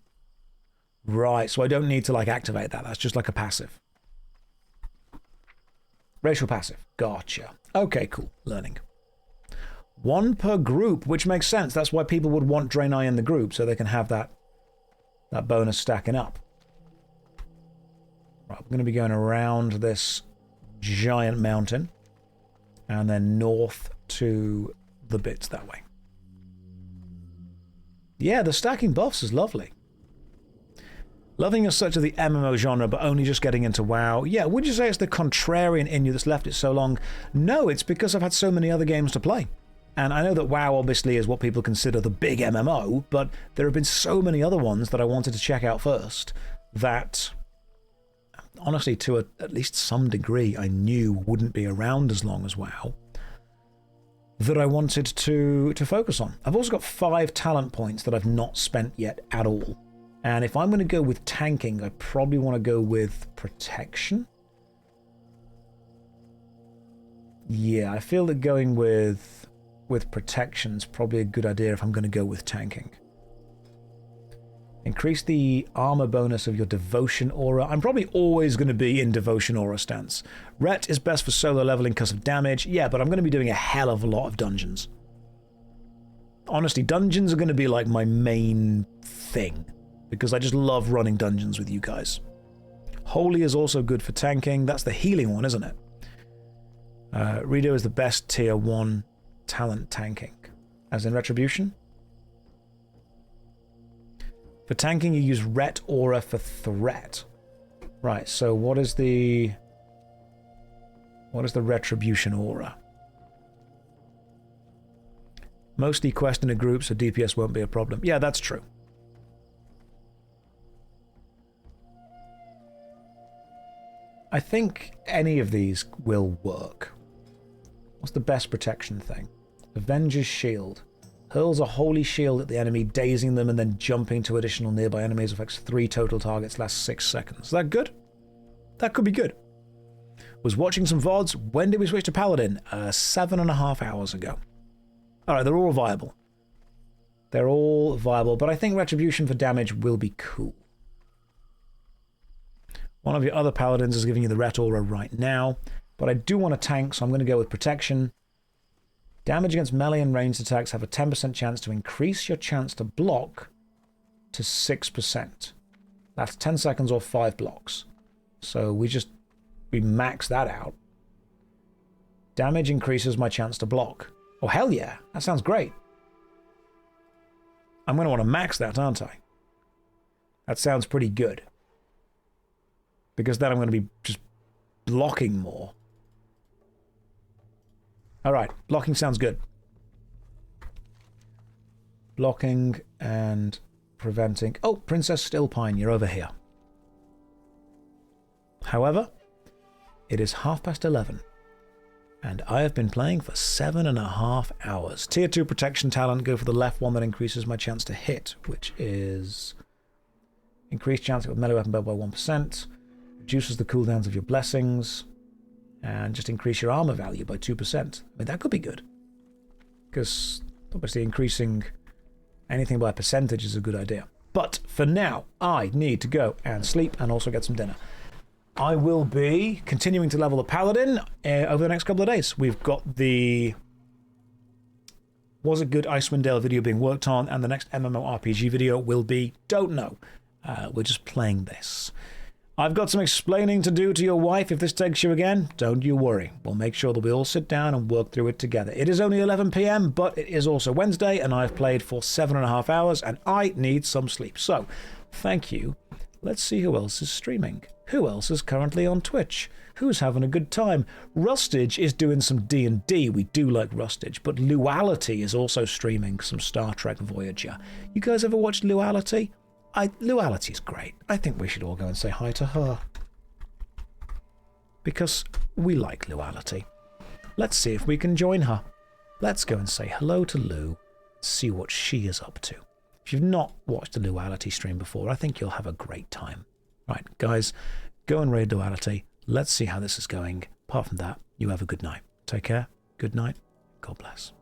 Speaker 1: Right, so I don't need to like activate that. That's just like a passive. Racial passive. Gotcha. Okay, cool. Learning. 1 per group, which makes sense. That's why people would want Draenei in the group, so they can have that bonus stacking up. Right, we're going to be going around this giant mountain and then north to the bits that way. Yeah, the stacking buffs is lovely. Loving as such of the MMO genre, but only just getting into WoW. Yeah, would you say it's the contrarian in you that's left it so long? No, it's because I've had so many other games to play. And I know that WoW obviously is what people consider the big MMO, but there have been so many other ones that I wanted to check out first that, honestly, to at least some degree, I knew wouldn't be around as long as WoW, that I wanted to focus on. I've also got 5 talent points that I've not spent yet at all. And if I'm going to go with tanking, I probably want to go with protection. Yeah, I feel that going with protection is probably a good idea if I'm going to go with tanking. Increase the armor bonus of your devotion aura. I'm probably always going to be in devotion aura stance. Ret is best for solo leveling because of damage. Yeah, but I'm going to be doing a hell of a lot of dungeons. Honestly, dungeons are going to be like my main thing, because I just love running dungeons with you guys. Holy is also good for tanking. That's the healing one, isn't it? Redo is the best tier 1 talent tanking. As in Retribution? For tanking, you use Ret Aura for threat. Right, so what is the Retribution Aura? Mostly quest in a group, so DPS won't be a problem. Yeah, that's true. I think any of these will work. What's the best protection thing? Avenger's Shield. Hurls a holy shield at the enemy, dazing them and then jumping to additional nearby enemies. Affects 3 total targets, lasts 6 seconds. Is that good? That could be good. Was watching some VODs. When did we switch to Paladin? 7.5 hours ago. Alright, they're all viable. They're all viable, but I think Retribution for damage will be cool. One of your other Paladins is giving you the Ret Aura right now, but I do want a tank, so I'm going to go with Protection. Damage against melee and ranged attacks have a 10% chance to increase your chance to block to 6%. That's 10 seconds or 5 blocks. So we max that out. Damage increases my chance to block. Oh, hell yeah. That sounds great. I'm going to want to max that, aren't I? That sounds pretty good. Because then I'm going to be just blocking more. Alright, blocking sounds good. Blocking and preventing. Oh, Princess Stillpine, you're over here. However, it is 11:30. And I have been playing for 7.5 hours. Tier 2 protection talent, go for the left one that increases my chance to hit, which is increased chance with melee weapon build by 1%. Reduces the cooldowns of your blessings. And just increase your armor value by 2%. I mean, that could be good. Because obviously increasing anything by a percentage is a good idea. But for now, I need to go and sleep and also get some dinner. I will be continuing to level the Paladin over the next couple of days. We've got the Was It Good Icewind Dale video being worked on, and the next MMORPG video will be Don't Know. We're just playing this. I've got some explaining to do to your wife if this takes you again. Don't you worry. We'll make sure that we all sit down and work through it together. It is only 11 PM, but it is also Wednesday, and I've played for 7.5 hours, and I need some sleep. So, thank you, Let's see who else is streaming. Who else is currently on Twitch? Who's having a good time? Rustage is doing some D&D. We do like Rustage. But Luality is also streaming some Star Trek Voyager. You guys ever watched Luality? Luality's great. I think we should all go and say hi to her. Because we like Luality. Let's see if we can join her. Let's go and say hello to Lu. See what she is up to. If you've not watched a Luality stream before, I think you'll have a great time. Right, guys, go and raid Duality. Let's see how this is going. Apart from that, you have a good night. Take care. Good night. God bless.